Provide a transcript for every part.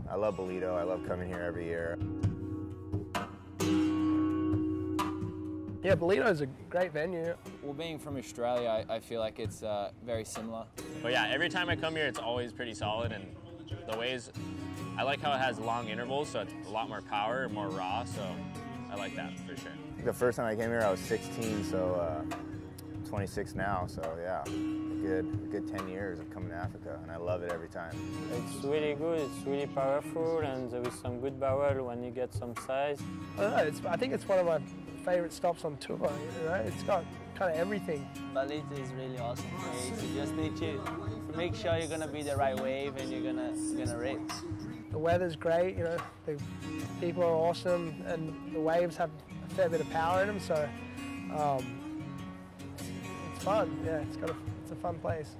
I love Ballito. I love coming here every year. Yeah, Ballito is a great venue. Well, being from Australia, I feel like it's very similar. But yeah, every time I come here, it's always pretty solid, and the waves, I like how it has long intervals, so it's a lot more power, more raw, so I like that for sure. The first time I came here, I was 16, so 26 now, so yeah, a good 10 years of coming to Africa, and I love it every time. It's really good, it's really powerful, and there is some good barrel when you get some size. I don't know, I think it's one of my favorite stops on tour, you know? It's got kind of everything. Ballito is really awesome place. You just need to make sure you're gonna be the right wave and you're gonna rip. The weather's great, you know, the people are awesome, and the waves have a fair bit of power in them, so it's fun. Yeah, it's a fun place.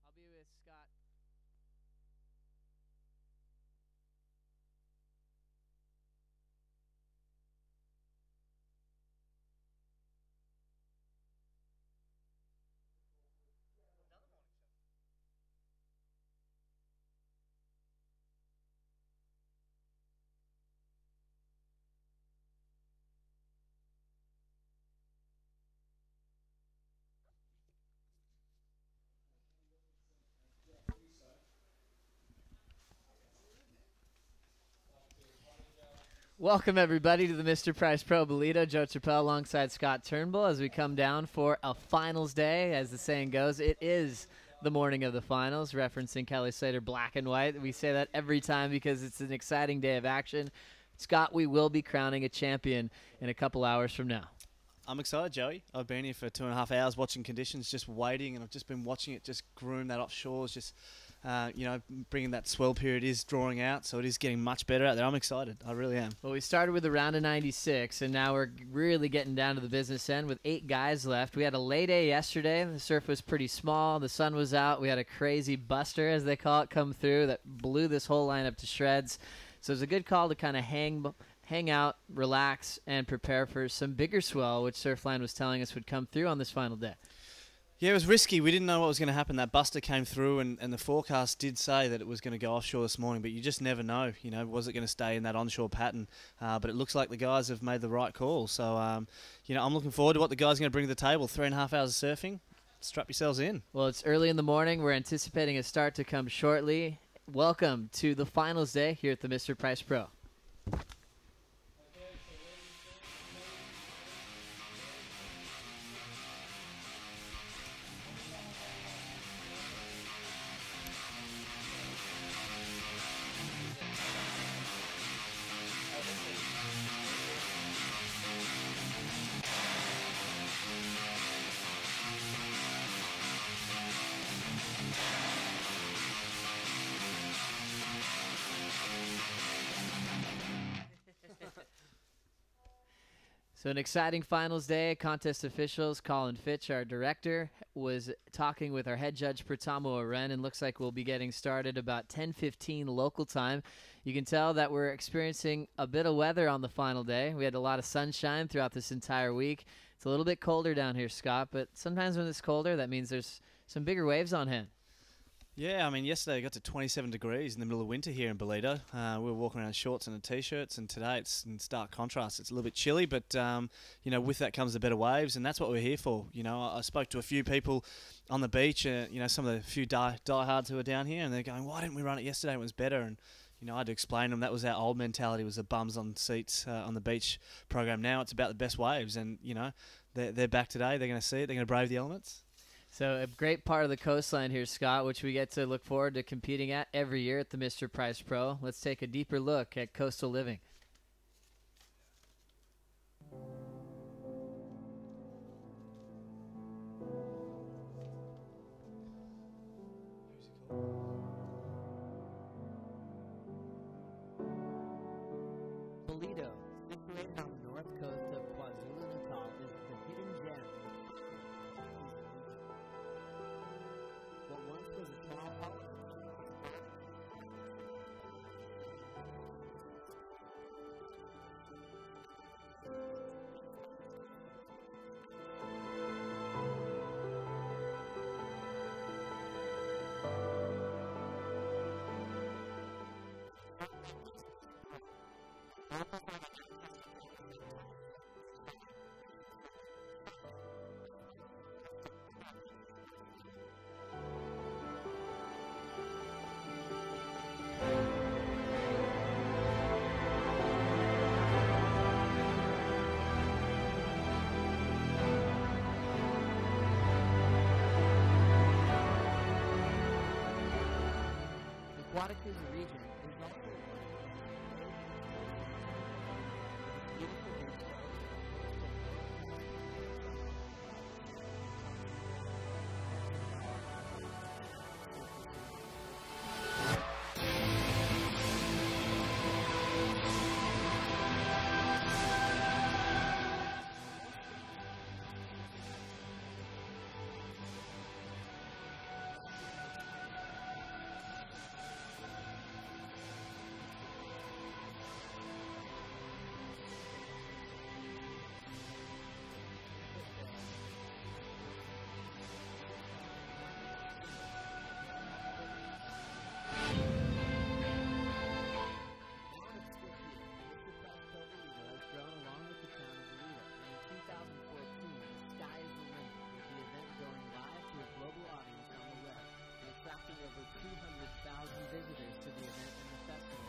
I'll be with Scott. Welcome, everybody, to the Mr. Price Pro Ballito. Joe Chappelle alongside Scott Turnbull as we come down for a finals day. As the saying goes, it is the morning of the finals, referencing Kelly Slater Black and White. We say that every time because it's an exciting day of action. Scott, we will be crowning a champion in a couple hours from now. I'm excited, Joey. I've been here for 2.5 hours watching conditions, just waiting, and I've just been watching it just groom that offshore. It's just, you know, bringing that swell period is drawing out, so it is getting much better out there. I'm excited. I really am. Well, we started with a round of 96, and now we're really getting down to the business end with 8 guys left. We had a lay day yesterday. The surf was pretty small. The sun was out. We had a crazy buster, as they call it, come through that blew this whole lineup to shreds. So it was a good call to kind of hang out, relax, and prepare for some bigger swell, which Surfline was telling us would come through on this final day. Yeah, it was risky. We didn't know what was going to happen. That buster came through, and the forecast did say that it was going to go offshore this morning, but you just never know. You know, was it going to stay in that onshore pattern? But it looks like the guys have made the right call. So, you know, I'm looking forward to what the guys are going to bring to the table. 3.5 hours of surfing. Strap yourselves in. Well, it's early in the morning. We're anticipating a start to come shortly. Welcome to the finals day here at the Mr. Price Pro. So an exciting finals day. Contest officials, Colin Fitch, our director, was talking with our head judge, Pratamo Oren, and looks like we'll be getting started about 10:15 local time. You can tell that we're experiencing a bit of weather on the final day. We had a lot of sunshine throughout this entire week. It's a little bit colder down here, Scott, but sometimes when it's colder, that means there's some bigger waves on hand. Yeah, I mean, yesterday it got to 27 degrees in the middle of winter here in Ballito. We were walking around in shorts and T-shirts, and today it's in stark contrast. It's a little bit chilly, but, you know, with that comes the better waves, and that's what we're here for. You know, I spoke to a few people on the beach, you know, some of the few diehards who are down here, and they're going, why didn't we run it yesterday? It was better. And, you know, I had to explain to them that was our old mentality, was the bums on seats on the beach program. Now it's about the best waves, and, you know, they're back today. They're going to see it. They're going to brave the elements. So a great part of the coastline here, Scott, which we get to look forward to competing at every year at the Mr. Price Pro. Let's take a deeper look at coastal living. Ballito, situated on the north coast of KwaZulu-Natal, is the hidden gem. What once was a small public. Aquatic region is also beautiful over 200,000 visitors to the event and the festival.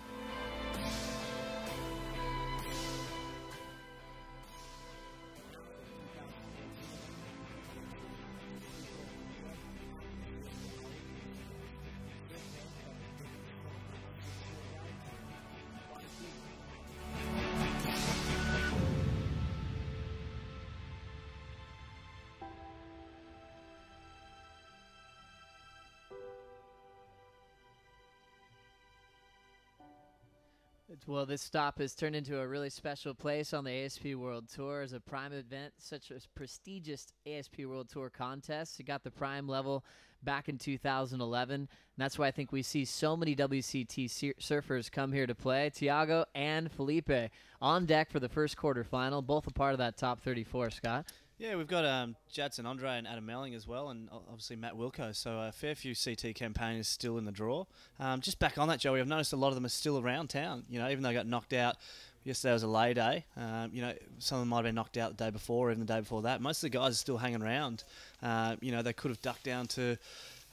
Well, this stop has turned into a really special place on the ASP World Tour as a prime event, such a prestigious ASP World Tour contest. It got the prime level back in 2011, and that's why I think we see so many WCT surfers come here to play. Thiago and Felipe on deck for the first quarterfinal, both a part of that top 34, Scott. Yeah, we've got Jadson Andre and Adam Melling as well, and obviously Matt Wilco. So a fair few CT campaigners still in the draw. Just back on that, Joey, I've noticed a lot of them are still around town. You know, even though they got knocked out yesterday was a lay day. You know, some of them might have been knocked out the day before or even the day before that. Most of the guys are still hanging around. You know, they could have ducked down to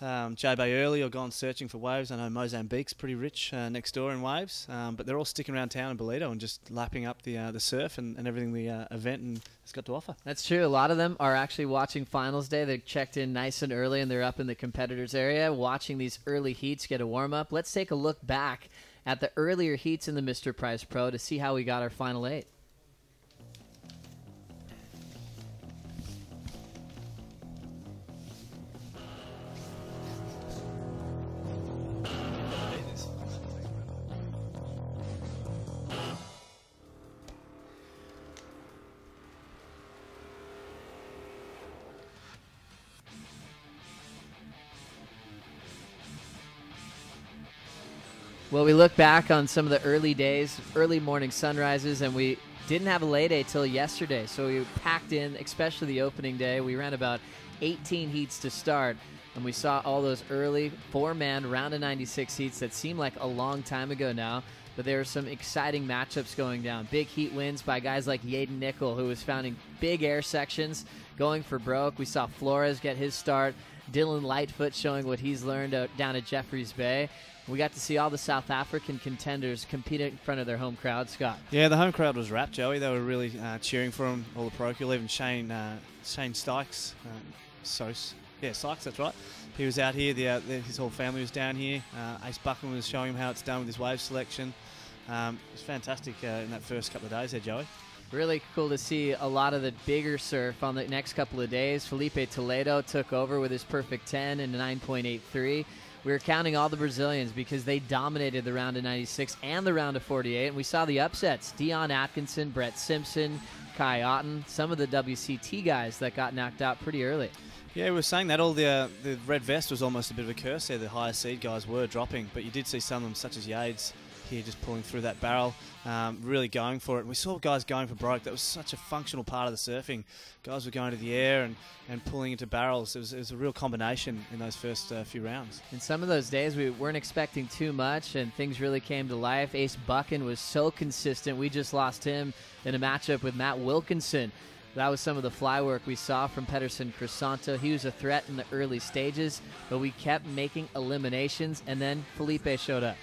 J-Bay early or gone searching for waves. I know Mozambique's pretty rich next door in waves, but they're all sticking around town in Ballito and just lapping up the surf and everything the event has got to offer. That's true. A lot of them are actually watching finals day. They checked in nice and early and they're up in the competitors area watching these early heats get a warm-up. Let's take a look back at the earlier heats in the Mr. Price Pro to see how we got our final 8. Well, we look back on some of the early days, early morning sunrises, and we didn't have a lay day till yesterday. So we packed in, especially the opening day. We ran about 18 heats to start, and we saw all those early 4-man round of 96 heats that seem like a long time ago now. But there were some exciting matchups going down. Big heat wins by guys like Yaden Nickel, who was finding big air sections, going for broke. We saw Flores get his start. Dylan Lightfoot showing what he's learned down at Jeffreys Bay. We got to see all the South African contenders compete in front of their home crowd, Scott. Yeah, the home crowd was wrapped, Joey. They were really cheering for him, all the parochial, even Shane Sykes. Sykes, that's right. He was out here. His whole family was down here. Ace Buckman was showing him how it's done with his wave selection. It was fantastic in that first couple of days there, Joey. Really cool to see a lot of the bigger surf on the next couple of days. Felipe Toledo took over with his perfect 10 and a 9.83. We were counting all the Brazilians because they dominated the round of 96 and the round of 48, and we saw the upsets. Dion Atkinson, Brett Simpson, Kai Otten, some of the WCT guys that got knocked out pretty early. Yeah, we were saying that all the red vest was almost a bit of a curse there. The higher seed guys were dropping, but you did see some of them, such as Yates, here just pulling through that barrel, really going for it. And we saw guys going for broke. That was such a functional part of the surfing. Guys were going to the air and pulling into barrels. It was a real combination in those first few rounds. In some of those days, we weren't expecting too much, and things really came to life. Ace Buchan was so consistent. We just lost him in a matchup with Matt Wilkinson. That was some of the fly work we saw from Pedersen Crisanto. He was a threat in the early stages, but we kept making eliminations, and then Felipe showed up.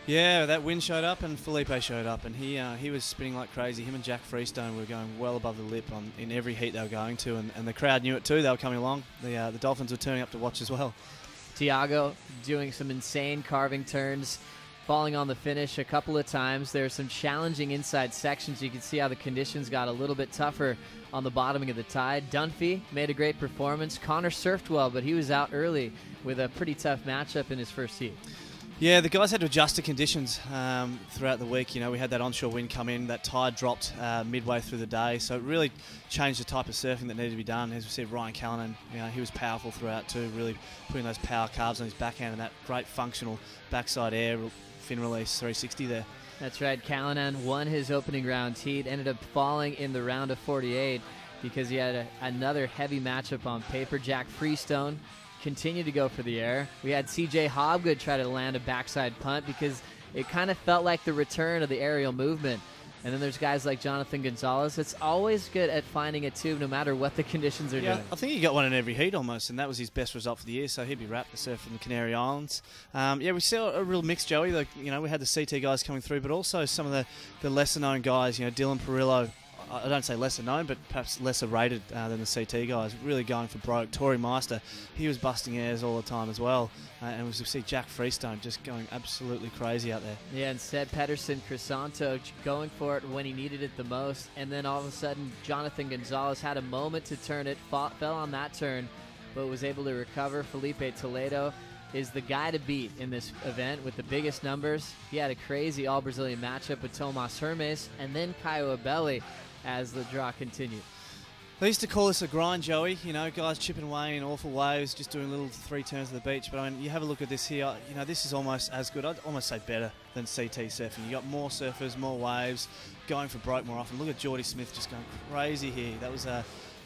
Yeah, that wind showed up and Felipe showed up, and he was spinning like crazy. Him and Jack Freestone were going well above the lip in every heat they were going to, and the crowd knew it too. They were coming along. The Dolphins were turning up to watch as well. Thiago doing some insane carving turns, falling on the finish a couple of times. There are some challenging inside sections. You can see how the conditions got a little bit tougher on the bottoming of the tide. Dunphy made a great performance. Connor surfed well, but he was out early with a pretty tough matchup in his first heat. Yeah, the guys had to adjust to conditions throughout the week. You know, we had that onshore wind come in, that tide dropped midway through the day, so it really changed the type of surfing that needed to be done. As we said, Ryan Callanan, he was powerful throughout too, really putting those power carves on his backhand and that great functional backside air fin release 360 there. That's right. Callanan won his opening round heat, ended up falling in the round of 48 because he had another heavy matchup on paper. Jack Freestone continued to go for the air. We had CJ Hobgood try to land a backside punt because it kind of felt like the return of the aerial movement. And then there's guys like Jonathan Gonzalez. It's always good at finding a tube no matter what the conditions are doing. I think he got one in every heat almost, and that was his best result for the year, so he'd be wrapped to surf from the Canary Islands. We saw a real mix, Joey. We had the CT guys coming through, but also some of the lesser-known guys, Dylan Perillo. I don't say lesser known, but perhaps lesser rated than the CT guys, really going for broke. Tory Meister, he was busting airs all the time as well. And we see Jack Freestone just going absolutely crazy out there. Yeah, instead Pedersen Crisanto going for it when he needed it the most. And then all of a sudden, Jonathan Gonzalez had a moment to turn it, fell on that turn, but was able to recover. Felipe Toledo is the guy to beat in this event with the biggest numbers. He had a crazy all-Brazilian matchup with Tomas Hermes and then Caio Abelli as the draw continued. They used to call this a grind, Joey. Guys chipping away in awful waves, just doing little 3 turns to the beach. But I mean, you have a look at this here. This is almost as good. I'd almost say better than CT surfing. You got more surfers, more waves, going for broke more often. Look at Geordie Smith just going crazy here. That was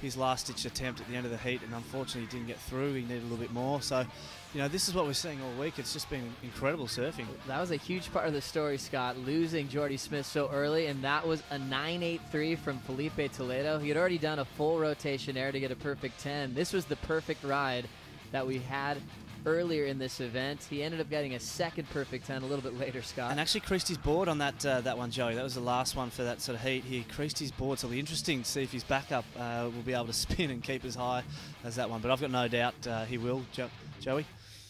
his last-ditch attempt at the end of the heat, and unfortunately he didn't get through. He needed a little bit more. So, this is what we're seeing all week. It's just been incredible surfing. That was a huge part of the story, Scott, losing Geordie Smith so early, and that was a 9.83 from Felipe Toledo. He had already done a full rotation air to get a perfect 10. This was the perfect ride that we had earlier in this event. He ended up getting a second perfect 10 a little bit later, Scott. And actually creased his board on that one, Joey. That was the last one for that sort of heat. He creased his board, so it'll be interesting to see if his backup will be able to spin and keep as high as that one. But I've got no doubt he will, Joey.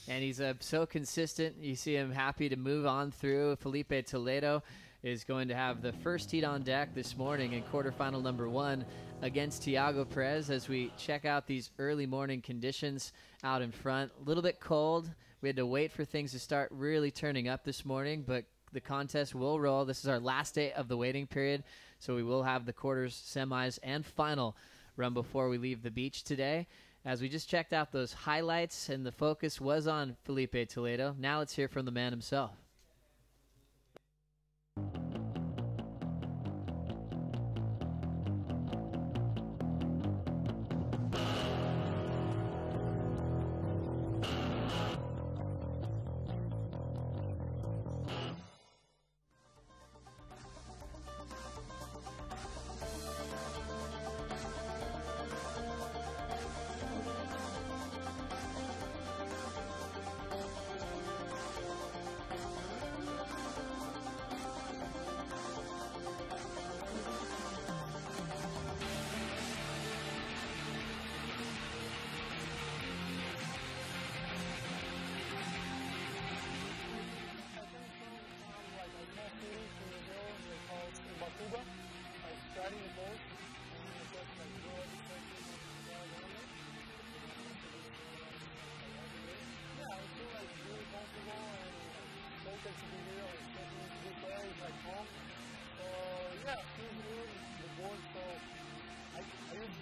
And he's so consistent. You see him happy to move on through. Felipe Toledo is going to have the first heat on deck this morning in quarterfinal number 1 against Thiago Perez as we check out these early morning conditions out in front. A little bit cold. We had to wait for things to start really turning up this morning, but the contest will roll. This is our last day of the waiting period, so we will have the quarters, semis, and final run before we leave the beach today. As we just checked out those highlights and the focus was on Felipe Toledo, now let's hear from the man himself.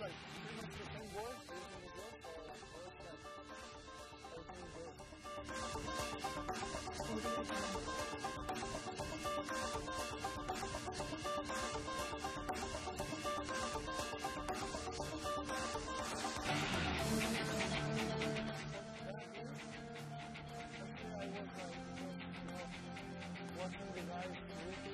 like pretty much the same board? Everything is good? Watching the guys working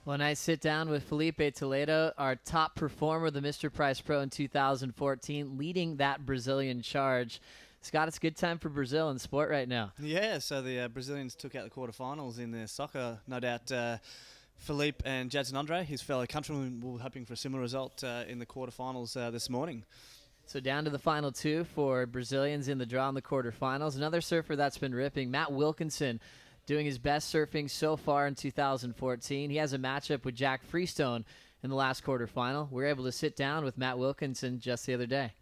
Well, nice sit down with Felipe Toledo, our top performer, the Mr. Price Pro in 2014, leading that Brazilian charge. Scott, it's a good time for Brazil in sport right now. Yeah, so the Brazilians took out the quarterfinals in their soccer. No doubt Felipe and Jadson Andre, his fellow countrymen, were hoping for a similar result in the quarterfinals this morning. So down to the final two for Brazilians in the draw in the quarterfinals. Another surfer that's been ripping, Matt Wilkinson, doing his best surfing so far in 2014. He has a matchup with Jack Freestone in the last quarterfinal. We were able to sit down with Matt Wilkinson just the other day.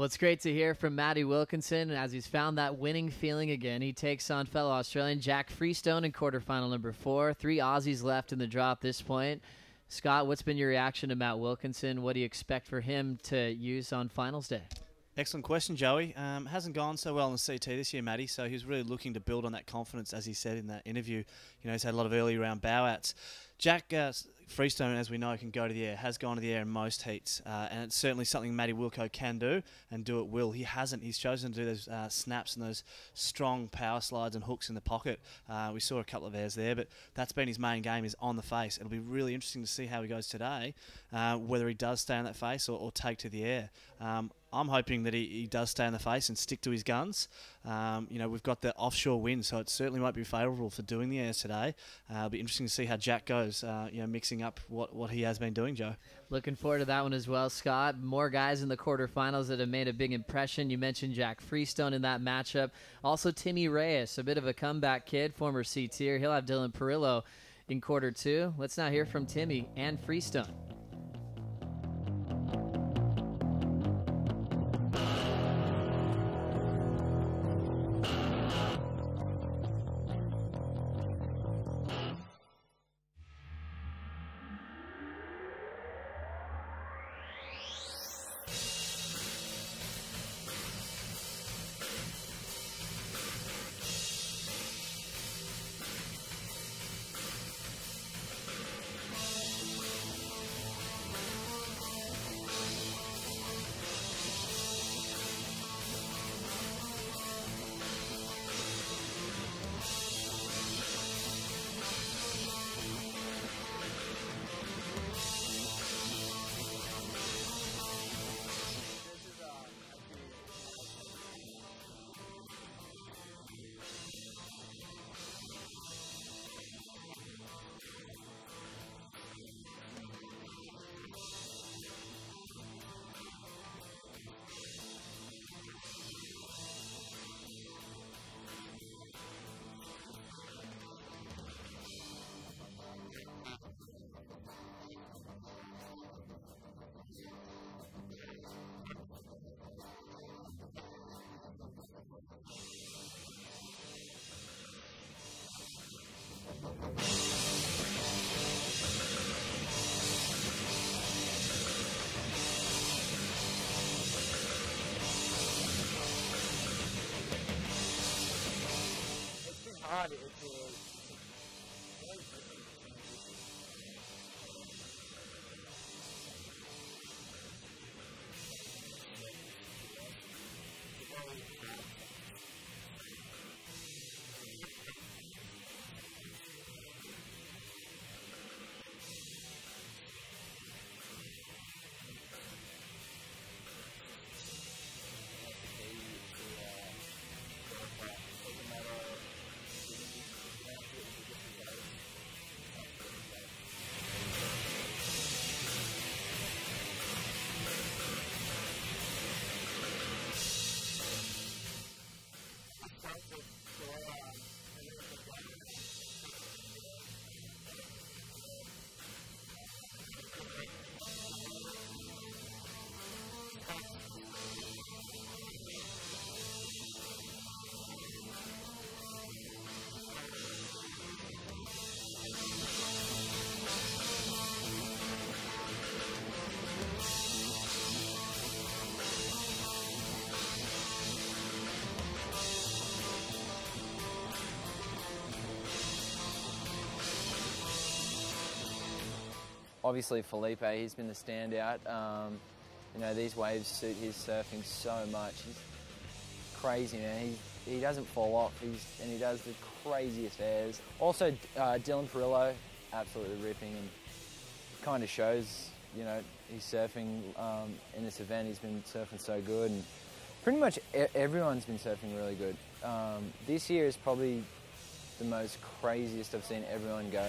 Well, it's great to hear from Matty Wilkinson as he's found that winning feeling again. He takes on fellow Australian Jack Freestone in quarterfinal number 4. 3 Aussies left in the draw at this point. Scott, what's been your reaction to Matt Wilkinson? What do you expect for him to use on finals day? Excellent question, Joey. Hasn't gone so well in the CT this year, Matty, so he's really looking to build on that confidence, as he said in that interview. You know, he's had a lot of early round bow-outs. Jack Freestone, as we know, can go to the air, has gone to the air in most heats, and it's certainly something Matty Wilco can do and do it will. He hasn't. He's chosen to do those snaps and those strong power slides and hooks in the pocket. We saw a couple of airs there, but that's been his main game, is on the face. It'll be really interesting to see how he goes today, whether he does stay on that face or take to the air. I'm hoping that he does stay on the face and stick to his guns. You know, we've got the offshore wind, so it certainly might be favourable for doing the airs today. It'll be interesting to see how Jack goes, you know, mixing up what he has been doing, Joe. Looking forward to that one as well, Scott. More guys in the quarterfinals that have made a big impression. You mentioned Jack Freestone in that matchup. Also, Timmy Reyes, a bit of a comeback kid, former C-tier. He'll have Dylan Perillo in quarter 2. Let's now hear from Timmy and Freestone. Obviously Felipe, he's been the standout. You know, these waves suit his surfing so much. He's crazy, man. He doesn't fall off, and he does the craziest airs. Also, Dylan Perillo, absolutely ripping, and kind of shows, you know, he's surfing in this event. He's been surfing so good, and pretty much everyone's been surfing really good. This year is probably the most craziest I've seen everyone go.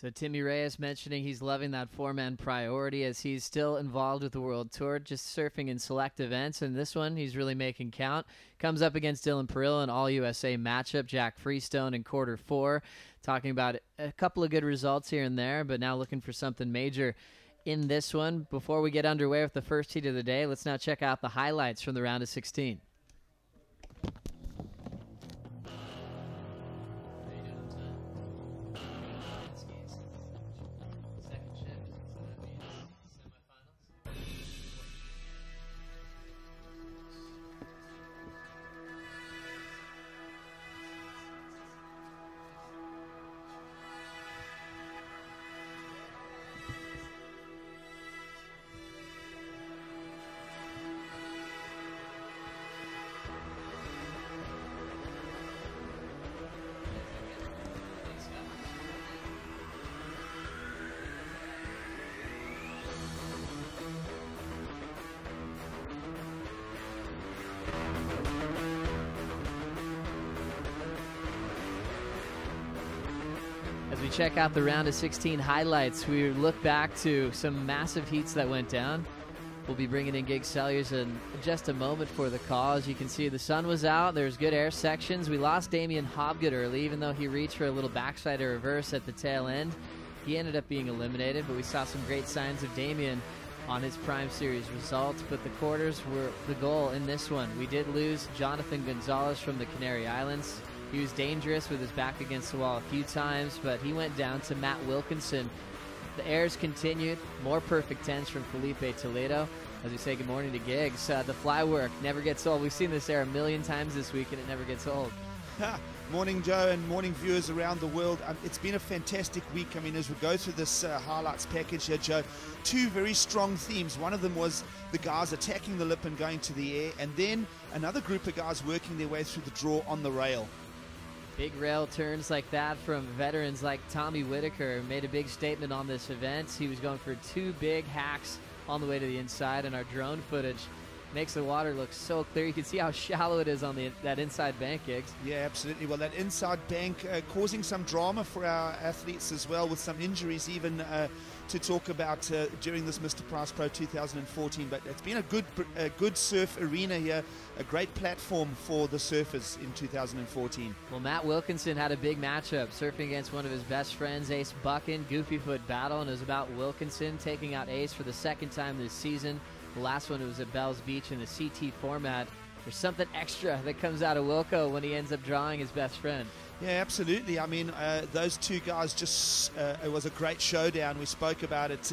So Timmy Reyes mentioning he's loving that four-man priority as he's still involved with the World Tour, just surfing in select events. And this one, he's really making count. Comes up against Dylan Perillo in All-USA matchup, Jack Freestone in Q4. Talking about a couple of good results here and there, but now looking for something major in this one. Before we get underway with the first heat of the day, let's now check out the highlights from the round of 16. As we check out the round of 16 highlights, we look back to some massive heats that went down. We'll be bringing in Gig Selliers in just a moment for the call. As you can see, the sun was out. There's good air sections. We lost Damien Hobgood early, even though he reached for a little backside reverse at the tail end. He ended up being eliminated, but we saw some great signs of Damien on his Prime Series results. But the quarters were the goal in this one. We did lose Jonathan Gonzalez from the Canary Islands. He was dangerous with his back against the wall a few times, but he went down to Matt Wilkinson. The airs continued. More perfect tens from Felipe Toledo. As we say good morning to Gigs. The fly work never gets old. We've seen this air a million times this week, and it never gets old. Morning, Joe, and morning, viewers around the world. It's been a fantastic week. I mean, as we go through this highlights package here, Joe, two very strong themes. One of them was the guys attacking the lip and going to the air, and then another group of guys working their way through the draw on the rail. Big rail turns like that from veterans like Tommy Whitaker made a big statement on this event. He was going for two big hacks on the way to the inside, and our drone footage makes the water look so clear. You can see how shallow it is on that inside bank, Gigs. Yeah, absolutely. Well, that inside bank causing some drama for our athletes as well, with some injuries even to talk about during this Mr Price Pro 2014. But it's been a good surf arena here, a great platform for the surfers in 2014. Well, Matt Wilkinson had a big matchup, surfing against one of his best friends, Ace Buchan. Goofy foot battle, and it was about Wilkinson taking out Ace for the second time this season. The last one, it was at Bells Beach in the CT format. There's something extra that comes out of Wilco when he ends up drawing his best friend. Yeah, absolutely. I mean, those two guys just, it was a great showdown. We spoke about it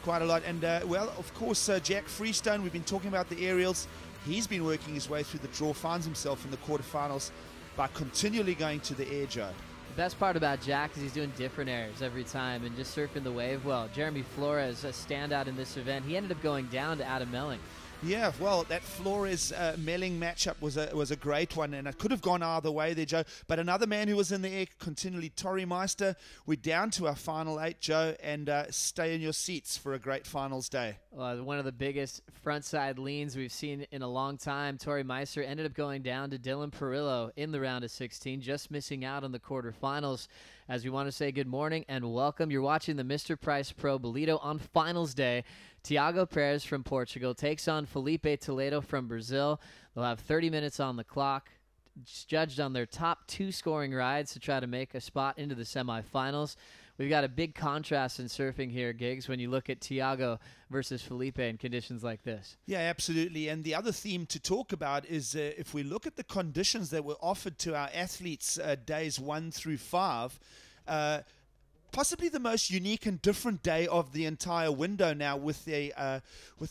quite a lot. And, well, of course, Jack Freestone, we've been talking about the aerials. He's been working his way through the draw, finds himself in the quarterfinals by continually going to the air, Joe. The best part about Jack is he's doing different airs every time and just surfing the wave well. Jeremy Flores, a standout in this event. He ended up going down to Adam Melling. Yeah, well, that Flores-Melling matchup was a great one, and it could have gone either way there, Joe. But another man who was in the air continually, Torrey Meister. We're down to our final 8, Joe, and stay in your seats for a great finals day. One of the biggest frontside leans we've seen in a long time. Torrey Meister ended up going down to Dylan Perillo in the round of 16, just missing out on the quarterfinals. As we want to say good morning and welcome. You're watching the Mr Price Pro Ballito on finals day. Thiago Perez from Portugal takes on Felipe Toledo from Brazil. They'll have 30 minutes on the clock, judged on their top 2 scoring rides to try to make a spot into the semifinals. We've got a big contrast in surfing here, Gigs, when you look at Thiago versus Felipe in conditions like this. Yeah, absolutely. And the other theme to talk about is if we look at the conditions that were offered to our athletes days 1 through 5, possibly the most unique and different day of the entire window now, with a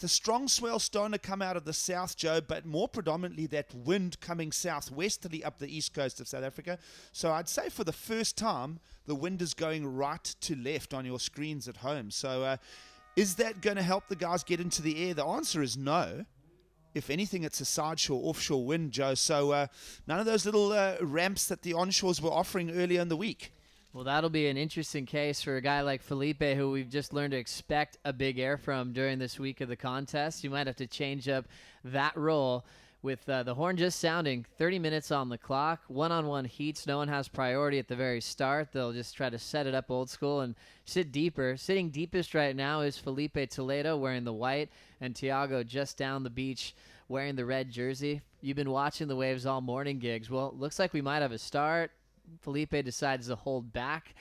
strong swell starting to come out of the south, Joe, but more predominantly that wind coming southwesterly up the east coast of South Africa. So I'd say for the first time, the wind is going right to left on your screens at home. So is that going to help the guys get into the air? The answer is no. If anything, it's a sideshore, offshore wind, Joe. So none of those little ramps that the onshores were offering earlier in the week. Well, that'll be an interesting case for a guy like Felipe, who we've just learned to expect a big air from during this week of the contest. You might have to change up that role. With the horn just sounding, 30 minutes on the clock, one-on-one heats. No one has priority at the very start. They'll just try to set it up old school and sit deeper. Sitting deepest right now is Felipe Toledo wearing the white, and Thiago just down the beach wearing the red jersey. You've been watching the waves all morning, Gigs. Well, it looks like we might have a start. Felipe decides to hold back.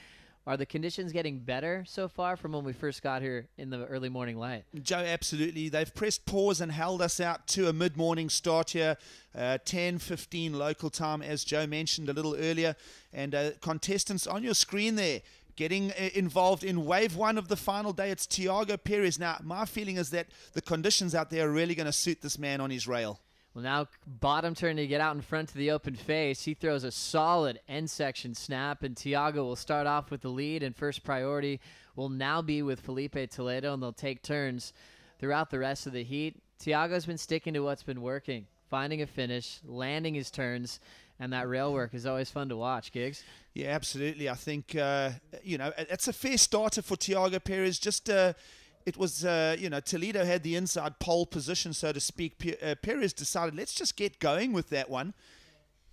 Are the conditions getting better so far from when we first got here in the early morning light? Joe, absolutely. They've pressed pause and held us out to a mid-morning start here, 10:15 local time, as Joe mentioned a little earlier. And contestants on your screen there getting involved in wave one of the final day. It's Thiago Perez. Now, my feeling is that the conditions out there are really going to suit this man on his rail. Well, now bottom turn to get out in front to the open face. He throws a solid end section snap, and Thiago will start off with the lead, and first priority will now be with Felipe Toledo, and they'll take turns throughout the rest of the heat. Thiago's been sticking to what's been working, finding a finish, landing his turns, and that rail work is always fun to watch, Gigs. Yeah, absolutely. I think, it's a fair starter for Thiago Perez. Just... It was, Toledo had the inside pole position, so to speak. Perez decided, let's just get going with that one.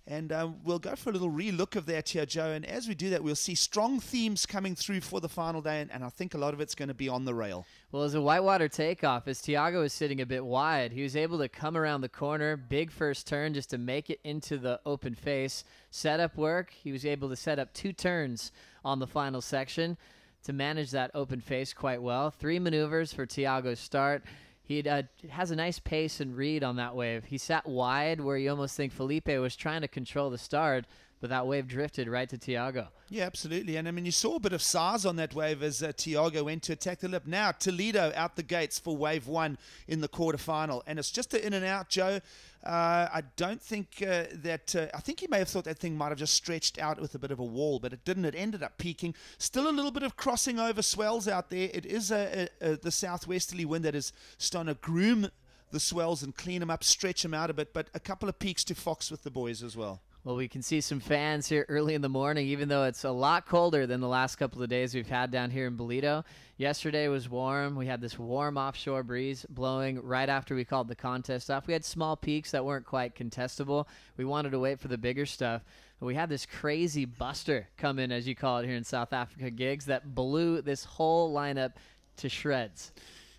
And we'll go for a little re-look of that here, Joe. And as we do that, we'll see strong themes coming through for the final day. And I think a lot of it's going to be on the rail. Well, as a whitewater takeoff, as Thiago was sitting a bit wide, he was able to come around the corner, big first turn just to make it into the open face. Setup work, he was able to set up 2 turns on the final section to manage that open face quite well. 3 maneuvers for Thiago's start. He has a nice pace and read on that wave. He sat wide where you almost think Felipe was trying to control the start, but that wave drifted right to Thiago. Yeah, absolutely. And I mean, you saw a bit of size on that wave as Thiago went to attack the lip. Now, Toledo out the gates for wave 1 in the quarterfinal. And it's just an in and out, Joe. I don't think I think he may have thought that thing might have just stretched out with a bit of a wall, but it didn't. It ended up peaking. Still a little bit of crossing over swells out there. It is the southwesterly wind that is starting to groom the swells and clean them up, stretch them out a bit, but a couple of peaks to Fox with the boys as well. Well, we can see some fans here early in the morning, even though it's a lot colder than the last couple of days we've had down here in Ballito. Yesterday was warm. We had this warm offshore breeze blowing right after we called the contest off. We had small peaks that weren't quite contestable. We wanted to wait for the bigger stuff. But we had this crazy buster come in, as you call it here in South Africa, Gigs, that blew this whole lineup to shreds.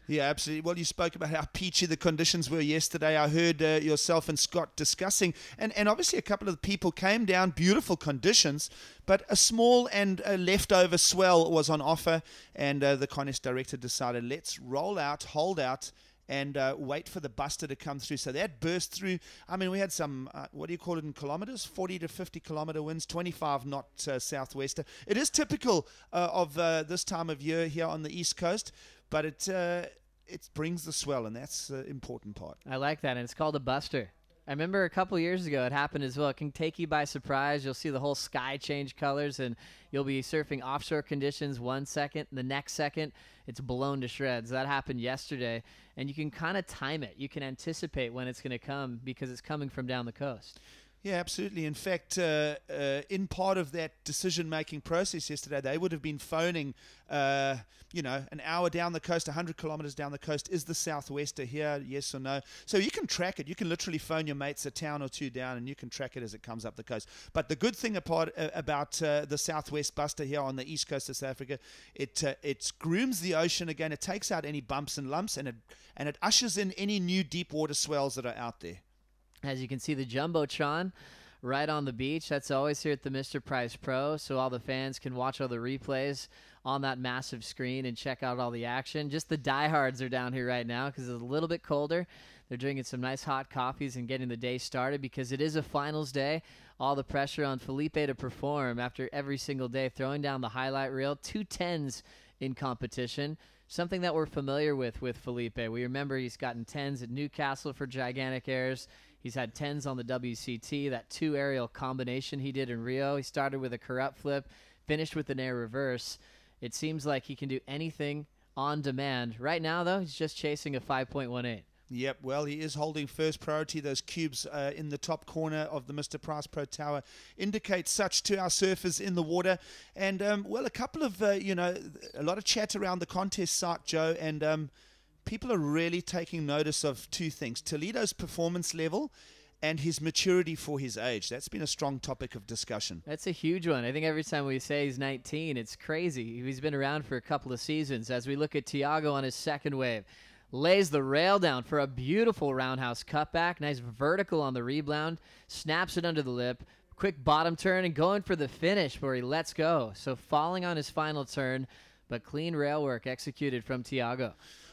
Yeah, absolutely. Well, you spoke about how peachy the conditions were yesterday. I heard yourself and Scott discussing, and obviously a couple of the people came down, beautiful conditions, but a small and a leftover swell was on offer, and the contest director decided, let's roll out, hold out, and wait for the buster to come through. So that burst through. I mean, we had some, what do you call it in kilometers? 40 to 50 kilometer winds, 25 knot southwester. It is typical of this time of year here on the East Coast, but it brings the swell, and that's the important part. I like that, and it's called a buster. I remember a couple years ago it happened as well. It can take you by surprise. You'll see the whole sky change colors, and you'll be surfing offshore conditions 1 second. The next second, it's blown to shreds. That happened yesterday, and you can kind of time it. You can anticipate when it's going to come because it's coming from down the coast. Yeah, absolutely. In fact, in part of that decision-making process yesterday, they would have been phoning, an hour down the coast, 100 kilometers down the coast. Is the southwester here, yes or no? So you can track it. You can literally phone your mates a town or two down, and you can track it as it comes up the coast. But the good thing about the southwest buster here on the east coast of South Africa, it grooms the ocean again. It takes out any bumps and lumps, and it ushers in any new deep water swells that are out there. As you can see, the Jumbotron right on the beach. That's always here at the Mr. Price Pro, so all the fans can watch all the replays on that massive screen and check out all the action. Just the diehards are down here right now because it's a little bit colder. They're drinking some nice hot coffees and getting the day started because it is a finals day. All the pressure on Felipe to perform after every single day, throwing down the highlight reel. 2 10s in competition. Something that we're familiar with Felipe. We remember he's gotten 10s at Newcastle for gigantic airs. He's had 10s on the WCT, that 2 aerial combination he did in Rio. He started with a corrupt flip, finished with an air reverse. It seems like he can do anything on demand. Right now, though, he's just chasing a 5.18. Yep, well, he is holding first priority. Those cubes in the top corner of the Mr. Price Pro Tower indicate such to our surfers in the water. And, a couple of, a lot of chat around the contest site, Joe, and people are really taking notice of two things: Toledo's performance level and his maturity for his age. That's been a strong topic of discussion. That's a huge one. I think every time we say he's 19, it's crazy. He's been around for a couple of seasons. As we look at Thiago on his second wave, lays the rail down for a beautiful roundhouse cutback. Nice vertical on the rebound. Snaps it under the lip. Quick bottom turn and going for the finish where he lets go. So falling on his final turn, but clean rail work executed from Thiago.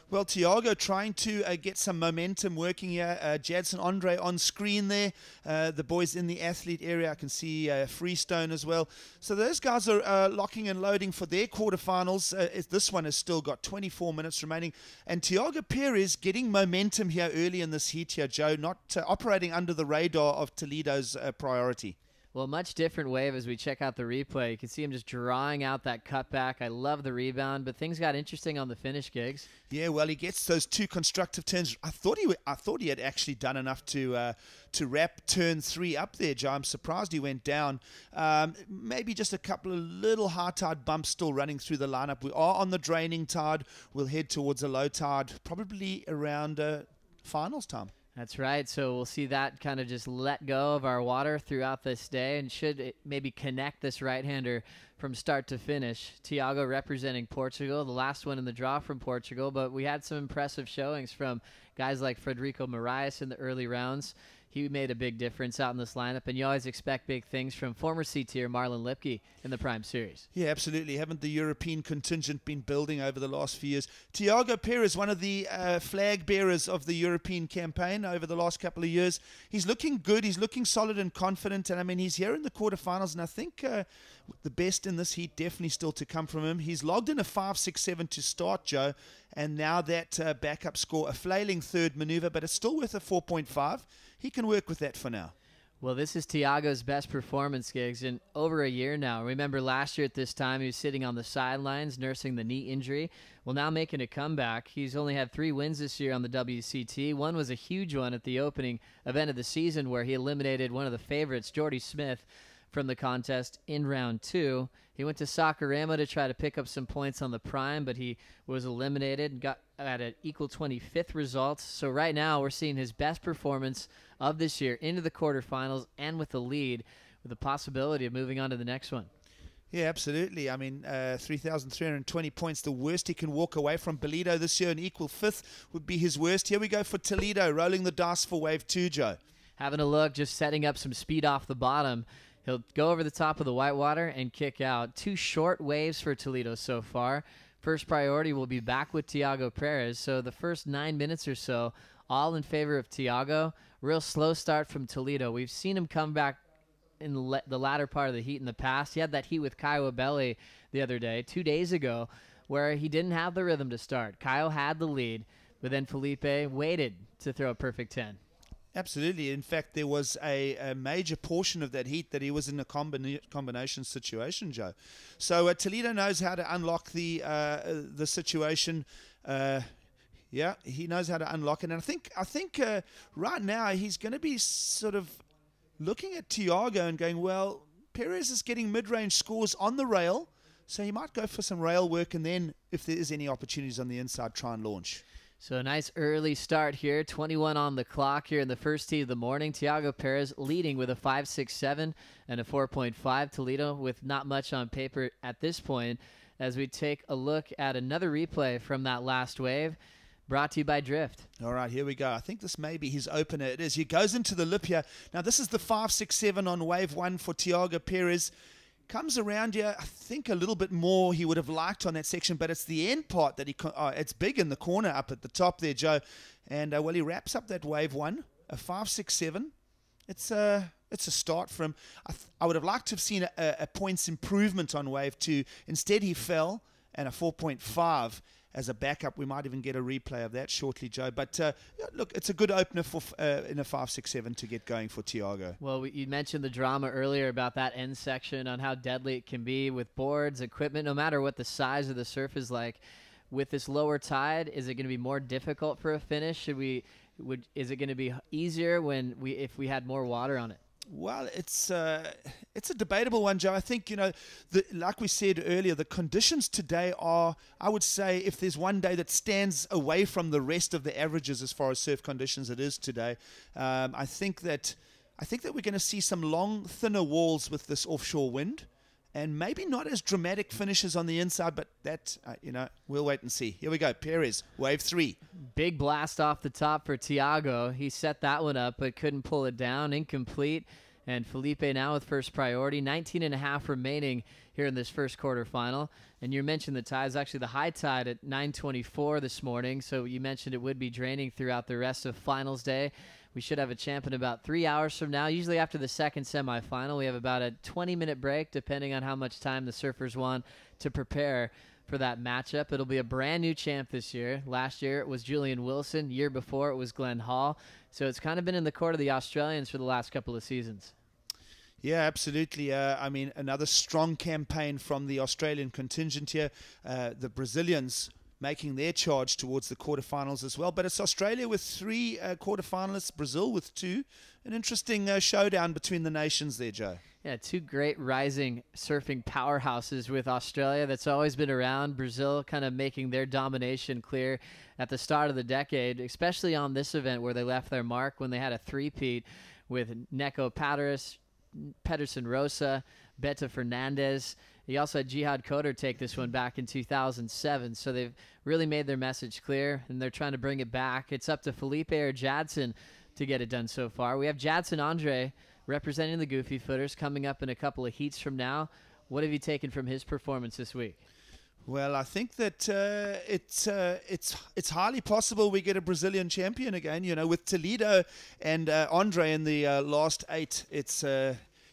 Well, Thiago trying to get some momentum working here. Jadson Andre on screen there. The boys in the athlete area. I can see Freestone as well. So those guys are locking and loading for their quarterfinals. This one has still got 24 minutes remaining. And Thiago Perez getting momentum here early in this heat here, Joe. Not operating under the radar of Toledo's priority. Well, much different wave as we check out the replay. You can see him just drawing out that cutback. I love the rebound, but things got interesting on the finish, Gigs. Yeah, well, he gets those two constructive turns. I thought he had actually done enough to wrap turn 3 up there, Joe. I'm surprised he went down. Maybe just a couple of little high tide bumps still running through the lineup. We are on the draining tide. We'll head towards a low tide, probably around finals time. That's right. So we'll see that kind of just let go of our water throughout this day, and should it maybe connect this right-hander from start to finish. Thiago representing Portugal, the last one in the draw from Portugal, but we had some impressive showings from guys like Frederico Moraes in the early rounds. He made a big difference out in this lineup, and you always expect big things from former C-tier Marlon Lipke in the Prime Series. Yeah, absolutely. Haven't the European contingent been building over the last few years? Thiago Perez, one of the flag bearers of the European campaign over the last couple of years. He's looking good. He's looking solid and confident. And, I mean, he's here in the quarterfinals, and I think the best in this heat definitely still to come from him. He's logged in a 5.67 to start, Joe, and now that backup score, a flailing third maneuver, but it's still worth a 4.5. He can work with that for now. Well, this is Thiago's best performance, Gigs, in over a year now. Remember last year at this time, he was sitting on the sidelines nursing the knee injury. Well, now making a comeback. He's only had 3 wins this year on the WCT. One was a huge one at the opening event of the season where he eliminated one of the favorites, Jordy Smith, from the contest in round 2. He went to Sakurama to try to pick up some points on the Prime, but he was eliminated and got at an equal 25th result. So right now we're seeing his best performance of this year into the quarterfinals and with the lead, with the possibility of moving on to the next one. Yeah, absolutely. I mean, 3,320 points, the worst he can walk away from. Ballito this year, an equal 5th would be his worst. Here we go for Toledo, rolling the dice for wave 2, Joe. Having a look, just setting up some speed off the bottom. He'll go over the top of the whitewater and kick out. 2 short waves for Toledo so far. First priority will be back with Thiago Perez. So the first 9 minutes or so, all in favor of Thiago. Real slow start from Toledo. We've seen him come back in the latter part of the heat in the past. He had that heat with Caio Abelli the other day, 2 days ago, where he didn't have the rhythm to start. Caio had the lead, but then Felipe waited to throw a perfect 10. Absolutely. In fact, there was a major portion of that heat that he was in a combination situation, Joe. So Toledo knows how to unlock the situation. Yeah, he knows how to unlock it. And I think right now he's going to be sort of looking at Thiago and going, well, Perez is getting mid-range scores on the rail, so he might go for some rail work, and then if there is any opportunities on the inside, try and launch. So a nice early start here, 21 on the clock here in the first tee of the morning. Thiago Perez leading with a 5.67 and a 4.5. Toledo with not much on paper at this point, as we take a look at another replay from that last wave, brought to you by Drift. All right, here we go. I think this may be his opener. It is. He goes into the lip here. Now, this is the 5.67 on wave 1 for Thiago Perez. Comes around here, I think a little bit more he would have liked on that section, but it's the end part that it's big in the corner up at the top there, Joe. And, well, he wraps up that wave 1, a 5.67. It's a start from, I would have liked to have seen a points improvement on wave 2. Instead, he fell, and a 4.5 as a backup. We might even get a replay of that shortly, Joe. But, yeah, look, it's a good opener for in a 5.67 to get going for Thiago. Well, you mentioned the drama earlier about that end section on how deadly it can be with boards, equipment, no matter what the size of the surf is like. With this lower tide, is it going to be more difficult for a finish? Is it going to be easier if we had more water on it? Well, it's a debatable one, Joe. I think, like we said earlier, the conditions today are, I would say, if there's one day that stands away from the rest of the averages as far as surf conditions, it is today. I think that we're going to see some long, thinner walls with this offshore wind, and maybe not as dramatic finishes on the inside, but that, we'll wait and see. Here we go. Perez, wave 3. Big blast off the top for Thiago. He set that one up, but couldn't pull it down. Incomplete. And Felipe now with first priority. 19.5 remaining here in this first quarterfinal. And you mentioned the tides. Actually, the high tide at 9:24 this morning. So you mentioned it would be draining throughout the rest of finals day. We should have a champ in about 3 hours from now. Usually after the second semifinal, we have about a 20-minute break, depending on how much time the surfers want to prepare for that matchup. It'll be a brand new champ this year. Last year it was Julian Wilson. Year before it was Glenn Hall. So it's kind of been in the court of the Australians for the last couple of seasons. Yeah, absolutely. Another strong campaign from the Australian contingent here. The Brazilians making their charge towards the quarterfinals as well. But it's Australia with 3 quarterfinalists, Brazil with 2. An interesting showdown between the nations there, Joe. Yeah, 2 great rising surfing powerhouses with Australia that's always been around. Brazil kind of making their domination clear at the start of the decade, especially on this event where they left their mark when they had a three-peat with Neco Pedersen Rosa, Beto Fernandez. He also had Jihad Coder take this one back in 2007. So they've really made their message clear, and they're trying to bring it back. It's up to Felipe or Jadson to get it done so far. We have Jadson Andre representing the Goofy Footers coming up in a couple of heats from now. What have you taken from his performance this week? Well, I think that it's highly possible we get a Brazilian champion again. With Toledo and Andre in the last 8, it's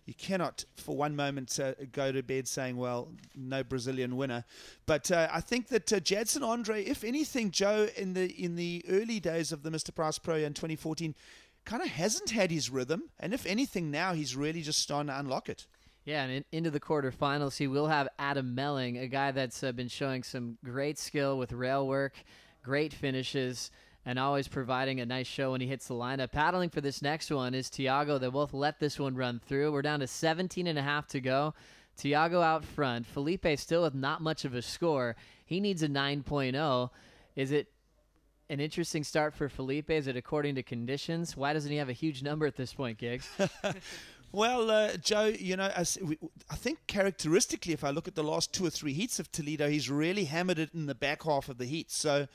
you cannot for one moment go to bed saying, well, no Brazilian winner. But I think that Jadson Andre, if anything, Joe, in the early days of the Mr Price Pro in 2014, kind of hasn't had his rhythm. And if anything, now he's really just starting to unlock it. Yeah, and into the quarterfinals, he will have Adam Melling, a guy that's been showing some great skill with rail work, great finishes, and always providing a nice show when he hits the lineup. Paddling for this next one is Thiago. They both let this one run through. We're down to 17.5 to go. Thiago out front. Felipe still with not much of a score. He needs a 9.0. Is it an interesting start for Felipe? Is it according to conditions? Why doesn't he have a huge number at this point, Giggs? Well, Joe, I think characteristically, if I look at the last 2 or 3 heats of Toledo, he's really hammered it in the back half of the heat. So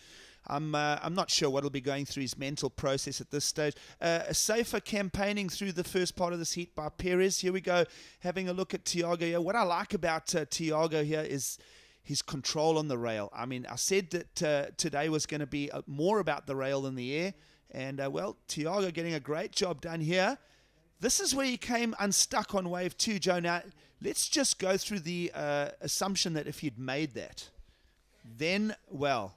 I'm not sure what will be going through his mental process at this stage. A safer campaigning through the first part of this heat by Perez. Here we go, having a look at Thiago here. What I like about Thiago here is his control on the rail. I mean, I said that today was going to be more about the rail than the air. And, Thiago getting a great job done here. This is where he came unstuck on wave 2, Joe. Now, let's just go through the assumption that if he'd made that, then, well,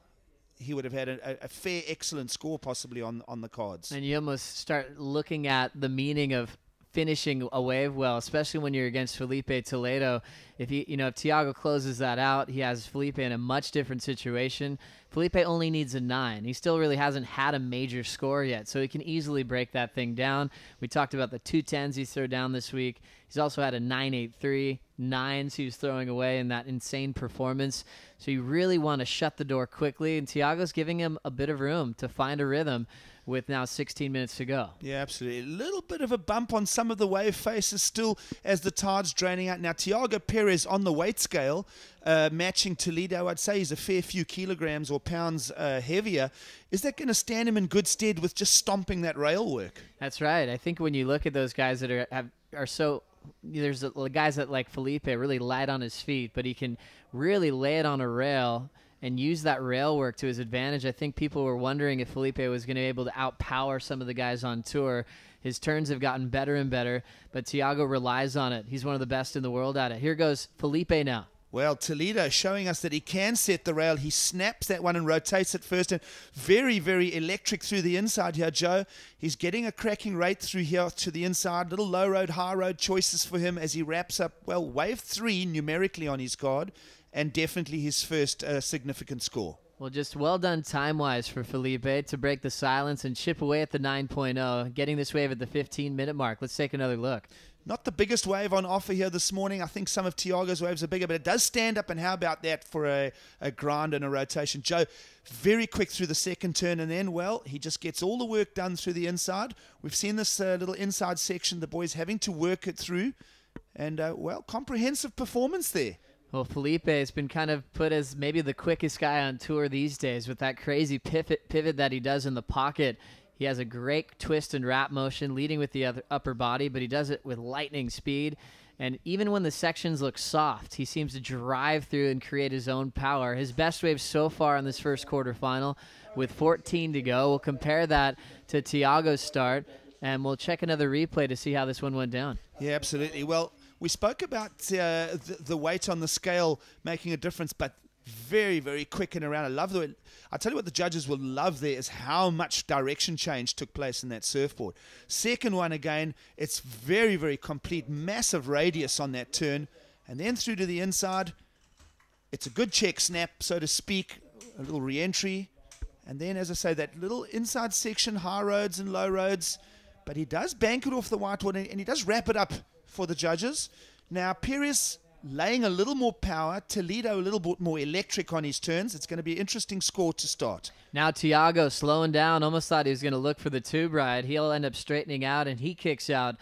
he would have had a fair, excellent score possibly on the cards. And you almost start looking at the meaning of finishing a wave well, especially when you're against Felipe Toledo. If Thiago closes that out, he has Felipe in a much different situation. Felipe only needs a 9. He still really hasn't had a major score yet, so he can easily break that thing down. We talked about the 210s he threw down this week. He's also had a 9.83, 9s he was throwing away in that insane performance. So you really want to shut the door quickly, and Thiago's giving him a bit of room to find a rhythm with now 16 minutes to go. Yeah, absolutely. A little bit of a bump on some of the wave faces still as the tide's draining out. Now, Thiago Perez on the weight scale, matching Toledo, I'd say he's a fair few kilograms or pounds heavier. Is that going to stand him in good stead with just stomping that rail work? That's right. I think when you look at those guys that are so... There's guys that like Felipe really light on his feet, but he can really lay it on a rail and use that rail work to his advantage. I think people were wondering if Felipe was going to be able to outpower some of the guys on tour. His turns have gotten better and better, but Thiago relies on it. He's one of the best in the world at it. Here goes Felipe now. Well, Toledo showing us that he can set the rail. He snaps that one and rotates it first. And very, very electric through the inside here, Joe. He's getting a cracking rate through here to the inside. Little low road, high road choices for him as he wraps up, well, wave 3 numerically on his card. And definitely his first significant score. Well, just well done time-wise for Felipe to break the silence and chip away at the 9.0, getting this wave at the 15-minute mark. Let's take another look. Not the biggest wave on offer here this morning. I think some of Thiago's waves are bigger, but it does stand up, and how about that for a grind and a rotation? Joe, very quick through the second turn, and then, well, he just gets all the work done through the inside. We've seen this little inside section, the boys having to work it through, and, well, comprehensive performance there. Well, Felipe has been kind of put as maybe the quickest guy on tour these days with that crazy pivot that he does in the pocket. He has a great twist and wrap motion, leading with the upper body, but he does it with lightning speed. And even when the sections look soft, he seems to drive through and create his own power. His best wave so far in this first quarterfinal with 14 to go. We'll compare that to Thiago's start, and we'll check another replay to see how this one went down. Yeah, absolutely. Well, we spoke about the weight on the scale making a difference, but very, very quick and around. I love the way. I tell you what the judges will love there is how much direction change took place in that surfboard. Second one again, it's very, very complete, massive radius on that turn. And then through to the inside, it's a good check snap, so to speak, a little re-entry. And then, as I say, that little inside section, high roads and low roads. But he does bank it off the whiteboard, and he does wrap it up for the judges. Now, Perez laying a little more power, Toledo a little bit more electric on his turns. It's going to be an interesting score to start. Now Thiago slowing down, almost thought he was going to look for the tube ride. He'll end up straightening out, and he kicks out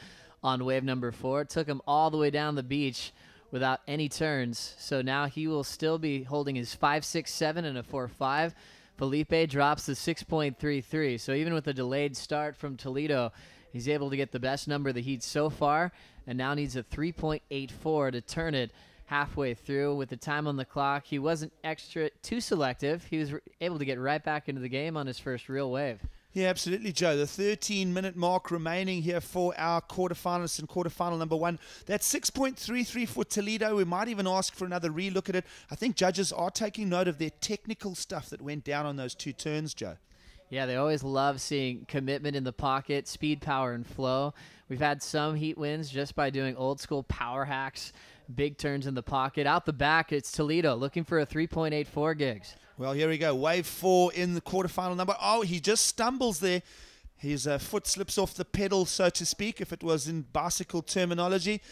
on wave number 4. It took him all the way down the beach without any turns. So now he will still be holding his 5.67 and a 4.5. Felipe drops the 6.33. So even with a delayed start from Toledo, he's able to get the best number of the heat so far, and now needs a 3.84 to turn it halfway through. With the time on the clock, he wasn't too selective. He was able to get right back into the game on his first real wave. Yeah, absolutely, Joe. The 13-minute mark remaining here for our quarterfinalists in quarterfinal number 1. That's 6.33 for Toledo. We might even ask for another relook at it. I think judges are taking note of their technical stuff that went down on those 2 turns, Joe. Yeah, they always love seeing commitment in the pocket, speed, power, and flow. We've had some heat wins just by doing old-school power hacks, big turns in the pocket. Out the back, it's Toledo looking for a 3.84 gigs. Well, here we go. Wave 4 in the quarterfinal number. Oh, he just stumbles there. His foot slips off the pedal, so to speak, if it was in bicycle terminology.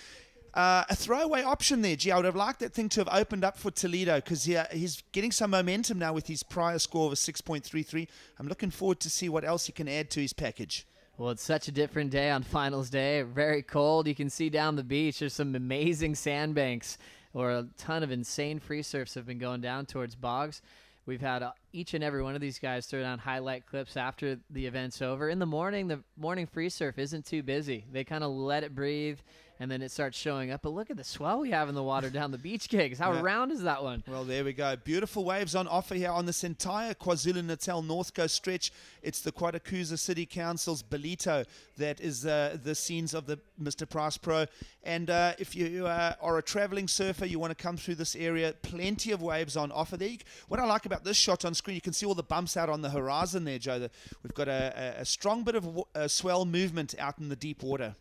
A throwaway option there. Gee, I would have liked that thing to have opened up for Toledo because he's getting some momentum now with his prior score of a 6.33. I'm looking forward to see what else he can add to his package. Well, it's such a different day on finals day. Very cold. You can see down the beach. There's some amazing sandbanks, or a ton of insane free surfs have been going down towards bogs. We've had each and every one of these guys throw down highlight clips after the event's over. In the morning free surf isn't too busy. They kind of let it breathe, and then it starts showing up. But look at the swell we have in the water down the beach gigs. How round is that one? Well, there we go. Beautiful waves on offer here on this entire KwaZulu-Natal North Coast stretch. It's the Quatakuza City Council's Ballito that is the scenes of the Mr Price Pro. And if you are a traveling surfer, you want to come through this area, plenty of waves on offer there. What I like about this shot on screen, you can see all the bumps out on the horizon there, Joe. We've got a strong bit of swell movement out in the deep water.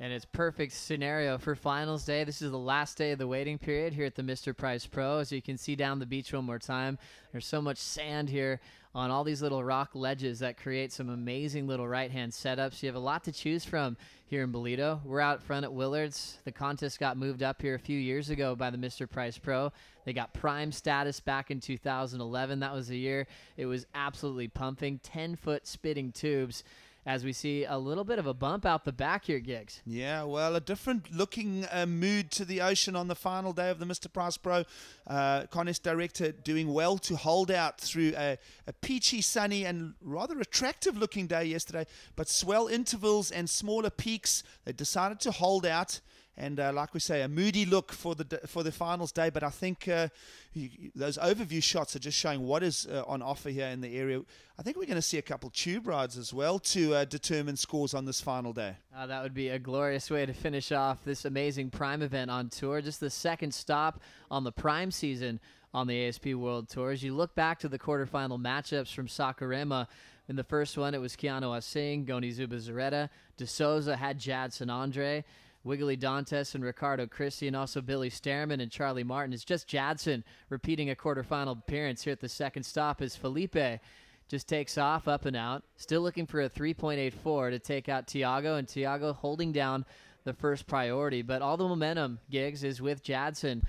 And it's perfect scenario for finals day. This is the last day of the waiting period here at the Mr Price Pro. As you can see down the beach one more time, there's so much sand here on all these little rock ledges that create some amazing little right-hand setups. You have a lot to choose from here in Ballito. We're out front at Willard's. The contest got moved up here a few years ago by the Mr Price Pro. They got prime status back in 2011. That was the year it was absolutely pumping. 10-foot spitting tubes. As we see a little bit of a bump out the back here, Giggs. Yeah, well, a different looking mood to the ocean on the final day of the Mr Price Pro. Contest director doing well to hold out through a peachy, sunny and rather attractive looking day yesterday, but swell intervals and smaller peaks. They decided to hold out. And like we say, a moody look for the finals day. But I think those overview shots are just showing what is on offer here in the area. I think we're going to see a couple tube rides as well to determine scores on this final day. That would be a glorious way to finish off this amazing Prime event on tour. Just the second stop on the Prime season on the ASP World Tour. As you look back to the quarterfinal matchups from Saquarema, in the first one it was Keanu Asing, Goni Zubizarreta. De Souza had Jad San Andre. Wiggly Dantes and Ricardo Christie, and also Billy Stearman and Charlie Martin. It's just Jadson repeating a quarterfinal appearance here at the second stop as Felipe just takes off up and out. Still looking for a 3.84 to take out Thiago, and Thiago holding down the first priority. But all the momentum, Giggs, is with Jadson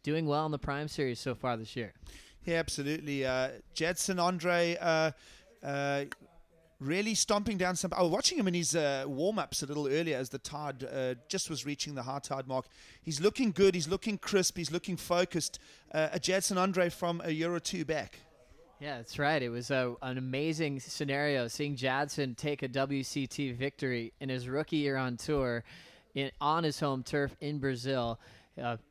doing well in the Prime Series so far this year. Yeah, absolutely. Jadson Andre really stomping down some. I was watching him in his warm-ups a little earlier as the tide just was reaching the high tide mark. He's looking good. He's looking crisp. He's looking focused. A Jadson Andre from a year or two back. Yeah, that's right. It was an amazing scenario seeing Jadson take a WCT victory in his rookie year on tour on his home turf in Brazil.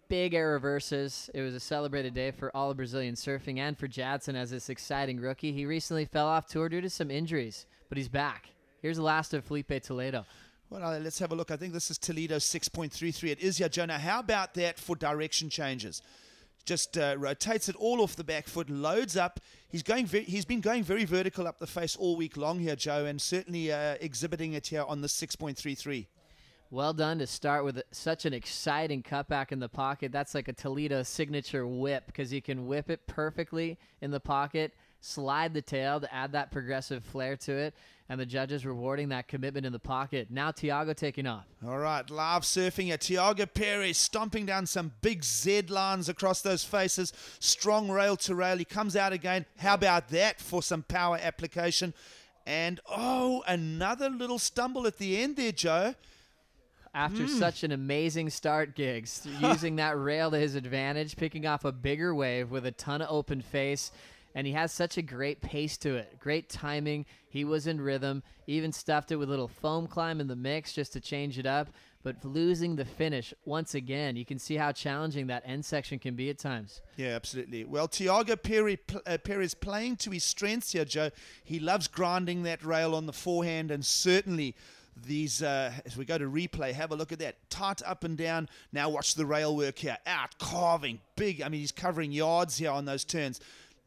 Big air reverses. It was a celebrated day for all of Brazilian surfing and for Jadson as this exciting rookie. He recently fell off tour due to some injuries, but he's back. Here's the last of Felipe Toledo. Well, let's have a look. I think this is Toledo's 6.33. It is, yeah, Jonah. How about that for direction changes? Just rotates it all off the back foot, loads up. He's been going very vertical up the face all week long here, Joe, and certainly exhibiting it here on the 6.33. Well done to start with such an exciting cutback in the pocket. That's like a Toledo signature whip because he can whip it perfectly in the pocket, slide the tail to add that progressive flair to it, and the judges rewarding that commitment in the pocket. Now Thiago taking off. All right, live surfing here. Thiago Perez stomping down some big Z lines across those faces. Strong rail to rail. He comes out again. How about that for some power application? And, oh, another little stumble at the end there, Joe. After such an amazing start, Giggs, using that rail to his advantage, picking off a bigger wave with a ton of open face, and he has such a great pace to it. Great timing. He was in rhythm, even stuffed it with a little foam climb in the mix just to change it up, but losing the finish once again. You can see how challenging that end section can be at times. Yeah, absolutely. Well, Thiago Perez playing to his strengths here, Joe. He loves grinding that rail on the forehand, and certainly these, as we go to replay, have a look at that. Tight up and down. Now watch the rail work here. Out, carving, big. I mean, he's covering yards here on those turns.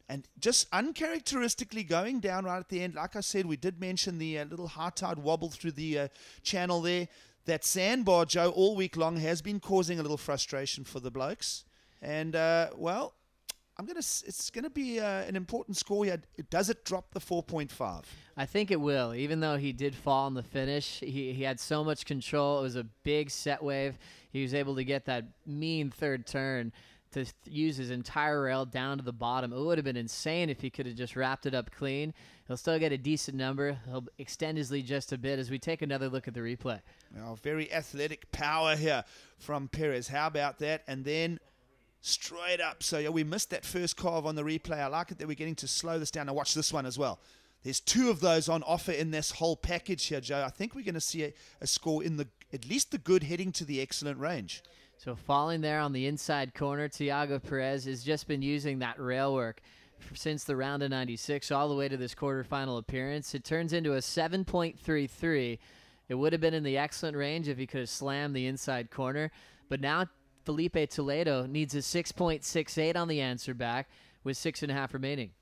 And just uncharacteristically going down right at the end. Like I said, we did mention the little high tide wobble through the channel there. That sandbar, Joe, all week long has been causing a little frustration for the blokes. And, well, it's going to be an important score here. Does it drop the 4.5? I think it will. Even though he did fall in the finish, he had so much control. It was a big set wave. He was able to get that mean third turn to use his entire rail down to the bottom. It would have been insane if he could have just wrapped it up clean. He'll still get a decent number. He'll extend his lead just a bit as we take another look at the replay. Oh, very athletic power here from Perez. How about that? And then straight up. So, yeah, we missed that first carve on the replay. I like it that we're getting to slow this down. Now watch this one as well. There's two of those on offer in this whole package here, Joe. I think we're going to see a score in at least the good heading to the excellent range. So falling there on the inside corner, Thiago Perez has just been using that rail work since the round of 96 all the way to this quarterfinal appearance. It turns into a 7.33. It would have been in the excellent range if he could have slammed the inside corner. But now Felipe Toledo needs a 6.68 on the answer back with 6.5 remaining.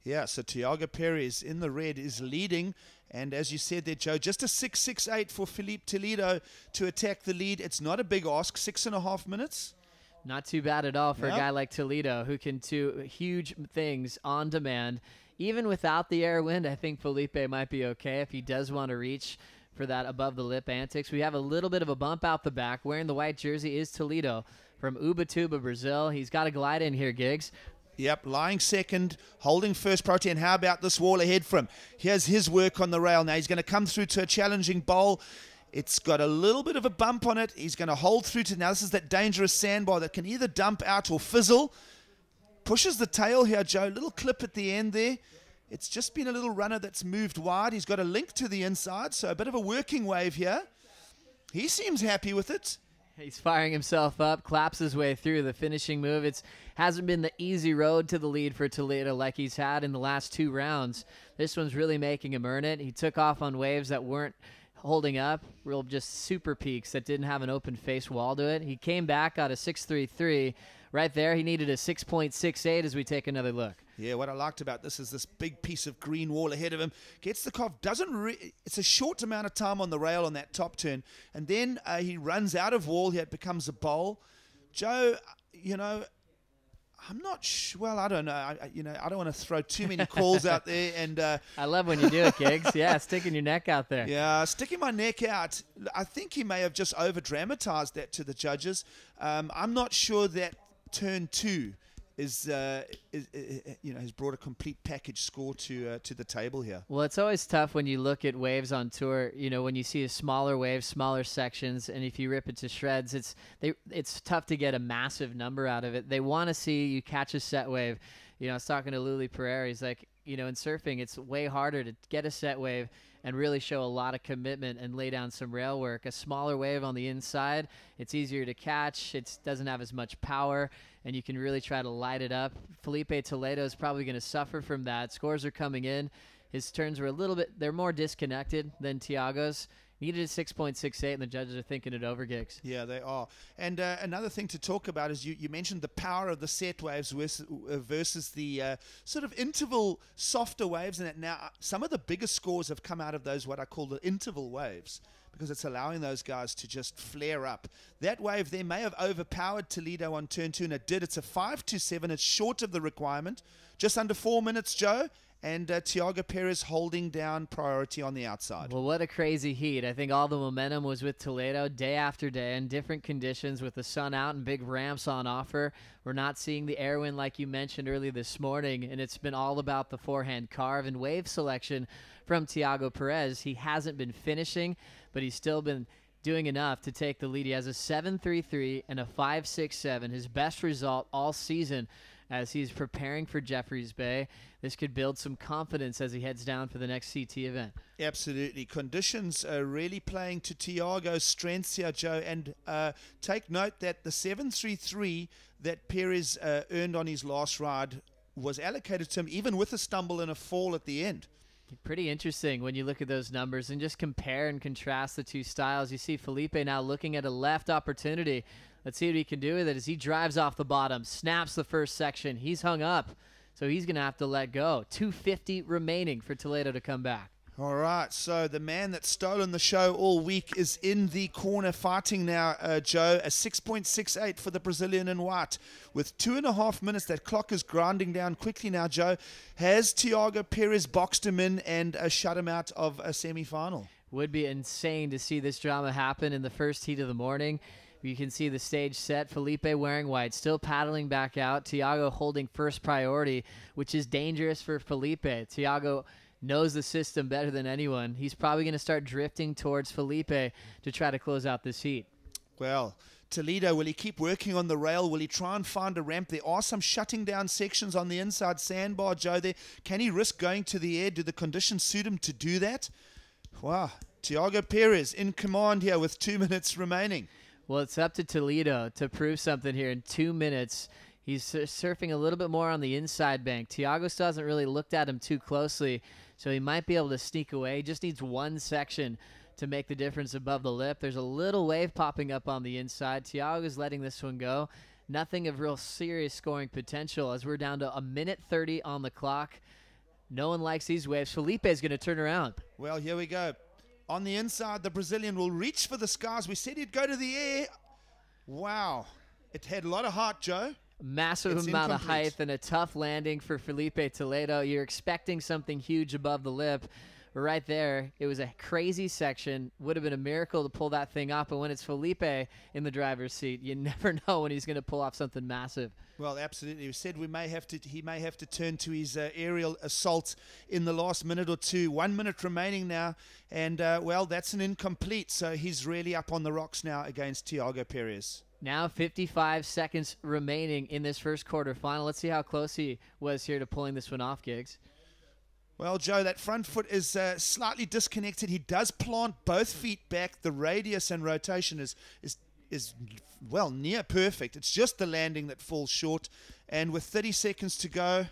Yeah, so Thiago Perez in the red is leading. And as you said there, Joe, just a 6.68 for Felipe Toledo to attack the lead. It's not a big ask, 6.5 minutes. Not too bad at all for a guy like Toledo who can do huge things on demand. Even without the air wind, I think Felipe might be okay if he does want to reach for that above the lip antics. We have a little bit of a bump out the back. Wearing the white jersey is Toledo from Ubatuba, Brazil. He's got a glide in here, Giggs. Yep, lying second, holding first priority. And how about this wall ahead for him? Here's his work on the rail. Now he's going to come through to a challenging bowl. It's got a little bit of a bump on it. He's going to hold through to, now this is that dangerous sandbar that can either dump out or fizzle. Pushes the tail here, Joe. Little clip at the end there. It's just been a little runner that's moved wide. He's got a link to the inside, so a bit of a working wave here. He seems happy with it. He's firing himself up, claps his way through the finishing move. It hasn't been the easy road to the lead for Toledo like he's had in the last two rounds. This one's really making him earn it. He took off on waves that weren't holding up, real just super peaks that didn't have an open face wall to it. He came back, got a 6.33. Right there, he needed a 6.68 as we take another look. Yeah, what I liked about this is this big piece of green wall ahead of him. Gets the cough, it's a short amount of time on the rail on that top turn, and then he runs out of wall here. It becomes a bowl. Joe, I'm not sure. Well, I don't know. I don't want to throw too many calls out there. And I love when you do it, Giggs. Yeah, sticking your neck out there. Yeah, sticking my neck out. I think he may have just over-dramatized that to the judges. I'm not sure that turn 2 has brought a complete package score to the table here. Well, it's always tough when you look at waves on tour. When you see a smaller wave, smaller sections, and if you rip it to shreds, it's tough to get a massive number out of it. They want to see you catch a set wave. I was talking to Luli Pereira. He's like, in surfing, it's way harder to get a set wave and really show a lot of commitment and lay down some rail work. A smaller wave on the inside, it's easier to catch. It doesn't have as much power, and you can really try to light it up. Felipe Toledo is probably going to suffer from that. Scores are coming in. His turns were they're more disconnected than Thiago's. Needed a 6.68, and the judges are thinking it over, Giggs. Yeah, they are. And another thing to talk about is you mentioned the power of the set waves versus the sort of interval softer waves. And now some of the biggest scores have come out of those, what I call the interval waves, because it's allowing those guys to just flare up. That wave there may have overpowered Toledo on turn 2, and it did. It's a 5.27. It's short of the requirement. Just under 4 minutes, Joe. And Thiago Perez holding down priority on the outside. Well, what a crazy heat. I think all the momentum was with Toledo day after day in different conditions with the sun out and big ramps on offer. We're not seeing the air wind like you mentioned earlier this morning, and it's been all about the forehand carve and wave selection from Thiago Perez. He hasn't been finishing, but he's still been doing enough to take the lead. He has a 7.33 and a 5.67, his best result all season as he's preparing for Jeffreys Bay. This could build some confidence as he heads down for the next CT event. Absolutely. Conditions are really playing to Thiago's strengths here, Joe. And take note that the 7.33 that Perez earned on his last ride was allocated to him, even with a stumble and a fall at the end. Pretty interesting when you look at those numbers and just compare and contrast the two styles. You see Felipe now looking at a left opportunity. Let's see what he can do with it as he drives off the bottom, snaps the first section. He's hung up, so he's going to have to let go. 2:50 remaining for Toledo to come back. All right, so the man that's stolen the show all week is in the corner fighting now, Joe. A 6.68 for the Brazilian in white. With 2.5 minutes, that clock is grinding down quickly now, Joe. Has Thiago Perez boxed him in and shut him out of a semi-final? Would be insane to see this drama happen in the first heat of the morning. You can see the stage set. Felipe wearing white, still paddling back out. Thiago holding first priority, which is dangerous for Felipe. Thiago knows the system better than anyone. He's probably going to start drifting towards Felipe to try to close out this heat. Well, Toledo, will he keep working on the rail? Will he try and find a ramp? There are some shutting down sections on the inside sandbar, Joe, there. Can he risk going to the air? Do the conditions suit him to do that? Wow. Thiago Perez in command here with 2 minutes remaining. Well, it's up to Toledo to prove something here in 2 minutes. He's surfing a little bit more on the inside bank. Thiago still hasn't really looked at him too closely, so he might be able to sneak away. He just needs one section to make the difference above the lip. There's a little wave popping up on the inside. Thiago's letting this one go. Nothing of real serious scoring potential as we're down to 1:30 on the clock. No one likes these waves. Felipe is going to turn around. Well, here we go. On the inside, the Brazilian will reach for the skies. We said he'd go to the air. Wow. It had a lot of heart, Joe. Massive amount of height and a tough landing for Felipe Toledo. You're expecting something huge above the lip. But right there, it was a crazy section. Would have been a miracle to pull that thing off. But when it's Felipe in the driver's seat, you never know when he's going to pull off something massive. Well, absolutely. We said he may have to turn to his aerial assault in the last minute or two. 1 minute remaining now. And, well, that's an incomplete. So he's really up on the rocks now against Thiago Perez. Now 55 seconds remaining in this first quarterfinal. Let's see how close he was here to pulling this one off, Giggs. Well, Joe, that front foot is slightly disconnected. He does plant both feet back. The radius and rotation is well, near perfect. It's just the landing that falls short. And with 30 seconds to go,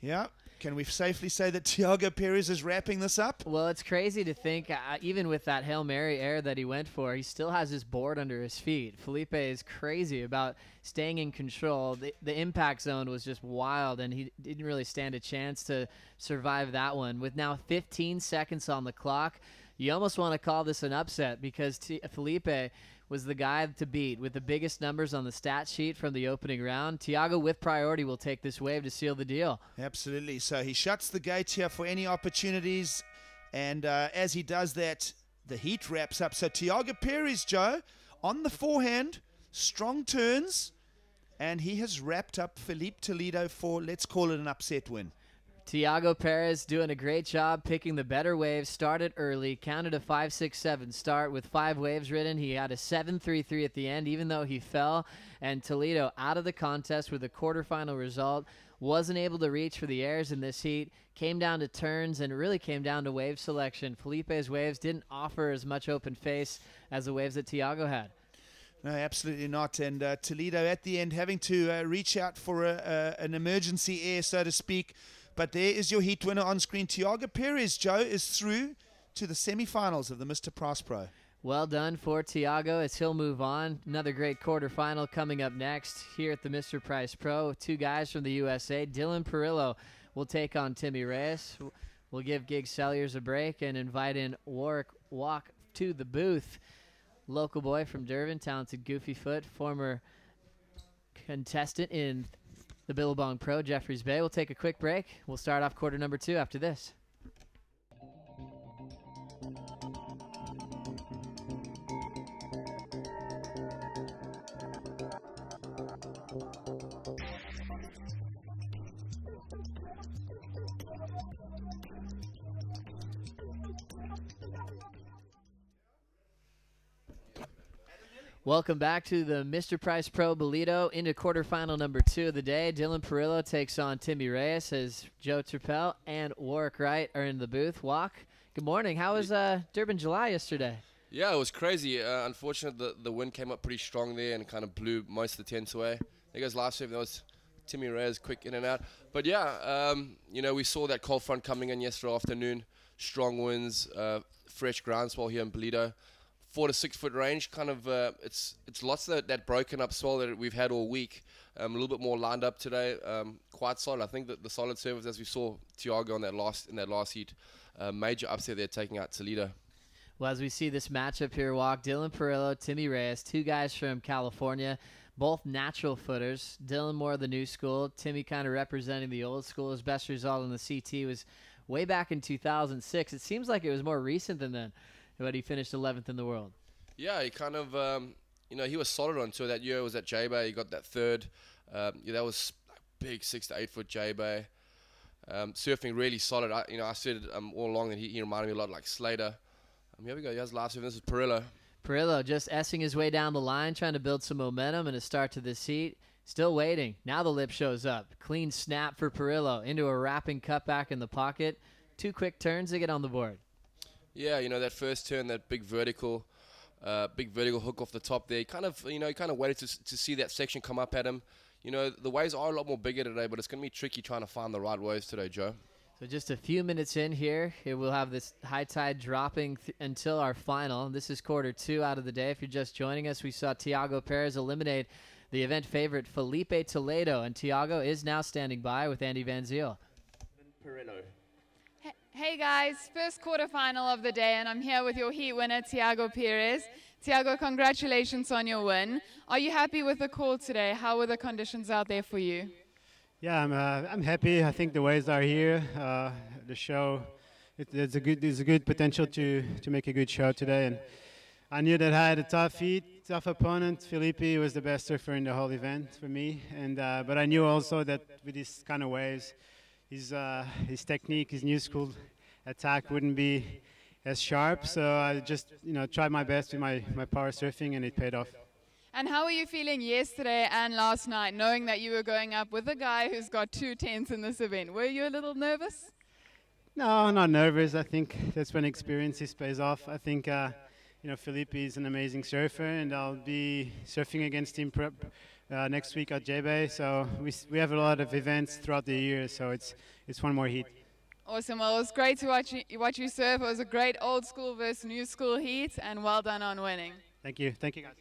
yeah, can we safely say that Thiago Perez is wrapping this up? Well, it's crazy to think, even with that Hail Mary air that he went for, he still has his board under his feet. Felipe is crazy about staying in control. The impact zone was just wild, and he didn't really stand a chance to survive that one. With now 15 seconds on the clock, you almost want to call this an upset because Felipe was the guy to beat with the biggest numbers on the stat sheet from the opening round. Thiago, with priority, will take this wave to seal the deal. Absolutely. So he shuts the gate here for any opportunities, and as he does that, the heat wraps up. So Thiago Perez, Joe, on the forehand, strong turns, and he has wrapped up Felipe Toledo for, let's call it, an upset win. Thiago Perez doing a great job picking the better waves, started early, counted a 5-6-7 start with 5 waves ridden. He had a 7-3-3 at the end, even though he fell. And Toledo out of the contest with a quarterfinal result. Wasn't able to reach for the airs in this heat. Came down to turns and really came down to wave selection. Felipe's waves didn't offer as much open face as the waves that Thiago had. No, absolutely not. And Toledo at the end having to reach out for an emergency air, so to speak. But there is your heat winner on screen. Thiago Perez, Joe, is through to the semifinals of the Mr. Price Pro. Well done for Thiago as he'll move on. Another great quarterfinal coming up next here at the Mr. Price Pro. 2 guys from the USA. Dylan Perillo will take on Timmy Reyes. We'll give Gig Selliers a break and invite in Warwick Walk to the booth. Local boy from Durban, talented goofy foot, former contestant in the Billabong Pro, Jeffreys Bay. We'll take a quick break. We'll start off quarter number 2 after this. Welcome back to the Mr. Price Pro Ballito into quarterfinal number 2 of the day. Dylan Perillo takes on Timmy Reyes as Joe Turpel and Warwick Wright are in the booth. Walk, good morning. How was Durban July yesterday? Yeah, it was crazy. Unfortunately, the wind came up pretty strong there and kind of blew most of the tents away. There goes last serve. That was Timmy Reyes, quick in and out. But yeah, you know, we saw that cold front coming in yesterday afternoon. Strong winds, fresh groundswell here in Ballito. 4 to 6 foot range, kind of, it's lots of that broken up swell that we've had all week. A little bit more lined up today, quite solid. I think that the solid service, as we saw Thiago on in that last heat, major upset there, taking out Toledo. Well, as we see this matchup here, Walk, Dylan Perillo, Timmy Reyes, 2 guys from California, both natural footers. Dylan more of the new school, Timmy kind of representing the old school. His best result in the CT was way back in 2006. It seems like it was more recent than then. But he finished 11th in the world. Yeah, he kind of, you know, he was solid on tour. That year was at J-Bay. He got that 3rd. Yeah, that was big 6 to 8 foot J-Bay. Surfing really solid. I said all along that he reminded me a lot like Slater. Here we go. He has last surf. This is Perillo. Perillo just S-ing his way down the line, trying to build some momentum and a start to this heat. Still waiting. Now the lip shows up. Clean snap for Perillo into a wrapping cutback in the pocket. 2 quick turns to get on the board. Yeah, you know, that first turn, that big vertical hook off the top there. He kind of waited to see that section come up at him. You know, the waves are a lot more bigger today, but it's going to be tricky trying to find the right waves today, Joe. So just a few minutes in here, we'll have this high tide dropping until our final. This is quarter 2 out of the day. If you're just joining us, we saw Thiago Perez eliminate the event favorite Felipe Toledo, and Thiago is now standing by with Andy Van Ziel. Hey guys, first quarterfinal of the day, and I'm here with your heat winner, Thiago Perez. Thiago, congratulations on your win. Are you happy with the call today? How were the conditions out there for you? Yeah, I'm happy. I think the waves are here. The show, there's a good potential to make a good show today, and I knew that I had a tough heat, tough opponent. Felipe was the best surfer in the whole event for me, and but I knew also that with these kind of waves, his technique, his new school attack wouldn't be as sharp. So I just, tried my best with my power surfing, and it paid off. And how were you feeling yesterday and last night, knowing that you were going up with a guy who's got 2 tents in this event? Were you a little nervous? No, not nervous. I think that's when experience pays off. I think Felipe is an amazing surfer, and I'll be surfing against him next week at J-Bay. So we have a lot of events throughout the year, so it's one more heat. Awesome. Well, it was great to watch you surf. It was a great old school versus new school heat, and well done on winning. Thank you. Thank you, guys.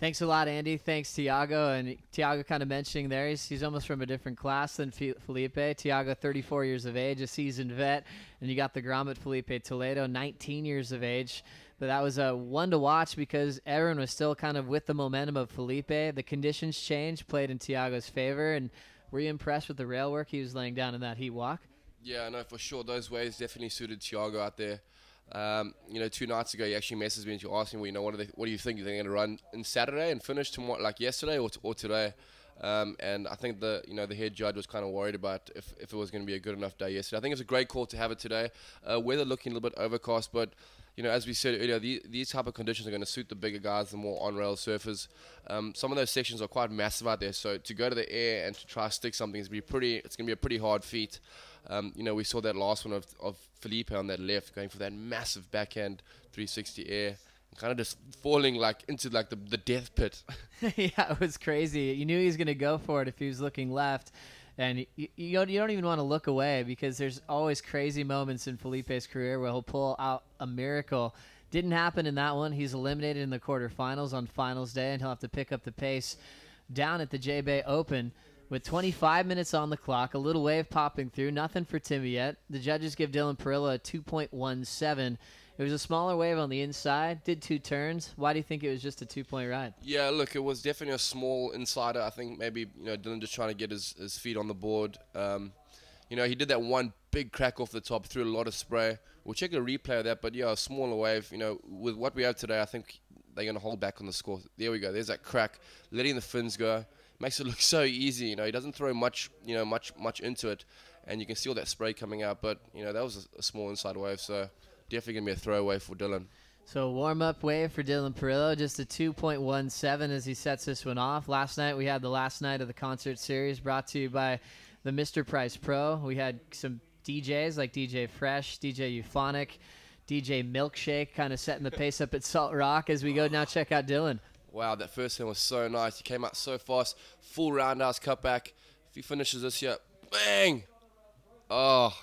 Thanks a lot, Andy. Thanks, Thiago. And Thiago kind of mentioning there, he's almost from a different class than Felipe. Thiago, 34 years of age, a seasoned vet. And you got the Grommet Felipe Toledo, 19 years of age. But that was a one to watch because everyone was still kind of with the momentum of Felipe. The conditions changed, played in Thiago's favor. And were you impressed with the rail work he was laying down in that heat walk? Yeah, no, for sure. Those waves definitely suited Thiago out there. 2 nights ago, he actually messaged me and you asked me, what do you think? Are they going to run in Saturday and finish tomorrow, like yesterday or today? And I think the head judge was kind of worried about if it was going to be a good enough day yesterday. I think it's a great call to have it today. Weather looking a little bit overcast, but as we said earlier, these type of conditions are going to suit the bigger guys, the more on-rail surfers. Some of those sections are quite massive out there, so to go to the air and to try to stick something it's going to be a pretty hard feat. We saw that last one of Felipe on that left going for that massive backhand 360 air, and kind of just falling into the death pit. Yeah, it was crazy. You knew he was going to go for it if he was looking left. And you don't even want to look away because there's always crazy moments in Felipe's career where he'll pull out a miracle. Didn't happen in that one. He's eliminated in the quarterfinals on finals day, and he'll have to pick up the pace down at the J-Bay Open. With 25 minutes on the clock, a little wave popping through, nothing for Timmy yet. The judges give Dylan Perillo a 2.17. It was a smaller wave on the inside, did 2 turns. Why do you think it was just a 2-point ride? Yeah, look, it was definitely a small insider. I think maybe Dylan just trying to get his feet on the board. He did that one big crack off the top, threw a lot of spray. We'll check a replay of that, but yeah, a smaller wave. With what we have today, I think they're going to hold back on the score. There we go. There's that crack, letting the fins go. Makes it look so easy, he doesn't throw much into it, and you can see all that spray coming out. But that was a small inside wave, so definitely gonna be a throwaway for Dylan. So warm-up wave for Dylan Perillo, just a 2.17 as he sets this one off. Last night we had the last night of the concert series, brought to you by the Mr Price Pro. We had some DJs like DJ Fresh, DJ Euphonic, DJ Milkshake, kind of setting the pace up at Salt Rock. As we go now, check out Dylan. Wow, that first one was so nice. He came out so fast, full roundhouse cutback. If he finishes this here, bang! Oh,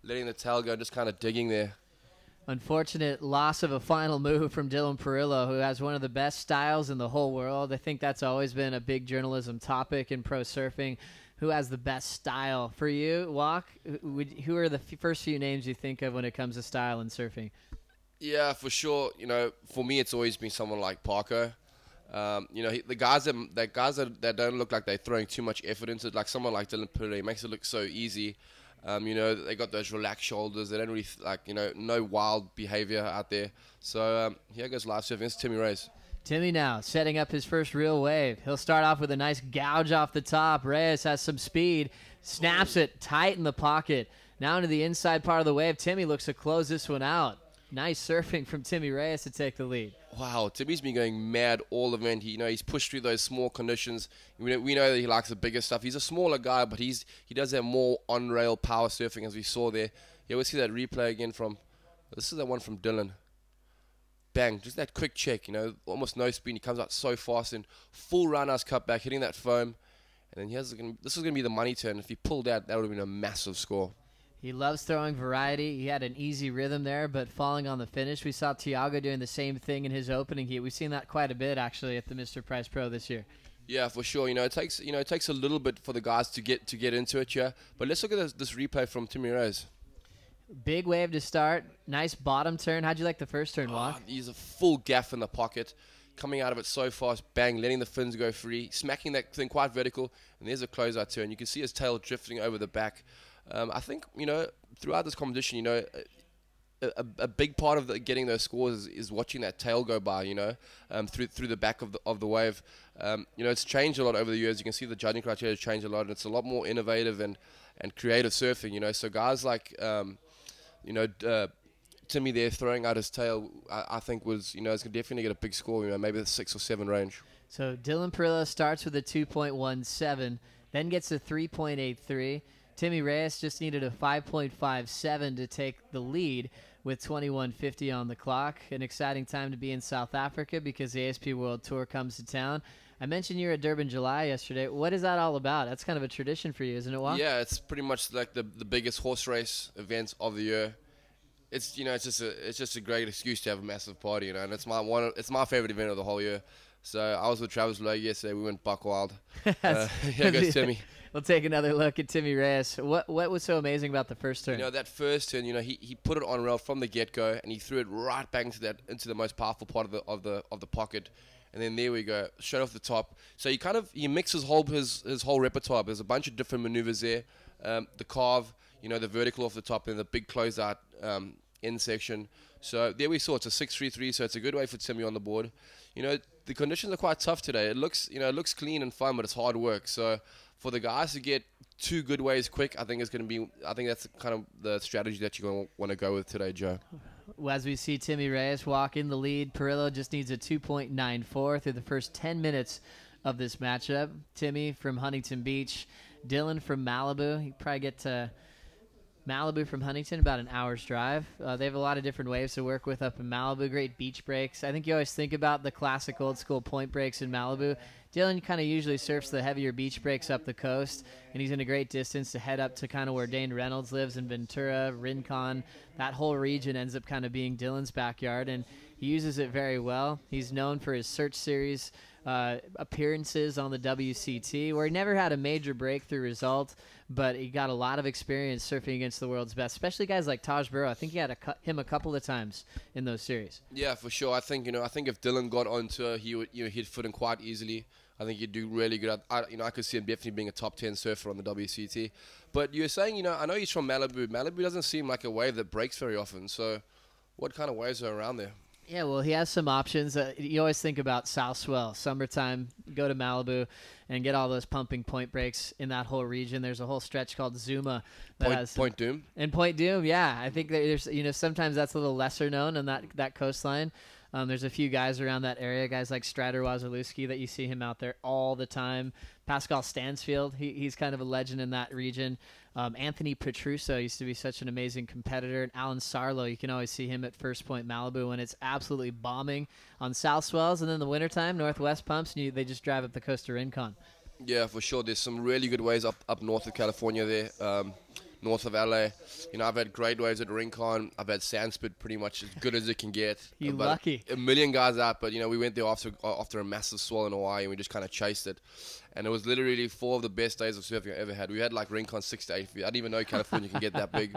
letting the tail go, just kind of digging there. Unfortunate loss of a final move from Dylan Perillo, who has one of the best styles in the whole world. I think that's always been a big journalism topic in pro surfing. Who has the best style? For you, Walk, who are the first few names you think of when it comes to style in surfing? Yeah, for sure. For me, it's always been someone like Parko. The guys that don't look like they're throwing too much effort into it, like someone like Dylan Perillo, he makes it look so easy. They got those relaxed shoulders. They don't really no wild behavior out there. So here goes live surfing. It's Timmy Reyes. Timmy now setting up his first real wave. He'll start off with a nice gouge off the top. Reyes has some speed, snaps it tight in the pocket. Now into the inside part of the wave. Timmy looks to close this one out. Nice surfing from Timmy Reyes to take the lead. Wow, Timmy's been going mad all event. He's pushed through those small conditions. We know that he likes the bigger stuff. He's a smaller guy, but he does have more on-rail power surfing, as we saw there. Yeah, we'll see that replay again from. This is that one from Dylan. Bang, just that quick check. Almost no speed. He comes out so fast and full roundhouse cutback, hitting that foam. And then this is gonna be the money turn. If he pulled out, that would have been a massive score. He loves throwing variety. He had an easy rhythm there, but falling on the finish. We saw Thiago doing the same thing in his opening heat. We've seen that quite a bit, actually, at the Mr. Price Pro this year. Yeah, for sure. It takes a little bit for the guys to get into it, yeah. But let's look at this replay from Timmy Reyes. Big wave to start. Nice bottom turn. How'd you like the first turn, Walk? He's a full gaff in the pocket. Coming out of it so fast, bang, letting the fins go free, smacking that thing quite vertical, and there's a closeout turn. You can see his tail drifting over the back. I think, throughout this competition, a big part of getting those scores is watching that tail go by, through the back of the wave. It's changed a lot over the years. You can see the judging criteria has changed a lot, and it's a lot more innovative and creative surfing, So guys like, Timmy there throwing out his tail, I think was, is going to definitely get a big score, maybe the 6 or 7 range. So Dylan Perillo starts with a 2.17, then gets a 3.83. Timmy Reyes just needed a 5.57 to take the lead. with 21:50 on the clock. An exciting time to be in South Africa because the ASP World Tour comes to town. I mentioned you were at Durban July yesterday. What is that all about? That's kind of a tradition for you, isn't it, Wak? Yeah, it's pretty much like the biggest horse race event of the year. It's it's just a great excuse to have a massive party, and it's my favorite event of the whole year. So I was with Travis Lowe yesterday. We went buck wild. Here goes Timmy. We'll take another look at Timmy Reyes. What was so amazing about the first turn? That first turn, he put it on rail from the get-go, and he threw it right back into the most powerful part of the pocket. And then there we go, straight off the top. So he mixes his whole repertoire. There's a bunch of different maneuvers there. The carve, the vertical off the top, and the big closeout end section. So there we saw it's a 6.33. So it's a good way for Timmy on the board. The conditions are quite tough today. It looks clean and fun, but it's hard work. So for the guys to get 2 good ways quick, I think that's kind of the strategy that you're going to want to go with today, Joe. As we see Timmy Reyes walk in the lead, Perillo just needs a 2.94 through the first 10 minutes of this matchup. Timmy from Huntington Beach, Dylan from Malibu. You probably get to Malibu from Huntington, about an hour's drive. They have a lot of different waves to work with up in Malibu. Great beach breaks. I think you always think about the classic old school point breaks in Malibu. Dylan kind of usually surfs the heavier beach breaks up the coast, and he's in a great distance to head up to kind of where Dane Reynolds lives in Ventura, Rincon. That whole region ends up kind of being Dylan's backyard, and he uses it very well. He's known for his Search Series appearances on the WCT, where he never had a major breakthrough result, but he got a lot of experience surfing against the world's best, especially guys like Taj Burrow. I think he had him a couple of times in those series. Yeah, for sure. I think if Dylan got onto her, he'd fit in quite easily. I think he'd do really good. I could see him definitely being a top 10 surfer on the WCT. But you're saying, I know he's from Malibu. Malibu doesn't seem like a wave that breaks very often. So what kind of waves are around there? Yeah, well, he has some options. You always think about South Swell, summertime, go to Malibu and get all those pumping point breaks in that whole region. There's a whole stretch called Zuma. Point Doom? And Point Doom, yeah. I think there's, sometimes that's a little lesser known on that coastline. There's a few guys around that area, guys like Strider Wazalewski that you see him out there all the time. Pascal Stansfield, he's kind of a legend in that region. Anthony Petruso used to be such an amazing competitor. And Alan Sarlo, you can always see him at First Point Malibu when it's absolutely bombing on South Swells. And then the wintertime, Northwest pumps, and they just drive up the coast to Rincon. Yeah, for sure. There's some really good waves up north of California there. North of LA. I've had great waves at Rincon. I've had Sandspit pretty much as good as it can get. You lucky. A million guys out, but we went there after a massive swell in Hawaii, and we just kind of chased it. And it was literally 4 of the best days of surfing I ever had. We had like Rincon 6 to 8 feet. I didn't even know California can get that big.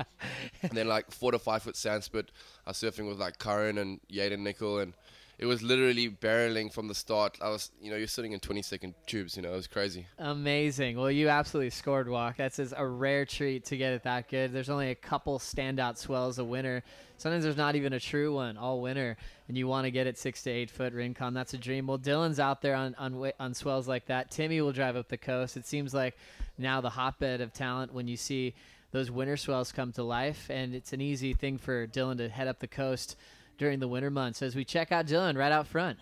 And then like 4 to 5 foot Sandspit. I was surfing with like Curran and Yaden Nickel, and it was literally barreling from the start. I was, you're sitting in 20-second tubes, it was crazy. Amazing. Well, you absolutely scored, Wak. That's a rare treat to get it that good. There's only a couple standout swells a winter. Sometimes there's not even a true one all winter, and you want to get it 6 to 8 foot Rincon. That's a dream. Well, Dylan's out there on swells like that. Timmy will drive up the coast. It seems like now the hotbed of talent when you see those winter swells come to life, and it's an easy thing for Dylan to head up the coast during the winter months. As we check out Dylan right out front.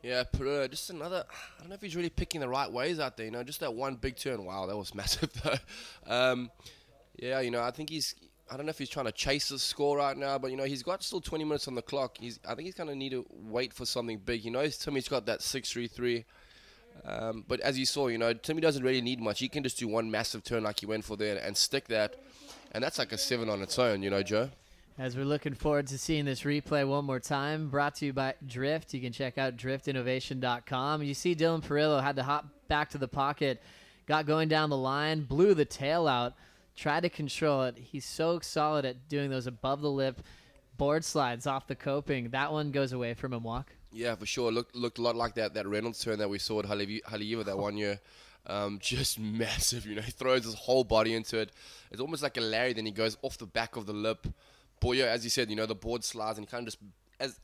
Yeah, just another, I don't know if he's really picking the right ways out there, just that one big turn. Wow, that was massive though. Yeah, I think I don't know if he's trying to chase the score right now, but he's got still 20 minutes on the clock. I think he's going to need to wait for something big. He knows Timmy's got that 6.33. But as you saw, Timmy doesn't really need much. He can just do one massive turn like he went for there and stick that. And that's like a 7 on its own, Joe. As we're looking forward to seeing this replay one more time, brought to you by Drift. You can check out driftinnovation.com. You see Dylan Perillo had to hop back to the pocket, got going down the line, blew the tail out, tried to control it. He's so solid at doing those above-the-lip board slides off the coping. That one goes away from him, Wak. Yeah, for sure. Looked a lot like that Reynolds turn that we saw at Haleiwa that one year. Just massive, He throws his whole body into it. It's almost like a Larry, then he goes off the back of the lip. Boy, as you said, the board slides, and he kind of just,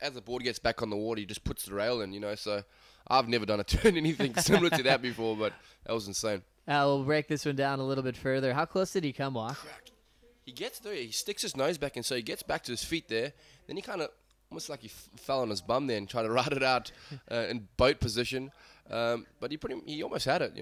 as the board gets back on the water, he just puts the rail in, So I've never done a turn anything similar to that before, but that was insane. We'll break this one down a little bit further. How close did he come, Wak? He gets there, he sticks his nose back, and so he gets back to his feet there. Then he kind of, almost like he fell on his bum there and tried to ride it out in boat position. But he almost had it,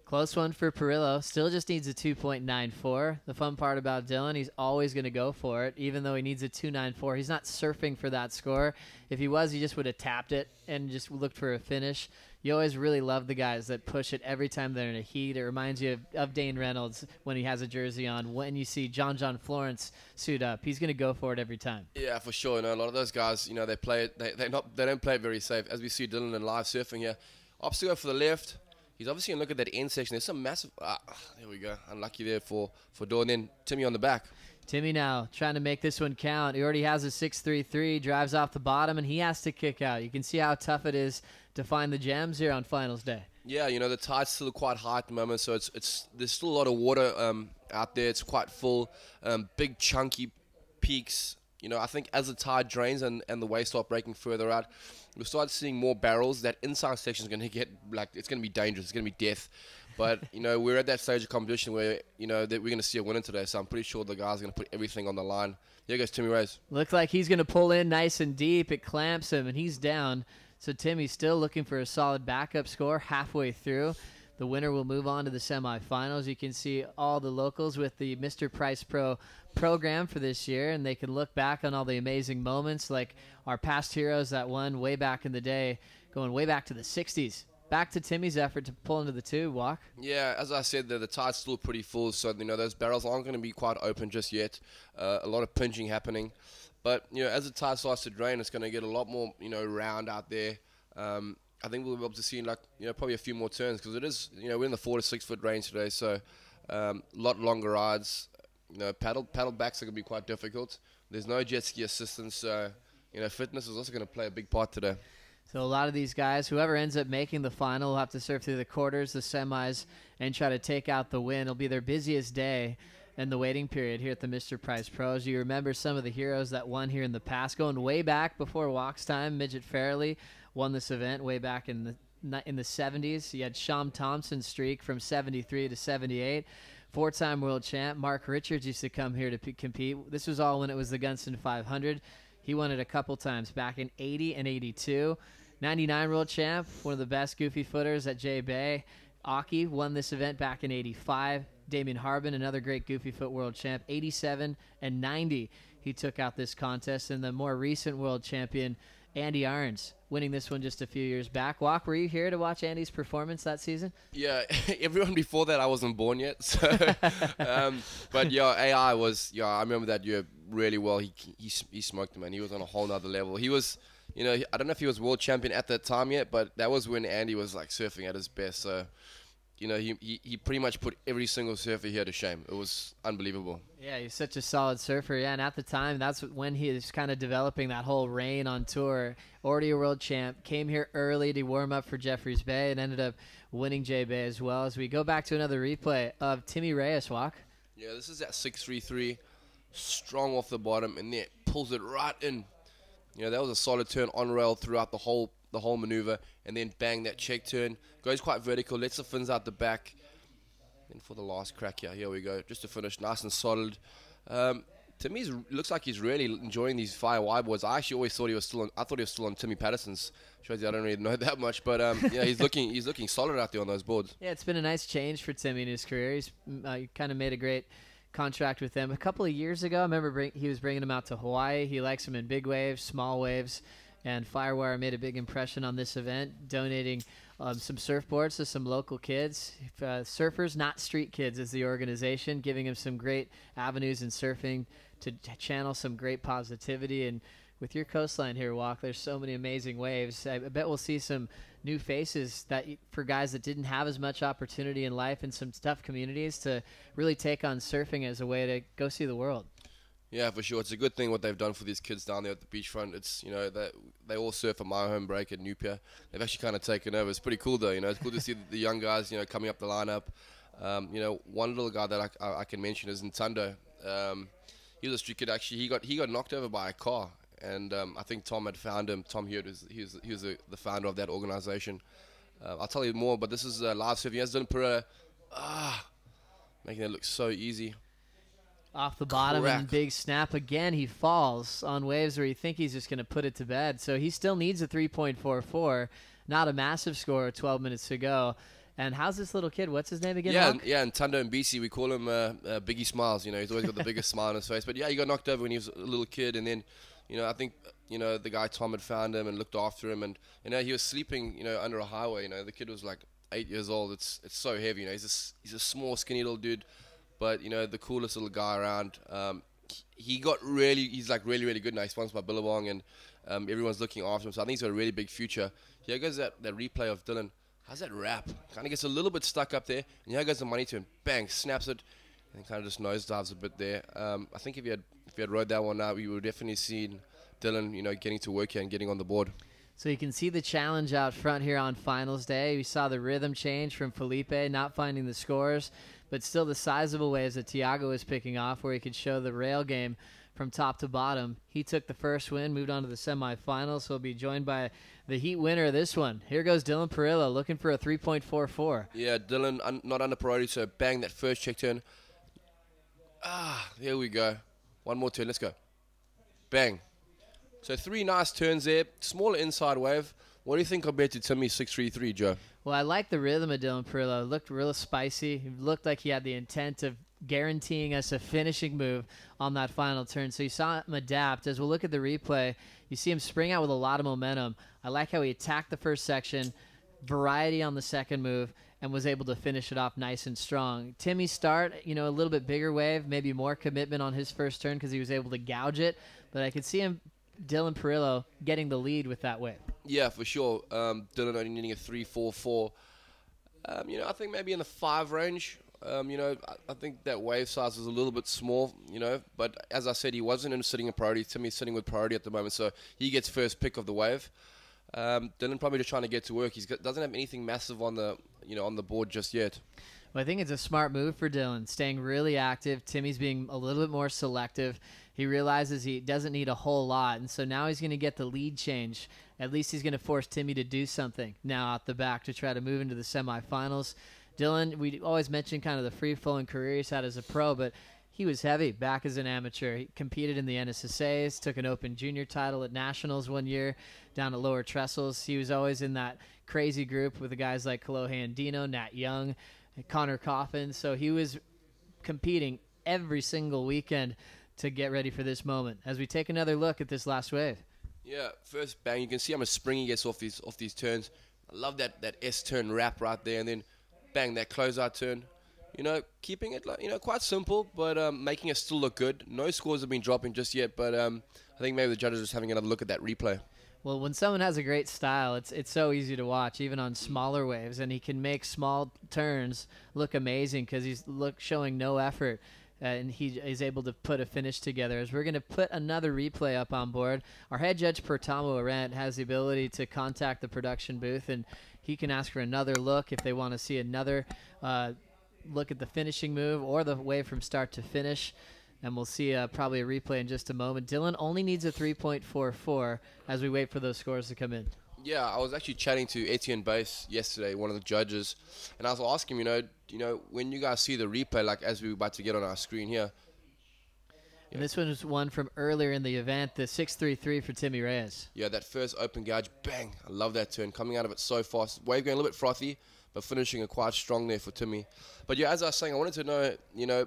Close one for Perillo. Still just needs a 2.94. The fun part about Dylan, he's always going to go for it, even though he needs a 2.94. He's not surfing for that score. If he was, he just would have tapped it and just looked for a finish. You always really love the guys that push it every time they're in a heat. It reminds you of Dane Reynolds when he has a jersey on. When you see John Florence suit up, he's going to go for it every time. Yeah, for sure. A lot of those guys, they play it. They don't play it very safe. As we see Dylan in live surfing here, opts to go for the left. He's obviously going to look at that end section. There's some massive... there we go. Unlucky there for Dor. And then Timmy on the back. Timmy now trying to make this one count. He already has a 6.33, drives off the bottom, and he has to kick out. You can see how tough it is to find the gems here on finals day. Yeah, the tide's still quite high at the moment, so there's still a lot of water out there. It's quite full. Big, chunky peaks. I think as the tide drains and the waves start breaking further out, we'll start seeing more barrels. That inside section is going to get, it's going to be dangerous. It's going to be death. But, we're at that stage of competition where, that we're going to see a winner today. So I'm pretty sure the guys are going to put everything on the line. Here goes Timmy Reyes. Looks like he's going to pull in nice and deep. It clamps him, and he's down. So Timmy's still looking for a solid backup score halfway through. The winner will move on to the semifinals. You can see all the locals with the Mr. Price Pro program for this year, and they can look back on all the amazing moments like our past heroes that won way back in the day, going way back to the 60s. Back to Timmy's effort to pull into the tube, Walk. Yeah, as I said, the tide's still pretty full, so those barrels aren't going to be quite open just yet. A lot of pinching happening. But, as the tide starts to drain, it's going to get a lot more, round out there. I think we'll be able to see probably a few more turns because it is, we're in the 4 to 6 foot range today, so a lot longer rides. Paddle backs are going to be quite difficult. There's no jet ski assistance, so fitness is also going to play a big part today. So a lot of these guys, whoever ends up making the final, will have to surf through the quarters, the semis, and try to take out the win. It'll be their busiest day in the waiting period here at the Mr. Price Pros. You remember some of the heroes that won here in the past, going way back before Walk's time. Midget Fairley won this event way back in the 70s. You had Sham Thompson's streak from 73 to 78. 4-time world champ Mark Richards used to come here to compete. This was all when it was the Gunston 500. He won it a couple times back in 80 and 82. 99 world champ, one of the best goofy footers at J Bay. Aki won this event back in 85. Damien Harbin, another great goofy foot world champ, 87 and 90. He took out this contest. And the more recent world champion, Andy Irons, winning this one just a few years back. Walk, were you here to watch Andy's performance that season? Yeah, everyone before that I wasn't born yet. So, but AI was, I remember that year really well. He smoked him, man. He was on a whole nother level. He was, I don't know if he was world champion at that time yet, but that was when Andy was like surfing at his best. So, he pretty much put every single surfer here to shame. It was unbelievable. Yeah, he's such a solid surfer. Yeah, and at the time, that's when he was kind of developing that whole reign on tour. Already a world champ, came here early to warm up for Jeffreys Bay and ended up winning J Bay as well. As we go back to another replay of Timmy Reyes, Walk. Yeah, this is that 6.33, strong off the bottom, and then pulls it right in. That was a solid turn on rail throughout the whole maneuver, and then bang, that check turn. Goes quite vertical, lets the fins out the back. And for the last crack here we go, just to finish nice and solid. To me, looks like he's really enjoying these fire wide boards. I actually always thought he was still on Timmy Patterson's. Shows you I don't really know that much, but he's looking solid out there on those boards. Yeah, it's been a nice change for Timmy in his career. He's kind of made a great contract with them. A couple of years ago, I remember he was bringing him out to Hawaii. He likes them in big waves, small waves, and Firewire made a big impression on this event, donating some surfboards to some local kids. Surfers, not street kids, is the organization, giving them some great avenues in surfing to channel some great positivity. And with your coastline here, Walk, there's so many amazing waves. I bet we'll see some new faces for guys that didn't have as much opportunity in life in some tough communities to really take on surfing as a way to go see the world. Yeah, for sure. It's a good thing what they've done for these kids down there at the beachfront. It's, that they all surf at my home break at Nupia. They've actually kind of taken over. It's pretty cool, though. It's cool to see the young guys, coming up the lineup. One little guy that I can mention is Ntando. He was a street kid, actually. He got knocked over by a car. And I think Tom had found him. Tom Hewitt, he was the founder of that organization. I'll tell you more, but this is live surfing. He has done Pereira. Making it look so easy. Off the bottom and big snap again. He falls on waves where you think he's just going to put it to bed. So he still needs a 3.44. Not a massive score, 12 minutes to go. And how's this little kid? What's his name again? Yeah, Mark? yeah. In Tundo and BC, we call him Biggie Smiles. You know, he's always got the biggest smile on his face. But yeah, he got knocked over when he was a little kid, and then, you know, I think, you know, the guy Tom had found him and looked after him, and, you know, he was sleeping, you know, under a highway. You know, the kid was like 8 years old. It's so heavy. You know, he's a small, skinny little dude, but, you know, the coolest little guy around. He's like really good now. He's sponsored by Billabong, and everyone's looking after him. So I think he's got a really big future. Here goes that replay of Dylan. How's that wrap? Kind of gets a little bit stuck up there, and here goes the money turn. Bang, snaps it, and kind of just nosedives a bit there. I think if you had rode that one out, we would definitely seen Dylan, you know, getting to work here and getting on the board. So you can see the challenge out front here on finals day. We saw the rhythm change from Felipe, not finding the scores, but still the sizable waves that Thiago was picking off, where he could show the rail game from top to bottom. He took the first win, moved on to the semifinals, so he'll be joined by the heat winner of this one. Here goes Dylan Perillo looking for a 3.44. Yeah, Dylan not under priority, so bang, that first check turn. There we go. One more turn, let's go. Bang. So 3 nice turns there, smaller inside wave. What do you think compared to Timmy's 633, Joe? Well, I like the rhythm of Dylan Perillo. It looked real spicy. It looked like he had the intent of guaranteeing us a finishing move on that final turn. So you saw him adapt. As we'll look at the replay, you see him spring out with a lot of momentum. I like how he attacked the first section, variety on the second move, and was able to finish it off nice and strong. Timmy's start, you know, a little bit bigger wave, maybe more commitment on his first turn because he was able to gouge it. But I could see him, Dylan Perillo, getting the lead with that wave. Yeah, for sure. Dylan only needing a 3.44. You know, I think maybe in the 5 range. You know, I think that wave size was a little bit small, you know, but as I said, he wasn't sitting in priority. Timmy's sitting with priority at the moment, so he gets first pick of the wave. Dylan probably just trying to get to work. He doesn't have anything massive on the, you know, on the board just yet. Well, I think it's a smart move for Dylan, staying really active. Timmy's being a little bit more selective. He realizes he doesn't need a whole lot, and so now he's going to get the lead change. At least he's going to force Timmy to do something now out the back to try to move into the semifinals. Dylan, we always mention kind of the free-flowing career he's had as a pro, but he was heavy back as an amateur. He competed in the NSSAs, took an Open Junior title at Nationals one year down at Lower Trestles. He was always in that crazy group with the guys like Kalohe Andino, Nat Young, Connor Coffin. So he was competing every single weekend to get ready for this moment. As we take another look at this last wave. Yeah, first bang. You can see how much spring he gets off these turns. I love that S-turn wrap right there, and then bang, that closeout turn. You know, keeping it, you know, quite simple, but making it still look good. No scores have been dropping just yet, but I think maybe the judges are just having another look at that replay. Well, when someone has a great style, it's so easy to watch, even on smaller waves, and he can make small turns look amazing because he's showing no effort, and he is able to put a finish together. As we're going to put another replay up on board, our head judge, Pertamo Arendt, has the ability to contact the production booth, and he can ask for another look if they want to see another look at the finishing move or the wave from start to finish. And we'll see probably a replay in just a moment. Dylan only needs a 3.44 as we wait for those scores to come in. Yeah, I was actually chatting to Etienne Bass yesterday, one of the judges, and I was asking him, you know, when you guys see the replay, like as we were about to get on our screen here. And this one was one from earlier in the event, the 633 for Timmy Reyes. Yeah, that first open gouge, bang. I love that turn, coming out of it so fast. Wave going a little bit frothy, but finishing it quite strong there for Timmy. But yeah, as I was saying, I wanted to know, you know,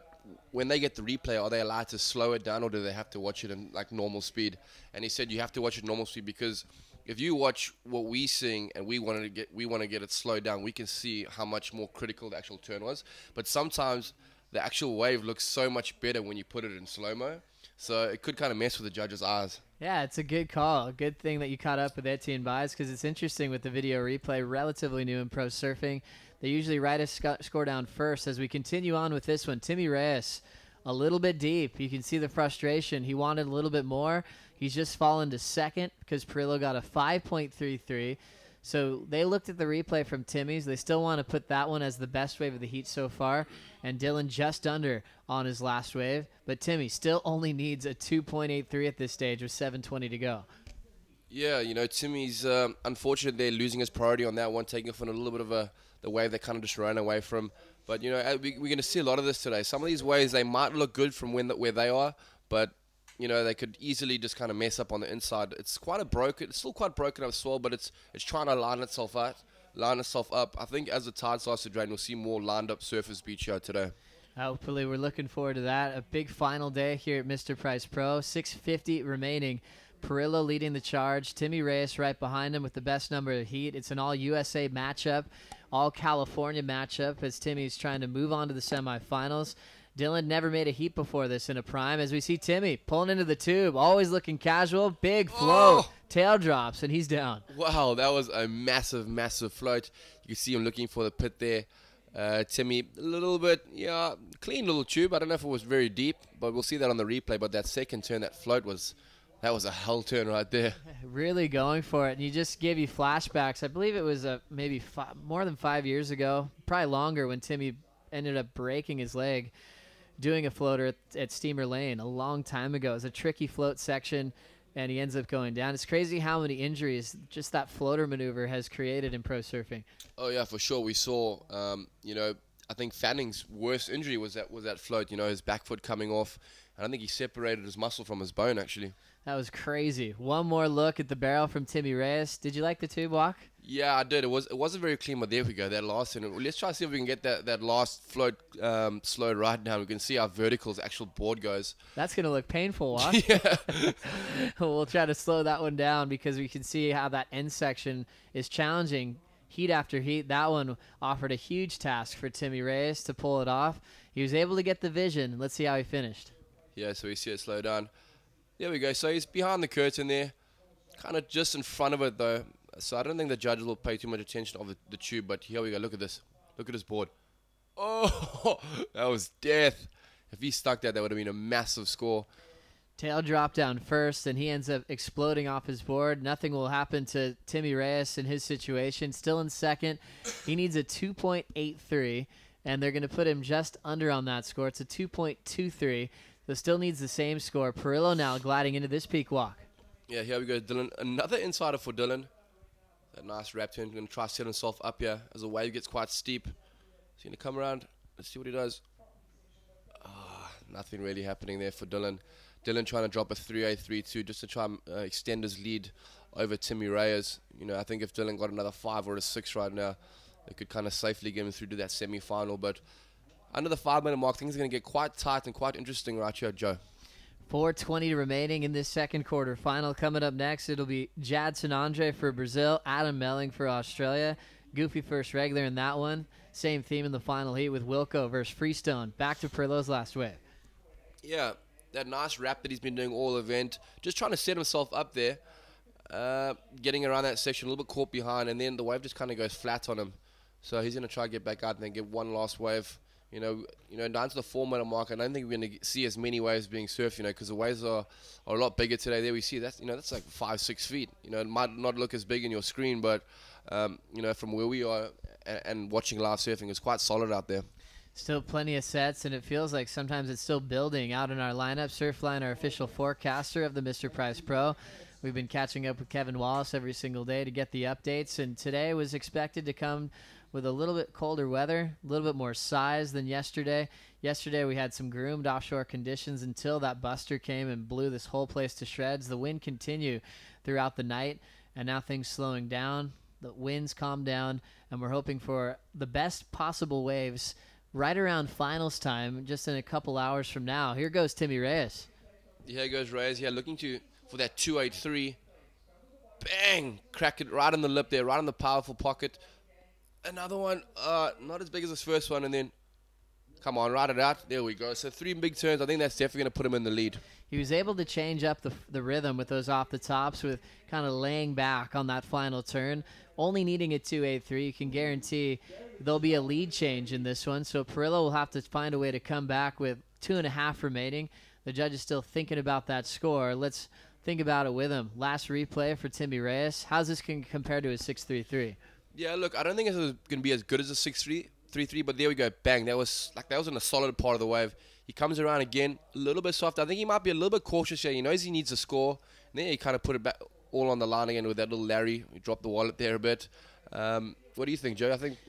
when they get the replay, are they allowed to slow it down, or do they have to watch it in like normal speed? And he said you have to watch it normal speed, because if you watch what we sing and we want to get it slowed down, we can see how much more critical the actual turn was. But sometimes the actual wave looks so much better when you put it in slow-mo. So it could kind of mess with the judge's eyes. Yeah, it's a good call. A good thing that you caught up with Etienne Bass, because it's interesting with the video replay, relatively new in pro surfing. They usually write a score down first. As we continue on with this one, Timmy Reyes, a little bit deep. You can see the frustration. He wanted a little bit more. He's just fallen to second because Perillo got a 5.33. So they looked at the replay from Timmy's. They still want to put that one as the best wave of the heat so far. And Dylan just under on his last wave. But Timmy still only needs a 2.83 at this stage with 7:20 to go. Yeah, you know, Timmy's unfortunate they're losing his priority on that one, taking off on a little bit of the wave they kind of just ran away from. But, you know, we're going to see a lot of this today. Some of these waves, they might look good from where they are, but, you know, they could easily just kind of mess up on the inside. It's still quite broken up as well, but it's trying to line itself out. line itself up. I think as the tide starts to drain, we'll see more lined up surface beach here today. Hopefully, we're looking forward to that. A big final day here at Mr. Price Pro. 6:50 remaining. Perillo leading the charge. Timmy Reyes right behind him with the best number of heat. It's an all-USA matchup, all-California matchup as Timmy's trying to move on to the semifinals. Dylan never made a heat before this in a prime as we see Timmy pulling into the tube, always looking casual. Big float, tail drops, and he's down. Wow, that was a massive, massive float. You can see him looking for the pit there. Timmy, a little bit, yeah, clean little tube. I don't know if it was very deep, but we'll see that on the replay. But that second turn, that float that was a hell turn right there. Really going for it, and you just gave you flashbacks. I believe it was maybe more than 5 years ago, probably longer, when Timmy ended up breaking his leg doing a floater at Steamer Lane a long time ago. It was a tricky float section, and he ends up going down. It's crazy how many injuries just that floater maneuver has created in pro surfing. Oh yeah, for sure. We saw, I think Fanning's worst injury was that float. His back foot coming off, and I think he separated his muscle from his bone actually. That was crazy. One more look at the barrel from Timmy Reyes. Did you like the tube walk? Yeah, I did. It wasn't very clean, but there we go. That last one. Let's try to see if we can get that last float slowed right down. We can see how vertical the actual board goes. That's going to look painful, Walk. Yeah. We'll try to slow that one down because we can see how that end section is challenging heat after heat. That one offered a huge task for Timmy Reyes to pull it off. He was able to get the vision. Let's see how he finished. Yeah, so we see it slow down. There we go. So he's behind the curtain there, kind of just in front of it though. So I don't think the judges will pay too much attention of the tube. But here we go. Look at this. Look at his board. Oh, that was death. If he stuck that would have been a massive score. Tail drop down first, and he ends up exploding off his board. Nothing will happen to Timmy Reyes in his situation. Still in second. He needs a 2.83, and they're going to put him just under on that score. It's a 2.23. So still needs the same score. Perillo now gliding into this peak walk. Yeah, here we go, Dylan. Another insider for Dylan. That nice wrap turn. Going to try to set himself up here as the wave gets quite steep. He's going to come around. Let's see what he does. Nothing really happening there for Dylan. Dylan trying to drop a 3.8, 3.2 just to try and extend his lead over Timmy Reyes. I think if Dylan got another 5 or a 6 right now, they could kind of safely get him through to that semi-final. But under the 5-minute mark, things are going to get quite tight and quite interesting right here, Joe. 4:20 remaining in this second quarter final. Coming up next, it'll be Jadson Andre for Brazil, Adam Melling for Australia. Goofy first regular in that one. Same theme in the final heat with Wilco versus Freestone. Back to Perillo's last wave. Yeah, that nice wrap that he's been doing all event. Just trying to set himself up there. Getting around that section, a little bit caught behind, and then the wave just kind of goes flat on him. So he's going to try to get back out and then get one last wave. Down to the 4-minute mark, I don't think we're going to see as many waves being surfed, because the waves are a lot bigger today. There we see that's like 5-6 feet. It might not look as big in your screen, but from where we are and watching live surfing, it's quite solid out there. Still plenty of sets, and it feels like sometimes it's still building out in our lineup. Surfline, our official forecaster of the Mr. Price Pro. We've been catching up with Kevin Wallace every single day to get the updates, and today was expected to come with a little bit colder weather, a little bit more size than yesterday. Yesterday we had some groomed offshore conditions until that buster came and blew this whole place to shreds. The wind continued throughout the night, and now things slowing down. The winds calm down, and we're hoping for the best possible waves right around finals time, just in a couple hours from now. Here goes Timmy Reyes. Here goes Reyes, looking for that 2.83. Bang! Crack it right on the lip there, right on the powerful pocket. Another one, not as big as this first one, and then, come on, ride it out. There we go. So 3 big turns. I think that's definitely going to put him in the lead. He was able to change up the rhythm with those off the tops, with kind of laying back on that final turn. Only needing a 2.83, you can guarantee there'll be a lead change in this one. So Perillo will have to find a way to come back with 2.5 remaining. The judge is still thinking about that score. Let's think about it with him. Last replay for Timmy Reyes. How's this compare to his 6.33? Yeah, look, I don't think it's going to be as good as a 6.33, but there we go. Bang. That was in a solid part of the wave. He comes around again, a little bit soft. I think he might be a little bit cautious here. He knows he needs a score. And then he kind of put it back all on the line again with that little Larry. He dropped the wallet there a bit. What do you think, Joe? I think,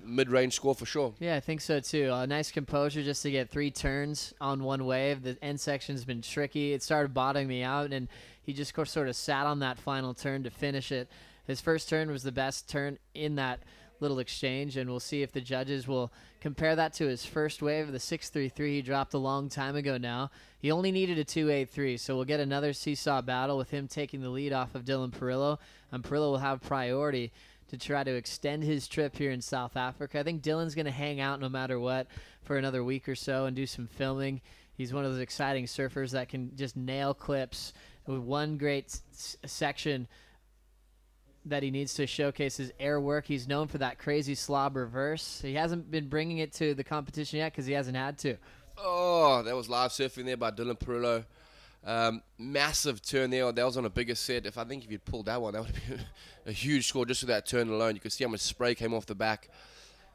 mid-range score for sure. Yeah, I think so too. A nice composure just to get 3 turns on one wave. The end section's been tricky. It started bottoming me out, and he just sort of sat on that final turn to finish it. His first turn was the best turn in that little exchange, and we'll see if the judges will compare that to his first wave, the 6.33 he dropped a long time ago now. He only needed a 2.83, so we'll get another seesaw battle with him taking the lead off of Dylan Perillo, and Perillo will have priority to try to extend his trip here in South Africa. I think Dylan's going to hang out no matter what for another week or so and do some filming. He's one of those exciting surfers that can just nail clips with one great section that he needs to showcase his air work. He's known for that crazy slob reverse. He hasn't been bringing it to the competition yet because he hasn't had to. Oh, that was live surfing there by Dylan Perillo. Massive turn there. That was on a bigger set. If you'd pulled that one, that would have been a huge score just with that turn alone. You could see how much spray came off the back.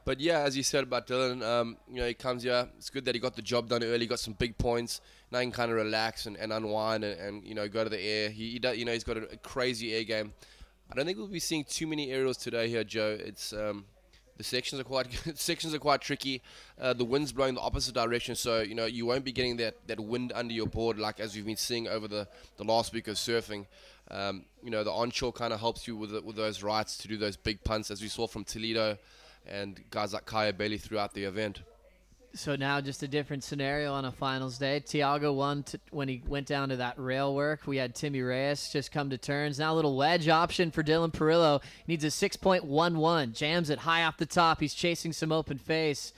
But yeah, as you said about Dylan, he comes here. It's good that he got the job done early, got some big points. Now he can kind of relax and unwind and go to the air. He does, he's got a crazy air game. I don't think we'll be seeing too many aerials today here, Joe. It's the sections are quite tricky. The wind's blowing the opposite direction, so you won't be getting that wind under your board like as we've been seeing over the last week of surfing. The onshore kind of helps you with those rights to do those big punts, as we saw from Toledo and guys like Kaya Bailey throughout the event. So now just a different scenario on a finals day. Thiago won when he went down to that rail work. We had Timmy Reyes just come to turns. Now a little wedge option for Dylan Perillo. Needs a 6.11. Jams it high off the top. He's chasing some open face.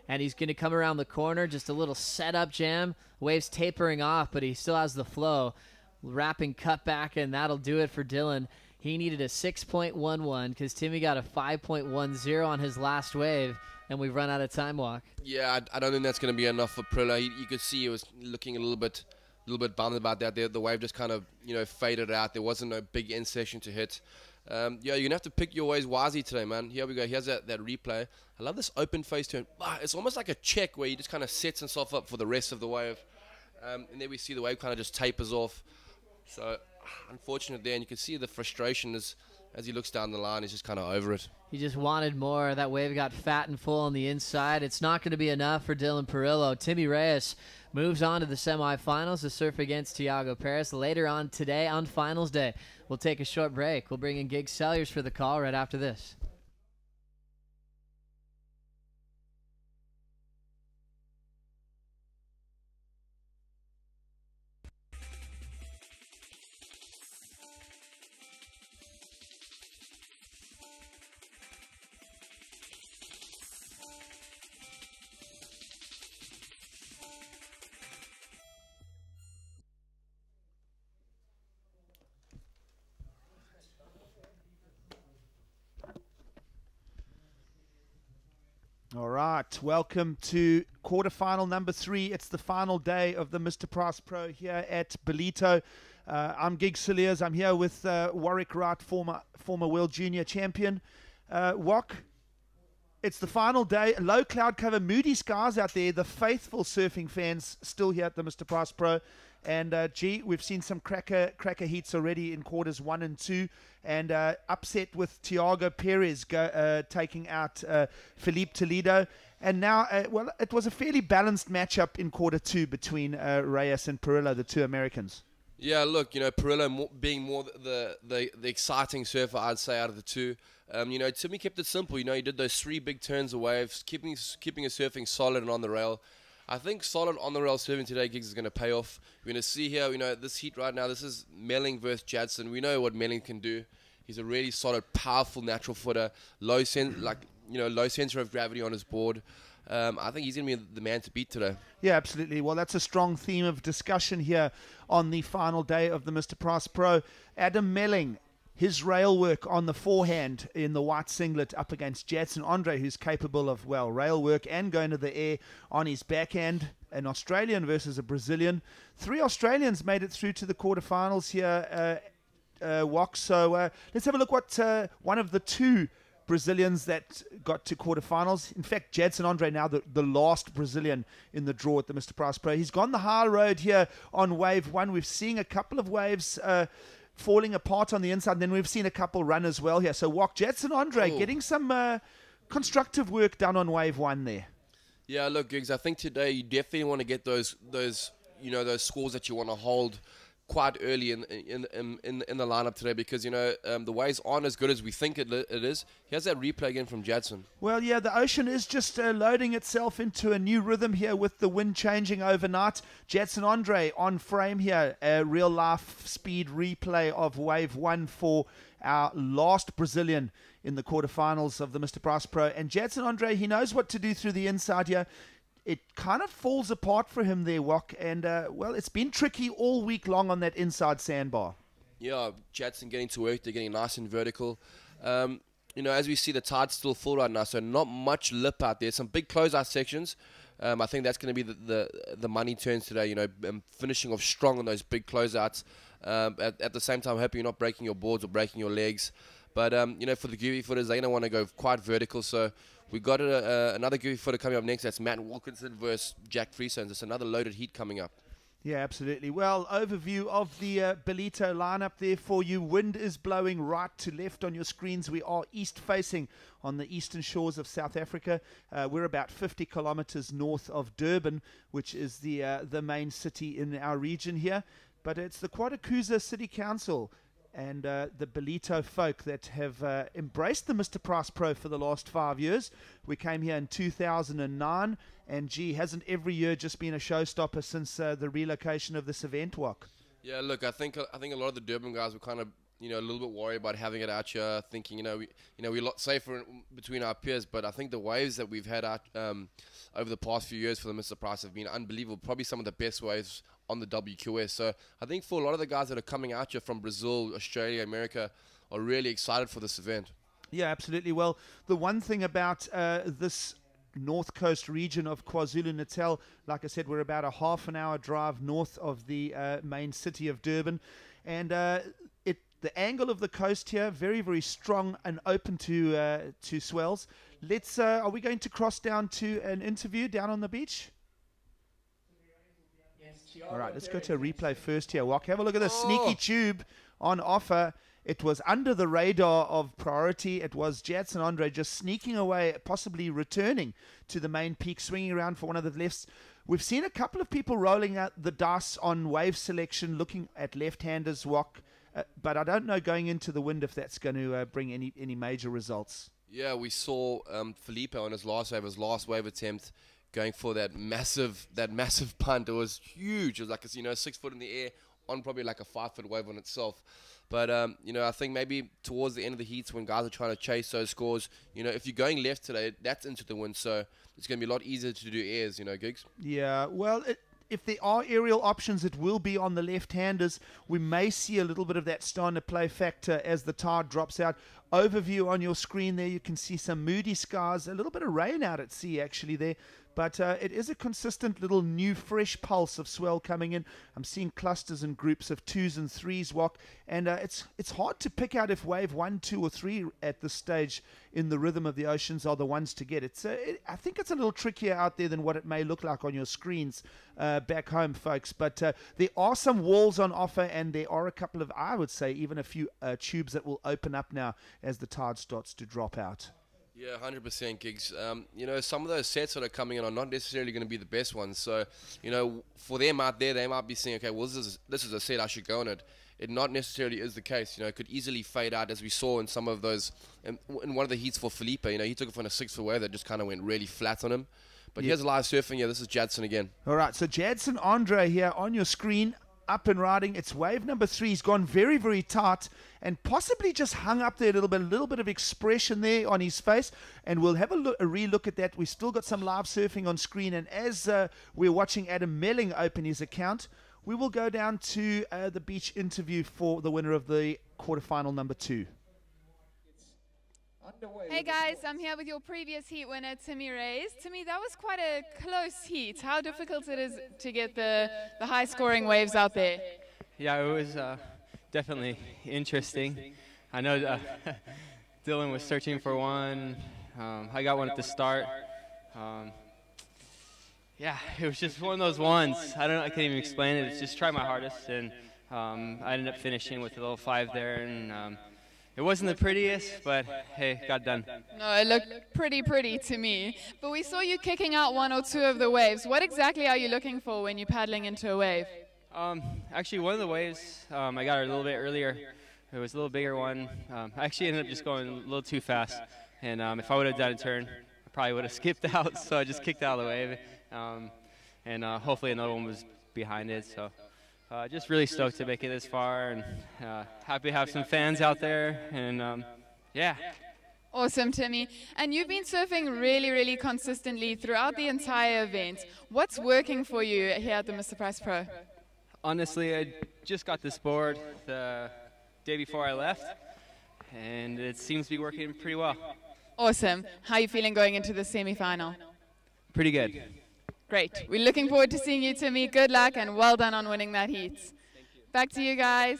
And he's going to come around the corner. Just a little setup jam. Wave's tapering off, but he still has the flow. Wrapping cutback, and that'll do it for Dylan. He needed a 6.11 because Timmy got a 5.10 on his last wave. And we've run out of time walk. Yeah, I don't think that's going to be enough for Perillo. You could see he was looking a little bit bummed about that. The wave just kind of faded out. There wasn't no big end session to hit. You're going to have to pick your waves wisely today, man. Here we go. Here's that replay. I love this open face turn. It's almost like a check where he just kind of sets himself up for the rest of the wave. And then we see the wave kind of just tapers off. So unfortunate there, and you can see the frustration as he looks down the line. He's just kind of over it. He just wanted more. That wave got fat and full on the inside. It's not going to be enough for Dylan Perillo. Timmy Reyes moves on to the semifinals to surf against Thiago Perez later on today on finals day. We'll take a short break. We'll bring in Gig Selliers for the call right after this. All right, welcome to quarterfinal number 3. It's the final day of the Mr Price Pro here at Ballito. I'm Gig Selliers. I'm here with Warwick Wright, former World Junior Champion. Wok, it's the final day. Low cloud cover, moody skies out there. The faithful surfing fans still here at the Mr Price Pro. And we've seen some cracker heats already in quarters 1 and 2, and upset with Thiago Perez taking out Felipe Toledo. And now, it was a fairly balanced matchup in quarter 2 between Reyes and Perillo, the two Americans. Yeah, look, Perillo being more the exciting surfer, I'd say, out of the two. Timmy kept it simple. He did those 3 big turns of waves, keeping his surfing solid and on the rail. I think solid on the rail surfing today, Giggs, is going to pay off. We're going to see here, this heat right now, this is Melling versus Jadson. We know what Melling can do. He's a really solid, powerful natural footer, low center of gravity on his board. I think he's going to be the man to beat today. Yeah, absolutely. Well, that's a strong theme of discussion here on the final day of the Mr Price Pro. Adam Melling, his rail work on the forehand in the white singlet up against Jadson Andre, who's capable of, rail work and going to the air on his backhand. An Australian versus a Brazilian. 3 Australians made it through to the quarterfinals here, Wok. So let's have a look what one of the 2 Brazilians that got to quarterfinals. In fact, Jadson Andre now the last Brazilian in the draw at the Mr Price Pro. He's gone the high road here on wave 1. We've seen a couple of waves falling apart on the inside, and then we've seen a couple run as well here. So Wok, Jadson Andre getting some constructive work done on wave 1 there. Yeah, look, Giggs, I think today you definitely want to get those scores that you want to hold quite early in the lineup today because, you know, the waves aren't as good as we think it is. Here's that replay again from Jadson. Well, yeah, the ocean is just loading itself into a new rhythm here with the wind changing overnight. Jadson Andre on frame here, a real-life speed replay of Wave 1 for our last Brazilian in the quarterfinals of the Mr. Price Pro. And Jadson Andre, he knows what to do through the inside here. It kind of falls apart for him there, Wok. And, well, it's been tricky all week long on that inside sandbar. Yeah, Jadson getting to work. They're getting nice and vertical. You know, as we see, the tide's still full right now, so not much lip out there. Some big closeout sections. I think that's going to be the money turns today, you know, finishing off strong on those big closeouts. At the same time, hoping you're not breaking your boards or breaking your legs. But, you know, for the goofy footers, they're going to want to go quite vertical. So we got another goofy footer coming up next. That's Matt Wilkinson versus Jack Friesens. It's another loaded heat coming up. Yeah, absolutely. Well, overview of the Ballito lineup there for you. Wind is blowing right to left on your screens. We are east-facing on the eastern shores of South Africa. We're about 50 kilometers north of Durban, which is the main city in our region here. But it's the Quatakuza City Council and the Ballito folk that have embraced the Mr. Price Pro for the last 5 years. We came here in 2009, and gee, hasn't every year just been a showstopper since the relocation of this event, Wok? Yeah, look, I think a lot of the Durban guys were kind of, you know, a little bit worried about having it out here, thinking, we're a lot safer between our peers. But I think the waves that we've had out over the past few years for the Mr. Price have been unbelievable. Probably some of the best waves on the WQS. So I think for a lot of the guys that are coming out here from Brazil, Australia, America, are really excited for this event. Yeah, absolutely. Well, the one thing about this north coast region of KwaZulu-Natal, like I said, we're about a half an hour drive north of the main city of Durban, and the angle of the coast here, very, very strong and open to swells. Are we going to cross down to an interview down on the beach? All right, let's go to a replay first here, Wok. Have a look at the sneaky tube on offer. It was under the radar of priority. It was Jadson Andre just sneaking away, possibly returning to the main peak, swinging around for one of the lefts. We've seen a couple of people rolling out the dice on wave selection, looking at left-handers, Wok. But I don't know going into the wind if that's going to bring any major results. Yeah, we saw Felipe on his last wave attempt, going for that massive punt. It was huge. It was like 6 foot in the air on probably like a 5 foot wave on itself. But I think maybe towards the end of the heats when guys are trying to chase those scores, if you're going left today, that's into the wind. So it's going to be a lot easier to do airs, Gigs. Yeah, well, if there are aerial options, it will be on the left-handers. We may see a little bit of that starting to play factor as the tide drops out. Overview on your screen there, you can see some moody skies, a little bit of rain out at sea actually there. But it is a consistent little new fresh pulse of swell coming in. I'm seeing clusters and groups of 2s and 3s, Wok. And it's hard to pick out if wave 1, 2 or 3 at this stage in the rhythm of the oceans are the ones to get. I think it's a little trickier out there than what it may look like on your screens back home, folks. But there are some walls on offer, and there are a couple of, I would say, even a few tubes that will open up now as the tide starts to drop out. Yeah, 100% Gigs. Some of those sets that are coming in are not necessarily going to be the best ones. So, for them out there, they might be saying, okay, well, this is a set, I should go on it. It not necessarily is the case. It could easily fade out, as we saw in some of those, in one of the heats for Felipe. He took it from a 6 foot wave that just kind of went really flat on him. But here's live surfing. Yeah, this is Jadson again. All right, so Jadson Andre here on your screen, up and riding. It's wave number 3. He's gone very, very tight and possibly just hung up there a little bit of expression there on his face. And we'll have a re-look at that. We've still got some live surfing on screen. And as we're watching Adam Melling open his account, we will go down to the beach interview for the winner of the quarterfinal number 2. Hey guys, I'm here with your previous heat winner, Timmy Reyes. Timmy, that was quite a close heat. How difficult it is to get the high-scoring waves out there? Yeah, it was definitely interesting. I know Dylan was searching for one. I got one at the start. Yeah, it was just one of those ones. I can't even explain it. It's just try my hardest, and I ended up finishing with a little 5 there, and it wasn't the prettiest, but hey, got done. No, it looked pretty to me. But we saw you kicking out 1 or 2 of the waves. What exactly are you looking for when you're paddling into a wave? Actually, one of the waves I got a little bit earlier. It was a little bigger one. I actually ended up just going a little too fast, and if I would have done a turn, I probably would have skipped out. So I just kicked out of the wave, and hopefully another one was behind it. So just really stoked to make it this far, and happy to have some fans out there, and yeah. Awesome, Timmy. And you've been surfing really, really consistently throughout the entire event. What's working for you here at the Mr. Price Pro? Honestly, I just got this board the day before I left, and it seems to be working pretty well. Awesome. How are you feeling going into the semi-final? Pretty good. Great. We're looking forward to seeing you, Timmy. Good luck and well done on winning that heat. Back to you guys.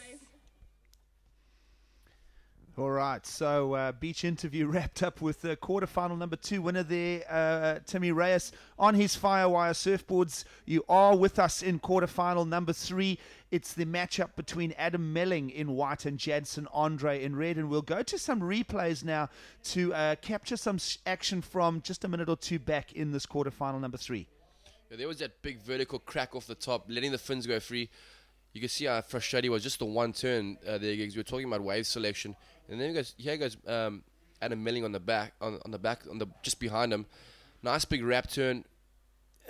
All right, so beach interview wrapped up with the quarterfinal number 2 winner there, Timmy Reyes, on his Firewire surfboards. You are with us in quarterfinal number 3. It's the matchup between Adam Melling in white and Jadson Andre in red. And we'll go to some replays now to capture some action from just a minute or two back in this quarterfinal number 3. Yeah, there was that big vertical crack off the top, letting the fins go free. You can see how frustrating it was just the one turn there, gigs. We were talking about wave selection. And then here goes Adam Melling on the back, just behind him. Nice big wrap turn,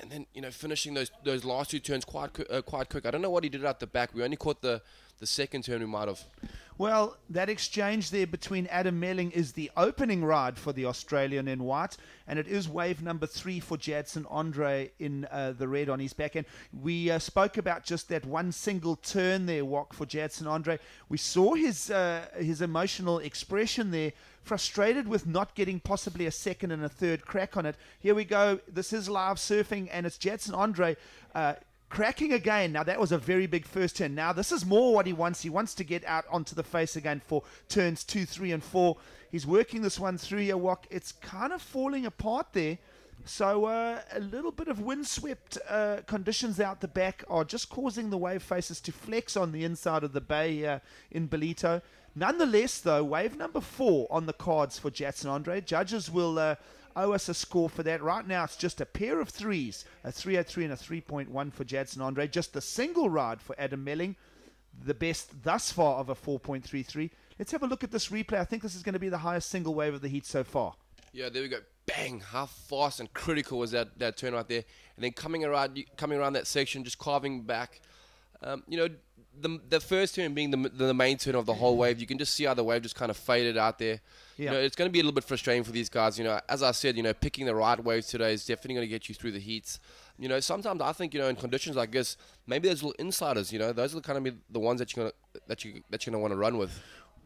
and then finishing those last 2 turns quite quick. I don't know what he did at the back. We only caught the second turn we might have. Well, that exchange there between Adam Melling is the opening ride for the Australian in white, and it is wave number 3 for Jadson Andre in the red on his back end. We spoke about just that one single turn there, Wok, for Jadson Andre. We saw his emotional expression there, frustrated with not getting possibly a second and a third crack on it. Here we go. This is live surfing, and it's Jadson Andre cracking again. Now, that was a very big first turn. Now, this is more what he wants. He wants to get out onto the face again for turns 2, 3, and 4. He's working this one through here, Wok. It's kind of falling apart there. So a little bit of windswept conditions out the back are just causing the wave faces to flex on the inside of the bay in Ballito. Nonetheless, though, wave number 4 on the cards for Jadson Andre. Judges will owe us a score for that. Right now, it's just a pair of 3s, a 303 and a 3.1 for Jadson Andre. Just a single ride for Adam Melling, the best thus far of a 4.33. Let's have a look at this replay. I think this is going to be the highest single wave of the heat so far. Yeah, there we go. Bang! How fast and critical was that turn right there? And then coming around that section, just carving back. The first turn being the main turn of the whole wave, you can just see how the wave just kind of faded out there. Yeah. It's going to be a little bit frustrating for these guys. As I said, picking the right waves today is definitely going to get you through the heats. Sometimes I think, in conditions like this, maybe there's little insiders. Those are kind of the ones that you're gonna want to run with.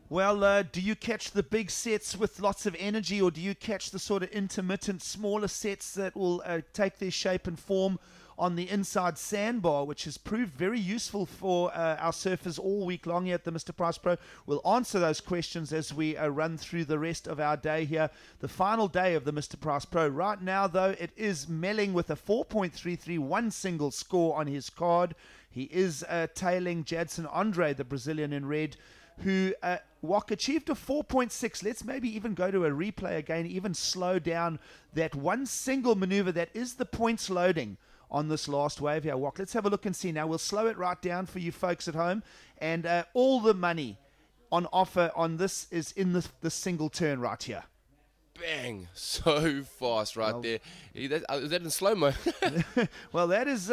Well, do you catch the big sets with lots of energy, or do you catch the sort of intermittent, smaller sets that will take their shape and form on the inside sandbar, which has proved very useful for our surfers all week long here at the Mr. Price Pro? We'll answer those questions as we run through the rest of our day here, the final day of the Mr. Price Pro. Right now, though, it is Melling with a 4.33, one single score on his card. He is tailing Jadson Andre, the Brazilian in red, who Wok achieved a 4.6. Let's maybe even go to a replay again, even slow down that one single maneuver that is the points loading on this last wave here, Wok. Let's have a look and see. Now, we'll slow it right down for you folks at home. And all the money on offer on this is in this single turn right here. Bang! So fast right there. Is that in slow-mo? Well, that is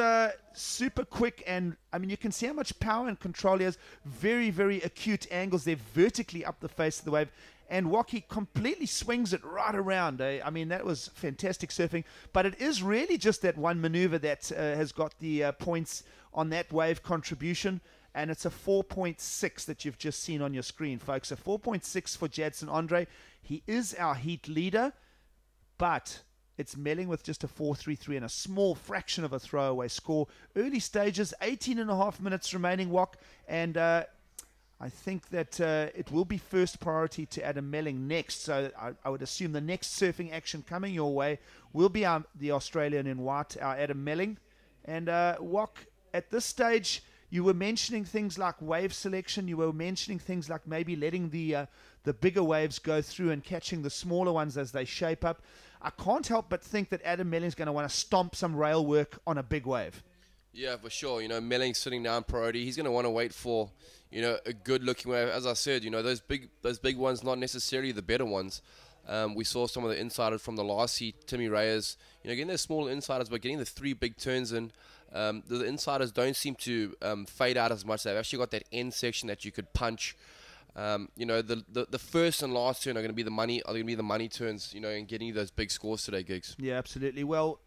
super quick. And, I mean, you can see how much power and control he has. Very, very acute angles there vertically up the face of the wave. And Wok completely swings it right around. I mean, that was fantastic surfing. But it is really just that one maneuver that has got the points on that wave contribution. And it's a 4.6 that you've just seen on your screen, folks. A 4.6 for Jadson Andre. He is our heat leader, but it's Melling with just a 4.33 and a small fraction of a throwaway score. Early stages, 18.5 minutes remaining, Wok. And I think that it will be first priority to Adam Melling next. So I would assume the next surfing action coming your way will be the Australian in white, our Adam Melling. And Wok, at this stage, you were mentioning things like wave selection. You were mentioning things like maybe letting the bigger waves go through and catching the smaller ones as they shape up. I can't help but think that Adam Melling's going to want to stomp some rail work on a big wave. Yeah, for sure. You know, Melling sitting down priority. He's going to want to wait for, you know, a good-looking wave. As I said, you know, those big ones, not necessarily the better ones. We saw some of the insiders from the last heat, Timmy Reyes, you know, getting those small insiders, but getting the 3 big turns in. The insiders don't seem to fade out as much. They've actually got that end section that you could punch. You know, the first and last turn are going to be the money turns, you know, and getting you those big scores today, Gigs. Yeah, absolutely. Well,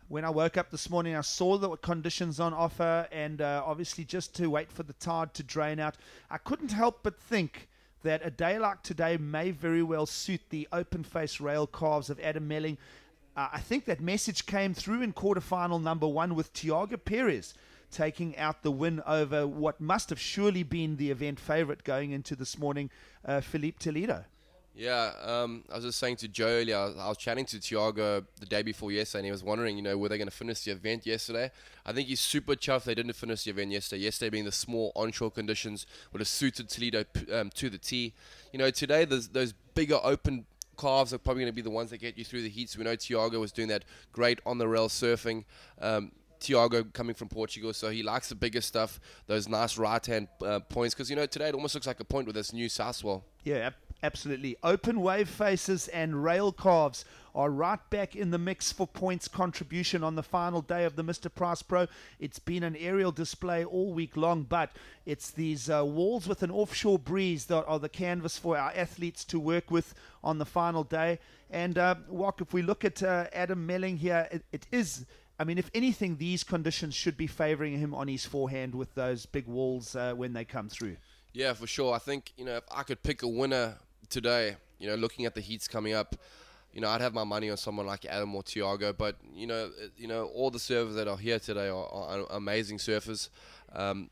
when I woke up this morning, I saw the conditions on offer, and obviously just to wait for the tide to drain out, I couldn't help but think that a day like today may very well suit the open-face rail calves of Adam Melling. I think that message came through in quarterfinal number 1 with Thiago Perez taking out the win over what must have surely been the event favorite going into this morning, Felipe Toledo. Yeah, I was just saying to Joe earlier, I was chatting to Thiago the day before yesterday, and he was wondering, you know, were they going to finish the event yesterday? I think he's super chuffed they didn't finish the event yesterday. Yesterday being the small onshore conditions would have suited Toledo to the T. You know, today those bigger open calves are probably going to be the ones that get you through the heats. We know Thiago was doing that great on-the-rail surfing. Thiago coming from Portugal, so he likes the bigger stuff, those nice right-hand points, because, you know, today it almost looks like a point with this new Southwell. Yeah, absolutely. Open wave faces and rail calves are right back in the mix for points contribution on the final day of the Mr Price Pro. It's been an aerial display all week long, but it's these walls with an offshore breeze that are the canvas for our athletes to work with on the final day. And, Wok, if we look at Adam Melling here, it is... I mean, if anything, these conditions should be favouring him on his forehand with those big walls when they come through. Yeah, for sure. I think, you know, if I could pick a winner today, you know, looking at the heats coming up, you know, I'd have my money on someone like Adam or Thiago. But, you know, all the surfers that are here today are amazing surfers.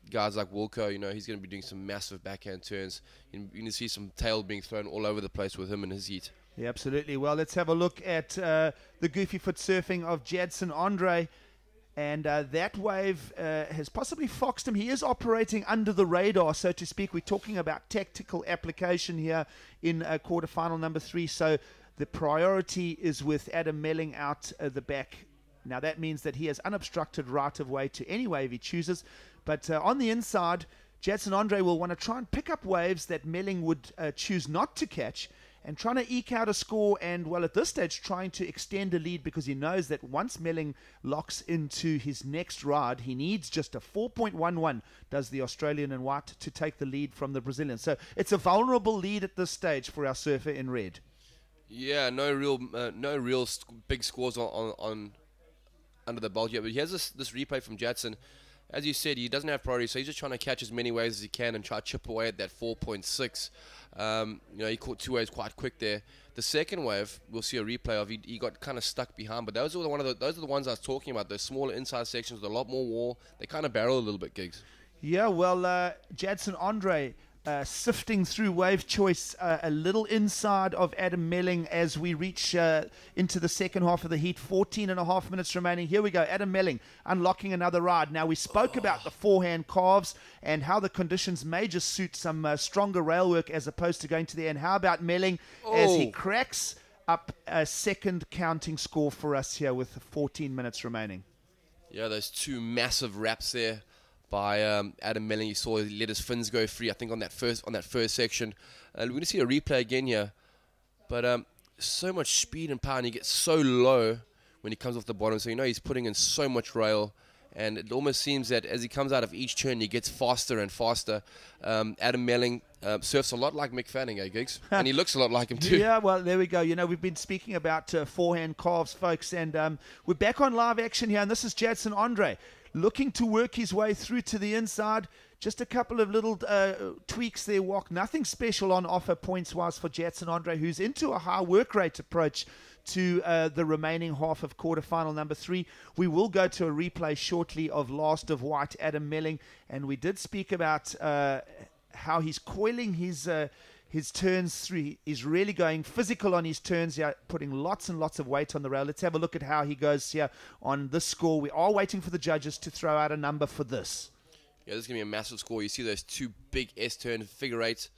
Guys like Wilco, you know, he's going to be doing some massive backhand turns. You're going to see some tail being thrown all over the place with him in his heat. Yeah, absolutely. Well, let's have a look at the goofy foot surfing of Jadson Andre. And that wave has possibly foxed him. He is operating under the radar, so to speak. We're talking about tactical application here in quarterfinal number 3. So the priority is with Adam Melling out the back. Now, that means that he has unobstructed right of way to any wave he chooses. But on the inside, Jadson Andre will want to try and pick up waves that Melling would choose not to catch, and trying to eke out a score, and, well, at this stage, trying to extend a lead, because he knows that once Melling locks into his next ride, he needs just a 4.11, does the Australian in white, to take the lead from the Brazilian. So it's a vulnerable lead at this stage for our surfer in red. Yeah, no real big scores on under the belt yet, but he has this replay from Jadson. As you said, he doesn't have priority, so he's just trying to catch as many waves as he can and try to chip away at that 4.6. You know, he caught 2 waves quite quick there. The second wave, we'll see a replay of. He got kind of stuck behind, but those are the ones I was talking about. Those smaller inside sections with a lot more wall. They kind of barrel a little bit, Gigs. Yeah, well, Jadson Andre sifting through wave choice a little inside of Adam Melling as we reach into the second half of the heat. 14.5 minutes remaining. Here we go. Adam Melling unlocking another ride. Now, we spoke about the forehand calves and how the conditions may just suit some stronger rail work as opposed to going to the end. How about Melling as he cracks up a second counting score for us here with 14 minutes remaining? Yeah, those 2 massive wraps there by Adam Melling. You saw he let his fins go free, I think, on that first section. We're going to see a replay again here. But so much speed and power, and he gets so low when he comes off the bottom. So, you know, he's putting in so much rail. And it almost seems that as he comes out of each turn, he gets faster and faster. Adam Melling surfs a lot like Mick Fanning, Gigs? And he looks a lot like him too. Yeah, well, there we go. You know, we've been speaking about forehand calves, folks. And we're back on live action here. And this is Jadson Andre, looking to work his way through to the inside. Just a couple of little tweaks there, Wok. Nothing special on offer points-wise for Jadson Andre, who's into a high work rate approach to the remaining half of quarterfinal number 3. We will go to a replay shortly of last of white, Adam Melling. And we did speak about how he's coiling his turns through. He's really going physical on his turns here, putting lots and lots of weight on the rail. Let's have a look at how he goes here on this score. We are waiting for the judges to throw out a number for this. Yeah, this is going to be a massive score. You see those 2 big S-turn figure eights.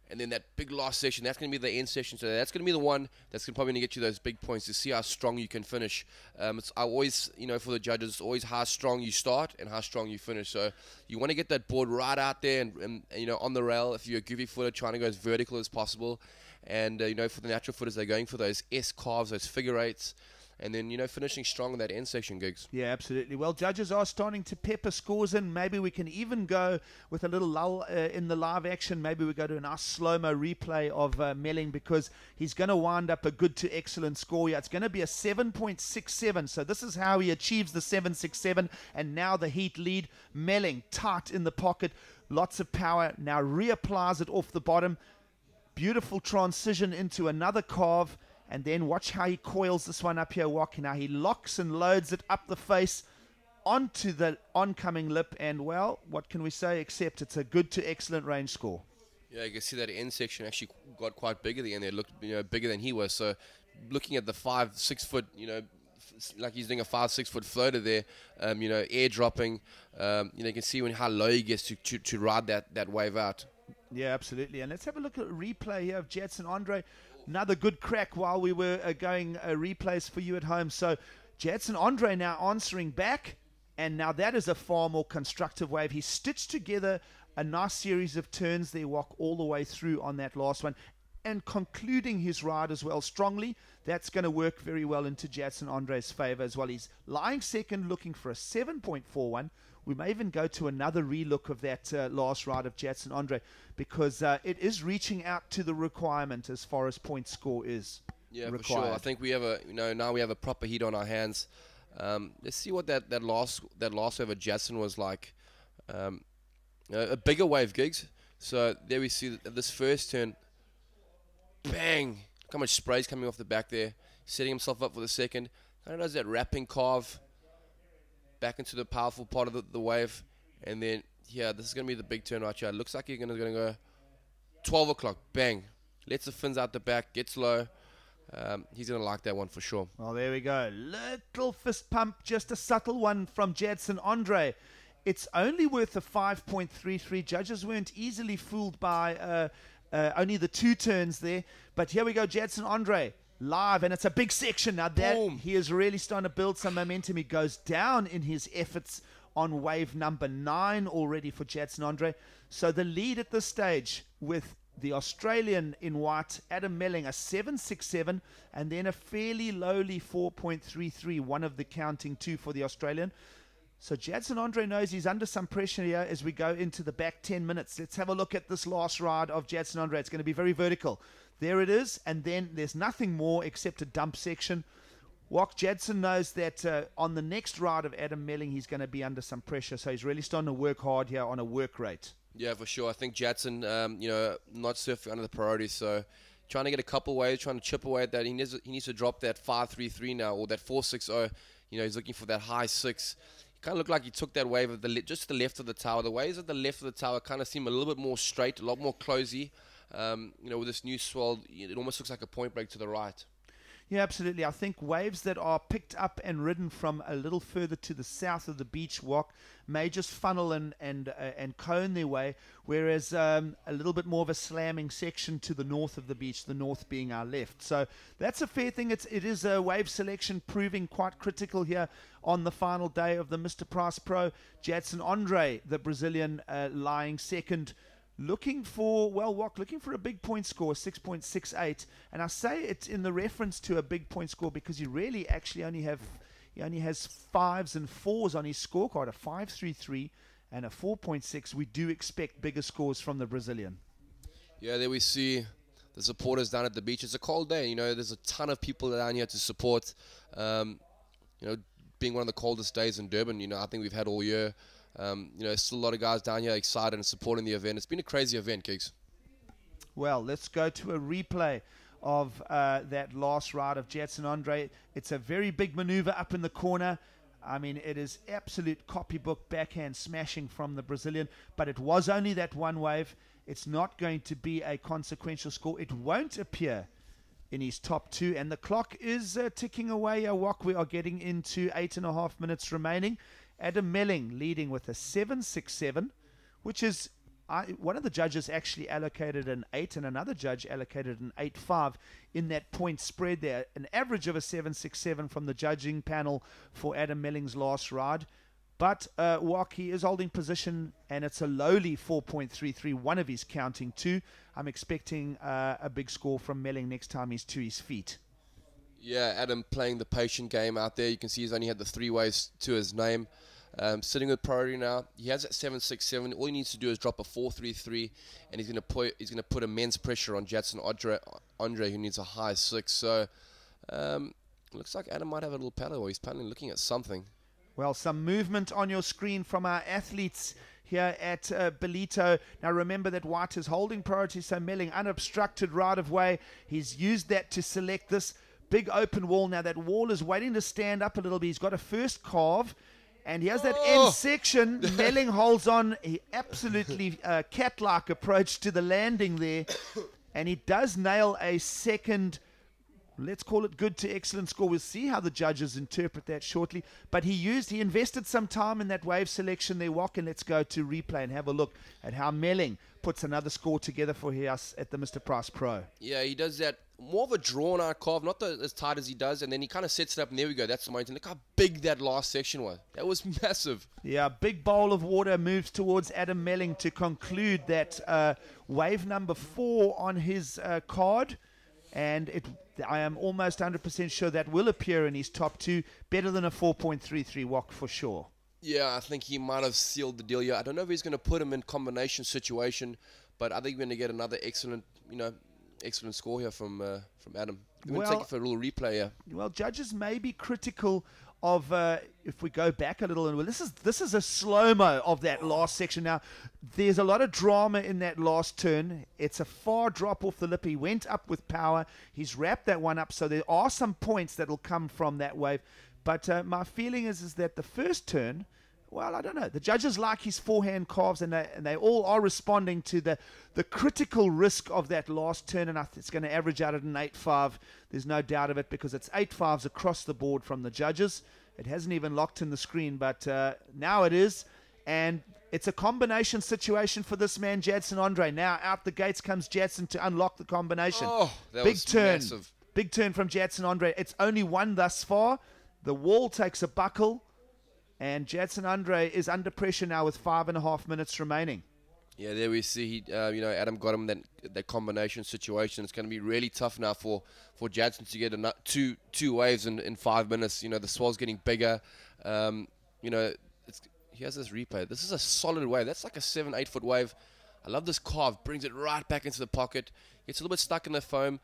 And then that big last section, that's going to be the end section. So that's going to be the one that's probably going to get you those big points to see how strong you can finish. I always, for the judges, it's always how strong you start and how strong you finish. So you want to get that board right out there and on the rail. If you're a goofy footer, trying to go as vertical as possible. And, for the natural footers, they're going for those S carves, those figure eights. And then, finishing strong in that end section, Gigs. Yeah, absolutely. Well, judges are starting to pepper scores in. Maybe we can even go with a little lull in the live action. Maybe we go to a nice slow-mo replay of Melling, because he's going to wind up a good to excellent score here. It's going to be a 7.67. So this is how he achieves the 7.67. And now the heat lead. Melling, tight in the pocket. Lots of power. Now reapplies it off the bottom. Beautiful transition into another carve. And then watch how he coils this one up here, walking. Now he locks and loads it up the face onto the oncoming lip. And, well, what can we say except it's a good to excellent range score. Yeah, you can see that end section actually got quite big at the end there. It looked bigger than he was. So looking at the 5-6 foot, like he's doing a 5-6 foot floater there, air dropping. You can see how low he gets to ride that wave out. Yeah, absolutely. And let's have a look at a replay here of Jadson Andre. Another good crack while we were going replays for you at home. So Jadson Andre now answering back, and now that is a far more constructive wave. He stitched together a nice series of turns there, walk all the way through on that last one, and concluding his ride as well strongly. That's going to work very well into Jadson Andre's favor as well. He's lying second, looking for a 7.41. We may even go to another relook of that last ride of Jadson Andre, because it is reaching out to the requirement as far as point score is required. For sure. I think we have now we have a proper heat on our hands. Let's see what that last wave of Jadson was like. A bigger wave, Gigs. So there we see this first turn. Bang! Look how much spray's coming off the back there. Setting himself up for the second. Kind of does that wrapping carve back into the powerful part of the wave. And then, yeah, this is going to be the big turn right here. It looks like you're going to go 12 o'clock. Bang. Lets the fins out the back. Gets low. He's going to like that one for sure. Well, there we go. Little fist pump. Just a subtle one from Jadson Andre. It's only worth a 5.33. Judges weren't easily fooled by only the 2 turns there. But here we go, Jadson Andre. Live, and it's a big section. Now that he is really starting to build some momentum. He goes down in his efforts on wave number 9 already for Jadson Andre. So the lead at this stage with the Australian in white, Adam Melling, a 7.67, and then a fairly lowly 4.33, one of the counting 2 for the Australian. So Jadson Andre knows he's under some pressure here as we go into the back 10 minutes. Let's have a look at this last ride of Jadson Andre. It's going to be very vertical. There it is, and then there's nothing more except a dump section. Jadson knows that on the next ride of Adam Melling, he's going to be under some pressure, so he's really starting to work hard here on a work rate. Yeah, for sure. I think Jadson, not surfing under the priority, so trying to get a couple waves, trying to chip away at that. He needs to drop that 5.33 now, or that 4.60. He's looking for that high 6. It kind of looked like he took that wave of just to the left of the tower. The waves at the left of the tower kind of seem a little bit more straight, a lot more closey. With this new swell, it almost looks like a point break to the right. Yeah, absolutely. I think waves that are picked up and ridden from a little further to the south of the beach walk may just funnel and cone their way, whereas a little bit more of a slamming section to the north of the beach, the north being our left. So that's a fair thing. It is a wave selection proving quite critical here on the final day of the Mr Price Pro. Jadson Andre, the Brazilian, lying second. Looking for a big point score, 6.68, and I say it's in the reference to a big point score because he really actually only has 5s and 4s on his scorecard, a 5.33 and a 4.6. We do expect bigger scores from the Brazilian. Yeah, there we see the supporters down at the beach. It's a cold day, there's a ton of people down here to support. Being one of the coldest days in Durban, I think we've had all year. Still a lot of guys down here excited and supporting the event. It's been a crazy event, Gigs. Well, let's go to a replay of that last ride of Jadson Andre. It's a very big maneuver up in the corner. I mean, it is absolute copybook backhand smashing from the Brazilian, but it was only that one wave. It's not going to be a consequential score. It won't appear in his top 2, and the clock is ticking away. We are getting into 8.5 minutes remaining. Adam Melling leading with a 7.67, which is one of the judges actually allocated an 8 and another judge allocated an 8.5 in that point spread there. An average of a 7.67 from the judging panel for Adam Melling's last ride. But Waki is holding position, and it's a lowly 4.33, one of his counting two. I'm expecting a big score from Melling next time he's to his feet. Yeah, Adam playing the patient game out there. You can see he's only had the 3 waves to his name. Sitting with priority now. He has that 7.67. All he needs to do is drop a 4.33, and he's going to put immense pressure on Jadson Andre, who needs a high 6. So looks like Adam might have a little paddle, or he's paddling, looking at something. Well, some movement on your screen from our athletes here at Ballito. Now remember that White is holding priority, so Melling unobstructed right of way. He's used that to select this big open wall. Now that wall is waiting to stand up a little bit. He's got a first carve, and he has that end section. Melling holds on. He absolutely cat-like approach to the landing there, and he does nail a second, let's call it good to excellent score. We'll see how the judges interpret that shortly. But he invested some time in that wave selection there, Wok, and let's go to replay and have a look at how Melling puts another score together for us at the Mr. Price Pro. Yeah, he does that more of a drawn-out carve, not as tight as he does, and then he kind of sets it up, and there we go. That's the mountain. Look how big that last section was. That was massive. Yeah, big bowl of water moves towards Adam Melling to conclude that wave number 4 on his card, and I am almost 100% sure that will appear in his top 2. Better than a 4.33 Wok for sure. Yeah, I think he might have sealed the deal here. I don't know if he's going to put him in combination situation, but I think we're going to get another excellent score here from Adam. We're going to take it for a little replay here. Well, judges may be critical of if we go back a little, and well, this is a slow-mo of that last section. Now, there's a lot of drama in that last turn. It's a far drop off the lip. He went up with power. He's wrapped that one up, so there are some points that will come from that wave. But my feeling is that the first turn, well, I don't know. The judges like his forehand carves, and they all are responding to the critical risk of that last turn, and it's going to average out at an 8.5. There's no doubt of it, because it's 8.5s across the board from the judges. It hasn't even locked in the screen, but now it is, and it's a combination situation for this man, Jadson Andre. Now out the gates comes Jadson to unlock the combination. Oh, that big was turn, massive. Big turn from Jadson Andre. It's only one thus far. The wall takes a buckle, and Jadson Andre is under pressure now with 5.5 minutes remaining. Yeah, there we see, Adam got him that combination situation. It's going to be really tough now for Jadson to get two waves in 5 minutes. The swell's getting bigger. He has this replay. This is a solid wave. That's like a 7-8 foot wave. I love this carve. Brings it right back into the pocket. Gets a little bit stuck in the foam,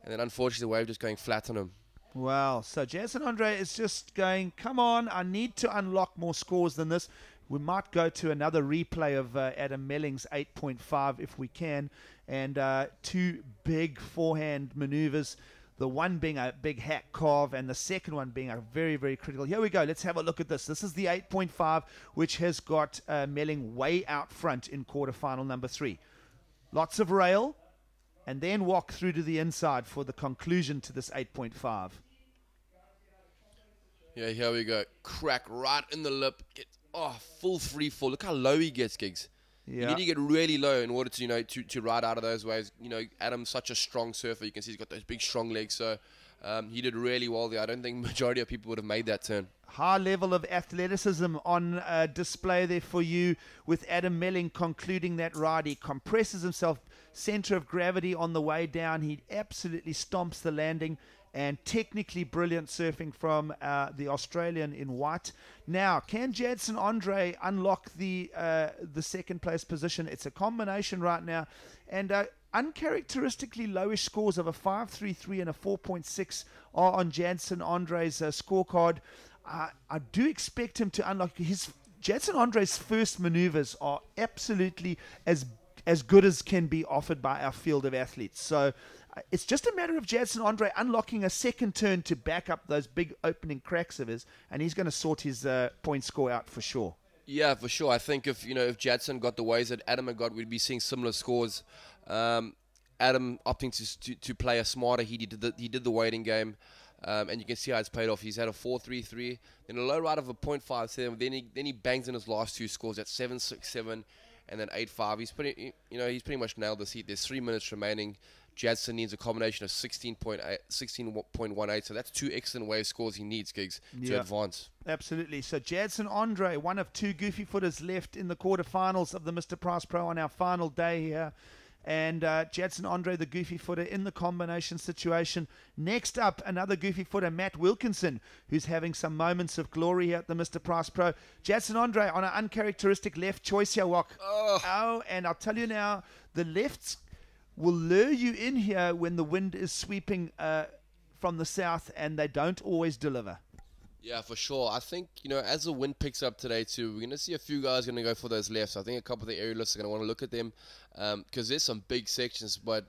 and then unfortunately the wave just going flat on him. Wow, so Jadson Andre is just going, come on, I need to unlock more scores than this. We might go to another replay of Adam Melling's 8.5 if we can, and 2 big forehand maneuvers, the one being a big hack carve and the second one being a very, very critical. Here we go, let's have a look at this. This is the 8.5, which has got Melling way out front in quarterfinal number 3. Lots of rail, and then walk through to the inside for the conclusion to this 8.5. Yeah, here we go. Crack right in the lip. Full free fall. Look how low he gets, Gigs. Yeah. You need to get really low in order to to ride out of those waves. Adam's such a strong surfer. You can see he's got those big, strong legs. So he did really well there. I don't think majority of people would have made that turn. High level of athleticism on display there for you, with Adam Melling concluding that ride. He compresses himself, center of gravity on the way down. He absolutely stomps the landing, and technically brilliant surfing from the Australian in white. Now, can Jadson Andre unlock the second place position? It's a combination right now, and uncharacteristically lowish scores of a 5.33 and a 4.6 are on Jadson Andre's scorecard. I do expect him to unlock Jadson Andre's first maneuvers are absolutely as good as can be offered by our field of athletes. So it's just a matter of Jadson Andre unlocking a second turn to back up those big opening cracks of his, and he's going to sort his point score out for sure. Yeah, for sure. I think if Jadson got the ways that Adam had got, we'd be seeing similar scores. Adam opting to play a smarter. He did the waiting game. And you can see how it's paid off. He's had a 4.33, then a low ride of a 0.57. Then he bangs in his last 2 scores at 7.67 and then 8-5. He's pretty much nailed this heat. There's 3 minutes remaining. Jadson needs a combination of 16.18, so that's 2 excellent wave scores he needs, Gigs, to advance. Absolutely. So Jadson Andre, one of 2 goofy footers left in the quarterfinals of the Mr. Price Pro on our final day here. And Jadson Andre, the goofy footer, in the combination situation. Next up, another goofy footer, Matt Wilkinson, who's having some moments of glory here at the Mr. Price Pro. Jadson Andre on an uncharacteristic left choice here, Wok. Oh, and I'll tell you now, the lefts will lure you in here when the wind is sweeping from the south, and they don't always deliver. Yeah, for sure. I think, as the wind picks up today too, we're going to see a few guys going to go for those lefts. I think a couple of the aerialists are going to want to look at them because there's some big sections. But,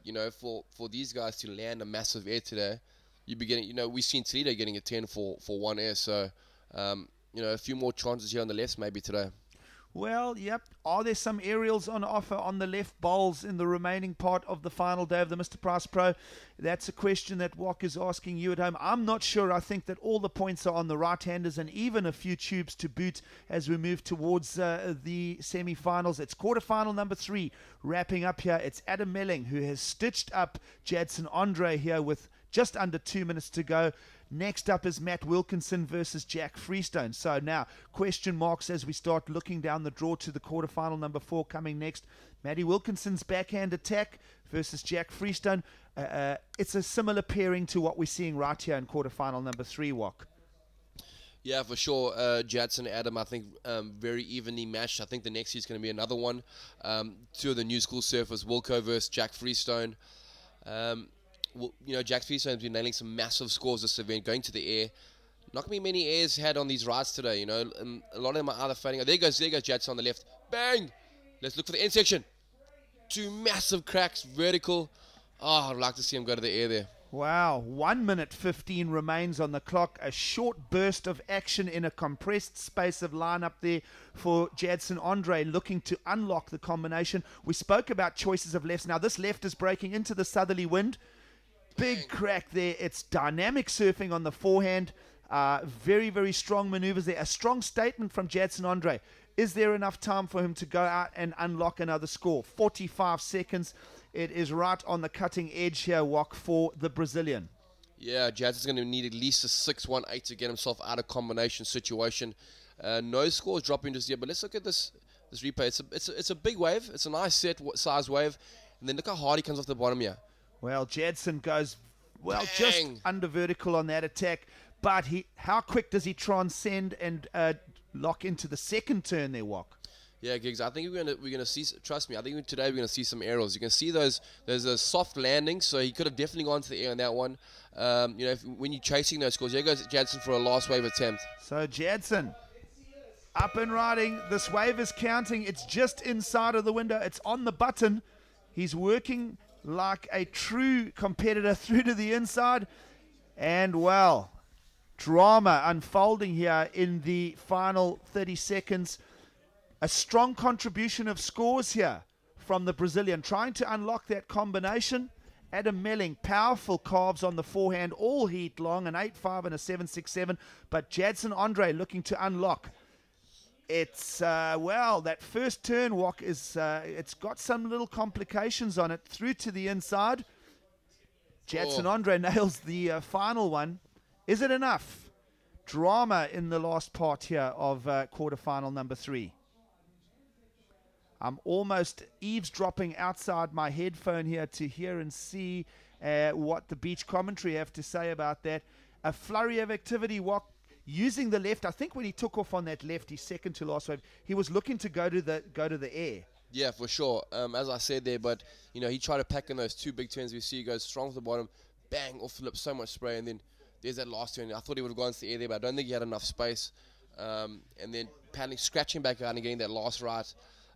for these guys to land a massive air today, you'd be getting, we've seen Toledo getting a 10 for one air. So, a few more chances here on the lefts maybe today. Well, yep. Are there some aerials on offer on the left bowls in the remaining part of the final day of the Mr. Price Pro? That's a question that Wok is asking you at home. I'm not sure. I think that all the points are on the right-handers and even a few tubes to boot as we move towards the semi-finals. It's quarterfinal number 3 wrapping up here. It's Adam Melling who has stitched up Jadson Andre here with just under 2 minutes to go. Next up is Matt Wilkinson versus Jack Freestone. So now, question marks as we start looking down the draw to the quarterfinal number 4 coming next. Matty Wilkinson's backhand attack versus Jack Freestone. It's a similar pairing to what we're seeing right here in quarterfinal number 3, Wok. Yeah, for sure. Jadson, Adam, I think very evenly matched. I think the next is going to be another one. 2 of the new school surfers, Wilco versus Jack Freestone. Jack Freestone's been nailing some massive scores this event, going to the air. Not going to be many airs had on these rides today, A lot of them are either fading. There goes Jadson on the left. Bang! Let's look for the end section. 2 massive cracks, vertical. Oh, I'd like to see him go to the air there. Wow, 1 minute 15 remains on the clock. A short burst of action in a compressed space of lineup there for Jadson Andre, looking to unlock the combination. We spoke about choices of lefts. Now this left is breaking into the southerly wind. Big crack there. It's dynamic surfing on the forehand. Very, very strong maneuvers there. A strong statement from Jadson Andre. Is there enough time for him to go out and unlock another score? 45 seconds. It is right on the cutting edge here, Wok, for the Brazilian. Yeah, Jadson's going to need at least a 6-1-8 to get himself out of combination situation. No scores dropping just yet, but let's look at this replay. It's a big wave. It's a nice set size wave. And then look how hard he comes off the bottom here. Well, Jadson goes, just under vertical on that attack. But how quick does he transcend and lock into the second turn there, Wok? Yeah, Gigs, I think we're gonna see. Trust me, I think today we're gonna see some aerials. You can see there's a soft landing, so he could have definitely gone to the air on that one. When you're chasing those scores, here goes Jadson for a last wave attempt. So Jadson, up and riding. This wave is counting. It's just inside of the window. It's on the button. He's working like a true competitor through to the inside. And, well, drama unfolding here in the final 30 seconds. A strong contribution of scores here from the Brazilian, trying to unlock that combination. Adam Melling, powerful carves on the forehand all heat long, an 8-5 and a 7-6-7. But Jadson Andre looking to unlock. It's, that first turn, Wok, is it's got some little complications on it through to the inside. Jadson Andre nails the final one. Is it enough? Drama in the last part here of quarterfinal number 3. I'm almost eavesdropping outside my headphone here to hear and see what the beach commentary have to say about that. A flurry of activity, Wok, using the left. I think when he took off on that left, his second to last wave, he was looking to go to the air. Yeah, for sure. As I said there, but he tried to pack in those 2 big turns. We see he goes strong to the bottom, bang, off the lip, so much spray, and then there's that last turn. I thought he would have gone to the air there, but I don't think he had enough space. And then paddling, scratching back out and getting that last right.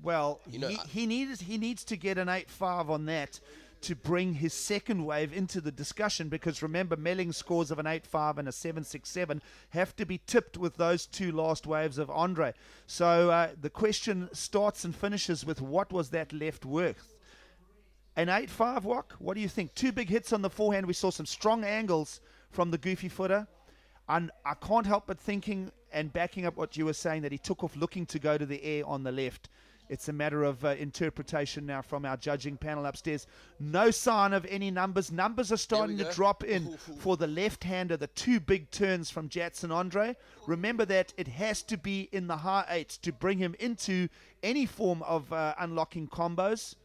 Well, he needs to get an 8-5 on that to bring his second wave into the discussion, because remember, Melling's scores of an 8-5 and a 7-6-7 have to be tipped with those 2 last waves of Andre. So the question starts and finishes with, what was that left worth? An 8-5, Wok? What do you think? 2 big hits on the forehand. We saw some strong angles from the goofy footer. And I can't help but thinking and backing up what you were saying, that he took off looking to go to the air on the left. It's a matter of interpretation now from our judging panel upstairs. No sign of any numbers. Numbers are starting to drop in for the left-hander, the 2 big turns from Jadson Andre. Remember that it has to be in the high 8s to bring him into any form of unlocking combos.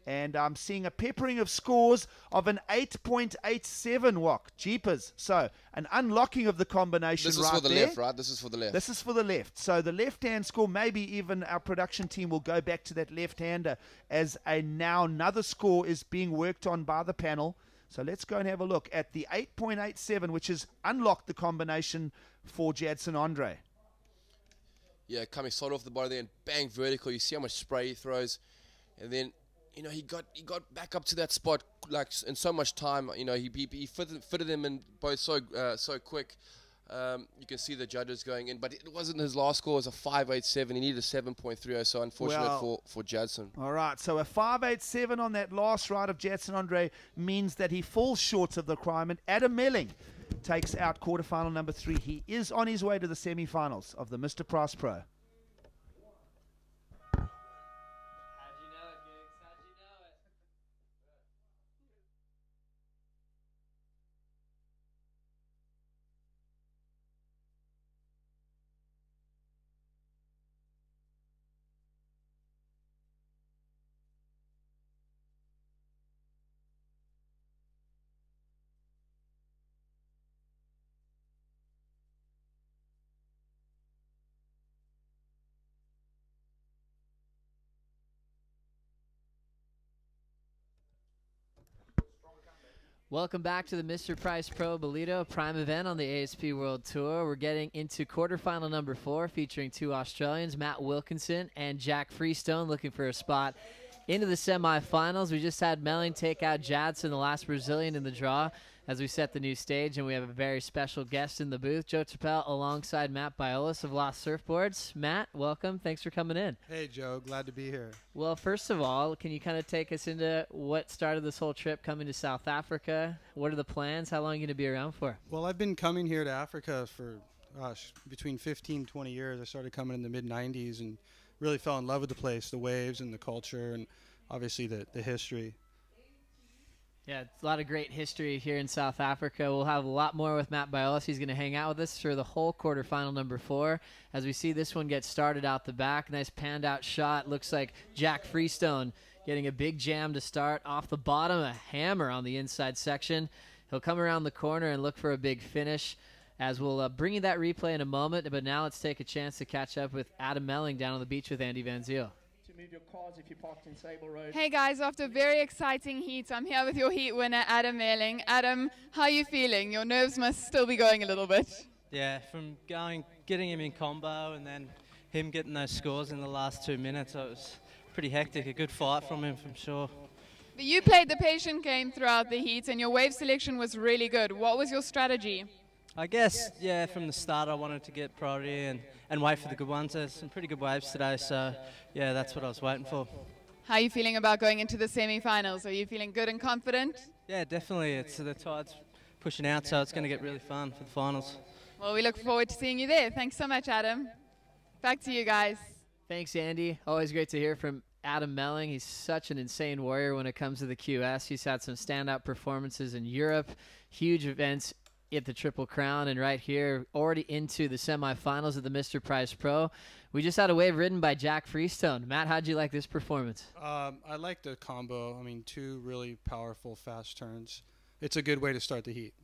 And I'm seeing a peppering of scores of an 8.87 walk. Jeepers. So, an unlocking of the combination right there. This is for the left, right? This is for the left. This is for the left. So, the left-hand score, maybe even our production team will go back to that left-hander as now another score is being worked on by the panel. So, let's go and have a look at the 8.87, which has unlocked the combination for Jadson Andre. Yeah, coming solid off the body there and bang vertical. You see how much spray he throws. And then, you know, he got back up to that spot like in so much time. You know, he fitted him in both so quick. You can see the judges going in, but it wasn't his last score. It was a 5.87. He needed a 7.30. So unfortunate for Jadson. All right, so a 5.87 on that last ride of Jadson Andre means that he falls short of the requirement. Adam Melling takes out quarterfinal number 3. He is on his way to the semifinals of the Mr Price Pro. Welcome back to the Mr. Price Pro Ballito prime event on the ASP World Tour. We're getting into quarterfinal number 4 featuring 2 Australians, Matt Wilkinson and Jack Freestone, looking for a spot into the semifinals. We just had Melling take out Jadson, the last Brazilian in the draw, as we set the new stage, and we have a very special guest in the booth, Joe Chappelle, alongside Matt Biolis of Lost Surfboards. Matt, welcome. Thanks for coming in. Hey, Joe. Glad to be here. Well, first of all, can you kind of take us into what started this whole trip coming to South Africa? What are the plans? How long are you going to be around for? Well, I've been coming here to Africa for, between 15 and 20 years. I started coming in the mid-'90s and really fell in love with the place, the waves and the culture and obviously the history. Yeah, it's a lot of great history here in South Africa. We'll have a lot more with Matt Biolis. He's going to hang out with us for the whole quarterfinal number 4. As we see this one get started out the back, nice panned out shot. Looks like Jack Freestone getting a big jam to start off the bottom, a hammer on the inside section. He'll come around the corner and look for a big finish, as we'll bring you that replay in a moment. But now let's take a chance to catch up with Adam Melling down on the beach with Andy Van Ziel. Move your cars if you're parked in Sable Road. Hey guys, after a very exciting heat, I'm here with your heat winner, Adam Melling. Adam, how are you feeling? Your nerves must still be going a little bit. Yeah, from getting him in combo and then him getting those scores in the last 2 minutes, it was pretty hectic. A good fight from him, for sure. But you played the patient game throughout the heat and your wave selection was really good. What was your strategy? I guess, yeah, from the start I wanted to get priority and wait for the good ones. There's some pretty good waves today, so yeah, that's what I was waiting for. How are you feeling about going into the semi-finals? Are you feeling good and confident? Yeah, definitely. It's the tide's pushing out, so it's going to get really fun for the finals. Well, we look forward to seeing you there. Thanks so much, Adam. Back to you guys. Thanks, Andy. Always great to hear from Adam Melling. He's such an insane warrior when it comes to the QS. He's had some standout performances in Europe, huge events at the Triple Crown, and right here, already into the semifinals of the Mr. Price Pro. We just had a wave ridden by Jack Freestone. Matt, how'd you like this performance? I like the combo. I mean, 2 really powerful fast turns. It's a good way to start the heat.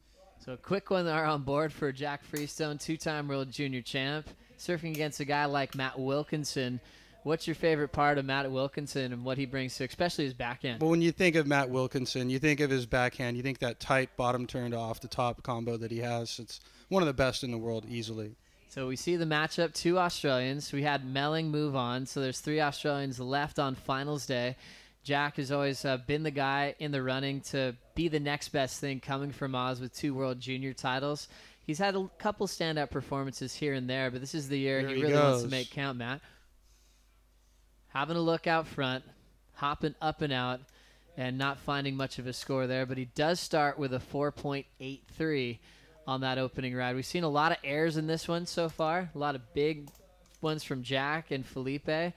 So a quick one there on board for Jack Freestone, 2-time world junior champ, surfing against a guy like Matt Wilkinson. What's your favorite part of Matt Wilkinson and what he brings to, especially his backhand? Well, when you think of Matt Wilkinson, you think of his backhand. You think that tight bottom turn to off the top combo that he has. It's one of the best in the world, easily. So we see the matchup, 2 Australians. We had Melling move on, so there's 3 Australians left on finals day. Jack has always been the guy in the running to be the next best thing coming from Oz with 2 world junior titles. He's had a couple standout performances here and there, but this is the year he really wants to make count, Matt. Having a look out front, hopping up and out, and not finding much of a score there. But he does start with a 4.83 on that opening ride. We've seen a lot of airs in this one so far, a lot of big ones from Jack and Felipe.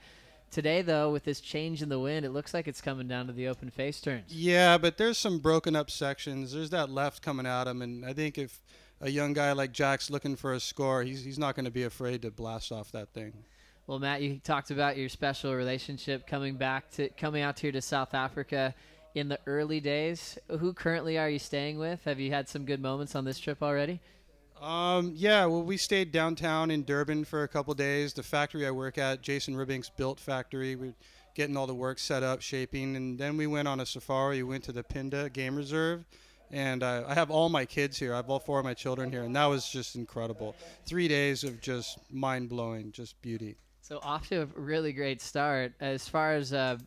Today, though, with this change in the wind, it looks like it's coming down to the open face turns. Yeah, but there's some broken up sections. There's that left coming at him, and I think if a young guy like Jack's looking for a score, he's not going to be afraid to blast off that thing. Well, Matt, you talked about your special relationship coming out here to South Africa in the early days. Who currently are you staying with? Have you had some good moments on this trip already? Yeah, well, we stayed downtown in Durban for a couple days. The factory I work at, Jason Ribbink's built factory. We're getting all the work set up, shaping, and then we went on a safari. We went to the Pinda Game Reserve, and I have all my kids here. I have all 4 of my children here, and that was just incredible. 3 days of just mind-blowing, just beauty. So off to a really great start. As far as the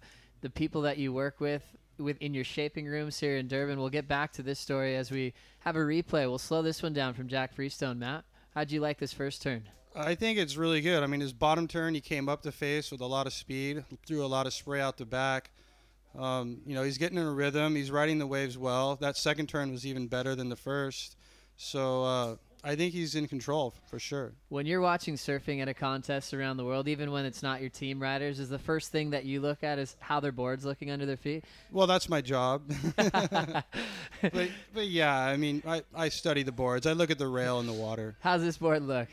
people that you work with in your shaping rooms here in Durban, we'll get back to this story as we have a replay. We'll slow this one down from Jack Freestone. Matt, how'd you like this first turn? I think it's really good. I mean, his bottom turn, he came up the face with a lot of speed, threw a lot of spray out the back. You know, he's getting in a rhythm. He's riding the waves well. That second turn was even better than the first. So I think he's in control for sure. When you're watching surfing at a contest around the world, even when it's not your team riders, is the first thing that you look at is how their board's looking under their feet? Well, that's my job. but yeah, I mean, I study the boards. I look at the rail in the water. How's this board look?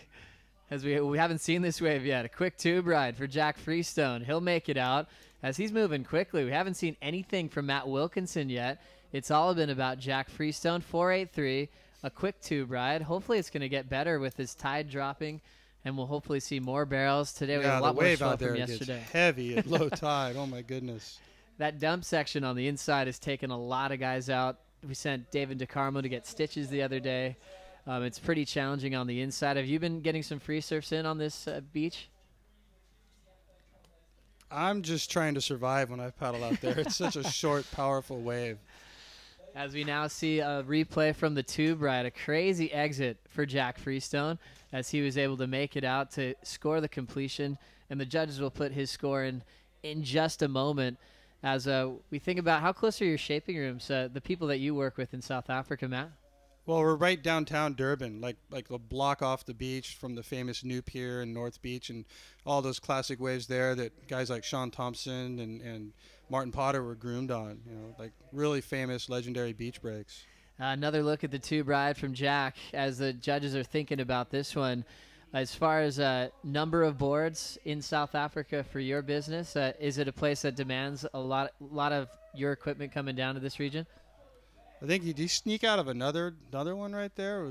As we haven't seen this wave yet. A quick tube ride for Jack Freestone. He'll make it out as he's moving quickly. We haven't seen anything from Matt Wilkinson yet. It's all been about Jack Freestone. 483. A quick tube ride. Hopefully it's going to get better with this tide dropping, and we'll hopefully see more barrels. Today we have a lot more wave swell out there from yesterday. gets heavy at low tide. Oh, my goodness. That dump section on the inside has taken a lot of guys out. We sent David DeCarmo to get stitches the other day. It's pretty challenging on the inside. Have you been getting some free surfs in on this beach? I'm just trying to survive when I paddle out there. It's such a short, powerful wave. As we now see a replay from the tube ride, a crazy exit for Jack Freestone as he was able to make it out to score the completion, and the judges will put his score in just a moment. As we think about how close are your shaping rooms, the people that you work with in South Africa, Matt? Well, we're right downtown Durban, like a block off the beach from the famous New Pier and North Beach and all those classic waves there that guys like Sean Thompson and Martin Potter were groomed on, you know, like really famous, legendary beach breaks. Another look at the tube ride from Jack as the judges are thinking about this one. As far as number of boards in South Africa for your business, is it a place that demands a lot of your equipment coming down to this region? I think did you sneak out of another one right there?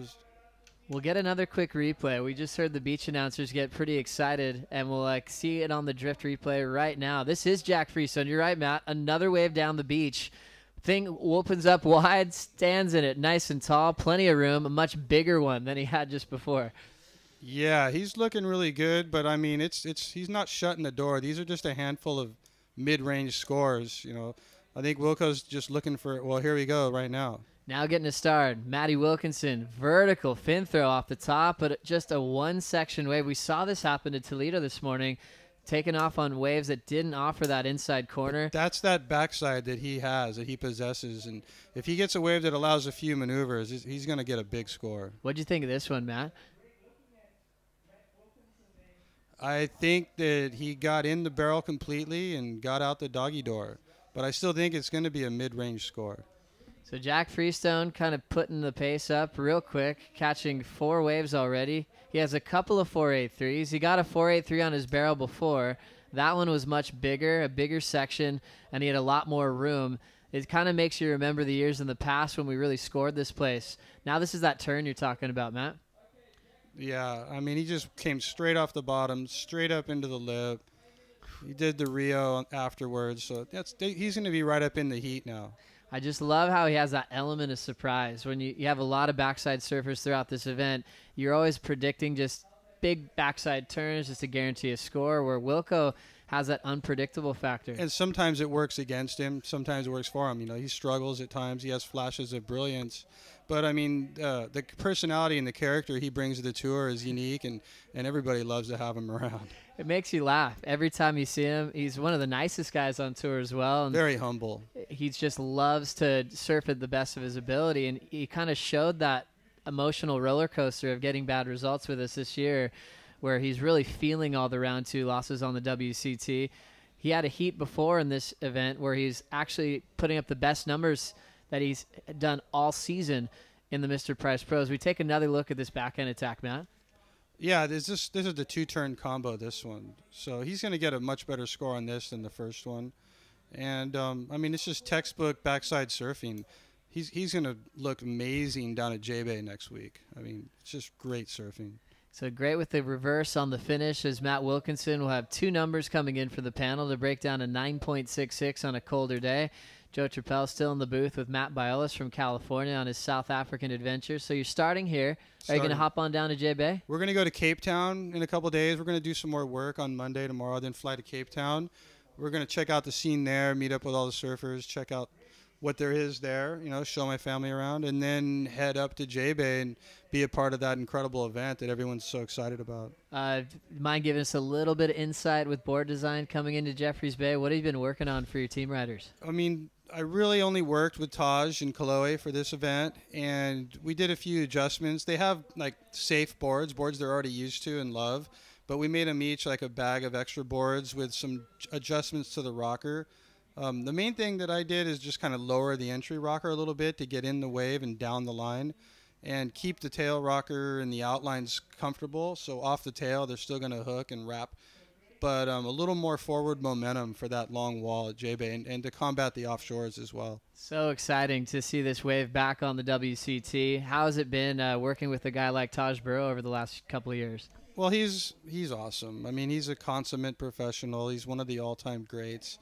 We'll get another quick replay. We just heard the beach announcers get pretty excited, and we'll see it on the drift replay right now. This is Jack Freestone. You're right, Matt. Another wave down the beach. Thing opens up wide, stands in it, nice and tall, plenty of room, a much bigger one than he had just before. Yeah, he's looking really good, but I mean, he's not shutting the door. These are just a handful of mid-range scores, you know. I think Wilco's just looking for, well, here we go right now. Now getting a start, Matty Wilkinson, vertical fin throw off the top, but just a one-section wave. We saw this happen to Toledo this morning, taking off on waves that didn't offer that inside corner. But that's that backside that he has, that he possesses, and if he gets a wave that allows a few maneuvers, he's going to get a big score. What'd you think of this one, Matt? I think that he got in the barrel completely and got out the doggy door. But I still think it's going to be a mid-range score. So Jack Freestone kind of putting the pace up real quick, catching 4 waves already. He has a couple of 483s. He got a 483 on his barrel before. That one was much bigger, a bigger section, and he had a lot more room. It kind of makes you remember the years in the past when we really scored this place. Now this is that turn you're talking about, Matt. Yeah, I mean, he just came straight off the bottom, straight up into the lip. He did the Rio afterwards, so he's going to be right up in the heat now. I just love how he has that element of surprise. When you have a lot of backside surfers throughout this event, you're always predicting just big backside turns just to guarantee a score, where Wilco has that unpredictable factor. And sometimes it works against him, sometimes it works for him. You know, he struggles at times, he has flashes of brilliance. But, I mean, the personality and the character he brings to the tour is unique, and everybody loves to have him around. It makes you laugh every time you see him. He's one of the nicest guys on tour as well. And very humble. He just loves to surf at the best of his ability, and he kind of showed that emotional roller coaster of getting bad results with us this year, where he's really feeling all the round 2 losses on the WCT. He had a heat before in this event where he's actually putting up the best numbers that he's done all season in the Mr. Price Pros. We take another look at this backhand attack, Matt. Yeah, this is the two-turn combo, this one. So he's going to get a much better score on this than the first one. And, I mean, it's just textbook backside surfing. He's going to look amazing down at J-Bay next week. I mean, it's just great surfing. So great with the reverse on the finish, as Matt Wilkinson will have two numbers coming in for the panel to break down a 9.66 on a colder day. Joe Trappell still in the booth with Matt Biolis from California on his South African adventure. So you're starting here. Are you going to hop on down to J-Bay? We're going to go to Cape Town in a couple days. We're going to do some more work on Monday, tomorrow, then fly to Cape Town. We're going to check out the scene there, meet up with all the surfers, check out what there is there, you know, show my family around, and then head up to J-Bay and be a part of that incredible event that everyone's so excited about. Mind giving us a little bit of insight with board design coming into Jeffreys Bay? What have you been working on for your team riders? I mean, I really only worked with Taj and Kaloe for this event, and we did a few adjustments. They have like safe boards they're already used to and love, but we made them each like a bag of extra boards with some adjustments to the rocker. The main thing that I did is just kind of lower the entry rocker a little bit to get in the wave and down the line, and keep the tail rocker and the outlines comfortable. So off the tail, they're still going to hook and wrap, but a little more forward momentum for that long wall at J-Bay and to combat the offshores as well. So exciting to see this wave back on the WCT. How has it been working with a guy like Taj Burrow over the last couple of years? Well, he's awesome. I mean, he's a consummate professional. He's one of the all-time greats.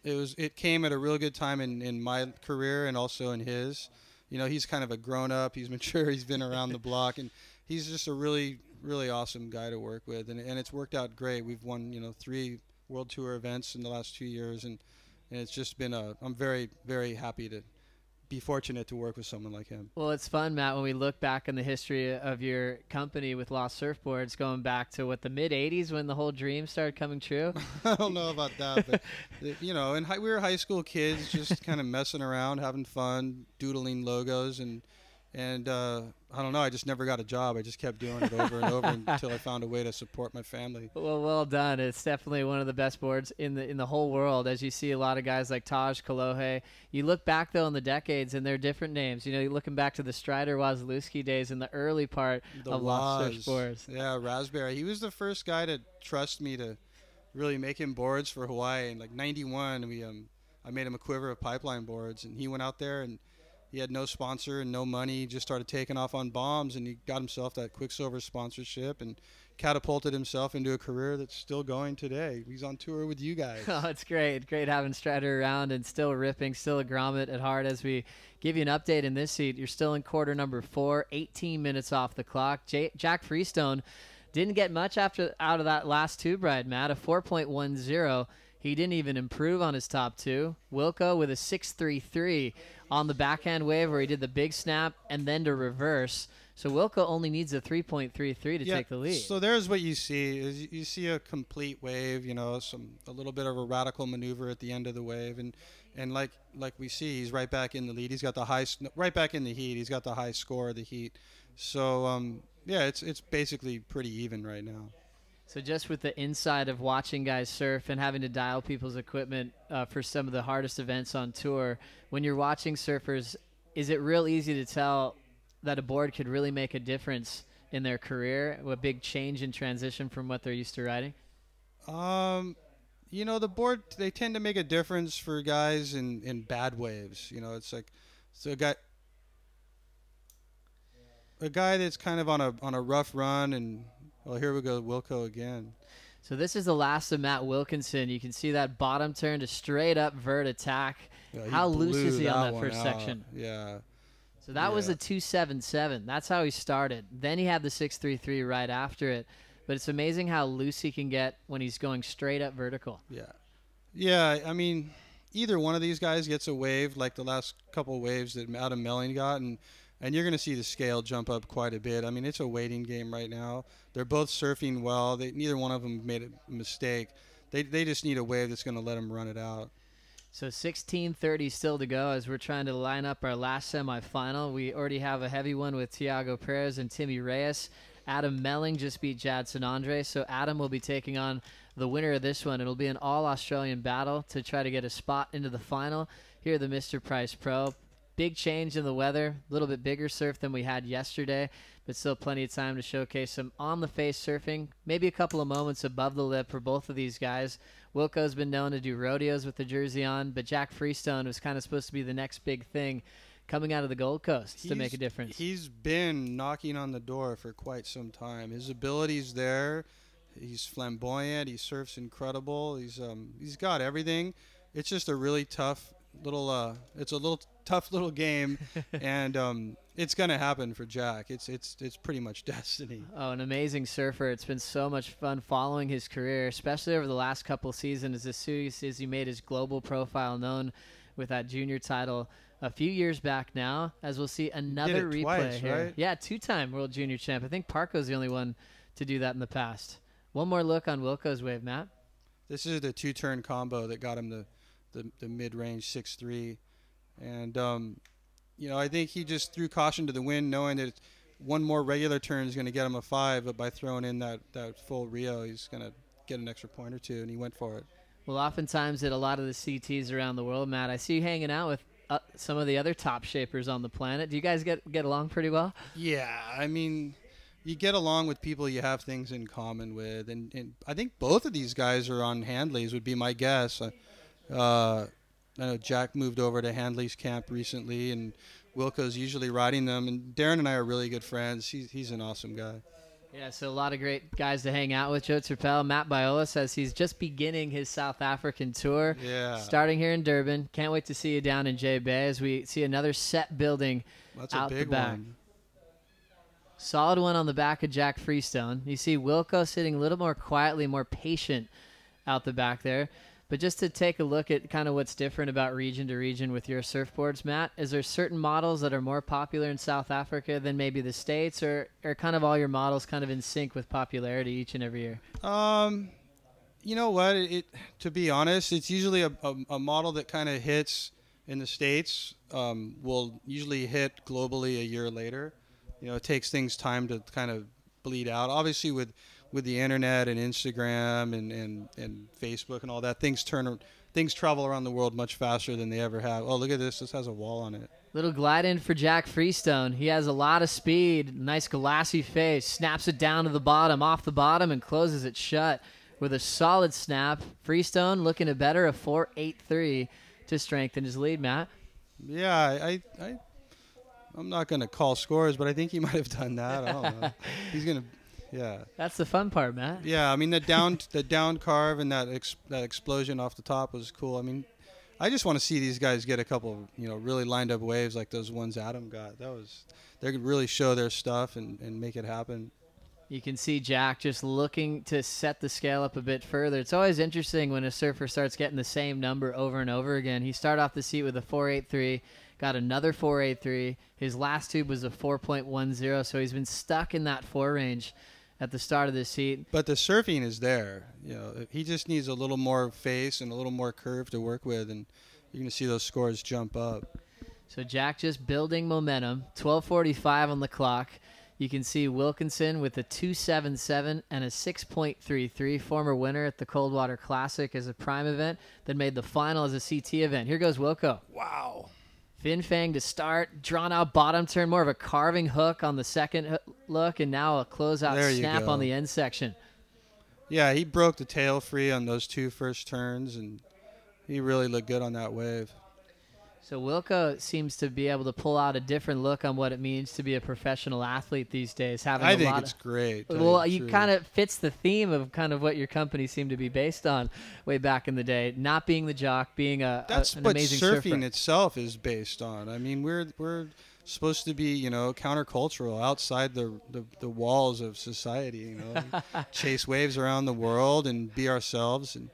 It came at a real good time in my career and also in his. You know, he's kind of a grown-up. He's mature. He's been around the block, and he's just a really, really awesome guy to work with. And it's worked out great. We've won, you know, 3 World Tour events in the last 2 years, and it's just been I'm very, very happy to be fortunate to work with someone like him. Well, it's fun, Matt, when we look back in the history of your company with Lost Surfboards, going back to the mid-'80s when the whole dream started coming true. I don't know about that, but you know, we were high school kids just kind of messing around, having fun, doodling logos, and I don't know, I just never got a job. I just kept doing it over and over until I found a way to support my family. Well done. It's definitely one of the best boards in the whole world, as you see a lot of guys like Taj, Kalohe. You look back, though, in the decades, and they're different names. You know, you're looking back to the Strider Wasilewski days in the early part of Lost Surfboards. Yeah, Raspberry. He was the first guy to trust me to really make him boards for Hawaii. In like 91, I made him a quiver of pipeline boards, and he went out there and he had no sponsor and no money. He just started taking off on bombs, and he got himself that Quicksilver sponsorship and catapulted himself into a career that's still going today. He's on tour with you guys. Oh, it's great. It's great having Strider around and still ripping, still a grommet at heart. As we give you an update in this seat, you're still in quarter number 4, 18 minutes off the clock. Jack Freestone didn't get much out of that last tube ride, Matt, a 4.10. He didn't even improve on his top 2. Wilco with a 6.33 on the backhand wave where he did the big snap and then to reverse. So Wilco only needs a 3.33 to take the lead. So there's what you see. Is you see a complete wave, you know, a little bit of a radical maneuver at the end of the wave, and like we see, he's right back in the lead. He's got the right back in the heat. He's got the high score of the heat. So yeah, it's basically pretty even right now. So just with the inside of watching guys surf and having to dial people's equipment for some of the hardest events on tour, when you're watching surfers, is it real easy to tell that a board could really make a difference in their career, a big change in transition from what they're used to riding? You know, the board, they tend to make a difference for guys in bad waves. You know, it's like, so a guy that's kind of on a rough run, and well, here we go, Wilco again. So this is the last of Matt Wilkinson. You can see that bottom turn to straight up vert attack. Yeah, how loose is he on that first out. section? Yeah. So that was a 2.77. That's how he started. Then he had the 6.33 right after it. But it's amazing how loose he can get when he's going straight up vertical. Yeah. Yeah, I mean, either one of these guys gets a wave like the last couple waves that Adam Melling got, and you're going to see the scale jump up quite a bit. I mean, it's a waiting game right now. They're both surfing well. Neither one of them made a mistake. They just need a wave that's going to let them run it out. So 16:30 still to go as we're trying to line up our last semifinal. We already have a heavy one with Thiago Perez and Timmy Reyes Adam Melling just beat Jadson Andre, so Adam will be taking on the winner of this one. It'll be an all-Australian battle to try to get a spot into the final here at the Mr. Price Pro. Big change in the weather, a little bit bigger surf than we had yesterday, but still plenty of time to showcase some on-the-face surfing, maybe a couple of moments above the lip for both of these guys. Wilco's been known to do rodeos with the jersey on, but Jack Freestone was kind of supposed to be the next big thing coming out of the Gold Coast to make a difference. He's been knocking on the door for quite some time. His ability's there. He's flamboyant. He surfs incredible. He's got everything. It's just a really tough little tough little game, and it's gonna happen for Jack. It's pretty much destiny. Oh, an amazing surfer. It's been so much fun following his career, especially over the last couple seasons as soon as he made his global profile known with that junior title a few years back now, as we'll see another replay twice, here. right? Yeah, 2-time world junior champ. I think Parko's the only one to do that in the past. One more look on Wilco's wave, Matt. This is the 2-turn combo that got him the mid-range 6'3", and I think he just threw caution to the wind, knowing that one more regular turn is going to get him a 5, but by throwing in that full Rio, he's going to get an extra point or two, and he went for it. Well, oftentimes at a lot of the CTs around the world, Matt, I see you hanging out with some of the other top shapers on the planet. Do you guys get along pretty well? Yeah, I mean, you get along with people you have things in common with, and I think both of these guys are on Handley's, would be my guess. I know Jack moved over to Handley's camp recently, and Wilco's usually riding them, and Darren and I are really good friends. He's an awesome guy. Yeah, so a lot of great guys to hang out with. Joe Turpel, Matt Biola says he's just beginning his South African tour. Yeah. Starting here in Durban. Can't wait to see you down in J Bay as we see another set building out the back. One. Solid one on the back of Jack Freestone. You see Wilco sitting a little more quietly, more patient out the back there. But just to take a look at kind of what's different about region to region with your surfboards, Matt, is there certain models that are more popular in South Africa than maybe the States, or are kind of all your models kind of in sync with popularity each and every year? You know what? To be honest, it's usually a model that kind of hits in the States will usually hit globally a year later. It takes things time to kind of bleed out. Obviously, with the internet and Instagram and Facebook and all that, things travel around the world much faster than they ever have. Oh, look at this. This has a wall on it. Little glide in for Jack Freestone. He has a lot of speed, nice glassy face, snaps it down to the bottom, off the bottom, and closes it shut with a solid snap. Freestone looking to better a 4.83 to strengthen his lead, Matt. Yeah, I'm not going to call scores, but I think he might have done that. I don't know. He's going to... Yeah, that's the fun part, Matt. Yeah, I mean the down carve and that explosion off the top was cool. I mean, I just want to see these guys get a couple, really lined up waves like those ones Adam got. They could really show their stuff and make it happen. You can see Jack just looking to set the scale up a bit further. It's always interesting when a surfer starts getting the same number over and over again. He started off the seat with a 4.83. Got another 4.83. His last tube was a 4.10, so he's been stuck in that 4 range at the start of the seat. But the surfing is there. He just needs a little more face and a little more curve to work with, and you're going to see those scores jump up. So Jack just building momentum. 12:45 on the clock. You can see Wilkinson with a 2.77 and a 6.33, former winner at the Coldwater Classic as a prime event, then made the final as a CT event. Here goes Wilco. Wow. Fin fang to start, drawn out bottom turn, more of a carving hook on the second look, and now a closeout snap on the end section. Yeah, he broke the tail free on those 2 first turns, and he really looked good on that wave. So Wilco seems to be able to pull out a different look on what it means to be a professional athlete these days. I think it's great. Well, you kind of fits the theme of kind of what your company seemed to be based on way back in the day. Not being the jock, being an amazing surfer. That's what surfing itself is based on. I mean, we're supposed to be, countercultural, outside the walls of society. Chase waves around the world and be ourselves and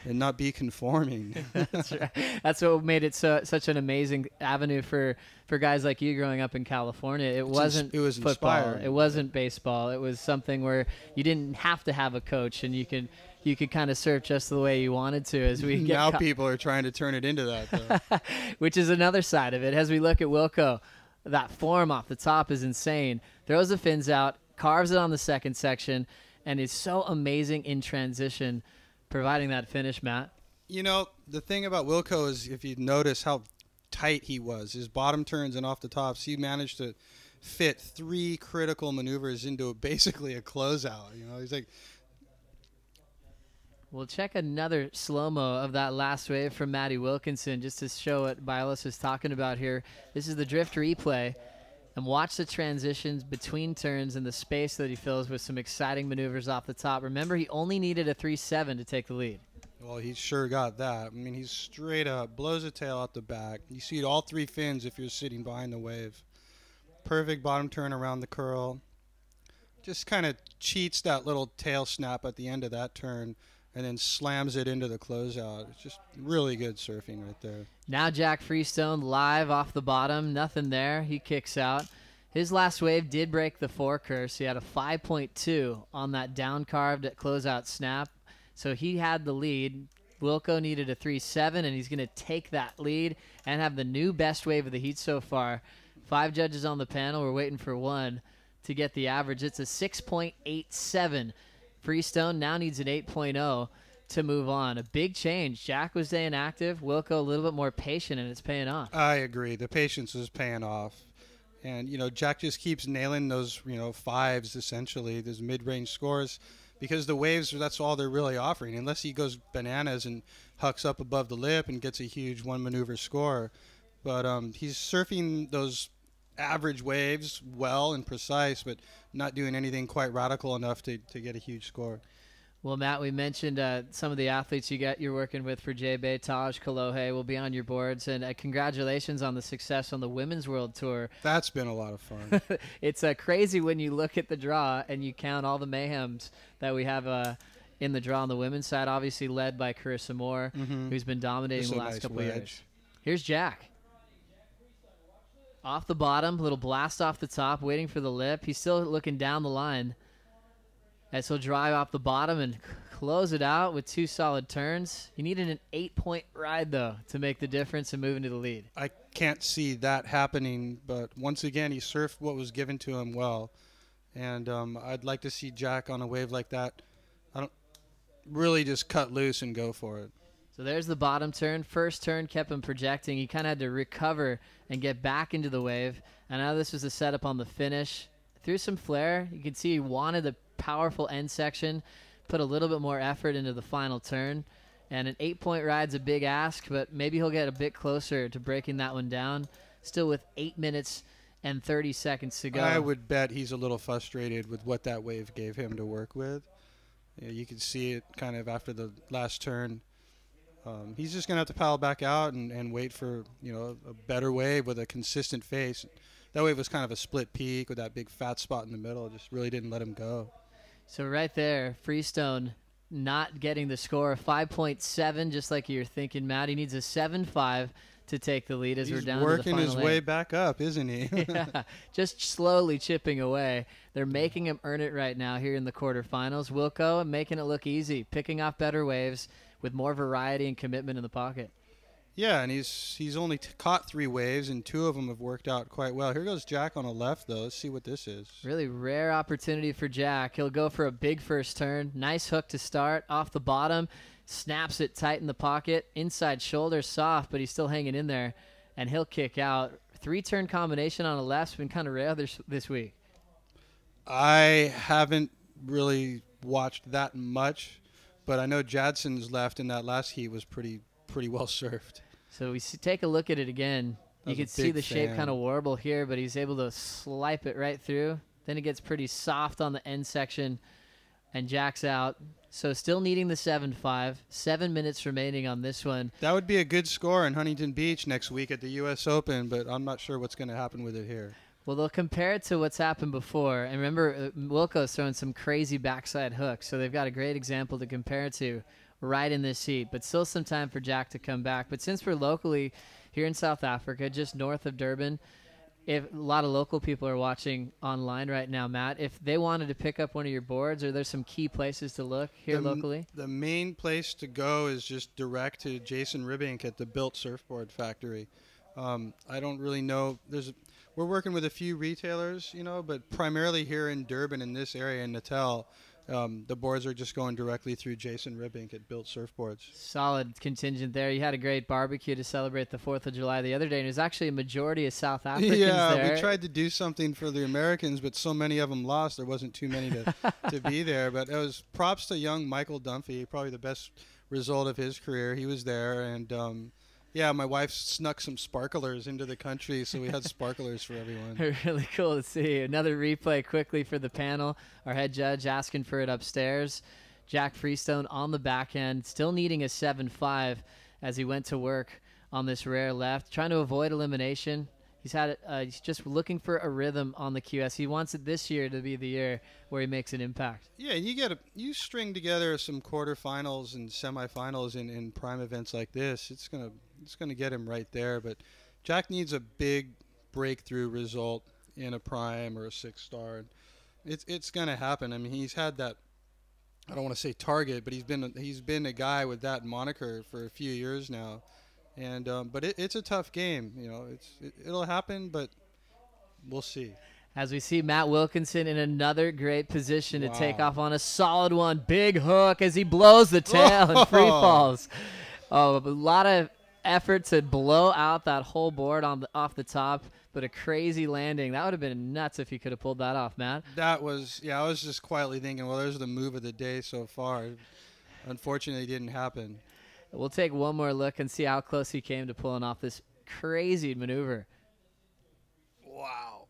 not be conforming. That's right. That's what made it such an amazing avenue for guys like you growing up in California. It was football. Inspiring. It wasn't baseball. It was something where you didn't have to have a coach, and you could kind of surf just the way you wanted to. As we get now, people are trying to turn it into that, though. Which is another side of it. As we look at Wilco, that form off the top is insane. Throws the fins out, carves it on the second section, and is so amazing in transition, providing that finish, Matt. You know, the thing about Wilco is, if you notice how tight he was, his bottom turns and off the tops, he managed to fit 3 critical maneuvers into basically a closeout. You know, he's like... We'll check another slow-mo of that last wave from Matty Wilkinson just to show what Bailos is talking about here. This is the drift replay. And watch the transitions between turns and the space that he fills with some exciting maneuvers off the top. Remember, he only needed a 3.7 to take the lead. Well, he sure got that. I mean, he's straight up, blows a tail out the back. You see all 3 fins if you're sitting behind the wave. Perfect bottom turn around the curl. Just kind of cheats that little tail snap at the end of that turn and then slams it into the closeout. It's just really good surfing right there. Now Jack Freestone live off the bottom. Nothing there. He kicks out. His last wave did break the 4 curse. He had a 5.2 on that down carved at closeout snap. So he had the lead. Wilco needed a 3.7, and he's going to take that lead and have the new best wave of the heat so far. 5 judges on the panel. We're waiting for 1 to get the average. It's a 6.87. Freestone now needs an 8.0 to move on. A big change. Jack was staying active. Wilco a little bit more patient, and it's paying off. I agree. The patience is paying off. And, you know, Jack just keeps nailing those, you know, 5s, essentially, those mid-range scores, because the waves, that's all they're really offering, unless he goes bananas and hucks up above the lip and gets a huge 1-maneuver score. But he's surfing those average waves well and precise, but not doing anything quite radical enough to get a huge score. Well, Matt, we mentioned some of the athletes you're working with for J-Bay. Taj Kalohe will be on your boards, and congratulations on the success on the Women's World Tour. That's been a lot of fun. It's crazy when you look at the draw and you count all the mayhems that we have in the draw on the women's side, obviously led by Carissa Moore, who's been dominating the last couple of years. Here's Jack. Off the bottom, little blast off the top, waiting for the lip. He's still looking down the line. As he'll drive off the bottom and close it out with 2 solid turns. He needed an 8-point ride, though, to make the difference and move into the lead. I can't see that happening, but once again, he surfed what was given to him well. And I'd like to see Jack on a wave like that. I don't really just cut loose and go for it. So there's the bottom turn. First turn kept him projecting. He kind of had to recover and get back into the wave. And now this was the setup on the finish. Threw some flair. You can see he wanted the powerful end section, put a little bit more effort into the final turn. And an 8-point ride's a big ask, but maybe he'll get a bit closer to breaking that one down. Still with 8 minutes and 30 seconds to go. I would bet he's a little frustrated with what that wave gave him to work with. Yeah, you can see it kind of after the last turn. He's just going to have to paddle back out and wait for, you know, a better wave with a consistent face. That wave was kind of a split peak with that big fat spot in the middle. It just really didn't let him go. So right there, Freestone not getting the score of 5.7, just like you're thinking, Matt. He needs a 7.5 to take the lead as we're down to the final. He's working his way back up, isn't he? Yeah, just slowly chipping away. They're making him earn it right now here in the quarterfinals. Wilco making it look easy, picking off better waves with more variety and commitment in the pocket. Yeah, and he's only caught 3 waves, and 2 of them have worked out quite well. Here goes Jack on the left, though. Let's see what this is. Really rare opportunity for Jack. He'll go for a big first turn. Nice hook to start. Off the bottom, snaps it tight in the pocket. Inside shoulder soft, but he's still hanging in there, and he'll kick out. 3-turn combination on the left's been kind of rare this week. I haven't really watched that much, but I know Jadson's left in that last heat was pretty well surfed. So we take a look at it again. You can see the shape kind of warble here, but he's able to slipe it right through. Then it gets pretty soft on the end section, and Jack's out. So still needing the 7.5. 7 minutes remaining on this one. That would be a good score in Huntington Beach next week at the U.S. Open, but I'm not sure what's going to happen with it here. Well, they'll compare it to what's happened before. And remember, Wilco's throwing some crazy backside hooks, so they've got a great example to compare it to right in this heat. But still some time for Jack to come back. But since we're locally here in South Africa, just north of Durban, if a lot of local people are watching online right now, Matt, if they wanted to pick up one of your boards, are there some key places to look here locally? The main place to go is just direct to Jason Ribink at the Built Surfboard Factory. I don't really know. we're working with a few retailers, you know, but primarily here in Durban, in this area, in Natal, the boards are just going directly through Jason Ribbink at Built Surfboards. Solid contingent there. You had a great barbecue to celebrate the 4th of July the other day, and there's actually a majority of South Africans there. We tried to do something for the Americans, but so many of them lost, there wasn't too many to be there. But it was props to young Michael Dunphy, probably the best result of his career. He was there, and yeah, my wife snuck some sparklers into the country, so we had sparklers for everyone. Really cool to see. Another replay quickly for the panel. Our head judge asking for it upstairs. Jack Freestone on the back end, still needing a 7.5 as he went to work on this rare left, trying to avoid elimination. He's just looking for a rhythm on the QS. He wants it this year to be the year where he makes an impact. Yeah, and you string together some quarterfinals and semifinals in prime events like this. It's gonna get him right there. But Jack needs a big breakthrough result in a prime or a 6-star. It's gonna happen. I mean, he's had that. I don't want to say target, but he's been a guy with that moniker for a few years now. And but it's a tough game, you know. It'll happen, but we'll see. As we see Matt Wilkinson in another great position to take off on a solid one. Big hook as he blows the tail and free falls. Oh, a lot of effort to blow out that whole board off the top, but a crazy landing. That would have been nuts if he could have pulled that off, Matt. That was, yeah, I was just quietly thinking, well, there's the move of the day so far. Unfortunately, it didn't happen. We'll take one more look and see how close he came to pulling off this crazy maneuver. Wow.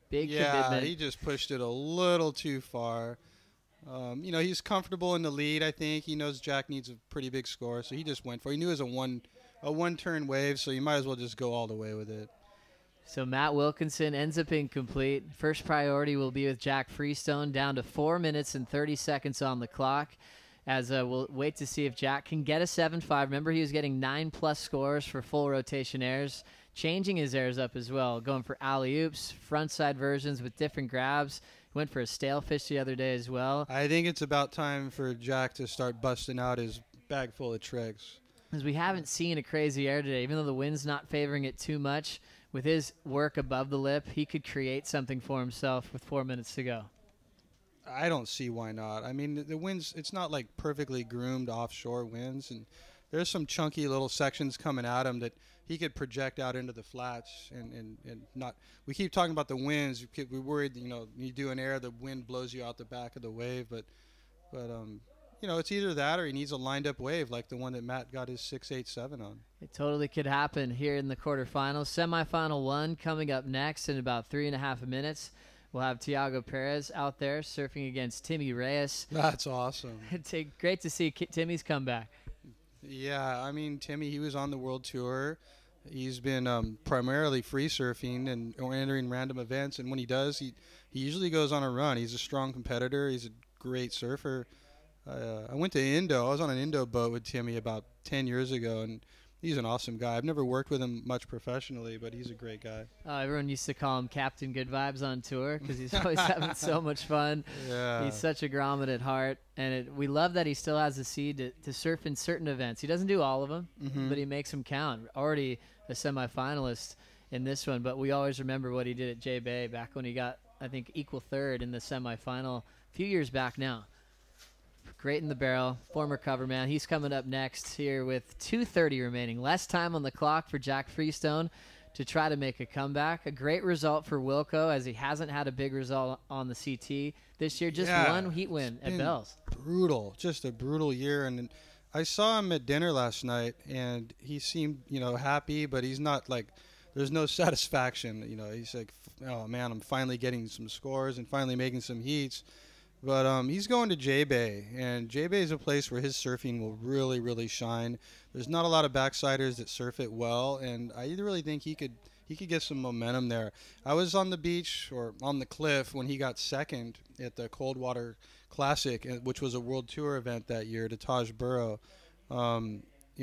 Big commitment. commitment. He just pushed it a little too far. You know, he's comfortable in the lead, I think. He knows Jack needs a pretty big score, so he just went for it. He knew it was a one-turn wave, so you might as well just go all the way with it. So Matt Wilkinson ends up incomplete. First priority will be with Jack Freestone, down to 4 minutes and 30 seconds on the clock. As we'll wait to see if Jack can get a 7.5. Remember, he was getting 9+ scores for full rotation airs, changing his airs up as well, going for alley-oops, frontside versions with different grabs. Went for a stale fish the other day as well. I think it's about time for Jack to start busting out his bag full of tricks. Because we haven't seen a crazy air today, even though the wind's not favoring it too much. With his work above the lip, he could create something for himself with 4 minutes to go. I don't see why not. I mean, the winds, it's not like perfectly groomed offshore winds, and there's some chunky little sections coming at him that he could project out into the flats and not. We keep talking about the winds. We're worried, you know, you do an air, the wind blows you out the back of the wave, but you know, it's either that or he needs a lined up wave like the one that Matt got his 6.87 on. It totally could happen here in the quarterfinals. Semifinal 1 coming up next in about 3.5 minutes. We'll have Thiago Perez out there surfing against Timmy Reyes. That's awesome. It's great to see Timmy's comeback. Yeah, I mean, Timmy, he was on the World Tour. He's been primarily free surfing or entering random events, and when he does, he usually goes on a run. He's a strong competitor. He's a great surfer. I went to Indo. I was on an Indo boat with Timmy about 10 years ago, and he's an awesome guy. I've never worked with him much professionally, but he's a great guy. Everyone used to call him Captain Good Vibes on tour because he's always having so much fun. Yeah. He's such a grommet at heart, and we love that he still has the seed to surf in certain events. He doesn't do all of them, but he makes them count. Already a semifinalist in this one, but we always remember what he did at J-Bay back when he got, I think, equal third in the semifinal a few years back now. Great in the barrel, former cover man. He's coming up next here with 2:30 remaining. Less time on the clock for Jack Freestone to try to make a comeback. A great result for Wilco as he hasn't had a big result on the CT this year. Just one heat win at Bells. Brutal, just a brutal year. And I saw him at dinner last night, and he seemed, you know, happy, but he's not like, there's no satisfaction. You know, he's like, oh man, I'm finally getting some scores and finally making some heats. But he's going to J-Bay, and J-Bay is a place where his surfing will really, really shine. There's not a lot of backsiders that surf it well, and I really think he could get some momentum there. I was on the beach or on the cliff when he got second at the Coldwater Classic, which was a World Tour event that year to Taj Burrow. You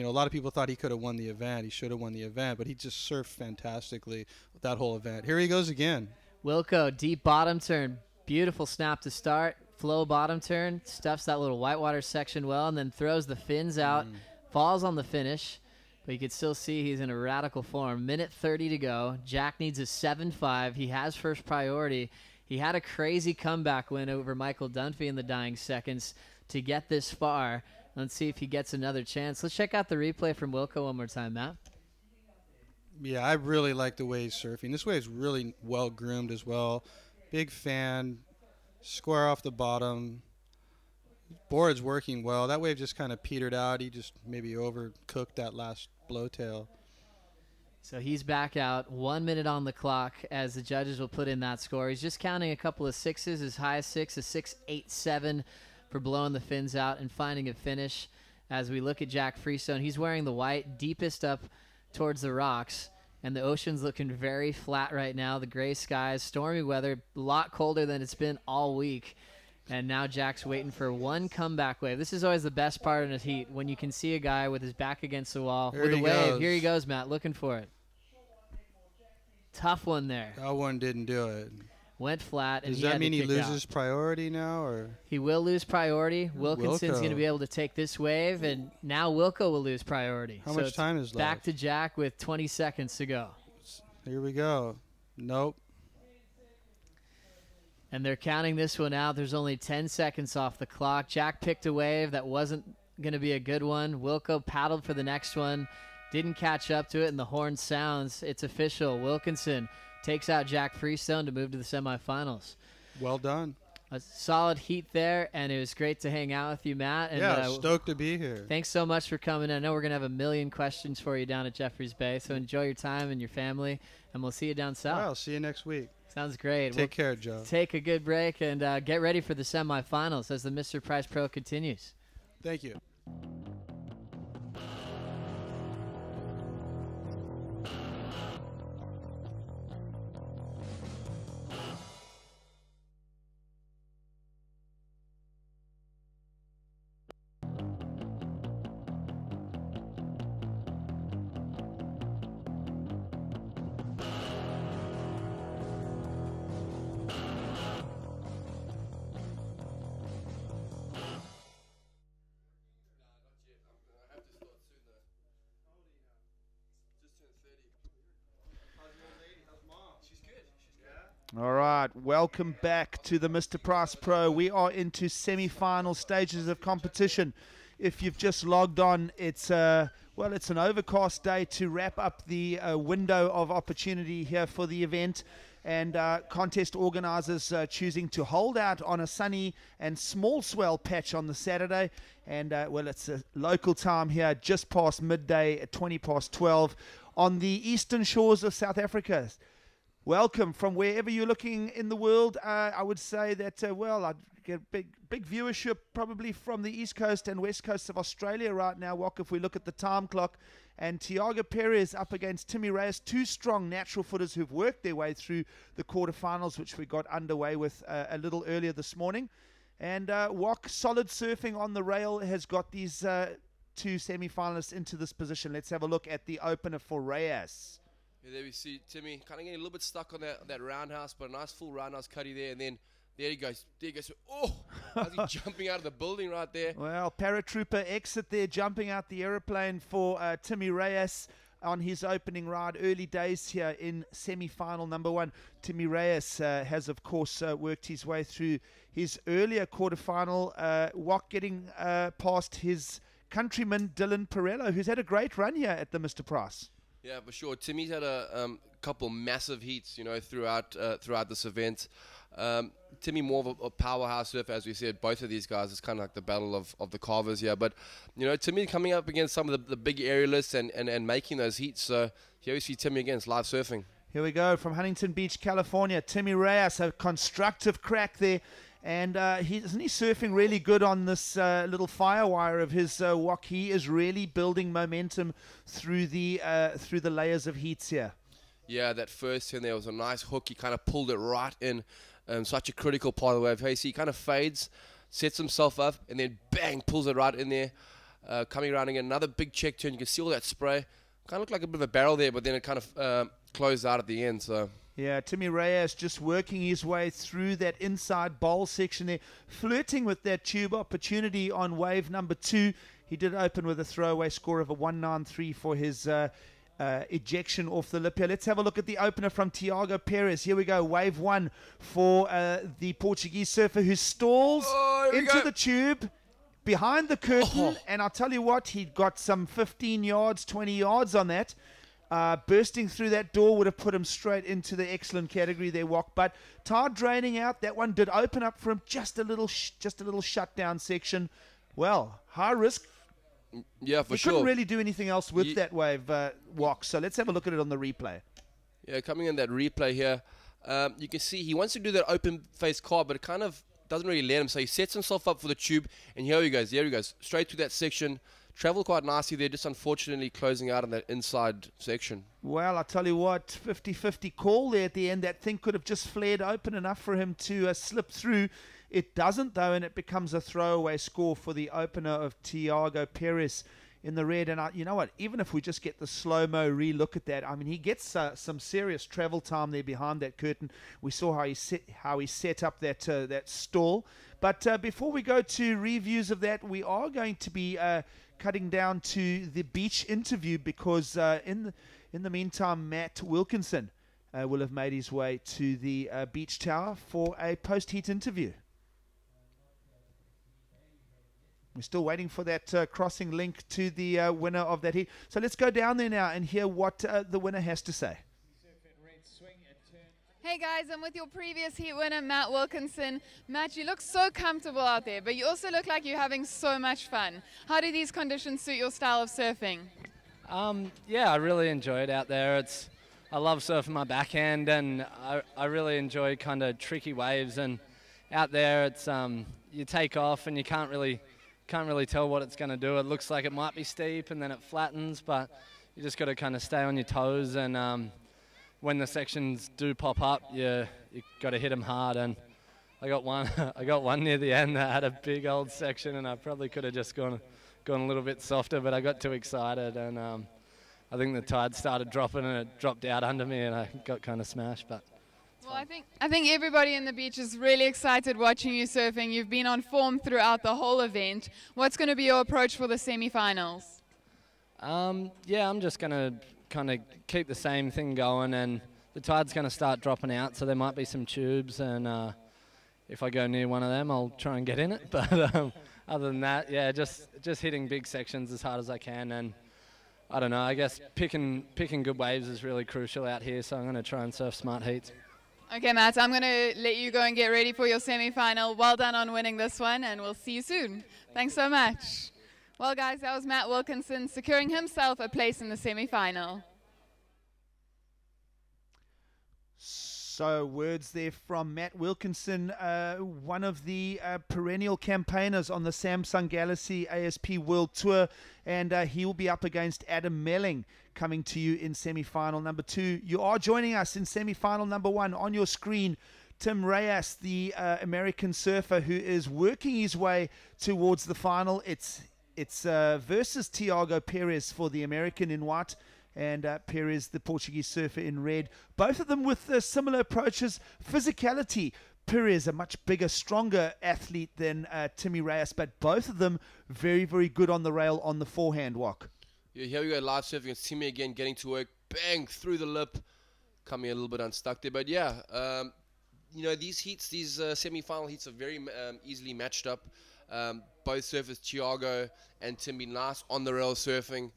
know, a lot of people thought he could have won the event. He should have won the event, but he just surfed fantastically that whole event. Here he goes again. Wilco, deep bottom turn. Beautiful snap to start. Flow bottom turn, stuffs that little whitewater section well, and then throws the fins out, falls on the finish, but you can still see he's in a radical form. Minute 30 to go. Jack needs a 7-5. He has first priority. He had a crazy comeback win over Michael Dunphy in the dying seconds to get this far. Let's see if he gets another chance. Let's check out the replay from Wilco one more time, Matt. Yeah, I really like the way he's surfing. This wave's really well groomed as well. Big fan. Square off the bottom. Board's working well. That wave just kind of petered out. He just maybe overcooked that last blowtail. So he's back out. 1 minute on the clock as the judges will put in that score. He's just counting a couple of sixes. His highest six is 6.87 for blowing the fins out and finding a finish. As we look at Jack Freestone, he's wearing the white deepest up towards the rocks, and the ocean's looking very flat right now. The gray skies, stormy weather, a lot colder than it's been all week. And now Jack's waiting for one comeback wave. This is always the best part in a heat, when you can see a guy with his back against the wall with a wave. Here he goes, Matt, looking for it. Tough one there. That one didn't do it. Went flat. And Does that mean he loses priority now? Or he will lose priority. Wilkinson's going to be able to take this wave, and now Wilco will lose priority. How much time is left? Back to Jack with 20 seconds to go. Here we go. Nope. And they're counting this one out. There's only 10 seconds off the clock. Jack picked a wave that wasn't going to be a good one. Wilco paddled for the next one. Didn't catch up to it, and the horn sounds. It's official. Wilkinson takes out Jack Freestone to move to the semifinals. Well done. A solid heat there, and it was great to hang out with you, Matt. And, yeah, stoked to be here. Thanks so much for coming. I know we're going to have a million questions for you down at Jeffreys Bay, so enjoy your time and your family, and we'll see you down south. I'll see you next week. Sounds great. Take care, Joe. Take a good break and get ready for the semifinals as the Mr. Price Pro continues. Thank you. All right, welcome back to the Mr. Price Pro. We are into semi-final stages of competition. If you've just logged on, it's well, it's an overcast day to wrap up the window of opportunity here for the event. And contest organizers choosing to hold out on a sunny and small swell patch on the Saturday. And, well, it's a local time here, just past midday at 20 past 12 on the eastern shores of South Africa. Welcome from wherever you're looking in the world. I would say that, well, I'd get big viewership probably from the east coast and west coast of Australia right now, Wok, if we look at the time clock. And Thiago Perez up against Timmy Reyes, two strong natural footers who've worked their way through the quarterfinals, which we got underway with a little earlier this morning. And Wok, solid surfing on the rail, has got these two semi-finalists into this position. Let's have a look at the opener for Reyes. Yeah, there we see Timmy kind of getting a little bit stuck on that roundhouse, but a nice full roundhouse cutty there, and then there he goes. There he goes. Oh, how's he jumping out of the building right there? Well, paratrooper exit there, jumping out the aeroplane for Timmy Reyes on his opening ride. Early days here in semi-final number one. Timmy Reyes has, of course, worked his way through his earlier quarterfinal, Wok getting past his countryman Dylan Perello, who's had a great run here at the Mr. Price. Yeah, for sure. Timmy's had a couple massive heats, you know, throughout this event. Timmy more of a powerhouse surfer, as we said. Both of these guys, it's kind of like the battle of the carvers here. But, you know, Timmy coming up against some of the big aerialists and making those heats. So here we see Timmy against live surfing. Here we go from Huntington Beach, California. Timmy Reyes, a constructive crack there. And isn't he surfing really good on this little firewire of his Wok? He is really building momentum through the layers of heats here. Yeah, that first turn there was a nice hook. He kind of pulled it right in such a critical part of the wave. Hey, see, he kind of fades, sets himself up, and then bang, pulls it right in there. Coming around again, another big check turn. You can see all that spray. Kind of looked like a bit of a barrel there, but then it kind of closed out at the end. So. Yeah, Timmy Reyes just working his way through that inside bowl section there, flirting with that tube opportunity on wave number two. He did open with a throwaway score of a 193 for his ejection off the lip here. Let's have a look at the opener from Thiago Perez. Here we go, wave 1 for the Portuguese surfer who stalls into the tube behind the curtain, and I'll tell you what, he got some 15 yards, 20 yards on that. Bursting through that door would have put him straight into the excellent category there, Wok. But tide draining out, that one did open up for him just a little shutdown section. Well, high risk. Yeah, for sure. He couldn't really do anything else with that wave, Wok. So let's have a look at it on the replay. Yeah, coming in that replay here, you can see he wants to do that open face carve, but it kind of doesn't really let him. So he sets himself up for the tube, and here he goes, straight to that section. Traveled quite nicely there, just unfortunately closing out on that inside section. Well, I'll tell you what, 50-50 call there at the end. That thing could have just flared open enough for him to slip through. It doesn't, though, and it becomes a throwaway score for the opener of Thiago Perez in the red. And you know what, even if we just get the slow-mo re-look at that, I mean, he gets some serious travel time there behind that curtain. We saw how he set up that stall. But before we go to reviews of that, we are going to be cutting down to the beach interview, because in the meantime, Matt Wilkinson will have made his way to the beach tower for a post-heat interview. We're still waiting for that crossing link to the winner of that heat. So let's go down there now and hear what the winner has to say. Hey guys, I'm with your previous heat winner, Matt Wilkinson. Matt, you look so comfortable out there, but you also look like you're having so much fun. How do these conditions suit your style of surfing? Yeah, I really enjoy it out there. I love surfing my backhand, and I really enjoy kind of tricky waves. And out there, it's you take off and you can't really tell what it's going to do. It looks like it might be steep, and then it flattens, but you just got to kind of stay on your toes. And when the sections do pop up, you got to hit them hard. And I got one near the end that had a big old section, and I probably could have just gone a little bit softer, but I got too excited, and I think the tide started dropping, and it dropped out under me, and I got kind of smashed. But well, I think everybody in the beach is really excited watching you surfing. You've been on form throughout the whole event. What's going to be your approach for the semifinals? Yeah, I'm just going to kind of keep the same thing going, and the tide's going to start dropping out, so there might be some tubes, and if I go near one of them, I'll try and get in it. But other than that, yeah, just hitting big sections as hard as I can, and I don't know, I guess picking good waves is really crucial out here, so I'm going to try and surf smart heats. Okay, Matt, I'm going to let you go and get ready for your semi-final. Well done on winning this one, and we'll see you soon. Thanks so much. Well, guys, that was Matt Wilkinson securing himself a place in the semi-final. So words there from Matt Wilkinson, one of the perennial campaigners on the Samsung Galaxy ASP World Tour, and he will be up against Adam Melling, coming to you in semi-final number 2. You are joining us in semi-final number 1 on your screen. Tim Reyes, the American surfer who is working his way towards the final. It's versus Thiago Perez for the American in white, and Perez, the Portuguese surfer, in red. Both of them with similar approaches. Physicality, Perez, a much bigger, stronger athlete than Timmy Reyes, but both of them very, very good on the rail on the forehand walk. Yeah, here we go, live surfing. It's Timmy again, getting to work. Bang, through the lip. Coming a little bit unstuck there. But yeah, you know, these heats, these semi-final heats are very easily matched up. Both surfers, Thiago and Timmy, nice on the rail surfing.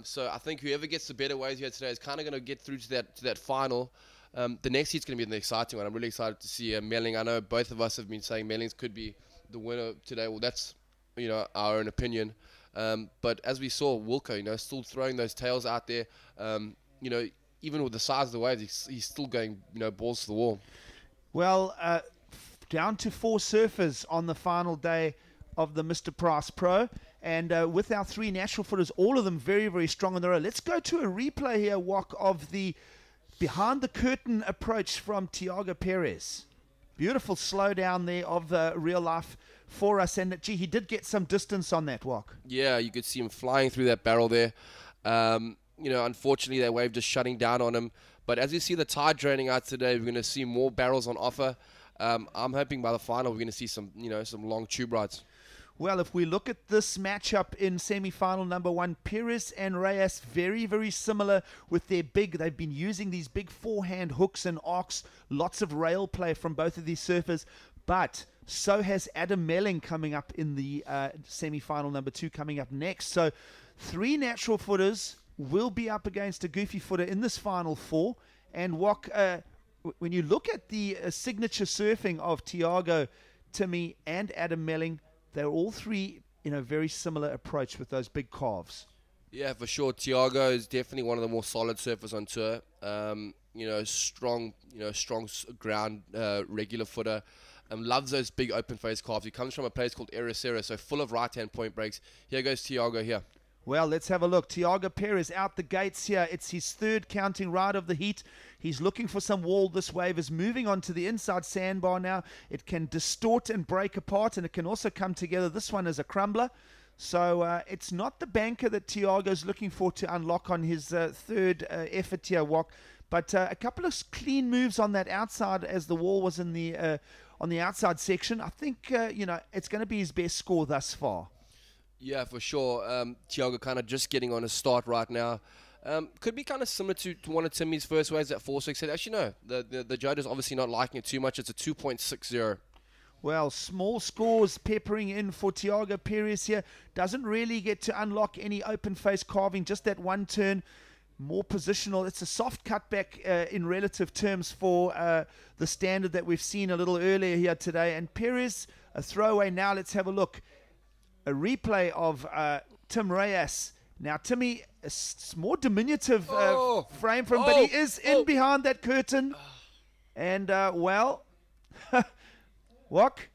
So I think whoever gets the better waves here today is kind of going to get through to that final. The next heat's going to be an exciting one. I'm really excited to see Melling. I know both of us have been saying Melling's could be the winner today. Well, that's, you know, our own opinion. But as we saw, Wilco, you know, still throwing those tails out there. You know, even with the size of the waves, he's still going, you know, balls to the wall. Well, down to 4 surfers on the final day of the Mr Price Pro, and with our 3 natural footers, all of them very, very strong on the road. Let's go to a replay here, Wok, of the behind the curtain approach from Thiago Perez. Beautiful slow down there of real life for us, and gee, he did get some distance on that, Wok. Yeah, you could see him flying through that barrel there. You know, unfortunately, that wave just shutting down on him. But as you see the tide draining out today, we're going to see more barrels on offer. I'm hoping by the final we're going to see some, you know, some long tube rides. Well, if we look at this matchup in semi-final number 1, Perez and Reyes, very, very similar with their they've been using these big forehand hooks and arcs, lots of rail play from both of these surfers, but so has Adam Melling coming up in the semi-final number 2 coming up next. So 3 natural footers will be up against a goofy footer in this final 4. And when you look at the signature surfing of Thiago, Timmy, and Adam Melling, they're all 3 in a very similar approach with those big calves. Yeah, for sure. Thiago is definitely one of the more solid surfers on tour. Strong ground, regular footer. Loves those big open face calves. He comes from a place called Ericera, so full of right-hand point breaks. Here goes Thiago here. Well, let's have a look. Thiago Perez out the gates here. It's his 3rd counting ride of the heat. He's looking for some wall. This wave is moving onto the inside sandbar now. It can distort and break apart, and it can also come together. This one is a crumbler. So it's not the banker that Thiago's looking for to unlock on his 3rd effort here, Wok. But a couple of clean moves on that outside as the wall was in the on the outside section. I think, it's going to be his best score thus far. Yeah, for sure. Thiago kind of just getting on his start right now. Could be kind of similar to one of Timmy's first waves at 4.6. Actually, no. The judge is obviously not liking it too much. It's a 2.60. Well, small scores peppering in for Thiago Perez here. Doesn't really get to unlock any open face carving. Just that one turn. More positional. It's a soft cutback in relative terms for the standard that we've seen a little earlier here today. And Perez, a throwaway now. Let's have a look. A replay of Tim Reyes. Now, Timmy, a more diminutive frame from, but he is in behind that curtain. And, Wok?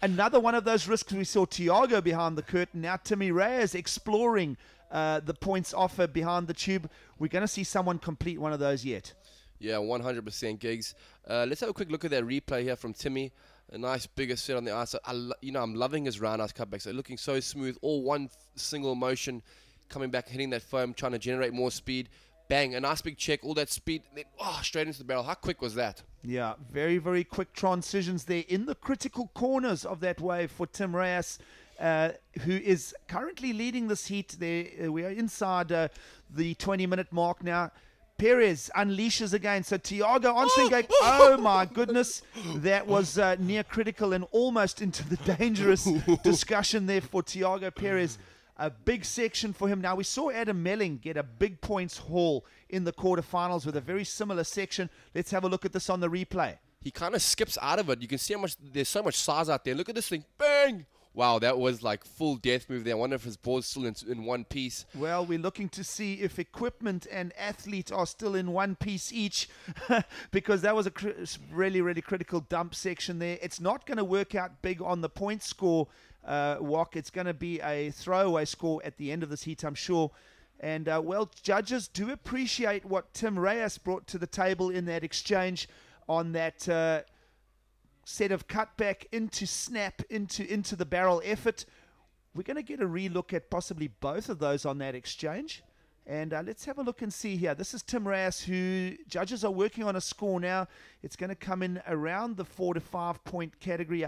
Another one of those risks. We saw Thiago behind the curtain. Now, Timmy Reyes exploring the points offer behind the tube. We're going to see someone complete one of those yet. Yeah, 100% gigs. Let's have a quick look at that replay here from Timmy. A nice bigger set on the outside. I'm loving his roundhouse cutbacks. They're looking so smooth. All one single motion, coming back, hitting that foam, trying to generate more speed. Bang, a nice big check. All that speed, then, straight into the barrel. How quick was that? Yeah, very, very quick transitions there in the critical corners of that wave for Tim Reyes, who is currently leading this heat. We are inside the 20-minute mark now. Perez unleashes again. So Thiago answering going, oh my goodness. That was near critical and almost into the dangerous discussion there for Thiago Perez. A big section for him. Now, we saw Adam Melling get a big points haul in the quarterfinals with a very similar section. Let's have a look at this on the replay. He kind of skips out of it. You can see how much there's so much size out there. Look at this thing. Bang! Wow, that was like full death move there. I wonder if his ball's still in one piece. Well, we're looking to see if equipment and athlete are still in one piece each because that was a really, really critical dump section there. It's not going to work out big on the point score, Wok. It's going to be a throwaway score at the end of this heat, I'm sure. And, judges do appreciate what Tim Reyes brought to the table in that exchange on that set of cutback into snap into the barrel effort. We're going to get a relook at possibly both of those on that exchange. And let's have a look and see here. This is Tim Reyes, who judges are working on a score now. It's going to come in around the 4 to 5 point category.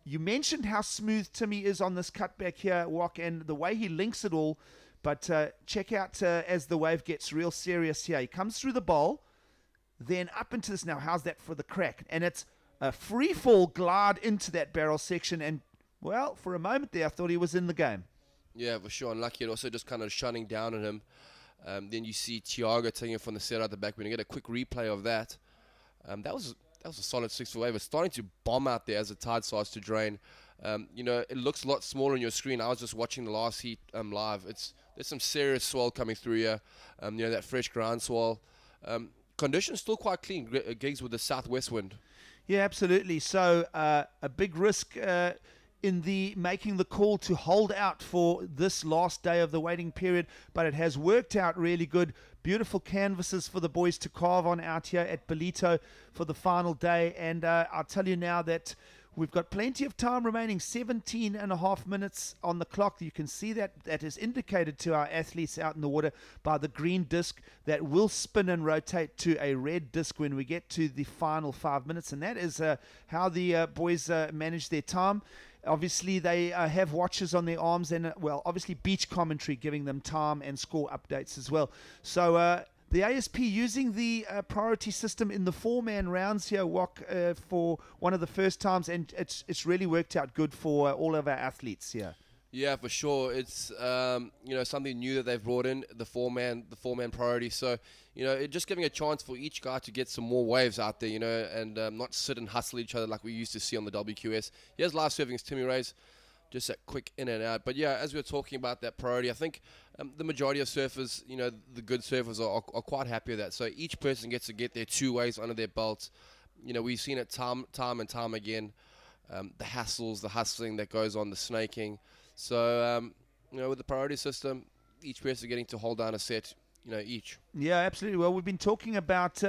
You mentioned how smooth Timmy is on this cutback here, Wok, and the way he links it all. But check out as the wave gets real serious here. He comes through the bowl, then up into this. Now, how's that for the crack? And it's a free fall glide into that barrel section. And, well, for a moment there, I thought he was in the game. Yeah, for sure. Unlucky, and also just kind of shutting down on him. Then you see Thiago taking it from the set out the back. We're going to get a quick replay of that. That was a solid 6-foot wave. It's starting to bomb out there as the tide starts to drain. It looks a lot smaller on your screen. I was just watching the last heat live. There's some serious swell coming through here. That fresh ground swell. Conditions still quite clean. Gigs with the southwest wind. Yeah, absolutely. So a big risk in the making the call to hold out for this last day of the waiting period, but it has worked out really good. Beautiful canvases for the boys to carve on out here at Ballito for the final day. And I'll tell you now that we've got plenty of time remaining, 17 and a half minutes on the clock. You can see that is indicated to our athletes out in the water by the green disc that will spin and rotate to a red disc when we get to the final 5 minutes. And that is how the boys manage their time. Obviously, they have watches on their arms and, well, obviously beach commentary giving them time and score updates as well. So the ASP using the priority system in the 4-man rounds here, for one of the first times, and it's really worked out good for all of our athletes here. Yeah, for sure. It's something new that they've brought in, the four-man priority. So it's just giving a chance for each guy to get some more waves out there, and not sit and hustle each other like we used to see on the WQS. Here's live surfing, it's Timmy Reyes, just that quick in and out. But yeah, as we were talking about that priority, I think the majority of surfers, the good surfers are quite happy with that. So each person gets to get their 2 waves under their belts. We've seen it time and time again. The hassles, the hustling that goes on, the snaking. So, with the priority system, each person getting to hold down a set, each. Yeah, absolutely. Well, we've been talking about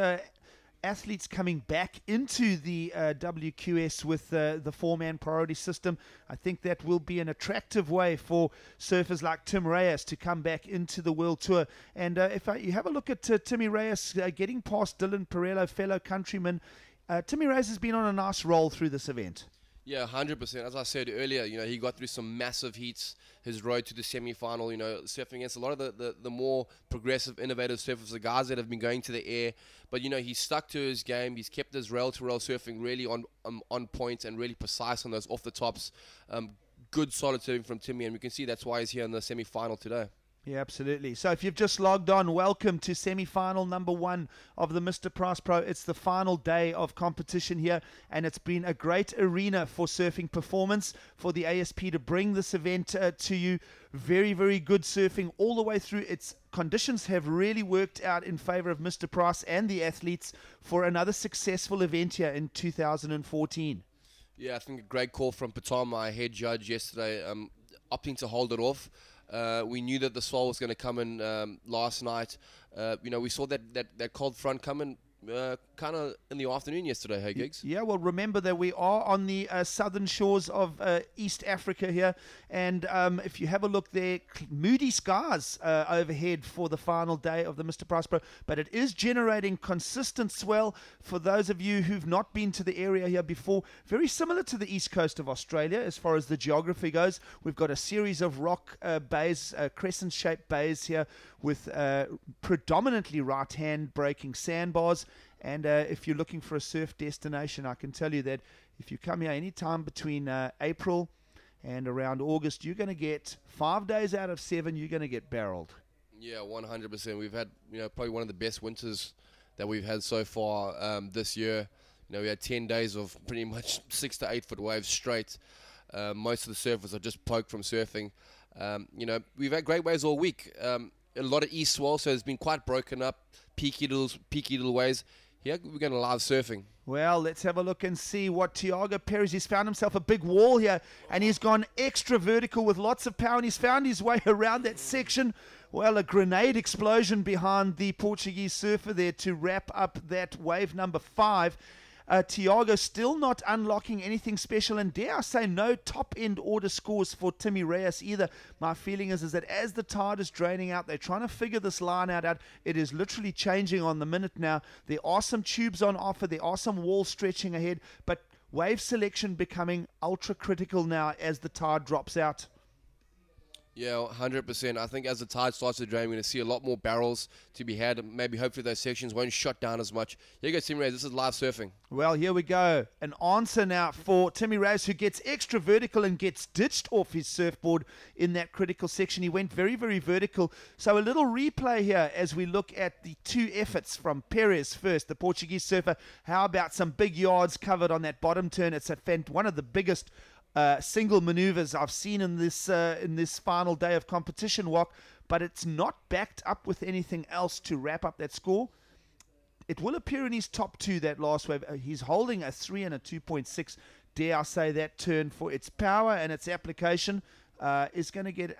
athletes coming back into the WQS with the 4-man priority system. I think that will be an attractive way for surfers like Tim Reyes to come back into the World Tour. And you have a look at Timmy Reyes getting past Dylan Perello, fellow countryman, Timmy Reyes has been on a nice roll through this event. Yeah, 100%. As I said earlier, he got through some massive heats. His road to the semi-final, surfing against a lot of the more progressive, innovative surfers, the guys that have been going to the air. But, he's stuck to his game. He's kept his rail-to-rail surfing really on point and really precise on those off-the-tops. Good, solid surfing from Timmy, and we can see that's why he's here in the semi-final today. Yeah, absolutely. So if you've just logged on, welcome to semi-final number 1 of the Mr. Price Pro. It's the final day of competition here, and it's been a great arena for surfing performance for the ASP to bring this event to you. Very, very good surfing all the way through. Its conditions have really worked out in favor of Mr. Price and the athletes for another successful event here in 2014. Yeah, I think a great call from Paton, my head judge yesterday, opting to hold it off. We knew that the swell was going to come in last night. We saw that cold front coming kind of in the afternoon yesterday, hey Giggs? Yeah, well, remember that we are on the southern shores of East Africa here, and if you have a look there, moody skies overhead for the final day of the Mr. Price Pro, but it is generating consistent swell. For those of you who've not been to the area here before, very similar to the east coast of Australia as far as the geography goes. We've got a series of rock bays, crescent-shaped bays here with predominantly right-hand breaking sandbars. And if you're looking for a surf destination, I can tell you that if you come here anytime between April and around August, you're going to get 5 days out of 7, you're going to get barreled. Yeah, 100%. We've had, probably one of the best winters that we've had so far this year. We had 10 days of pretty much 6 to 8 foot waves straight. Most of the surfers are just poked from surfing. We've had great waves all week. A lot of east swell, so it's been quite broken up, peaky little waves. Here we're going to live surfing. Well, let's have a look and see what Thiago Perez, he's found himself a big wall here, and he's gone extra vertical with lots of power, and he's found his way around that section. Well, a grenade explosion behind the Portuguese surfer there to wrap up that wave number 5. Thiago still not unlocking anything special, and dare I say no top-end order scores for Timmy Reyes either. My feeling is that as the tide is draining out, they're trying to figure this line out. It is literally changing on the minute now. There are some tubes on offer, there are some walls stretching ahead, but wave selection becoming ultra-critical now as the tide drops out. Yeah, 100%. I think as the tide starts to drain, we're going to see a lot more barrels to be had. Maybe hopefully those sections won't shut down as much. Here you go, Timmy Reyes. This is live surfing. Well, here we go. An answer now for Timmy Reyes, who gets extra vertical and gets ditched off his surfboard in that critical section. He went very, very vertical. So a little replay here as we look at the 2 efforts from Perez first, the Portuguese surfer. How about some big yards covered on that bottom turn? It's one of the biggest single maneuvers I've seen in this final day of competition walk, but it's not backed up with anything else to wrap up that score. It will appear in his top 2, that last wave. He's holding a 3 and a 2.6. Dare I say that turn, for its power and its application, is going to get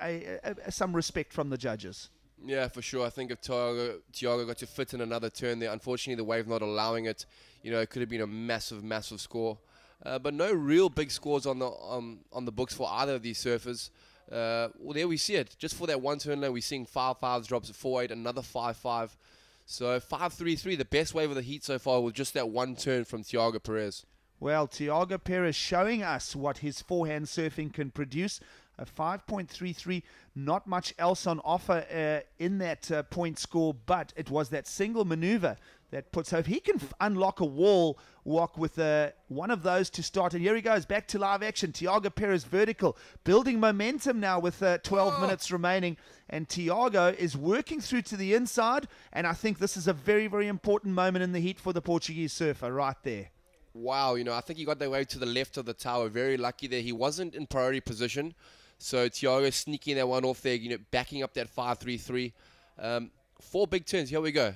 some respect from the judges. Yeah, for sure. I think if Thiago got to fit in another turn there, unfortunately the wave not allowing it, it could have been a massive, massive score. But no real big scores on the books for either of these surfers. Well, there we see it. Just for that one turn lane, we're seeing 5.5s drops at 4.8, another 5.5. So 5.33, the best wave of the heat so far with just that one turn from Thiago Perez. Well, Thiago Perez showing us what his forehand surfing can produce. A 5.33, not much else on offer in that point score, but it was that single maneuver that puts hope. He can unlock a wall walk with one of those to start. And here he goes, back to live action. Thiago Perez vertical, building momentum now with 12 minutes remaining. And Thiago is working through to the inside. And I think this is a very, very important moment in the heat for the Portuguese surfer right there. Wow, I think he got that wave to the left of the tower. Very lucky there. He wasn't in priority position. So Thiago sneaking that one off there, backing up that 5.33. 4 big turns. Here we go.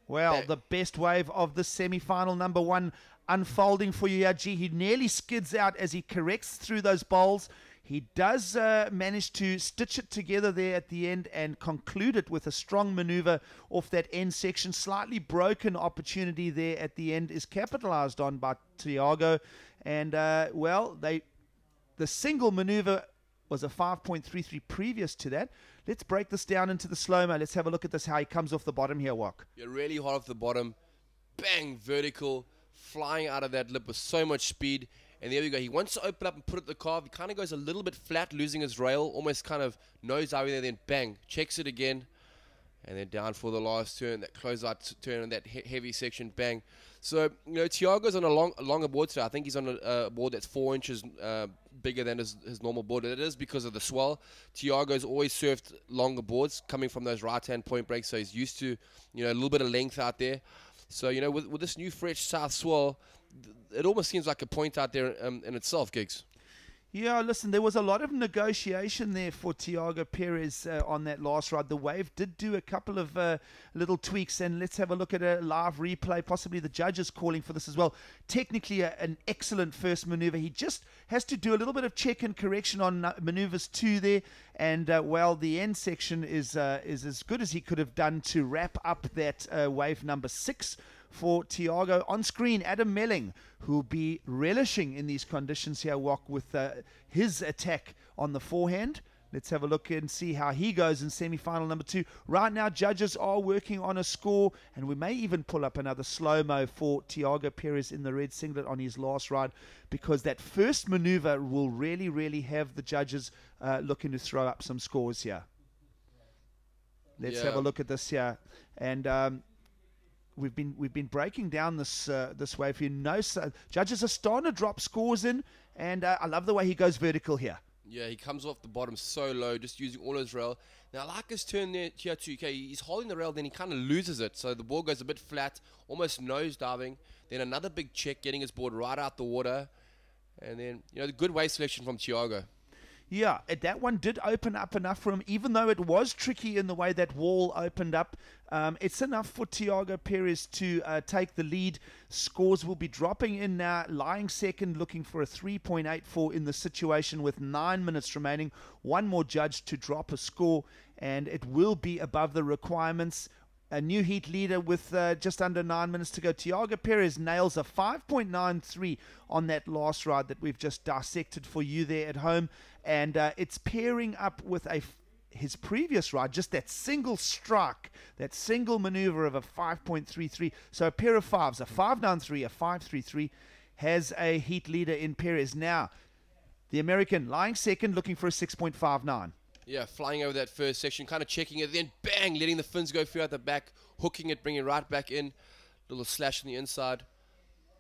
Well, the best wave of the semi-final, number one, unfolding for you here. Gee, he nearly skids out as he corrects through those bowls. He does manage to stitch it together there at the end and conclude it with a strong maneuver off that end section. Slightly broken opportunity there at the end is capitalized on by Thiago. And, the single maneuver was a 5.33 previous to that. Let's break this down into the slow-mo. Let's have a look at this, how he comes off the bottom here, Wok. Yeah, really hard off the bottom. Bang, vertical, flying out of that lip with so much speed. And there we go. He wants to open up and put it at the carve. He kind of goes a little bit flat, losing his rail. Almost kind of nose out there, then bang, checks it again. And then down for the last turn, that closeout turn on that heavy section, bang. So, Thiago's on a longer board today. I think he's on a board that's 4 inches bigger than his normal board. It is because of the swell. Thiago's always surfed longer boards coming from those right-hand point breaks, so he's used to, a little bit of length out there. So, with this new fresh south swell, it almost seems like a point out there in itself, Gigs. Yeah, listen, there was a lot of negotiation there for Thiago Perez on that last ride. The wave did do a couple of little tweaks, and let's have a look at a live replay. Possibly the judges calling for this as well. Technically, an excellent first maneuver. He just has to do a little bit of check and correction on maneuvers 2 there, and the end section is as good as he could have done to wrap up that wave number 6. For Thiago. On screen, Adam Melling, who will be relishing in these conditions here, Wok, with his attack on the forehand. Let's have a look and see how he goes in semi-final number 2. Right now, judges are working on a score, and we may even pull up another slow-mo for Thiago Perez in the red singlet on his last ride, because that first maneuver will really, really have the judges looking to throw up some scores here. Let's have a look at this here. And We've been breaking down this wave here. Judges are starting to drop scores in, and I love the way he goes vertical here. Yeah, he comes off the bottom so low, just using all his rail. Now, I like his turn there here too. Okay, he's holding the rail, then he kind of loses it, so the board goes a bit flat, almost nose diving. Then another big check, getting his board right out the water, and then the good wave selection from Thiago. Yeah, that one did open up enough for him, even though it was tricky in the way that wall opened up. It's enough for Thiago Perez to take the lead. Scores will be dropping in now. Lying second, looking for a 3.84 in the situation with 9 minutes remaining. One more judge to drop a score, and it will be above the requirements. A new heat leader with just under 9 minutes to go. Thiago Perez nails a 5.93 on that last ride that we've just dissected for you there at home. And it's pairing up with his previous ride, just that single strike, that single maneuver of a 5.33. So a pair of fives, a 5.93, a 5.33, has a heat leader in Perez. Now, the American lying second, looking for a 6.59. Yeah, flying over that first section, kind of checking it, then bang, letting the fins go through out the back, hooking it, bringing it right back in. Little slash on the inside,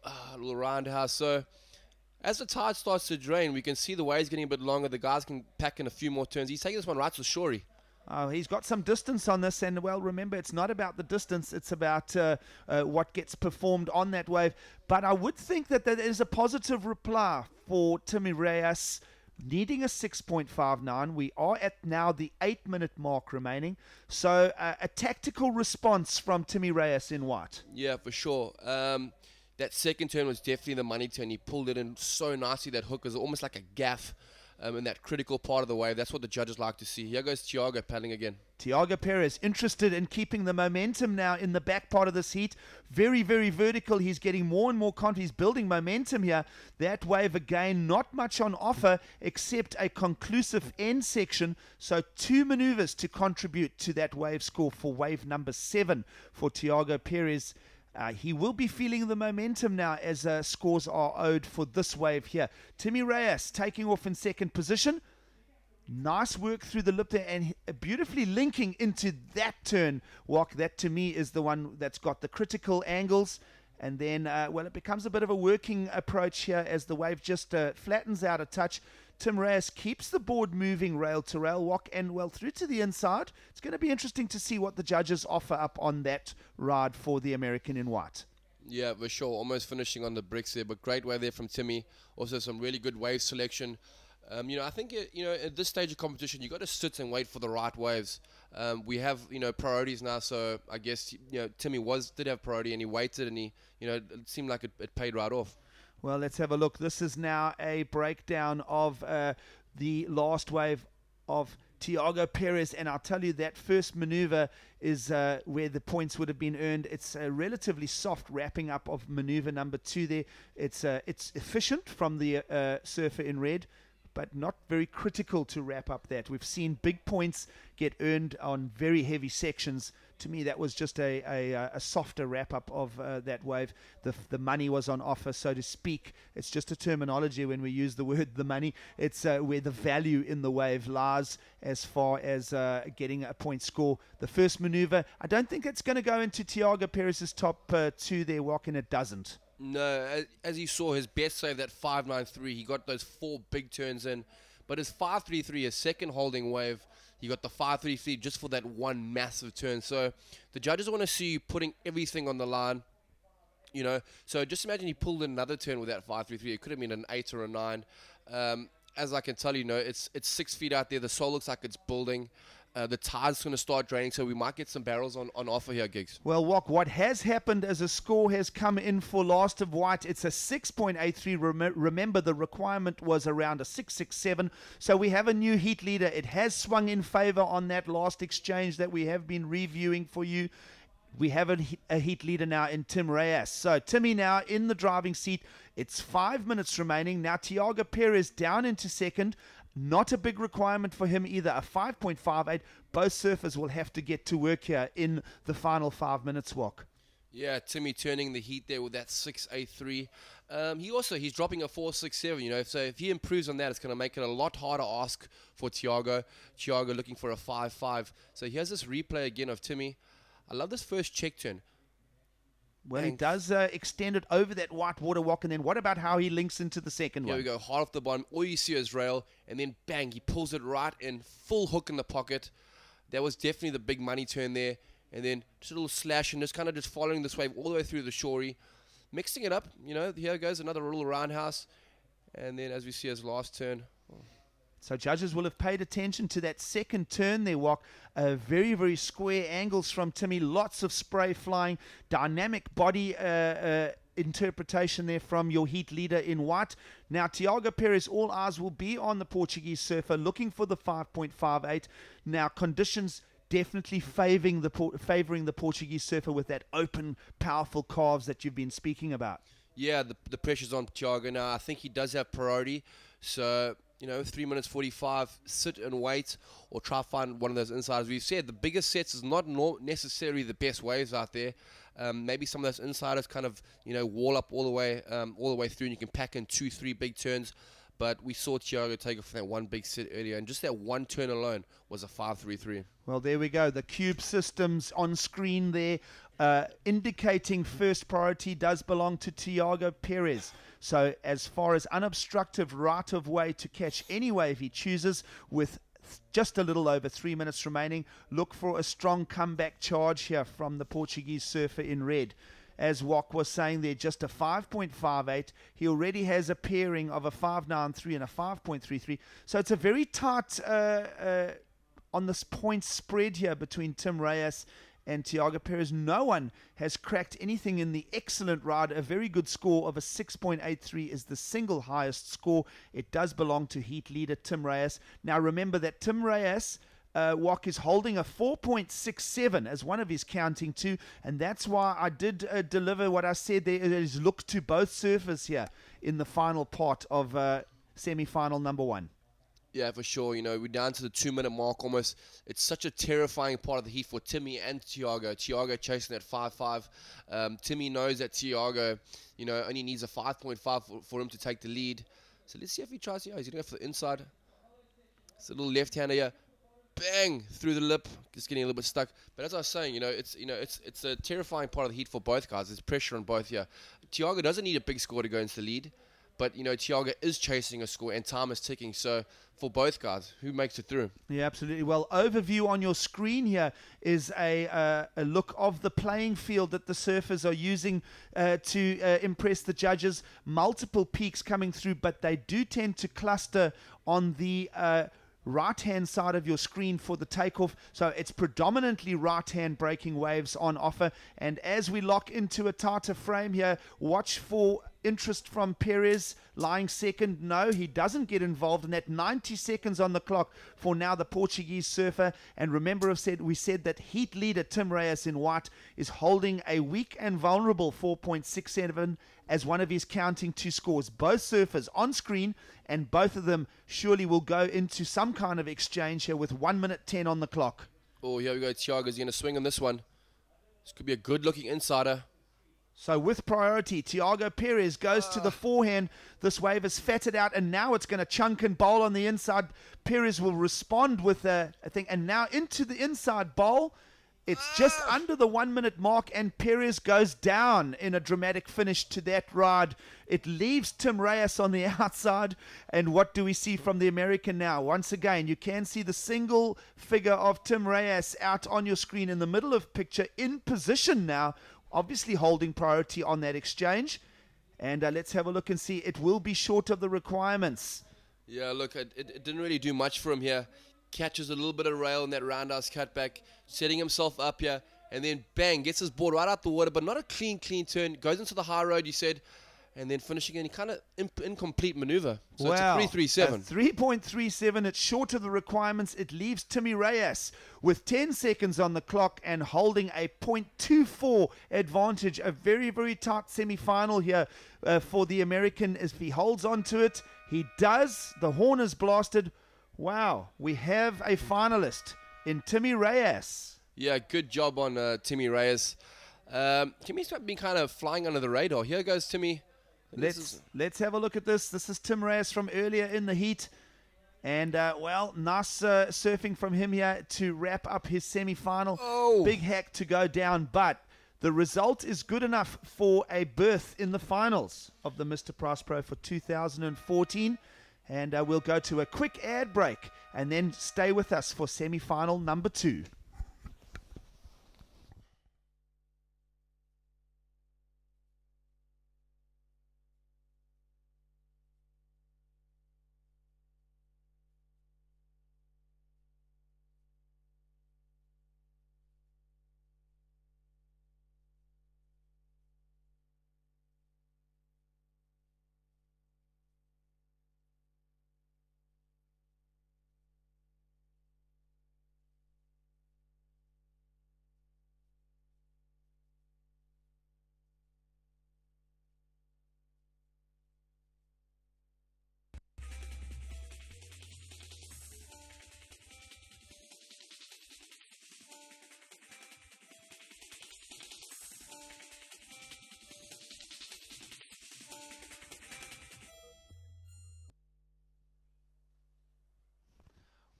a little roundhouse. So as the tide starts to drain, we can see the waves getting a bit longer. The guys can pack in a few more turns. He's taking this one right to Shorey. He's got some distance on this, and, well, remember, it's not about the distance. It's about what gets performed on that wave. But I would think that there is a positive reply for Timmy Reyes, needing a 6.59. We are at now the 8-minute mark remaining. So a tactical response from Timmy Reyes in white. Yeah, for sure. That second turn was definitely the money turn. He pulled it in so nicely. That hook was almost like a gaff in that critical part of the wave. That's what the judges like to see. Here goes Thiago paddling again. Thiago Perez interested in keeping the momentum now in the back part of this heat. Very, very vertical. He's getting more and more confident. He's building momentum here. That wave again, not much on offer except a conclusive end section. So 2 maneuvers to contribute to that wave score for wave number 7 for Thiago Perez. He will be feeling the momentum now as scores are owed for this wave here. Timmy Reyes taking off in second position. Nice work through the lip there and beautifully linking into that turn. Walk, that to me is the one that's got the critical angles. And then, well, it becomes a bit of a working approach here as the wave just flattens out a touch. Tim Reyes keeps the board moving rail to rail, walk, and well through to the inside. It's going to be interesting to see what the judges offer up on that ride for the American in white. Yeah, for sure. Almost finishing on the bricks there, but great wave there from Timmy. Also some really good wave selection. I think, at this stage of competition, you got to sit and wait for the right waves. We have, priorities now, so I guess, Timmy did have priority, and he waited, and he, it seemed like it paid right off. Well, let's have a look. This is now a breakdown of the last wave of Thiago Perez, and I'll tell you that first maneuver is where the points would have been earned. It's a relatively soft wrapping up of maneuver number 2 there. It's efficient from the surfer in red, but not very critical to wrap up that. We've seen big points get earned on very heavy sections. To me, that was just a softer wrap-up of that wave. The money was on offer, so to speak. It's just a terminology when we use the word the money. It's where the value in the wave lies as far as getting a point score. The first maneuver, I don't think it's going to go into Thiago Perez's top 2 there, walking. It doesn't. No, as you saw, his best save, that 5.93, he got those 4 big turns in. But his 5.33, his second holding wave, he got the 5.33 just for that one massive turn. So the judges want to see you putting everything on the line, So just imagine he pulled in another turn with that 5.33. It could have been an 8 or a 9. As I can tell you, it's 6 feet out there. The soul looks like it's building. The tide's going to start draining, so we might get some barrels on offer here, Gigs. Well, what has happened as a score has come in for Last of White. It's a 6.83. Remember, the requirement was around a 6.67. So we have a new heat leader. It has swung in favor on that last exchange that we have been reviewing for you. We have a heat leader now in Tim Reyes. So Timmy now in the driving seat. It's 5 minutes remaining. Now Thiago Perez down into second. Not a big requirement for him either, a 5.58. Both surfers will have to get to work here in the final 5 minutes walk. Yeah, Timmy turning the heat there with that 6.83. He's dropping a 4.67, so if he improves on that, it's going to make it a lot harder ask for Thiago. Thiago looking for a 5.5. So here's this replay again of Timmy. I love this first check turn. Well, he does extend it over that white water walk, and then what about how he links into the second one? Here we go, hard off the bottom. All you see is rail, and then bang, he pulls it right in, full hook in the pocket. That was definitely the big money turn there. And then just a little slash, and just kind of just following this wave all the way through the shorey. Mixing it up, here goes another little roundhouse. And then as we see his last turn. So judges will have paid attention to that second turn there, Walk. Very, very square angles from Timmy. Lots of spray flying. Dynamic body interpretation there from your heat leader in white. Now, Thiago Perez, all eyes will be on the Portuguese surfer, looking for the 5.58. Now, conditions definitely favoring the Portuguese surfer with that open, powerful calves that you've been speaking about. Yeah, the pressure's on Thiago now. I think he does have priority. So 3 minutes 45, sit and wait, or try to find one of those insiders. We've said the biggest sets is not necessarily the best waves out there. Maybe some of those insiders kind of wall up all the way through, and you can pack in 2-3 big turns. But we saw Thiago take off that one big set earlier, and just that one turn alone was a 5.33. Well, there we go. The cube systems on screen there, indicating first priority does belong to Thiago Perez. So as far as unobstructed right of way to catch any wave he chooses, with just a little over 3 minutes remaining, look for a strong comeback charge here from the Portuguese surfer in red. As Wok was saying there, just a 5.58. He already has a pairing of a 5.93 and a 5.33. So it's a very tight on this point spread here between Tim Reyes and Thiago Perez. No one has cracked anything in the excellent ride. A very good score of a 6.83 is the single highest score. It does belong to heat leader Tim Reyes. Now remember that Tim Reyes Wok is holding a 4.67 as one of his counting too, and that's why I did deliver what I said there is look to both surfers here in the final part of semi-final number 1. Yeah, for sure. You know, we're down to the 2-minute mark almost. It's such a terrifying part of the heat for Timmy and Thiago. Thiago chasing at 5.5. Timmy knows that Thiago, you know, only needs a 5.5 for him to take the lead. So let's see if he tries here. He's going to go for the inside. It's a little left-hander here. Bang! Through the lip. Just getting a little bit stuck. But as I was saying, it's a terrifying part of the heat for both guys. There's pressure on both here. Thiago doesn't need a big score to go into the lead. But, Thiago is chasing a score and time is ticking. So, for both guys, who makes it through? Yeah, absolutely. Well, overview on your screen here is a look of the playing field that the surfers are using to impress the judges. Multiple peaks coming through, but they do tend to cluster on the right-hand side of your screen for the takeoff. So it's predominantly right-hand breaking waves on offer. And as we lock into a tighter frame here, watch for interest from Perez lying second. No, he doesn't get involved in that. 90 seconds on the clock for now the Portuguese surfer. And remember we said that heat leader Tim Reyes in white is holding a weak and vulnerable 4.67 as one of his counting 2 scores. Both surfers on screen, and both of them surely will go into some kind of exchange here with 1 minute 10 on the clock. Oh, here we go. Thiago's going to swing on this one. This could be a good looking insider. So with priority, Thiago Perez goes to the forehand. This wave is fatted out, and now it's going to chunk and bowl on the inside. Perez will respond with a thing, and now into the inside bowl. It's just under the 1 minute mark, and Perez goes down in a dramatic finish to that ride. It leaves Tim Reyes on the outside, and what do we see from the American now? Once again, you can see the single figure of Tim Reyes out on your screen in the middle of picture, in position now, obviously holding priority on that exchange. And let's have a look and see. It will be short of the requirements. Yeah, look, it didn't really do much for him here. Catches a little bit of rail in that roundhouse cutback, setting himself up here, and then bang, gets his board right out the water, but not a clean turn. Goes into the high road, you said, and then finishing in kind of incomplete maneuver. So wow. It's a 3.37. 3.37. It's short of the requirements. It leaves Timmy Reyes with 10 seconds on the clock and holding a 0.24 advantage. A very, very tight semi-final here for the American. If he holds on to it, he does. The horn is blasted. Wow, we have a finalist in Timmy Reyes. Yeah, good job on Timmy Reyes. Timmy's been kind of flying under the radar. Here goes Timmy. Let's have a look at this. This is Tim Reyes from earlier in the heat. And, well, nice surfing from him here to wrap up his semi-final. Oh. Big hack to go down, but the result is good enough for a berth in the finals of the Mr. Price Pro for 2014. And we'll go to a quick ad break and then stay with us for semi-final number 2.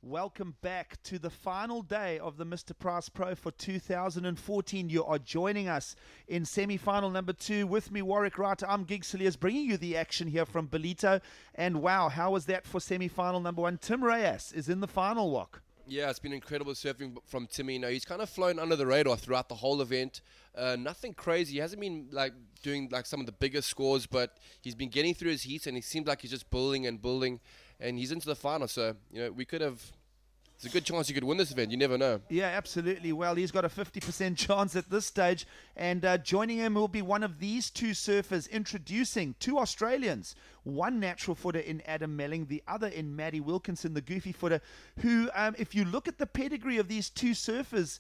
Welcome back to the final day of the Mr. Price Pro for 2014. You are joining us in semi-final number 2 with me, Warwick Wright. I'm Gig Cilliers, bringing you the action here from Ballito. And wow, how was that for semi-final number 1? Tim Reyes is in the final walk. Yeah, it's been incredible surfing from Timmy. You know, he's kind of flown under the radar throughout the whole event. Nothing crazy. He hasn't been doing some of the biggest scores, but he's been getting through his heats, and he seems like he's just building, and he's into the final. So, we could have. There's a good chance you could win this event. You never know. Yeah, absolutely. Well, he's got a 50% chance at this stage. And joining him will be one of these 2 surfers, introducing 2 Australians. One natural footer in Adam Melling, the other in Matty Wilkinson, the goofy footer, who, if you look at the pedigree of these 2 surfers,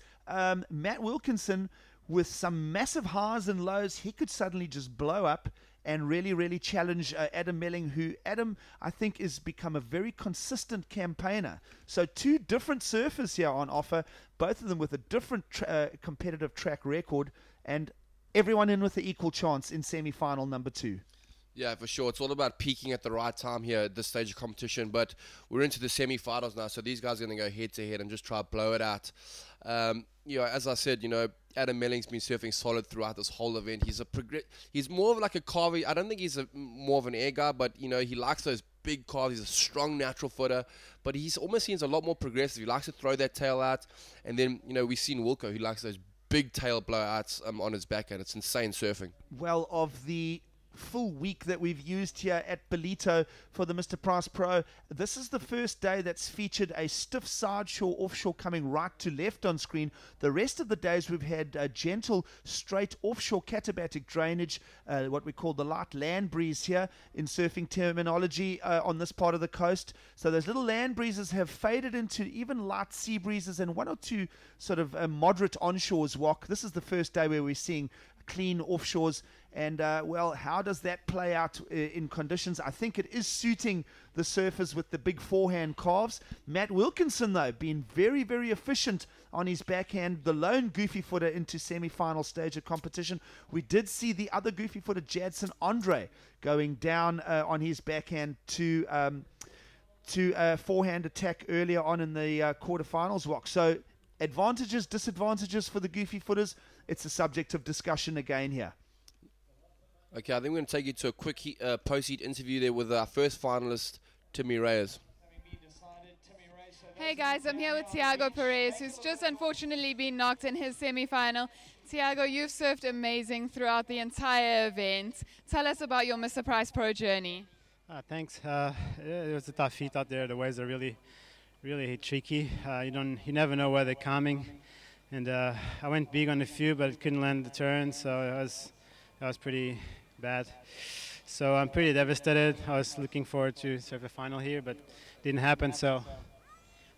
Matt Wilkinson, with some massive highs and lows, he could suddenly just blow up. and really challenge Adam Melling, who Adam, I think, has become a very consistent campaigner. So two different surfers here on offer, both of them with a different competitive track record, and everyone in with an equal chance in semi-final number 2. Yeah, for sure. It's all about peaking at the right time here at this stage of competition. But we're into the semi-finals now, so these guys are going to go head-to-head and just try to blow it out. As I said, Adam Melling's been surfing solid throughout this whole event. He's more of like a carver. I don't think he's more of an air guy, but, he likes those big carves. He's a strong natural footer, but he's almost seems a lot more progressive. He likes to throw that tail out. And then, we've seen Wilco, who likes those big tail blowouts on his backhand. It's insane surfing. Well, of the full week that we've used here at Ballito for the Mr Price Pro, this is the first day that's featured a stiff side shore offshore coming right to left on screen. The rest of the days we've had a gentle straight offshore katabatic drainage, what we call the light land breeze here in surfing terminology on this part of the coast. So those little land breezes have faded into even light sea breezes and one or two sort of moderate onshores walk. This is the first day where we're seeing clean offshores. And, how does that play out in conditions? I think it is suiting the surfers with the big forehand calves. Matt Wilkinson, though, being very, very efficient on his backhand, the lone goofy footer into semi-final stage of competition. We did see the other goofy footer, Jadson Andre, going down on his backhand to a forehand attack earlier on in the quarterfinals walk. So advantages, disadvantages for the goofy footers. It's a subject of discussion again here. Okay, I think we're going to take you to a quick post-heat interview there with our first finalist, Timmy Reyes. Hey guys, I'm here with Thiago Perez, who's just unfortunately been knocked in his semi-final. Thiago, you've surfed amazing throughout the entire event. Tell us about your Mr Price Pro journey. Thanks. It was a tough heat out there. The waves are really tricky. You never know where they're coming. And I went big on a few, but couldn't land the turn, so it was pretty bad. So I'm pretty devastated. I was looking forward to surf the final here, but didn't happen. So.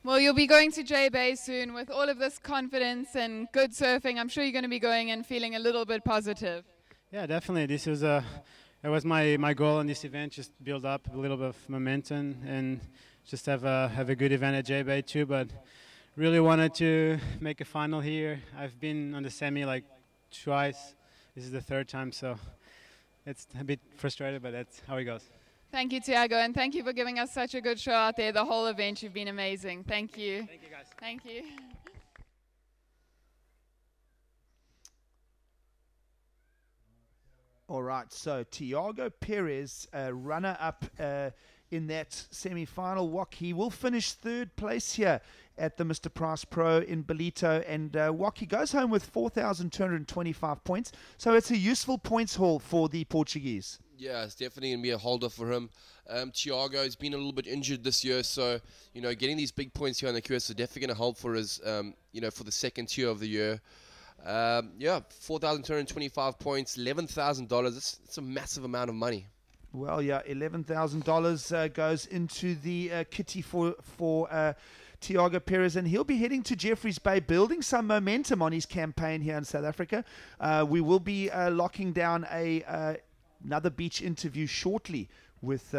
Well, you'll be going to J Bay soon with all of this confidence and good surfing. I'm sure you're going to be going and feeling a little bit positive. Yeah, definitely. This was it was my goal in this event, just build up a little bit of momentum and just have a good event at J Bay too. But really wanted to make a final here. I've been on the semi like twice. This is the third time, so it's a bit frustrated, but that's how it goes. Thank you, Thiago, and thank you for giving us such a good show out there. The whole event, you've been amazing. Thank you. Thank you, guys. Thank you. All right, so Thiago Perez, runner-up in that semi-final walk. He will finish third place here at the Mr Price Pro in Ballito, and walk. He goes home with 4,225 points, so it's a useful points haul for the Portuguese. Yeah, it's definitely going to be a holder for him. Thiago has been a little bit injured this year, so, getting these big points here on the QS is definitely going to help for his, for the second tier of the year. 4,225 points, $11,000. It's a massive amount of money. Well, yeah, $11,000 goes into the kitty for Thiago Perez, and he'll be heading to Jeffreys Bay, building some momentum on his campaign here in South Africa. We will be locking down another beach interview shortly with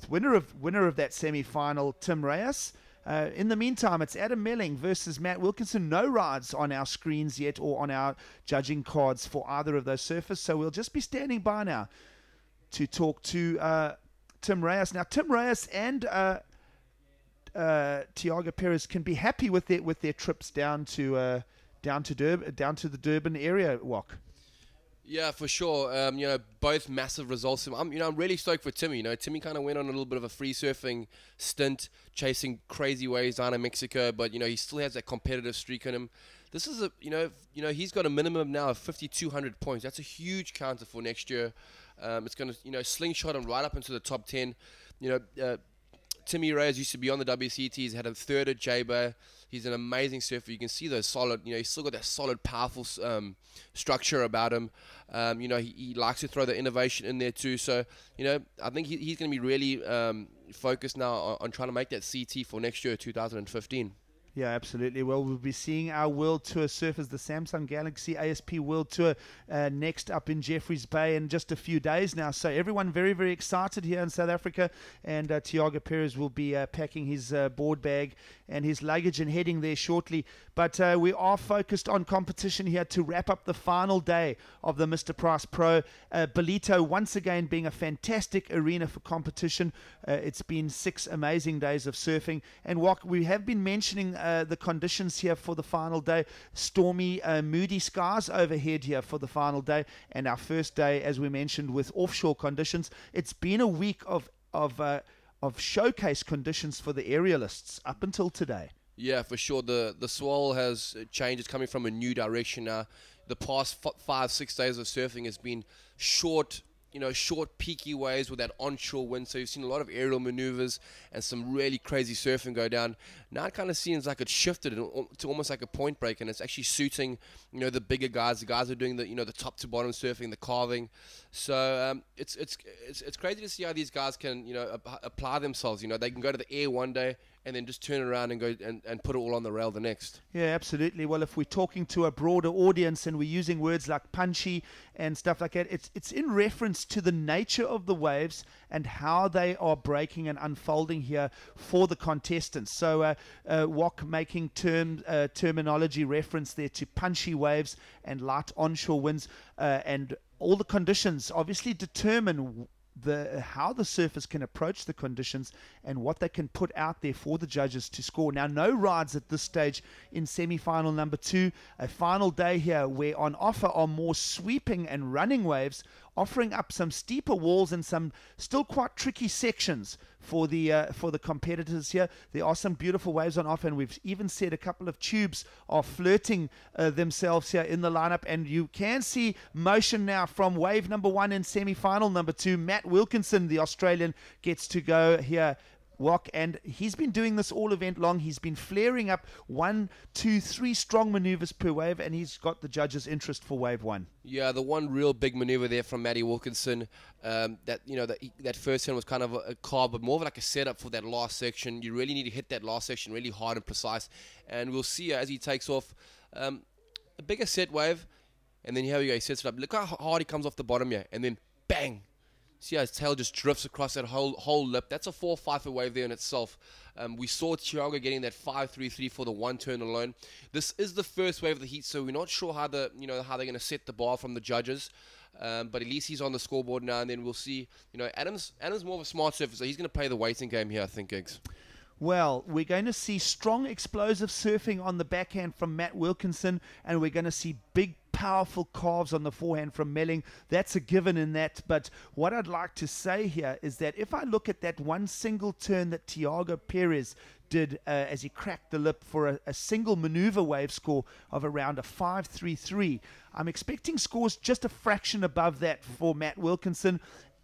winner of that semi-final, Tim Reyes. In the meantime, it's Adam Melling versus Matt Wilkinson. No rides on our screens yet or on our judging cards for either of those surfers, so we'll just be standing by now to talk to Tim Reyes. Now, Tim Reyes and Thiago Perez can be happy with their trips down to the Durban area walk. Yeah, for sure. Both massive results. I'm really stoked for Timmy. Timmy kind of went on a little bit of a free surfing stint, chasing crazy waves down in Mexico, but he still has that competitive streak in him. This is he's got a minimum now of 5,200 points. That's a huge counter for next year. It's going to slingshot him right up into the top 10. Timmy Reyes used to be on the WCT. He's had a third at J-Bay. He's an amazing surfer. You can see those solid, he's still got that solid, powerful structure about him. He likes to throw the innovation in there too. So, I think he's going to be really focused now on trying to make that CT for next year, 2015. Yeah, absolutely. Well, we'll be seeing our World Tour surfers, the Samsung Galaxy ASP World Tour, next up in Jeffreys Bay in just a few days now. So everyone very, very excited here in South Africa. And Thiago Perez will be packing his board bag and his luggage and heading there shortly. But we are focused on competition here to wrap up the final day of the Mr Price Pro. Ballito once again being a fantastic arena for competition. It's been 6 amazing days of surfing. And what we have been mentioning the conditions here for the final day. Stormy, moody skies overhead here for the final day. And our first day, as we mentioned, with offshore conditions. It's been a week of showcase conditions for the aerialists up until today. Yeah, for sure. The swell has changed. It's coming from a new direction now. The past 5-6 days of surfing has been short peaky waves with that onshore wind. So you've seen a lot of aerial maneuvers and some really crazy surfing go down. Now it kind of seems like it's shifted to almost like a point break, and it's actually suiting, the bigger guys. The guys are doing the top to bottom surfing, the carving. So it's crazy to see how these guys can apply themselves. They can go to the air one day and then just turn around and go and put it all on the rail the next. Yeah, absolutely. Well, if we're talking to a broader audience and we're using words like punchy and stuff like that, it's in reference to the nature of the waves and how they are breaking and unfolding here for the contestants. So Wok making terminology reference there to punchy waves and light onshore winds, and all the conditions obviously determine how the surfers can approach the conditions and what they can put out there for the judges to score. Now, no rides at this stage in semi-final number 2. A final day here where on offer are more sweeping and running waves, offering up some steeper walls and some still quite tricky sections for the competitors here. There are some beautiful waves on offer, and we've even said a couple of tubes are flirting themselves here in the lineup, and you can see motion now from wave number 1 in semi-final number 2. Matt Wilkinson, the Australian, gets to go here. Wok, and he's been doing this all event long. He's been flaring up 1, 2, 3 strong maneuvers per wave, and he's got the judges' interest for wave 1. Yeah, the one real big maneuver there from Matty Wilkinson, that first turn was kind of a carve, but more of like a setup for that last section. You really need to hit that last section really hard and precise, and we'll see as he takes off a bigger set wave, and then here we go, he sets it up. Look how hard he comes off the bottom here, and then bang! See how his tail just drifts across that whole lip. That's a 4-5 wave there in itself. We saw Thiago getting that 5-3-3 for the one turn alone. This is the first wave of the heat, so we're not sure how they're going to set the bar from the judges. But at least he's on the scoreboard now, and then we'll see. Adam's more of a smart surfer, so he's going to play the waiting game here, I think, Giggs. Well, we're going to see strong explosive surfing on the backhand from Matt Wilkinson, and we're going to see big powerful carves on the forehand from Melling. That's a given in that. But what I'd like to say here is that if I look at that one single turn that Thiago Perez did as he cracked the lip for a single maneuver wave score of around a 5-3-3, I'm expecting scores just a fraction above that for Matt Wilkinson.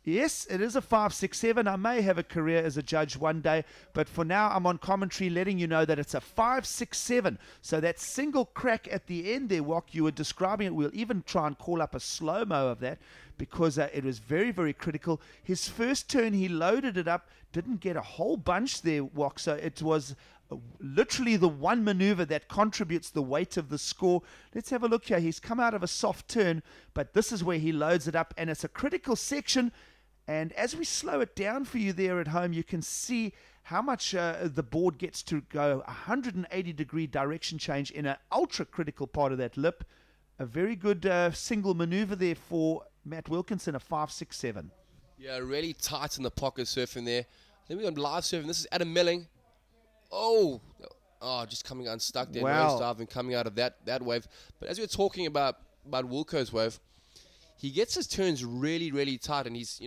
Yes, it is a 5-6-7. I may have a career as a judge one day, but for now I'm on commentary letting you know that it's a 5-6-7. So that single crack at the end there, Wok, you were describing it. We'll even try and call up a slow-mo of that because it was very, very critical. His first turn, he loaded it up, didn't get a whole bunch there, Wok, so it was literally the one maneuver that contributes the weight of the score. Let's have a look here. He's come out of a soft turn, but this is where he loads it up, and it's a critical section. And as we slow it down for you there at home, you can see how much the board gets to go 180-degree direction change in an ultra-critical part of that lip. A very good single maneuver there for Matt Wilkinson, a 5-6-7. Yeah, really tight in the pocket surfing there. Then we got live surfing. This is Adam Melling. Oh, just coming unstuck there. Wow. Nose diving coming out of that wave. But as we were talking about Wilco's wave, he gets his turns really, really tight, and he's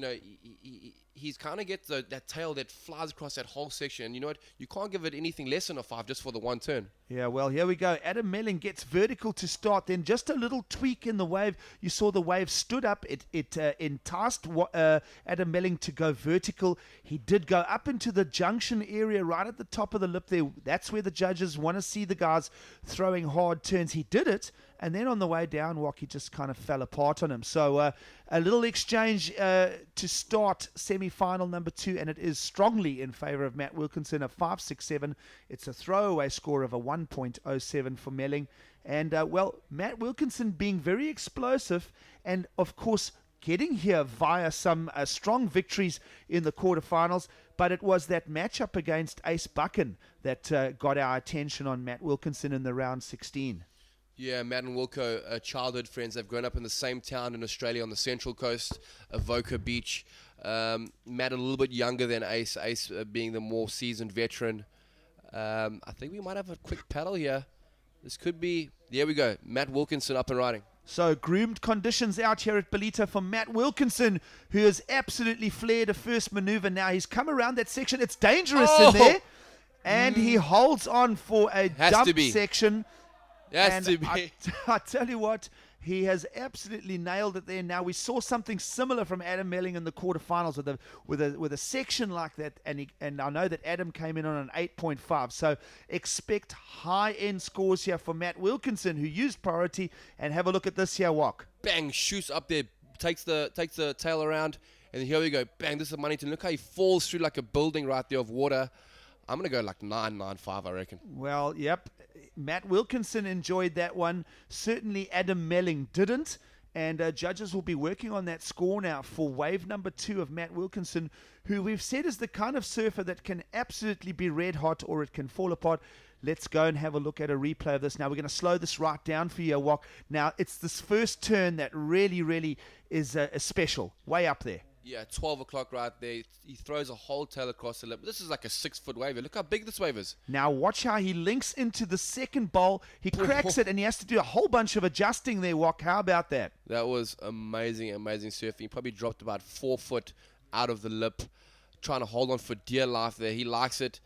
kind of gets that tail that flies across that whole section. And you know what? You can't give it anything less than a 5 just for the one turn. Yeah, well, here we go. Adam Melling gets vertical to start. Then just a little tweak in the wave. You saw the wave stood up. It enticed Adam Melling to go vertical. He did go up into the junction area right at the top of the lip there. That's where the judges want to see the guys throwing hard turns. He did it. And then on the way down, Wok, he just kind of fell apart on him. So A little exchange to start semi-final number 2, and it is strongly in favor of Matt Wilkinson, a 5.67. It's a throwaway score of a 1.07 for Melling. And, well, Matt Wilkinson being very explosive and, of course, getting here via some strong victories in the quarterfinals. But it was that matchup against Ace Buchan that got our attention on Matt Wilkinson in the round 16. Yeah, Matt and Wilco are childhood friends. They've grown up in the same town in Australia on the Central Coast, Avoca Beach. Matt a little bit younger than Ace, Ace being the more seasoned veteran. I think we might have a quick paddle here. This could be, there we go, Matt Wilkinson up and riding. So groomed conditions out here at Ballito for Matt Wilkinson, who has absolutely flared a first maneuver. Now he's come around that section. It's dangerous in there. And he holds on for a dump section. Has to be. I tell you what, he has absolutely nailed it there. Now we saw something similar from Adam Melling in the quarterfinals with a section like that, and I know that Adam came in on an 8.5. So expect high-end scores here for Matt Wilkinson, who used priority. And have a look at this here walk. Bang, shoots up there, takes the tail around, and here we go. Bang, this is money to look how he falls through like a building right there of water. I'm gonna go like 9.95, I reckon. Well, yep. Matt Wilkinson enjoyed that one. Certainly Adam Melling didn't. And judges will be working on that score now for wave number 2 of Matt Wilkinson, who we've said is the kind of surfer that can absolutely be red hot or it can fall apart. Let's go and have a look at a replay of this. Now, we're going to slow this right down for you, Wok. Now, it's this first turn that really, really is special. Way up there. Yeah, 12 o'clock right there. He throws a whole tail across the lip. This is like a 6-foot wave. Look how big this wave is. Now watch how he links into the second bowl. He cracks it, and he has to do a whole bunch of adjusting there, Wok. How about that? That was amazing, amazing surfing. He probably dropped about 4 foot out of the lip, trying to hold on for dear life there. He likes it.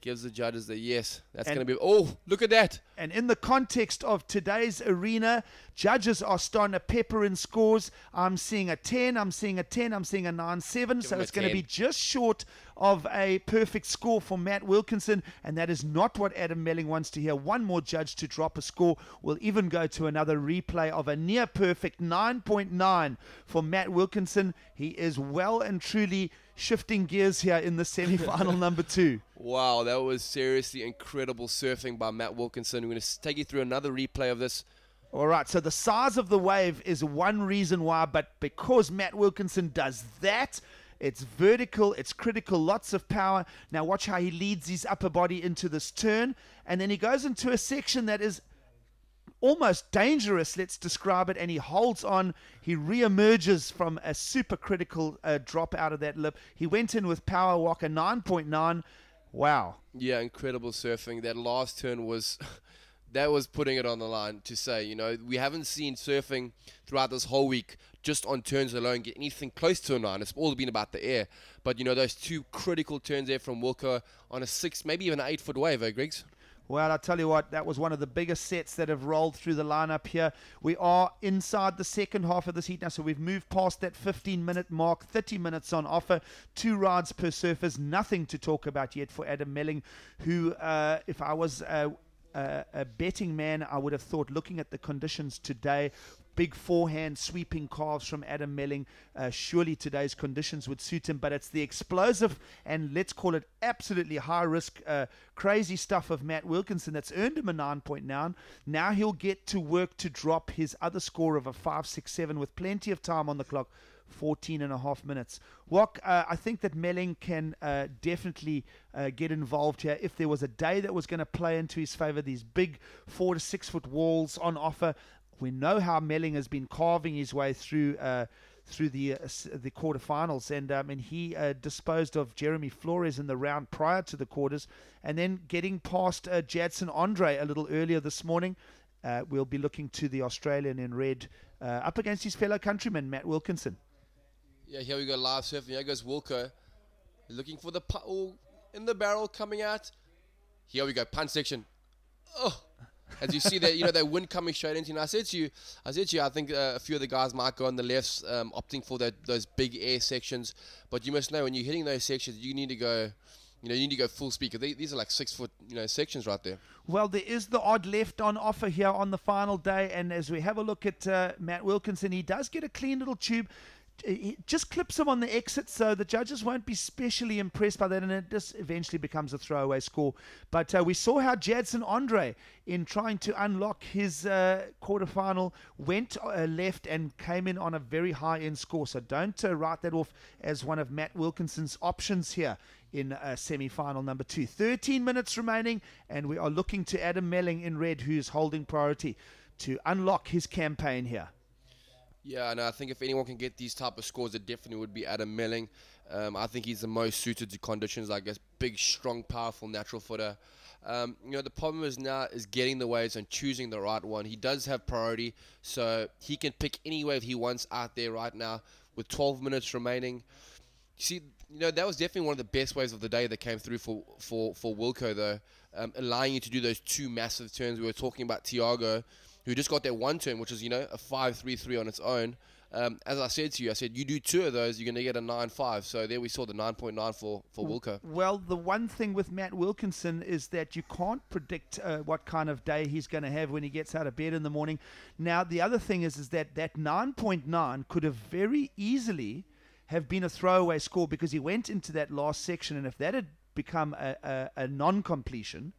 Gives the judges the yes. That's going to be... Oh, look at that. And in the context of today's arena, judges are starting to pepper in scores. I'm seeing a 10. I'm seeing a 10. I'm seeing a 9.7. So it's going to be just short of a perfect score for Matt Wilkinson. And that is not what Adam Melling wants to hear. One more judge to drop a score. We'll even go to another replay of a near perfect 9.9 for Matt Wilkinson. He is well and truly shifting gears here in the semi-final number 2. Wow, that was seriously incredible surfing by Matt Wilkinson. We're going to take you through another replay of this. All right, so the size of the wave is one reason why, but because Matt Wilkinson does that, it's vertical, it's critical, lots of power. Now watch how he leads his upper body into this turn, and then he goes into a section that is almost dangerous, let's describe it, and he holds on. He re-emerges from a super critical drop out of that lip. He went in with power walk, a 9.9. Wow. Yeah, incredible surfing. That last turn was... that was putting it on the line to say, you know, we haven't seen surfing throughout this whole week just on turns alone get anything close to a 9. It's all been about the air. But, you know, those 2 critical turns there from Wilco on a 6, maybe even an 8-foot wave, Griggs? Well, I'll tell you what, that was one of the biggest sets that have rolled through the lineup here. We are inside the second half of this heat now, so we've moved past that 15-minute mark, 30 minutes on offer, 2 rides per surfers, nothing to talk about yet for Adam Melling, who, if I was a betting man, I would have thought, looking at the conditions today, big forehand sweeping calves from Adam Melling, surely today's conditions would suit him, but it's the explosive and let's call it absolutely high risk crazy stuff of Matt Wilkinson that's earned him a 9.9. Now he'll get to work to drop his other score of a 5.67 with plenty of time on the clock. 14.5 minutes. Wok, I think that Melling can definitely get involved here. If there was a day that was going to play into his favor, these big 4 to 6 foot walls on offer. We know how Melling has been carving his way through the quarterfinals, and he disposed of Jeremy Flores in the round prior to the quarters, and then getting past Jadson Andre a little earlier this morning. We'll be looking to the Australian in red up against his fellow countryman Matt Wilkinson. Yeah, here we go, live surfing. Here goes Wilco, looking for the in the barrel coming out. Here we go, punch section. Oh. As you see that, you know, that wind coming straight into you. And I said to you, I think a few of the guys might go on the lefts, opting for those big air sections. But you must know, when you're hitting those sections, you need to go you need to go full speed, because these are like 6 foot, sections right there. Well, there is the odd left on offer here on the final day, and as we have a look at Matt Wilkinson, he does get a clean little tube. He just clips him on the exit, so the judges won't be specially impressed by that, and it just eventually becomes a throwaway score. But we saw how Jadson Andre, in trying to unlock his quarterfinal, went left and came in on a very high-end score. So don't write that off as one of Matt Wilkinson's options here in semi-final number 2. 13 minutes remaining, and we are looking to Adam Melling in red, who is holding priority to unlock his campaign here. Yeah, and I think if anyone can get these type of scores, it definitely would be Adam Melling. I think he's the most suited to conditions like this. Big, strong, powerful, natural footer. The problem is now is getting the waves and choosing the right one. He does have priority, so he can pick any wave he wants out there right now with 12 minutes remaining. You see, that was definitely one of the best waves of the day that came through for Wilco, though, allowing you to do those 2 massive turns. We were talking about Thiago, who just got that 1 turn, which is, a 5.33 on its own. As I said to you, you do 2 of those, you're going to get a 9.5. So there we saw the 9.9 for Wilco. Well, the one thing with Matt Wilkinson is that you can't predict what kind of day he's going to have when he gets out of bed in the morning. Now, the other thing is that 9.9 could have very easily have been a throwaway score, because he went into that last section, and if that had become a non-completion,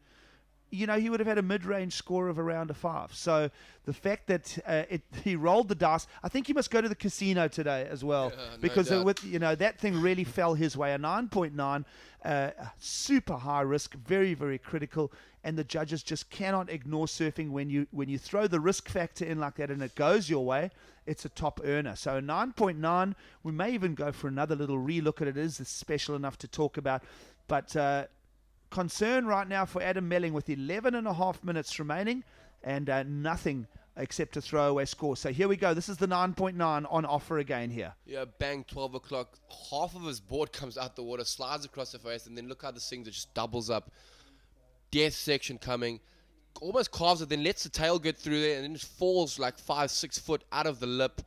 he would have had a mid-range score of around a 5. So the fact that he rolled the dice, I think he must go to the casino today as well, because that thing really fell his way. A 9.9, super high risk, very, very critical, and the judges just cannot ignore surfing. When you throw the risk factor in like that and it goes your way, it's a top earner. So a 9.9, we may even go for another little relook at it. It is special enough to talk about, but concern right now for Adam Melling with 11.5 minutes remaining and nothing except a throwaway score. So here we go. This is the 9.9 on offer again here. Yeah, bang, 12 o'clock. Half of his board comes out the water, slides across the face, and then look how this thing just doubles up. Death section coming. Almost carves it, then lets the tail get through there, and then just falls like 5-6 foot out of the lip.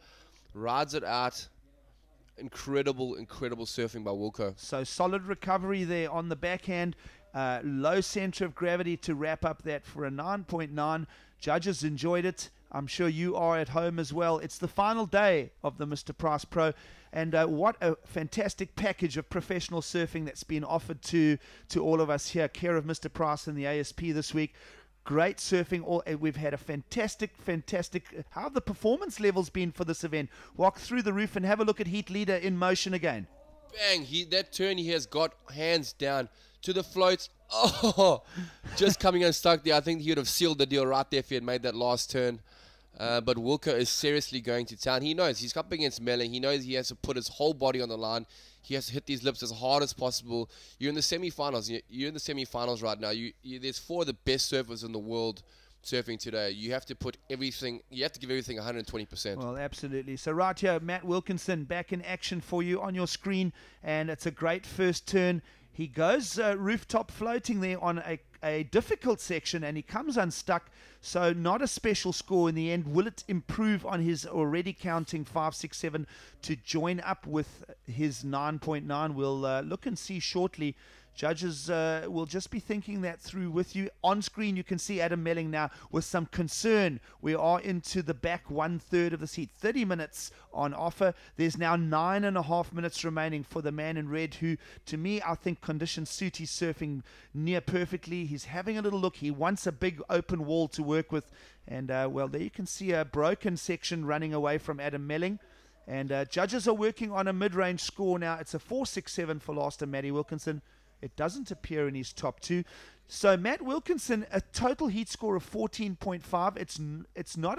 Rides it out. Incredible surfing by Wilco. So solid recovery there on the backhand. Low center of gravity to wrap up that for a 9.9. Judges enjoyed it. I'm sure you are at home as well. It's the final day of the Mr. Price Pro, and what a fantastic package of professional surfing that's been offered to all of us here. Care of Mr. Price and the ASP this week. Great surfing. We've had a fantastic. How have the performance levels been for this event? Walk through the roof and have a look at Heat Leader in motion again. Bang! That turn he has got hands down to the floats. Oh, just coming unstuck there. I think he would have sealed the deal right there if he had made that last turn. But Wilco is seriously going to town. He knows he's up against Melling. He knows he has to put his whole body on the line. He has to hit these lips as hard as possible. You're in the semifinals. You're in the semifinals right now. There's 4 of the best surfers in the world surfing today. You have to put everything. You have to give everything 120%. Well, absolutely. So right here, Matt Wilkinson back in action for you on your screen, and it's a great first turn. He goes rooftop floating there on a difficult section, and he comes unstuck. So not a special score in the end. Will it improve on his already counting 5, 6, 7 to join up with his 9.9? We'll look and see shortly. Judges will just be thinking that through with you. On screen, you can see Adam Melling now with some concern. We are into the back 1/3 of the heat. 30 minutes on offer. There's now 9.5 minutes remaining for the man in red, who, to me, I think conditions suit his surfing near perfectly. He's having a little look. He wants a big open wall to work with. And, well, there you can see a broken section running away from Adam Melling. And judges are working on a mid-range score now. It's a 4.67 for Laster Matty Wilkinson. It doesn't appear in his top 2. So Matt Wilkinson, a total heat score of 14.5. It's not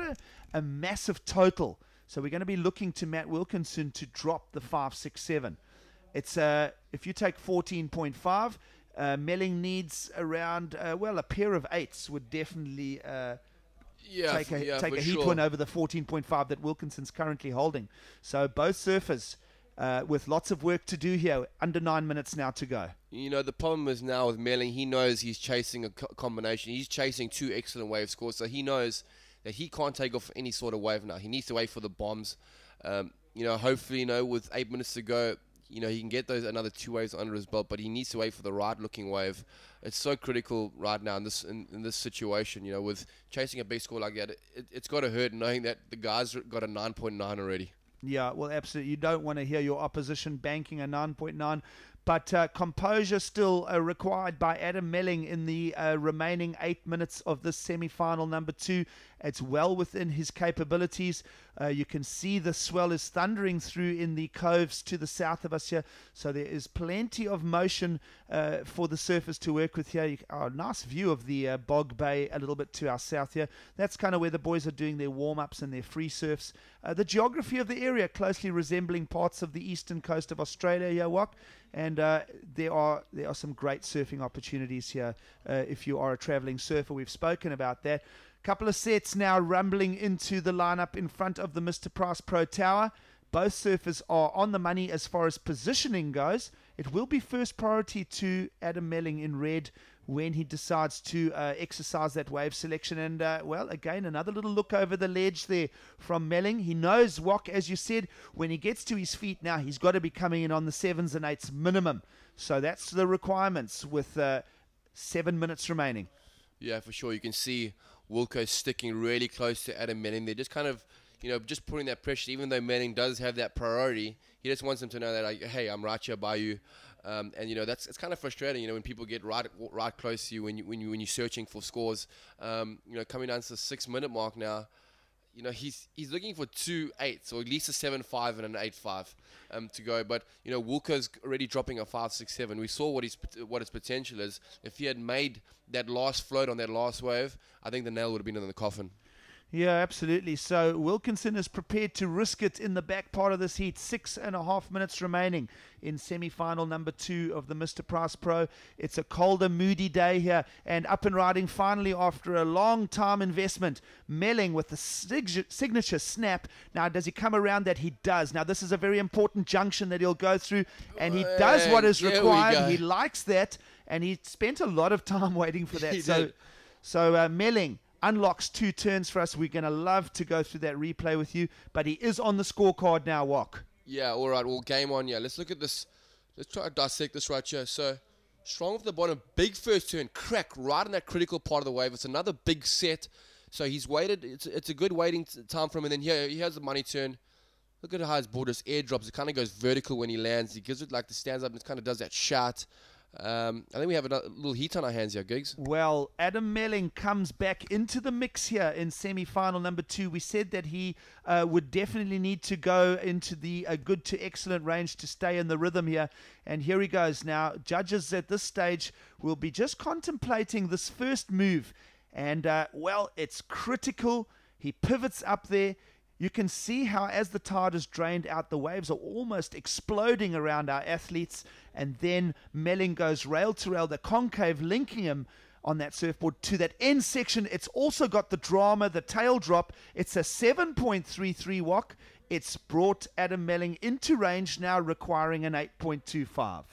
a massive total. So we're going to be looking to Matt Wilkinson to drop the 5, 6, 7. It's if you take 14.5, Melling needs around a pair of 8s would definitely take a heat win over the 14.5 that Wilkinson's currently holding. So both surfers with lots of work to do here. Under 9 minutes now to go. The problem is now with Melling, he knows he's chasing a combination. He's chasing 2 excellent wave scores, so he knows that he can't take off any sort of wave now. He needs to wait for the bombs. Hopefully, with 8 minutes to go, you know, he can get those another 2 waves under his belt, but he needs to wait for the right-looking wave. It's so critical right now in this situation, you know, with chasing a big score like that. It's got to hurt knowing that the guy's got a 9.9 already. Yeah, well, absolutely. You don't want to hear your opposition banking a 9.9. But composure still required by Adam Melling in the remaining 8 minutes of this semi-final number 2. It's well within his capabilities. You can see the swell is thundering through in the coves to the south of us here. So there is plenty of motion for the surfers to work with here. Nice view of the Bog Bay a little bit to our south here. That's kind of where the boys are doing their warm-ups and their free surfs. The geography of the area closely resembling parts of the eastern coast of Australia here, Wok. And there are some great surfing opportunities here if you are a traveling surfer. We've spoken about that. Couple of sets now rumbling into the lineup in front of the Mr. Price Pro Tower. Both surfers are on the money as far as positioning goes. It will be first priority to Adam Melling in red when he decides to exercise that wave selection. And, well, again, another little look over the ledge there from Melling. He knows, Wok, as you said, when he gets to his feet now, he's got to be coming in on the 7s and 8s minimum. So that's the requirements with 7 minutes remaining. Yeah, for sure. You can see Wilco sticking really close to Adam Melling. They're just kind of, you know, just putting that pressure. Even though Melling does have that priority, he just wants them to know that, like, hey, I'm right here by you. And you know, it's kind of frustrating, you know, when people get right close to you when you're searching for scores. You know, coming down to the 6-minute mark now, you know, he's looking for 2 8s, or at least a 7.5 and an 8.5 to go. But you know, Wilco's already dropping a 5.67. We saw what his potential is. If he had made that last float on that last wave, I think the nail would have been in the coffin. Yeah, absolutely. So Wilkinson is prepared to risk it in the back part of this heat. 6.5 minutes remaining in semi-final number 2 of the Mr. Price Pro. It's a colder, moody day here, and up and riding finally after a long time investment. Melling with the signature snap. Now, does he come around that? He does. Now, this is a very important junction that he'll go through, and he does what is required. He likes that, and he spent a lot of time waiting for that. So Melling unlocks 2 turns for us. We're going to love to go through that replay with you, but he is on the scorecard now, Wok. Yeah, all right. Well, game on. Yeah, let's look at this. Let's try to dissect this right here. So, strong off the bottom, big first turn, crack right in that critical part of the wave. It's another big set. So he's waited. It's a good waiting time for him. And then here he has the money turn. Look at how his board just airdrops. It kind of goes vertical when he lands. He gives it like the stands up and it kind of does that shot. I think we have a little heat on our hands here, Gigs. Well, Adam Melling comes back into the mix here in semi-final number 2. We said that he would definitely need to go into the good to excellent range to stay in the rhythm here. And here he goes now. Judges at this stage will be just contemplating this first move. And, well, it's critical. He pivots up there. You can see how as the tide is drained out, the waves are almost exploding around our athletes. And then Melling goes rail to rail, the concave linking him on that surfboard to that end section. It's also got the drama, the tail drop. It's a 7.33 Wok. It's brought Adam Melling into range now, requiring an 8.25.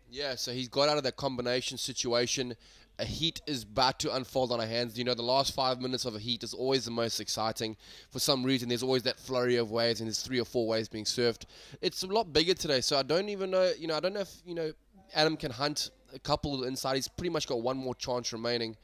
Yeah, so he's got out of that combination situation. A heat is about to unfold on our hands. You know, the last 5 minutes of a heat is always the most exciting. For some reason, there's always that flurry of waves, and there's 3 or 4 waves being surfed. It's a lot bigger today, so I don't even know, I don't know if, Adam can hunt a couple inside. He's pretty much got 1 more chance remaining.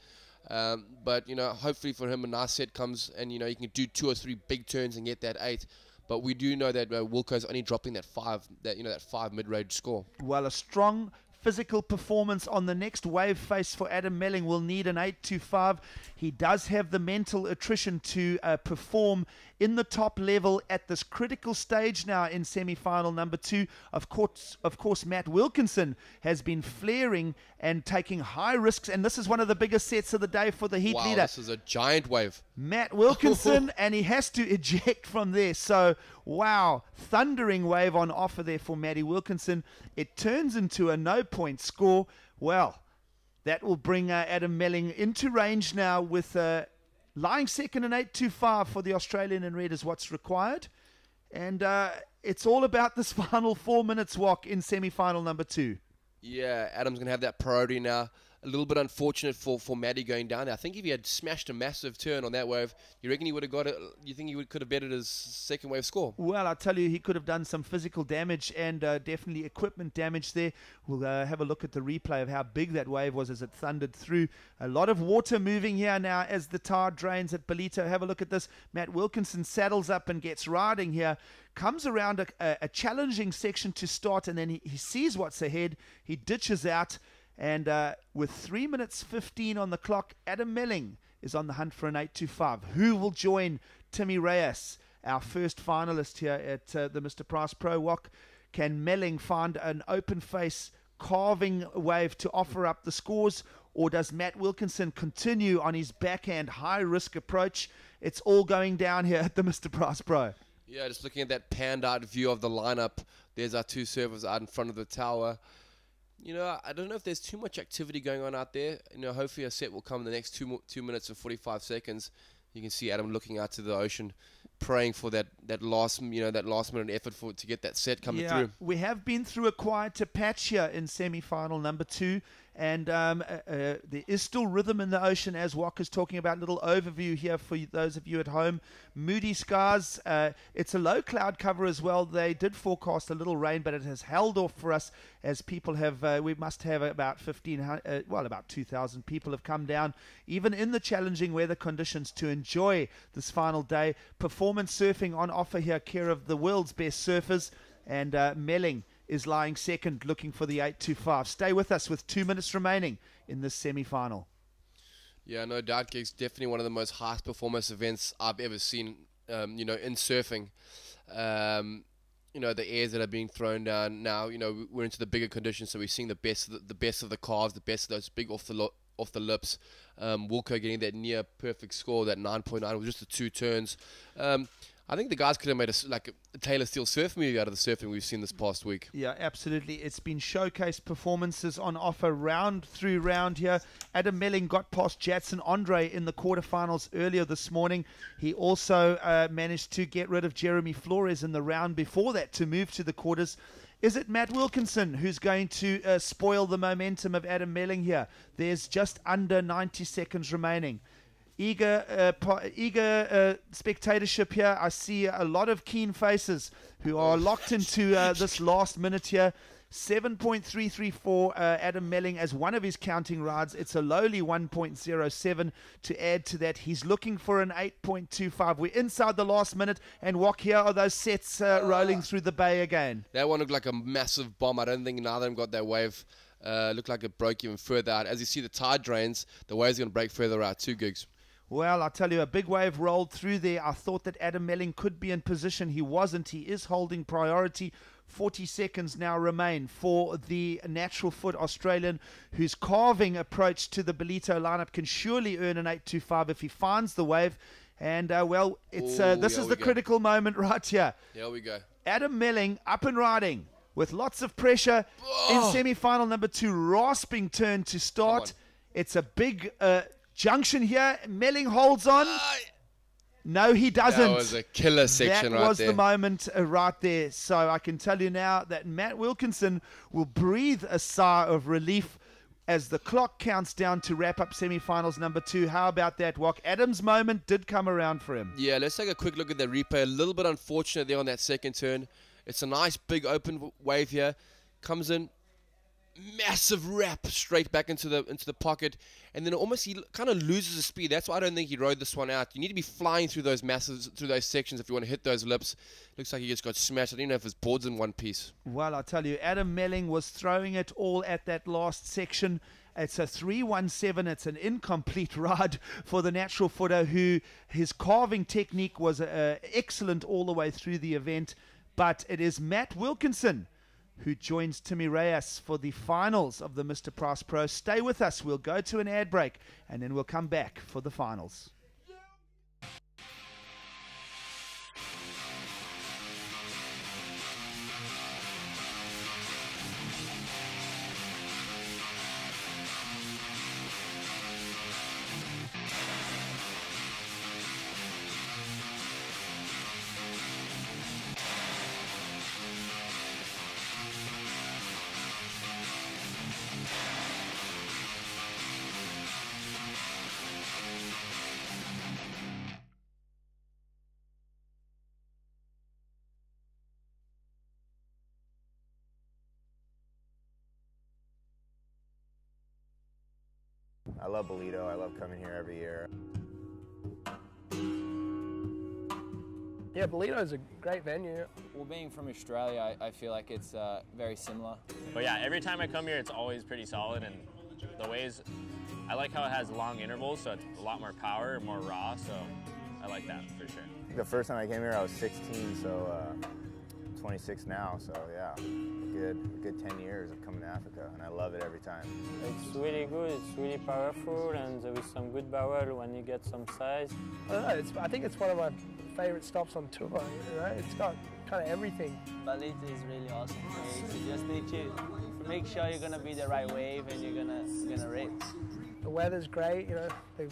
But, hopefully for him, a nice set comes, and, he can do 2 or 3 big turns and get that 8. But we do know that Wilco's only dropping that 5, that 5 mid-range score. Well, a strong physical performance on the next wave face for Adam Melling will need an 8.25. He does have the mental attrition to perform in the top level at this critical stage now in semi-final number 2. Of course, Matt Wilkinson has been flaring and taking high risks, and this is one of the biggest sets of the day for the heat leader. This is a giant wave. Matt Wilkinson, and he has to eject from there. So, wow, thundering wave on offer there for Matty Wilkinson. It turns into a no-point score. Well, that will bring Adam Melling into range now with lying second and 8.25 for the Australian in red is what's required. And it's all about this final 4 minutes Wok in semi-final number 2. Yeah, Adam's going to have that priority now. a little bit unfortunate for Matty going down there. I think if he had smashed a massive turn on that wave, you reckon he would have got it? You think he could have bettered his second wave score? Well, I tell you, he could have done some physical damage and definitely equipment damage there. We'll have a look at the replay of how big that wave was as it thundered through. A lot of water moving here now as the tide drains at Ballito. Have a look at this. Matt Wilkinson saddles up and gets riding here. Comes around a challenging section to start, and then he sees what's ahead. He ditches out. And with 3 minutes 15 on the clock, Adam Melling is on the hunt for an 8.25. Who will join Timmy Reyes, our first finalist here at the Mr Price Pro Walk? Can Melling find an open face carving wave to offer up the scores, or does Matt Wilkinson continue on his backhand high-risk approach? It's all going down here at the Mr Price Pro. Yeah, just looking at that panned-out view of the lineup, there's our two servers out in front of the tower. You know, I don't know if there's too much activity going on out there. You know, hopefully a set will come in the next 2 minutes and 45 seconds. You can see Adam looking out to the ocean, praying for that last minute effort to get that set coming through. We have been through a quieter patch here in semi-final number 2, and there is still rhythm in the ocean, as Walker's talking about. Little overview here for those of you at home. Moody skies. It's a low cloud cover as well. They did forecast a little rain, but it has held off for us as people have. We must have about 2,000 people have come down, even in the challenging weather conditions, to enjoy this final day. Performance surfing on offer here, care of the world's best surfers, and Melling is lying second, looking for the 8.25. Stay with us with 2 minutes remaining in this semi-final. Yeah, no doubt, Gigs. Definitely one of the most highest performance events I've ever seen, in surfing. The airs that are being thrown down now, we're into the bigger conditions, so we're seeing the best of the calves, the best of those big off the lips. Wilco getting that near perfect score, that 9.9 with just the 2 turns. I think the guys could have made a Taylor Steele surf movie out of the surfing we've seen this past week. Yeah, absolutely. It's been showcased performances on offer round through round here. Adam Melling got past Jadson Andre in the quarterfinals earlier this morning. He also managed to get rid of Jeremy Flores in the round before that to move to the quarters. Is it Matt Wilkinson who's going to spoil the momentum of Adam Melling here? There's just under 90 seconds remaining. Eager spectatorship here. I see a lot of keen faces who are locked into this last minute here. 7.334 Adam Melling as one of his counting rides. It's a lowly 1.07 to add to that. He's looking for an 8.25. We're inside the last minute, and here are those sets rolling through the bay again. That one looked like a massive bomb. I don't think neither of them got that wave. Looked like it broke even further out. As you see the tide drains, the wave's going to break further out too, Gigs. Well, I tell you, a big wave rolled through there. I thought that Adam Melling could be in position. He wasn't. He is holding priority. 40 seconds now remain for the natural foot Australian, whose carving approach to the Ballito lineup can surely earn an 8.25 if he finds the wave. And, this is the critical moment right here. Here we go. Adam Melling up and riding with lots of pressure in semi-final number 2. Rasping turn to start. It's a big... junction here. Melling holds on. No, he doesn't. That was a killer section right there. That was the moment right there. So I can tell you now that Matt Wilkinson will breathe a sigh of relief as the clock counts down to wrap up semifinals number 2. How about that, Wok? Adam's moment did come around for him. Yeah, let's take a quick look at that replay. A little bit unfortunate there on that second turn. It's a nice big open wave here. Comes in. Massive wrap straight back into the pocket, and then almost he kind of loses the speed. That's why I don't think he rode this one out. You need to be flying through those sections if you want to hit those lips. Looks like he just got smashed. I don't know if his board's in one piece. Well, I tell you, Adam Melling was throwing it all at that last section. It's a 3.17. It's an incomplete ride for the natural footer, who his carving technique was excellent all the way through the event. But it is Matt Wilkinson who joins Timmy Reyes for the finals of the Mr Price Pro. Stay with us. We'll go to an ad break, and then we'll come back for the finals. I love Ballito. I love coming here every year. Yeah, Ballito is a great venue. Well, being from Australia, I feel like it's very similar. But yeah, every time I come here, it's always pretty solid, and the waves, I like how it has long intervals, so it's a lot more power, more raw, so I like that for sure. The first time I came here, I was 16, so 26 now, so yeah, a good 10 years of coming to Africa, and I love it every time. It's really good, it's really powerful, and there is some good barrel when you get some size. I don't know, I think it's one of my favorite stops on tour, you know? It's got kind of everything. Ballito is really awesome place. You just need to make sure you're gonna be the right wave and you're gonna rip. The weather's great, you know, the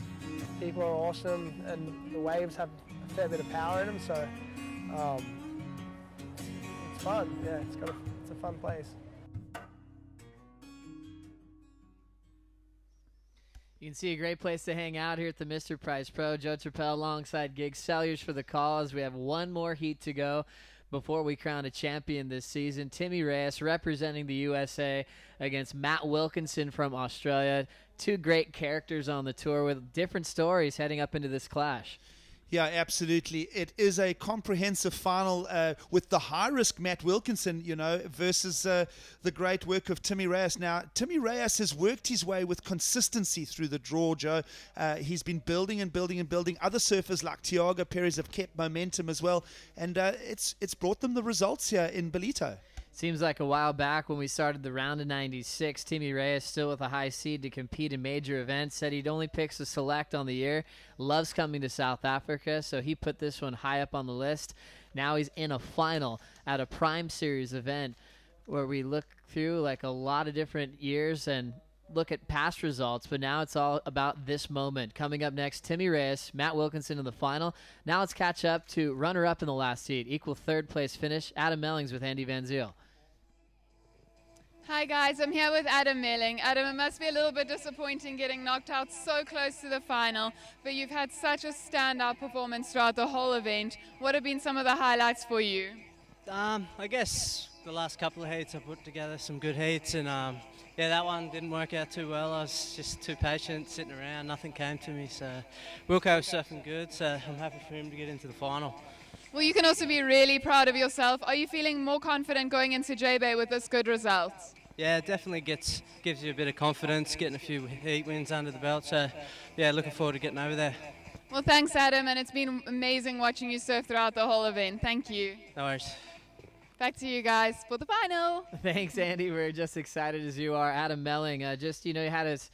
people are awesome, and the waves have a fair bit of power in them, so it's fun. Yeah, it's a fun place. You can see a great place to hang out here at the Mr. Price Pro. Joe Turpel alongside Gig Sellers for the cause. We have one more heat to go before we crown a champion this season. Timmy Reyes representing the USA against Matt Wilkinson from Australia. Two great characters on the tour with different stories heading up into this clash. Yeah, absolutely. It is a comprehensive final with the high-risk Matt Wilkinson, you know, versus the great work of Timmy Reyes. Now, Timmy Reyes has worked his way with consistency through the draw, Joe. He's been building and building and building. Other surfers like Thiago Perez have kept momentum as well, and it's brought them the results here in Ballito. Seems like a while back when we started the round of 96, Timmy Reyes still with a high seed to compete in major events, said he'd only picks a select on the year, loves coming to South Africa, so he put this one high up on the list. Now he's in a final at a Prime Series event where we look through like a lot of different years and look at past results, but now it's all about this moment. Coming up next, Timmy Reyes, Matt Wilkinson in the final. Now let's catch up to runner-up in the last heat, equal third-place finish, Adam Mellings with Andy Van Zyl. Hi guys, I'm here with Adam Melling. Adam, it must be a little bit disappointing getting knocked out so close to the final, but you've had such a standout performance throughout the whole event. What have been some of the highlights for you? I guess the last couple of heats I put together some good heats, and yeah, that one didn't work out too well. I was just too patient, sitting around, nothing came to me, so Wilco was surfing good, so I'm happy for him to get into the final. Well, you can also be really proud of yourself. Are you feeling more confident going into J-Bay with this good result? Yeah, it definitely gives you a bit of confidence, getting a few heat wins under the belt. So, yeah, looking forward to getting over there. Well, thanks, Adam, and it's been amazing watching you surf throughout the whole event. Thank you. No worries. Back to you guys for the final. Thanks, Andy. We're just excited as you are. Adam Melling, he had his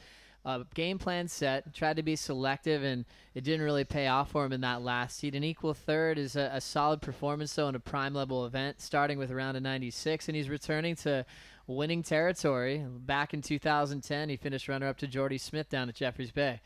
game plan set, tried to be selective, and it didn't really pay off for him in that last heat. An equal third is a solid performance, though, in a prime level event, starting with a round of 96, and he's returning to winning territory. Back in 2010, he finished runner-up to Jordy Smith down at Jeffreys Bay.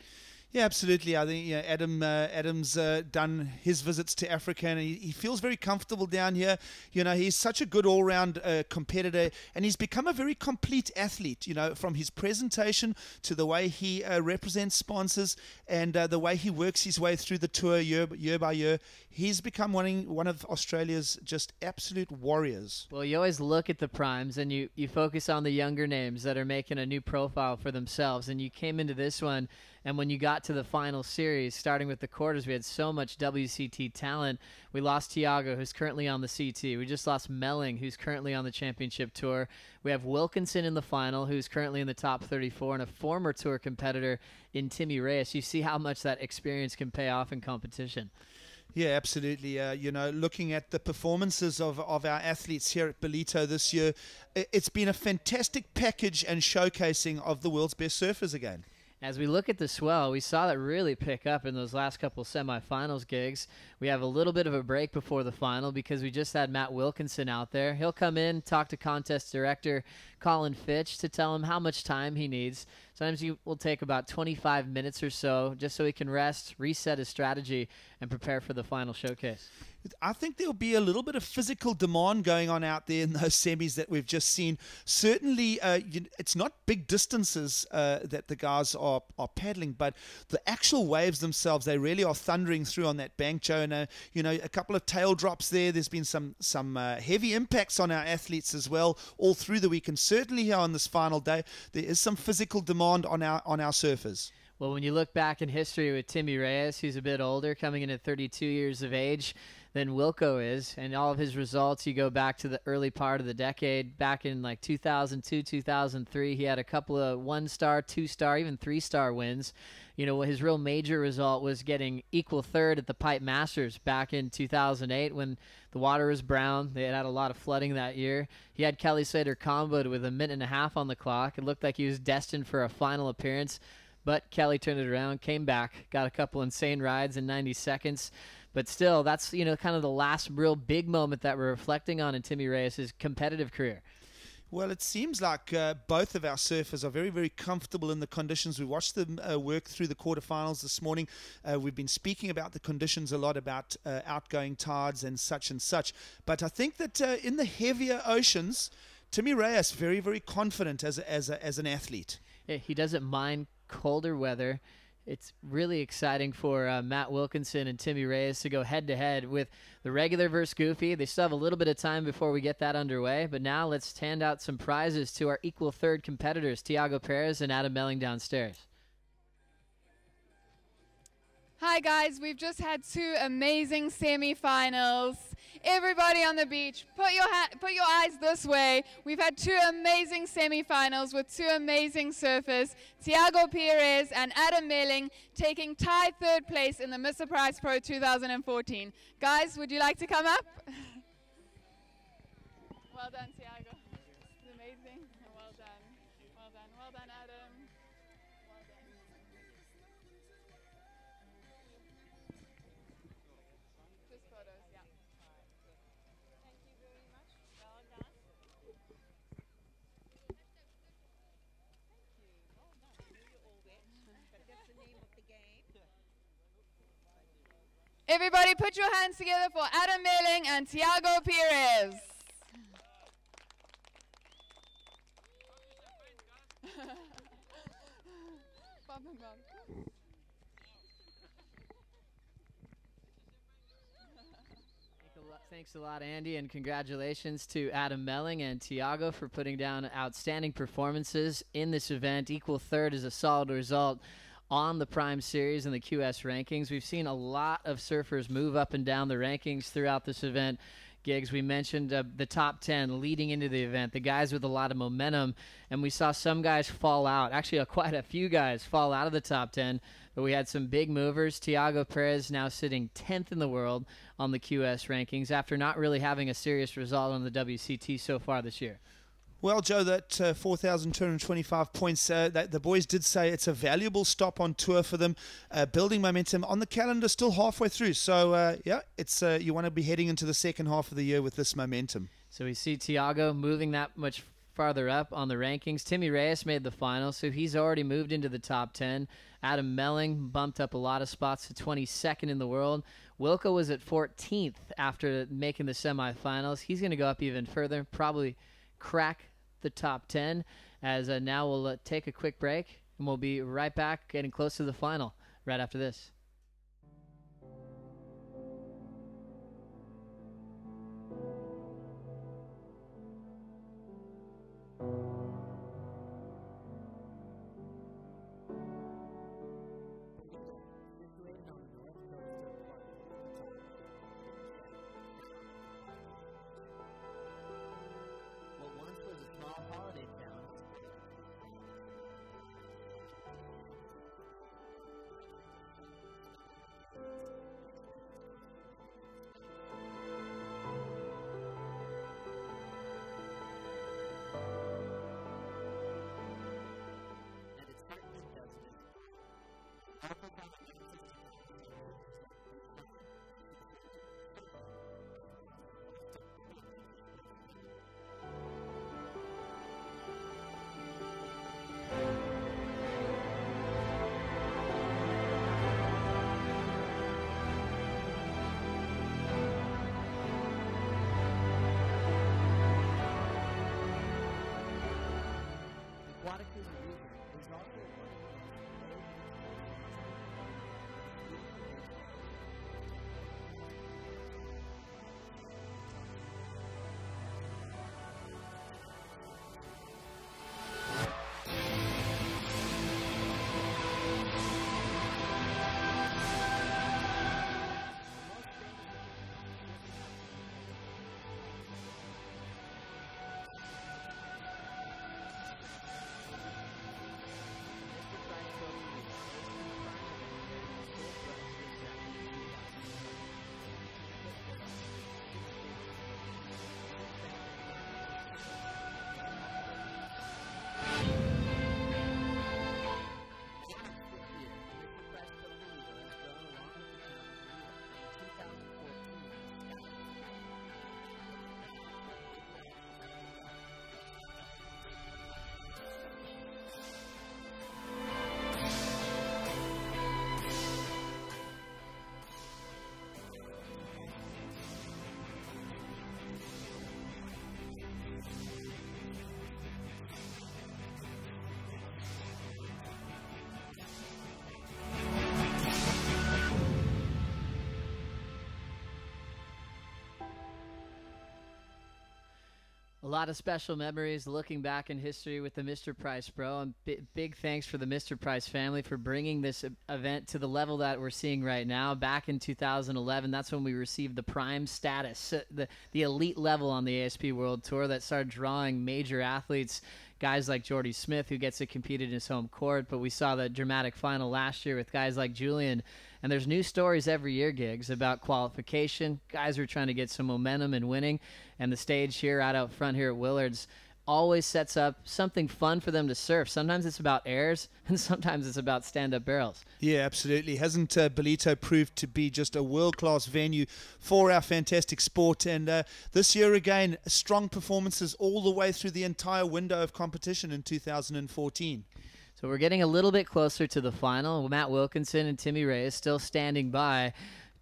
Yeah, absolutely. I think Adam's done his visits to Africa, and he feels very comfortable down here. You know, he's such a good all-round competitor, and he's become a very complete athlete. You know, from his presentation to the way he represents sponsors and the way he works his way through the tour year by year. He's become one of Australia's just absolute warriors. Well, you always look at the primes and you focus on the younger names that are making a new profile for themselves. And you came into this one, and when you got to the final series, starting with the quarters, we had so much WCT talent. We lost Thiago, who's currently on the CT. We just lost Melling, who's currently on the championship tour. We have Wilkinson in the final, who's currently in the top 34, and a former tour competitor in Timmy Reyes. You see how much that experience can pay off in competition. Yeah, absolutely. You know, looking at the performances of our athletes here at Ballito this year, it's been a fantastic package and showcasing of the world's best surfers again. As we look at the swell, we saw that really pick up in those last couple semifinals gigs. We have a little bit of a break before the final because we just had Matt Wilkinson out there. He'll come in, talk to contest director Colin Fitch to tell him how much time he needs. Sometimes he will take about 25 minutes or so just so he can rest, reset his strategy, and prepare for the final showcase. I think there'll be a little bit of physical demand going on out there in those semis that we've just seen. Certainly, it's not big distances that the guys are paddling, but the actual waves themselves, they really are thundering through on that bank, Joe. And, you know, a couple of tail drops there. There's been some heavy impacts on our athletes as well all through the week. And certainly here on this final day, there is some physical demand on our surfers. Well, when you look back in history with Timmy Reyes, who's a bit older, coming in at 32 years of age than Wilco is, and all of his results, you go back to the early part of the decade, back in like 2002, 2003, he had a couple of 1-star, 2-star, even 3-star wins. You know, his real major result was getting equal third at the Pipe Masters back in 2008 when the water was brown. They had a lot of flooding that year. He had Kelly Slater comboed with a minute and a half on the clock. It looked like he was destined for a final appearance. But Kelly turned it around, came back, got a couple insane rides in 90 seconds. But still, that's, you know, kind of the last real big moment that we're reflecting on in Timmy Reyes' competitive career. Well, it seems like both of our surfers are very, very comfortable in the conditions. We watched them work through the quarterfinals this morning. We've been speaking about the conditions a lot, about outgoing tides and such. But I think that in the heavier oceans, Timmy Reyes very, very confident as an athlete. Yeah, he doesn't mind colder weather. It's really exciting for Matt Wilkinson and Timmy Reyes to go head-to-head with the regular versus Goofy. They still have a little bit of time before we get that underway, but now let's hand out some prizes to our equal third competitors, Thiago Perez and Adam Melling downstairs. Hi guys, we've just had 2 amazing semifinals. Everybody on the beach, put your eyes this way. We've had 2 amazing semifinals with 2 amazing surfers, Thiago Perez and Adam Melling, taking tied 3rd place in the Mr Price Pro 2014. Guys, would you like to come up? Well done, Thiago. It's amazing. Well done. Well done. Well done, Adam. Well done. Just photos, yeah. Thank you very much. Well done. Thank you. Well done. I know you're all wet, but that's the name of the game. Everybody put your hands together for Adam Melling and Thiago Perez. Thanks a lot, Andy, and congratulations to Adam Melling and Thiago for putting down outstanding performances in this event. Equal third is a solid result on the Prime Series and the QS rankings. We've seen a lot of surfers move up and down the rankings throughout this event. Gigs, we mentioned the top 10 leading into the event, the guys with a lot of momentum, and we saw some guys fall out. Actually, quite a few guys fall out of the top 10, but we had some big movers. Thiago Perez now sitting 10th in the world on the QS rankings after not really having a serious result on the WCT so far this year. Well, Joe, that 4,225 points, that the boys did say it's a valuable stop on tour for them, building momentum on the calendar, still halfway through. So, yeah, it's you want to be heading into the second half of the year with this momentum. So we see Thiago moving that much farther up on the rankings. Timmy Reyes made the final, so he's already moved into the top 10. Adam Melling bumped up a lot of spots to 22nd in the world. Wilco was at 14th after making the semifinals. He's going to go up even further, probably crack the top 10, as now we'll take a quick break and we'll be right back getting close to the final right after this. A lot of special memories looking back in history with the Mr. Price Pro, and big thanks for the Mr. Price family for bringing this event to the level that we're seeing right now. Back in 2011, that's when we received the prime status, the elite level on the ASP World Tour that started drawing major athletes, guys like Jordy Smith, who gets to compete in his home court, but we saw the dramatic final last year with guys like Julian. And there's new stories every year, Gigs, about qualification. Guys are trying to get some momentum and winning. And the stage here out front here at Willard's always sets up something fun for them to surf. Sometimes it's about airs, and sometimes it's about stand-up barrels. Yeah, absolutely. Hasn't Ballito proved to be just a world-class venue for our fantastic sport? And this year, again, strong performances all the way through the entire window of competition in 2014. So we're getting a little bit closer to the final. Matt Wilkinson and Timmy Reyes still standing by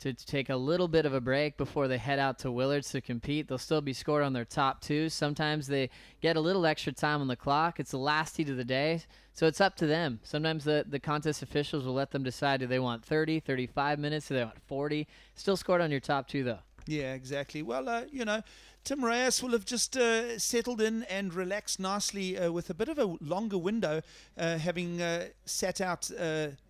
to take a little bit of a break before they head out to Willard's to compete. They'll still be scored on their top two. Sometimes they get a little extra time on the clock. It's the last heat of the day, so it's up to them. Sometimes the contest officials will let them decide, do they want 30, 35 minutes, do they want 40? Still scored on your top two, though. Yeah, exactly. Well, you know, Tim Reyes will have just settled in and relaxed nicely with a bit of a longer window, having sat out,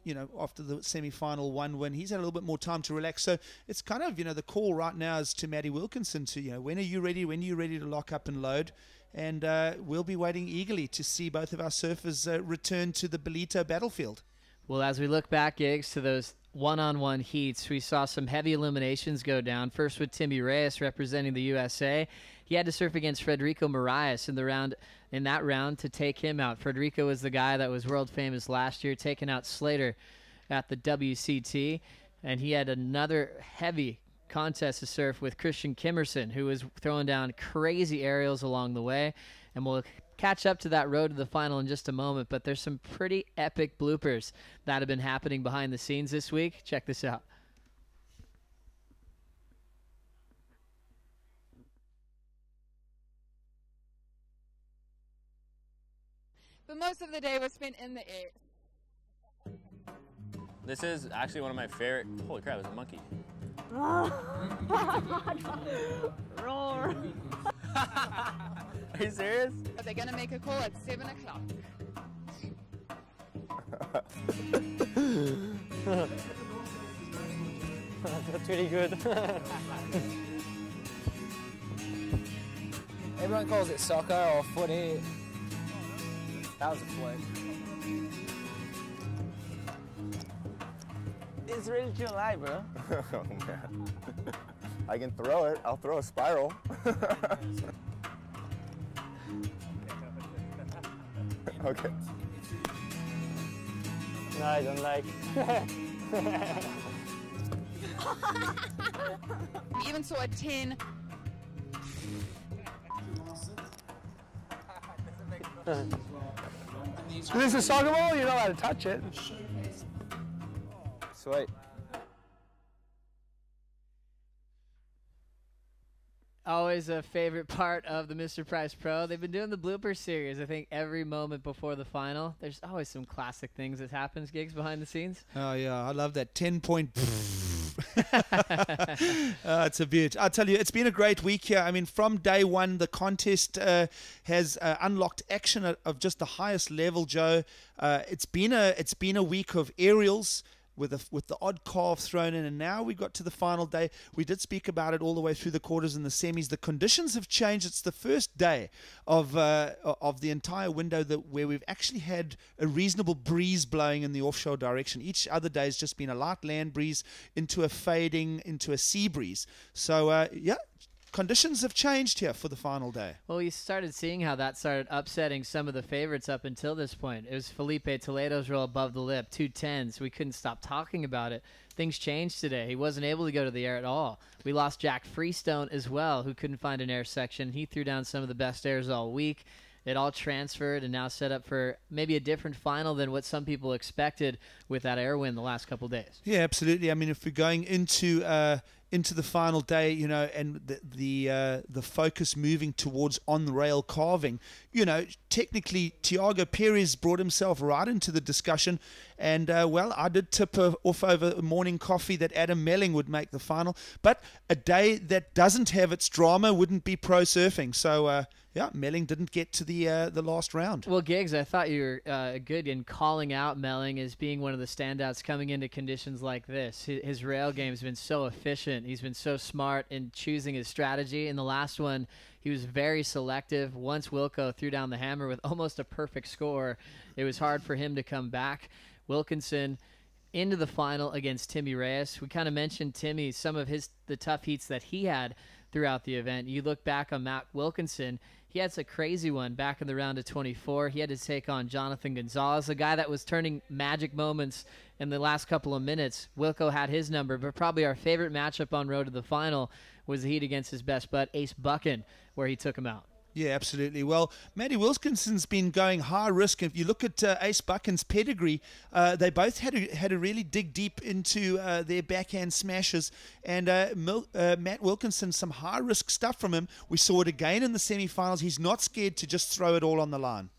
you know, after the semi-final 1 win. He's had a little bit more time to relax. So it's kind of, you know, the call right now is to Matty Wilkinson to, you know, when are you ready? When are you ready to lock up and load? And we'll be waiting eagerly to see both of our surfers return to the Ballito battlefield. Well, as we look back, Gigs, to those one-on-one heats, we saw some heavy eliminations go down. First with Timmy Reyes representing the USA. He had to surf against Frederico Moraes in that round to take him out. Frederico was the guy that was world famous last year, taking out Slater at the WCT. And he had another heavy contest to surf with Christian Kimmerson, who was throwing down crazy aerials along the way. And we'll catch up to that road to the final in just a moment, but there's some pretty epic bloopers that have been happening behind the scenes this week. Check this out. But most of the day was spent in the air. This is actually one of my favorite. Holy crap, it's a monkey. Roar. Are you serious? Are they going to make a call at 7 o'clock? That's really good. Everyone calls it soccer or footy. That was a flick. It's ready to lie, bro. Oh, man. I can throw it. I'll throw a spiral. Okay. No, I don't like. We even saw a 10. This is a soccer ball, you're not allowed to touch it. Sweet. Always a favorite part of the Mr. Price Pro. They've been doing the blooper series, I think, every moment before the final. There's always some classic things that happens, Gigs, behind the scenes. Oh, yeah, I love that 10-point. It's a beaut. I'll tell you, it's been a great week here. I mean, from day one, the contest has unlocked action of just the highest level, Joe. It's been a week of aerials, with the odd carve thrown in, and now we got to the final day. We did speak about it all the way through the quarters and the semis. The conditions have changed. It's the first day of the entire window where we've actually had a reasonable breeze blowing in the offshore direction. Each other day has just been a light land breeze into a fading, into a sea breeze. So, yeah, conditions have changed here for the final day. Well, we started seeing how that started upsetting some of the favorites up until this point. It was Felipe Toledo's roll above the lip, 210s. We couldn't stop talking about it. Things changed today. He wasn't able to go to the air at all. We lost Jack Freestone as well, who couldn't find an air section. He threw down some of the best airs all week. It all transferred and now set up for maybe a different final than what some people expected with that air win the last couple days. Yeah, absolutely. I mean, if we're going into into the final day, you know, and the focus moving towards on-rail carving, you know, technically Thiago Perez brought himself right into the discussion, and well, I did tip off over morning coffee that Adam Melling would make the final, but a day that doesn't have its drama wouldn't be pro surfing. So yeah, Melling didn't get to the last round. Well, Giggs, I thought you were good in calling out Melling as being one of the standouts coming into conditions like this. His rail game has been so efficient. He's been so smart in choosing his strategy. In the last one, he was very selective. Once Wilco threw down the hammer with almost a perfect score, it was hard for him to come back. Wilkinson into the final against Timmy Reyes. We kind of mentioned Timmy, some of the tough heats that he had throughout the event. You look back on Matt Wilkinson, he had a crazy one back in the round of 24. He had to take on Jonathan Gonzalez, a guy that was turning magic moments in the last couple of minutes. Wilco had his number, but probably our favorite matchup on road to the final was the heat against his best bud, Ace Buchan, where he took him out. Yeah, absolutely. Well, Matty Wilkinson's been going high risk. If you look at Ace Buchan's pedigree, they both had to really dig deep into their backhand smashes. And Matt Wilkinson, some high risk stuff from him. We saw it again in the semifinals. He's not scared to just throw it all on the line.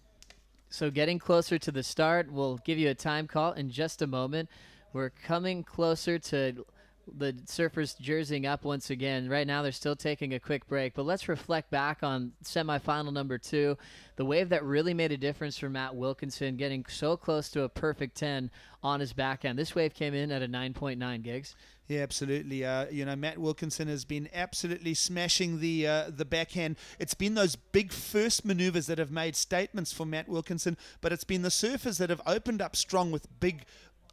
So getting closer to the start, we'll give you a time call in just a moment. We're coming closer to the surfers jerseying up once again. Right now they're still taking a quick break, but let's reflect back on semifinal number 2, the wave that really made a difference for Matt Wilkinson, getting so close to a perfect 10 on his backhand. This wave came in at a 9.9, Giggs. Yeah, absolutely. You know, Matt Wilkinson has been absolutely smashing the backhand. It's been those big first maneuvers that have made statements for Matt Wilkinson, but it's been the surfers that have opened up strong with big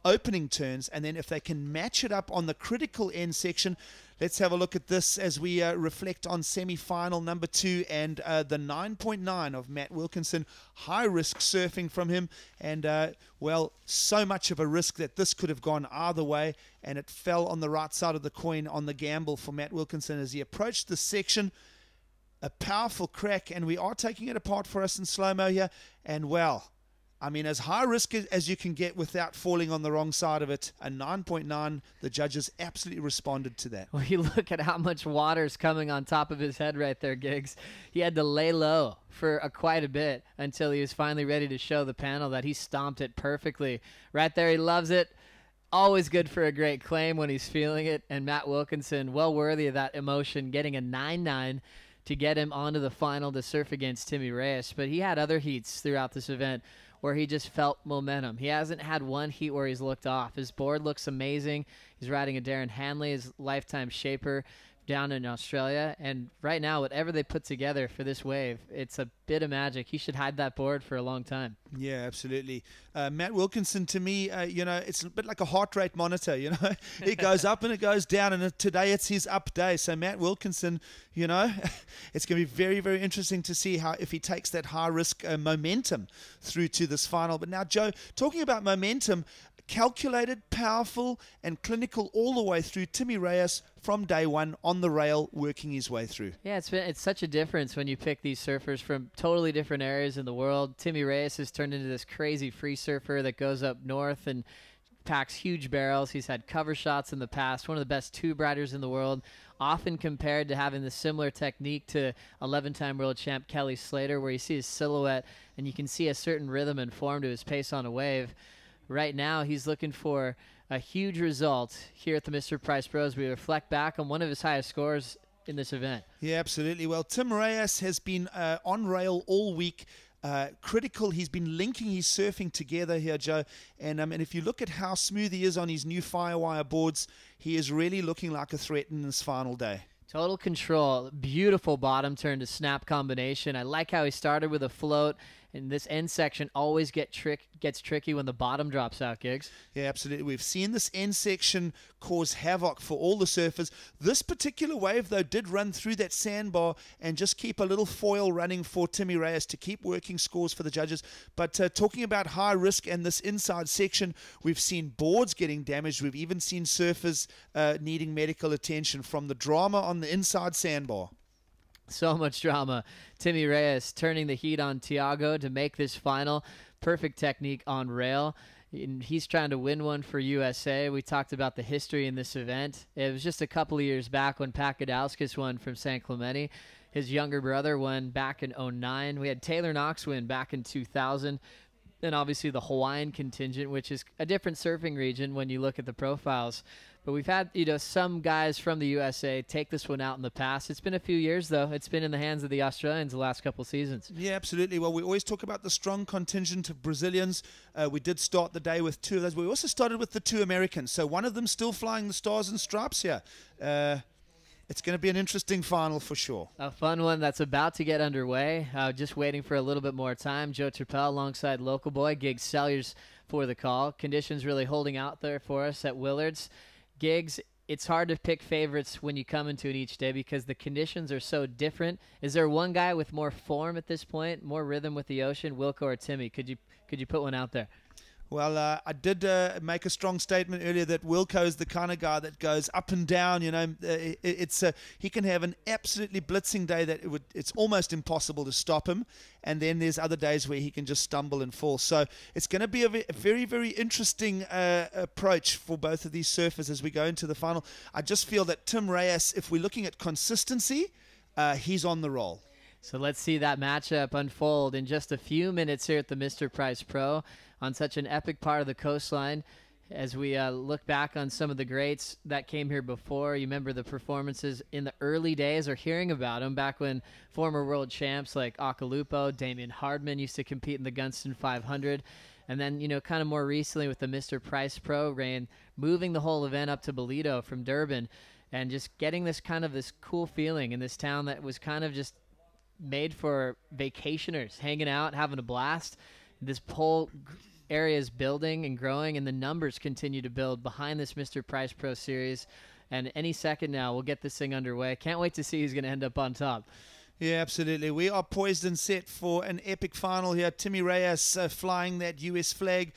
opening turns, and then if they can match it up on the critical end section. Let's have a look at this as we reflect on semi-final number 2 and the 9.9 of Matt Wilkinson. High risk surfing from him, and well, so much of a risk that this could have gone either way, and it fell on the right side of the coin on the gamble for Matt Wilkinson as he approached the section. A powerful crack, and we are taking it apart for us in slow-mo here, and well, I mean, as high risk as you can get without falling on the wrong side of it. A 9.9, the judges absolutely responded to that. Well, you look at how much water's coming on top of his head right there, Giggs. He had to lay low for quite a bit until he was finally ready to show the panel that he stomped it perfectly. Right there, he loves it. Always good for a great claim when he's feeling it. And Matt Wilkinson, well worthy of that emotion, getting a 9.9 to get him onto the final to surf against Timmy Reyes. But he had other heats throughout this event where he just felt momentum. He hasn't had one heat where he's looked off. His board looks amazing. He's riding a Darren Hanley, his lifetime shaper, down in Australia. And right now, whatever they put together for this wave, it's a bit of magic. He should hide that board for a long time. Yeah, absolutely. Matt Wilkinson, to me, you know, it's a bit like a heart rate monitor, you know. It goes up and it goes down, and today it's his up day. So Matt Wilkinson, you know, it's going to be very, very interesting to see how if he takes that high-risk momentum through to this final. But now, Joe, talking about momentum, calculated, powerful, and clinical all the way through. Timmy Reyes from day one on the rail, working his way through. Yeah, it's such a difference when you pick these surfers from totally different areas in the world. Timmy Reyes has turned into this crazy free surfer that goes up north and packs huge barrels. He's had cover shots in the past, one of the best tube riders in the world, often compared to having the similar technique to 11-time world champ Kelly Slater, where you see his silhouette and you can see a certain rhythm and form to his pace on a wave. Right now, he's looking for a huge result here at the Mr. Price Pro as we reflect back on one of his highest scores in this event. Yeah, absolutely. Well, Tim Reyes has been on rail all week. Critical. He's been linking his surfing together here, Joe. And if you look at how smooth he is on his new Firewire boards, he is really looking like a threat in this final day. Total control. Beautiful bottom turn to snap combination. I like how he started with a float. And this end section always gets tricky when the bottom drops out, Giggs. Yeah, absolutely. We've seen this end section cause havoc for all the surfers. This particular wave, though, did run through that sandbar and just keep a little foil running for Timmy Reyes to keep working scores for the judges. But talking about high risk and this inside section, we've seen boards getting damaged. We've even seen surfers needing medical attention from the drama on the inside sandbar. So much drama. Timmy Reyes turning the heat on Thiago to make this final. perfect technique on rail. And he's trying to win one for USA. We talked about the history in this event. It was just a couple of years back when Pakadauskas won from San Clemente. His younger brother won back in 2009. We had Taylor Knox win back in 2000. And obviously the Hawaiian contingent, which is a different surfing region when you look at the profiles. But we've had, some guys from the USA take this one out in the past. It's been a few years, though. It's been in the hands of the Australians the last couple seasons. Yeah, absolutely. Well, we always talk about the strong contingent of Brazilians. We did start the day with 2 of those. We also started with the 2 Americans. So one of them still flying the stars and stripes here. It's going to be an interesting final for sure. A fun one that's about to get underway. Just waiting for a little bit more time. Joe Turpel alongside local boy Giggs Selliers for the call. Conditions really holding out there for us at Willards. Giggs, it's hard to pick favorites when you come into it each day because the conditions are so different. Is there one guy with more form at this point, more rhythm with the ocean, Wilco or Timmy? Could you put one out there? Well, I did make a strong statement earlier that Wilco is the kind of guy that goes up and down. He can have an absolutely blitzing day that it's almost impossible to stop him, and then there's other days where he can just stumble and fall. So it's going to be a very, very interesting approach for both of these surfers as we go into the final. I just feel that Tim Reyes, if we're looking at consistency, he's on the roll. So let's see that matchup unfold in just a few minutes here at the Mr. Price Pro on such an epic part of the coastline. As we look back on some of the greats that came here before, you remember the performances in the early days or hearing about them back when former world champs like Akalupo, Damian Hardman used to compete in the Gunston 500. And then, kind of more recently with the Mr. Price Pro reign, moving the whole event up to Ballito from Durban and just getting this cool feeling in this town that was kind of just made for vacationers, hanging out, having a blast. This whole area is building and growing, and the numbers continue to build behind this Mr. Price Pro Series. And any second now, we'll get this thing underway. Can't wait to see who's going to end up on top. Yeah, absolutely. We are poised and set for an epic final here. Timmy Reyes flying that US flag.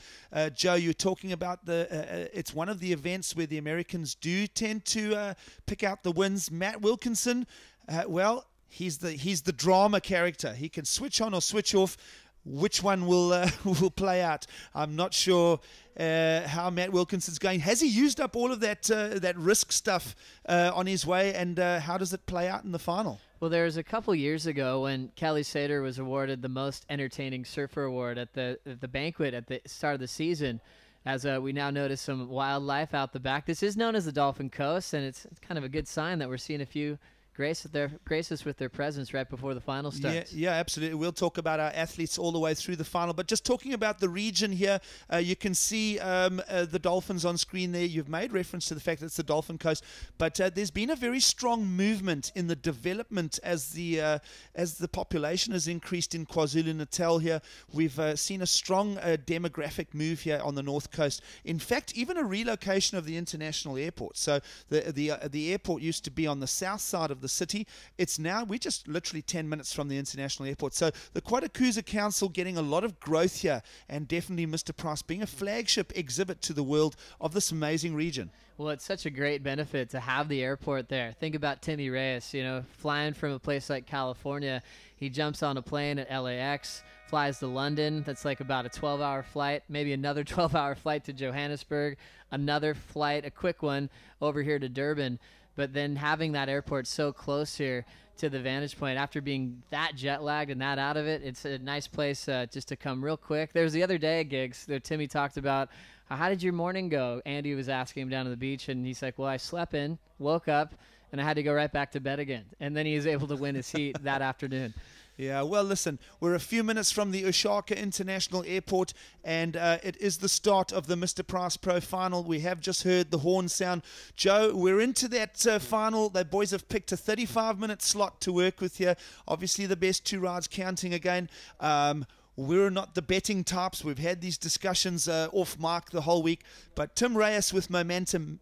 Joe, you're talking about it's one of the events where the Americans do tend to pick out the wins. Matt Wilkinson, he's the drama character. He can switch on or switch off. Which one will play out? I'm not sure how Matt Wilkinson's going. Has he used up all of that risk stuff on his way, and how does it play out in the final? Well, there was a couple years ago when Kelly Sater was awarded the Most Entertaining Surfer Award at the banquet at the start of the season. As we now notice some wildlife out the back. This is known as the Dolphin Coast, and it's kind of a good sign that we're seeing a few grace us with their presence right before the final starts. Yeah, absolutely. We'll talk about our athletes all the way through the final. But just talking about the region here, you can see the Dolphins on screen there. You've made reference to the fact that it's the Dolphin Coast. But there's been a very strong movement in the development as the population has increased in KwaZulu-Natal here. We've seen a strong demographic move here on the North Coast. In fact, even a relocation of the international airport. So the airport used to be on the south side of the city. It's now, we're just literally 10 minutes from the international airport. So the Quatakuza Council getting a lot of growth here, and definitely Mr. Price being a flagship exhibit to the world of this amazing region. Well, it's such a great benefit to have the airport there. Think about Timmy Reyes, flying from a place like California. He jumps on a plane at LAX, flies to London. That's like about a 12-hour flight, maybe another 12-hour flight to Johannesburg, another flight, a quick one over here to Durban. But then having that airport so close here to the vantage point, after being that jet lagged and that out of it, it's a nice place just to come real quick. There was the other day at Giggs that Timmy talked about, how did your morning go? Andy was asking him down to the beach, and he's like, well, I slept in, woke up, and I had to go right back to bed again. And then he was able to win his heat that afternoon. Yeah, well, listen, we're a few minutes from the Osaka International Airport, and it is the start of the Mr. Price Pro Final. We have just heard the horn sound. Joe, we're into that final. The boys have picked a 35-minute slot to work with here. Obviously, the best two rides counting again. We're not the betting types. We've had these discussions off mark the whole week. But Tim Reyes with momentum,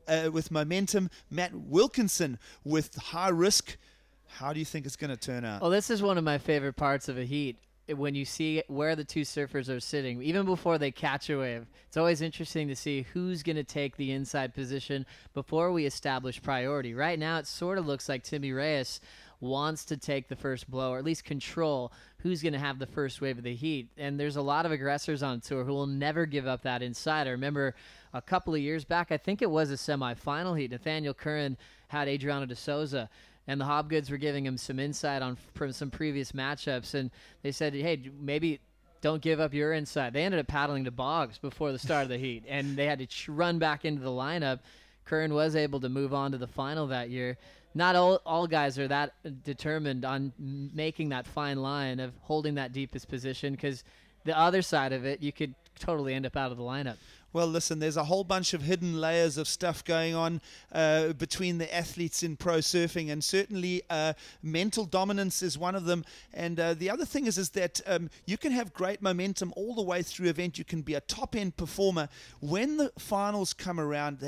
Matt Wilkinson with high risk. How do you think it's going to turn out? Well, this is one of my favorite parts of a heat. When you see where the two surfers are sitting, even before they catch a wave, it's always interesting to see who's going to take the inside position before we establish priority. Right now, it sort of looks like Timmy Reyes wants to take the first blow, or at least control who's going to have the first wave of the heat. And there's a lot of aggressors on tour who will never give up that inside. I remember a couple of years back, I think it was a semifinal heat, Nathaniel Curran had Adriano de Souza, and the Hobgoods were giving him some insight on some previous matchups, and they said, hey, maybe don't give up your inside. They ended up paddling to Boggs before the start of the heat, and they had to run back into the lineup. Curran was able to move on to the final that year. Not all guys are that determined on making that fine line of holding that deepest position, because the other side of it, you could totally end up out of the lineup. Well, listen, there's a whole bunch of hidden layers of stuff going on between the athletes in pro surfing, and certainly mental dominance is one of them. And the other thing is that you can have great momentum all the way through event. You can be a top-end performer. When the finals come around,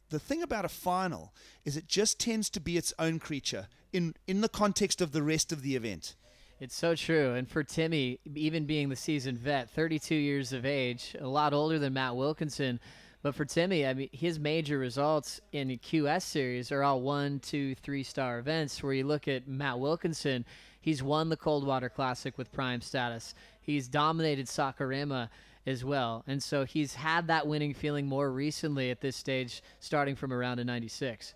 the thing about a final is it just tends to be its own creature in the context of the rest of the event. It's so true. And for Timmy, even being the seasoned vet, 32 years of age, a lot older than Matt Wilkinson. But for Timmy, I mean, his major results in the QS series are all 1, 2, 3-star events, where you look at Matt Wilkinson, he's won the Coldwater Classic with prime status. He's dominated Saquarema as well. And so he's had that winning feeling more recently at this stage, starting from around a 96.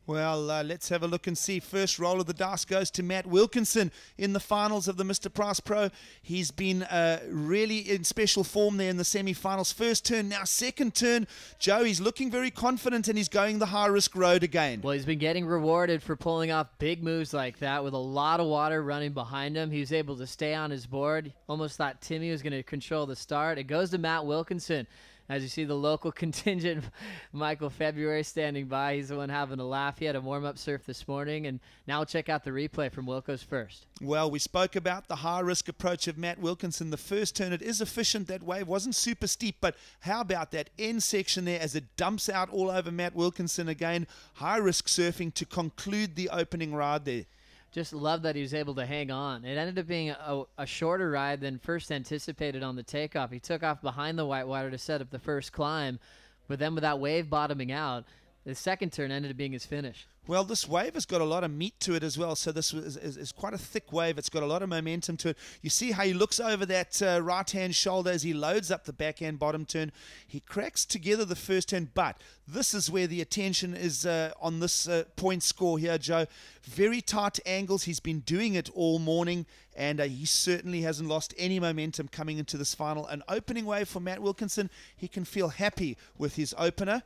Well, let's have a look and see. First roll of the dice goes to Matt Wilkinson in the finals of the Mr Price Pro. He's been really in special form there in the semi-finals. First turn, now second turn. Joe, he's looking very confident, and he's going the high-risk road again. Well, he's been getting rewarded for pulling off big moves like that with a lot of water running behind him. He was able to stay on his board. Almost thought Timmy was going to control the start. It goes to Matt Wilkinson. As you see the local contingent, Michael February standing by. He's the one having a laugh. He had a warm-up surf this morning, and now we'll check out the replay from Wilco's first. Well, we spoke about the high-risk approach of Matt Wilkinson. The first turn, it is efficient. That wave wasn't super steep, but how about that end section there as it dumps out all over Matt Wilkinson again? High-risk surfing to conclude the opening ride there. Just love that he was able to hang on. It ended up being a shorter ride than first anticipated on the takeoff. He took off behind the whitewater to set up the first climb, but then with that wave bottoming out, the second turn ended up being his finish. Well, this wave has got a lot of meat to it as well, so this is quite a thick wave. It's got a lot of momentum to it. You see how he looks over that right-hand shoulder as he loads up the backhand bottom turn. He cracks together the first turn, but this is where the attention is on this point score here, Joe. Very tight angles. He's been doing it all morning, and he certainly hasn't lost any momentum coming into this final. An opening wave for Matt Wilkinson. He can feel happy with his opener.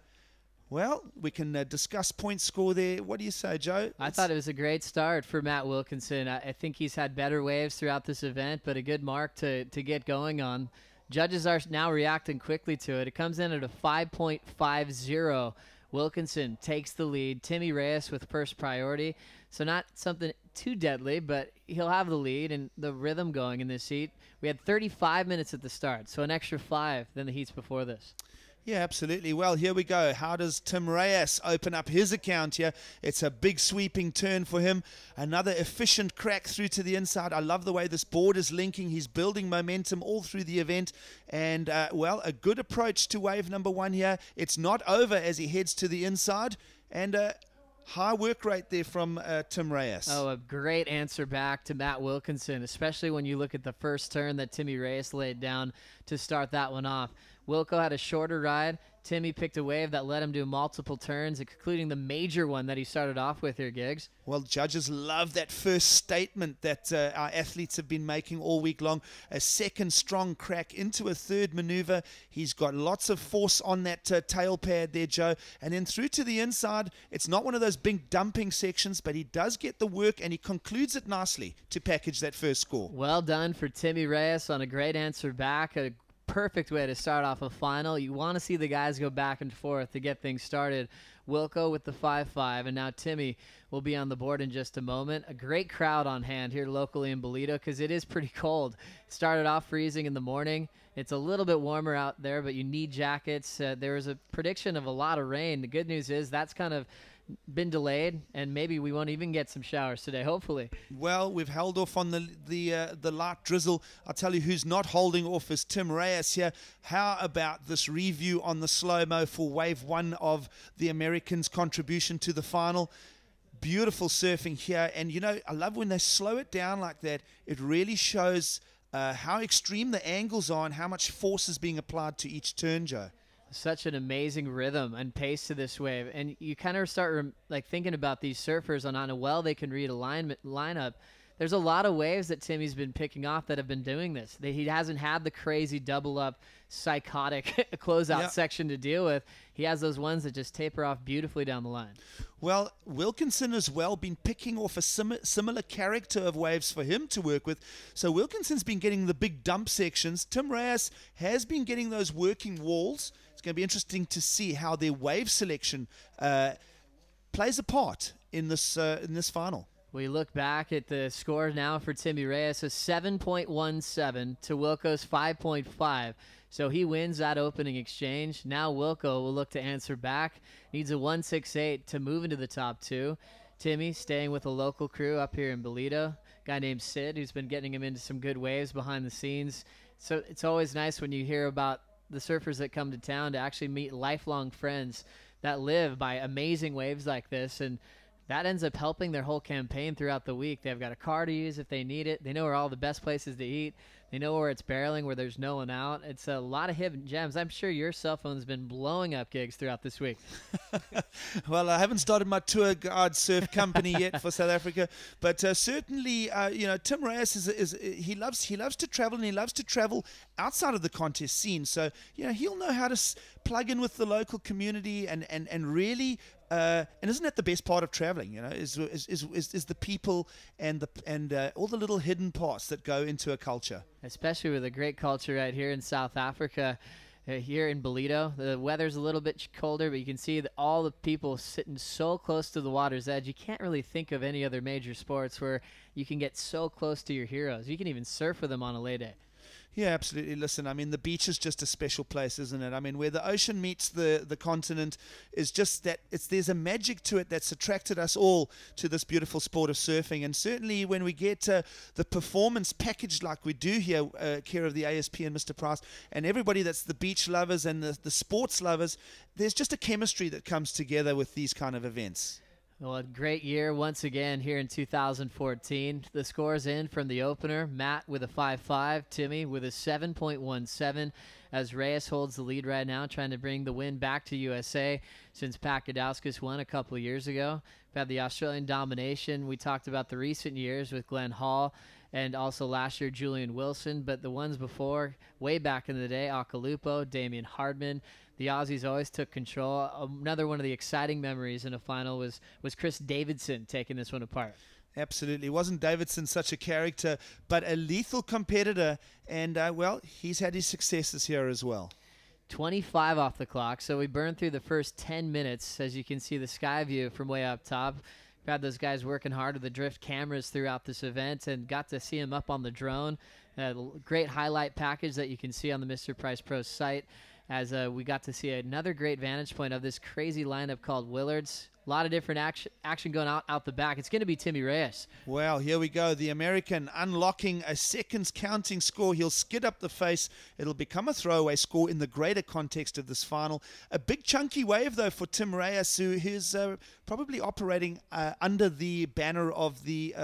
Well, we can discuss point score there. What do you say, Joe? I thought it was a great start for Matt Wilkinson. I think he's had better waves throughout this event, but a good mark to get going on. Judges are now reacting quickly to it. It comes in at a 5.50. Wilkinson takes the lead. Timmy Reyes with first priority. So not something too deadly, but he'll have the lead and the rhythm going in this heat. We had 35 minutes at the start, so an extra 5 than the heats before this. Yeah, absolutely. Well, here we go. How does Tim Reyes open up his account here? It's a big sweeping turn for him. Another efficient crack through to the inside. I love the way this board is linking. He's building momentum all through the event. And, well, a good approach to wave number 1 here. It's not over as he heads to the inside. And high work rate there from Tim Reyes. Oh, a great answer back to Matt Wilkinson, especially when you look at the first turn that Timmy Reyes laid down to start that one off. Wilco had a shorter ride. Timmy picked a wave that let him do multiple turns, including the major one that he started off with here, Giggs. Well, judges love that first statement that our athletes have been making all week long. A second strong crack into a third maneuver. He's got lots of force on that tail pad there, Joe. And then through to the inside, it's not one of those big dumping sections, but he does get the work, and he concludes it nicely to package that first score. Well done for Timmy Reyes on a great answer back. A perfect way to start off a final. You want to see the guys go back and forth to get things started. Wilco with the 5-5, and now Timmy will be on the board in just a moment. A great crowd on hand here locally in Ballito because it is pretty cold. It started off freezing in the morning. It's a little bit warmer out there, but you need jackets. There was a prediction of a lot of rain. The good news is that's kind of been delayed, and maybe we won't even get some showers today, hopefully. Well, we've held off on the light drizzle. I'll tell you who's not holding off is Tim Reyes here. How about this review on the slow-mo for wave 1 of the Americans' contribution to the final? Beautiful surfing here. And, you know, I love when they slow it down like that. It really shows how extreme the angles are and how much force is being applied to each turn, Joe. Such an amazing rhythm and pace to this wave. And you kind of start like thinking about these surfers on how well they can read a lineup. There's a lot of waves that Timmy's been picking off that have been doing this. He hasn't had the crazy double up psychotic closeout section to deal with. He has those ones that just taper off beautifully down the line. Well, Wilkinson as well been picking off a similar character of waves for him to work with. So Wilkinson's been getting the big dump sections. Tim Reyes has been getting those working walls. It's going to be interesting to see how their wave selection plays a part in this final. We look back at the score now for Timmy Reyes, a 7.17 to Wilco's 5.5. So he wins that opening exchange. Now Wilco will look to answer back. Needs a 1.68 to move into the top two. Timmy staying with a local crew up here in Ballito. Guy named Sid, who's been getting him into some good waves behind the scenes. So it's always nice when you hear about the surfers that come to town to actually meet lifelong friends that live by amazing waves like this. And that ends up helping their whole campaign throughout the week. They've got a car to use if they need it. They know where all the best places to eat. They know where it's barreling, where there's no one out. It's a lot of hidden gems. I'm sure your cell phone's been blowing up gigs throughout this week. Well, I haven't started my tour guide surf company yet for South Africa, but certainly, you know, Tim Reyes he loves to travel, and he loves to travel outside of the contest scene. So, you know, he'll know how to plug in with the local community and really. And isn't that the best part of traveling? You know, is the people and all the little hidden parts that go into a culture. Especially with a great culture right here in South Africa, here in Ballito. The weather's a little bit colder, but you can see that all the people sitting so close to the water's edge. You can't really think of any other major sports where you can get so close to your heroes. You can even surf with them on a lay day. Yeah, absolutely. Listen, I mean, the beach is just a special place, isn't it? I mean, where the ocean meets the continent is just that there's a magic to it that's attracted us all to this beautiful sport of surfing. And certainly when we get the performance package like we do here, care of the ASP and Mr Price, and everybody that's the beach lovers and the sports lovers, there's just a chemistry that comes together with these kind of events. Well, a great year once again here in 2014. The scores in from the opener, Matt with a 5.5, Timmy with a 7.17, as Reyes holds the lead right now, trying to bring the win back to USA since Pakadauskas won a couple of years ago. We've had the Australian domination. We talked about the recent years with Glenn Hall and also last year Julian Wilson, but the ones before, way back in the day, Akalupo, Damian Hardman. The Aussies always took control. Another one of the exciting memories in a final was Chris Davidson taking this one apart. Absolutely. Wasn't Davidson such a character, but a lethal competitor, and, well, he's had his successes here as well. 25 off the clock, so we burned through the first 10 minutes, as you can see the sky view from way up top. We've had those guys working hard with the drift cameras throughout this event and got to see him up on the drone. Great highlight package that you can see on the Mr. Price Pro site, as we got to see another great vantage point of this crazy lineup called Willards. A lot of different action going out the back. It's going to be Timmy Reyes. Well, here we go. The American unlocking a seconds counting score. He'll skid up the face. It'll become a throwaway score in the greater context of this final. A big chunky wave, though, for Tim Reyes, who's probably operating under the banner of the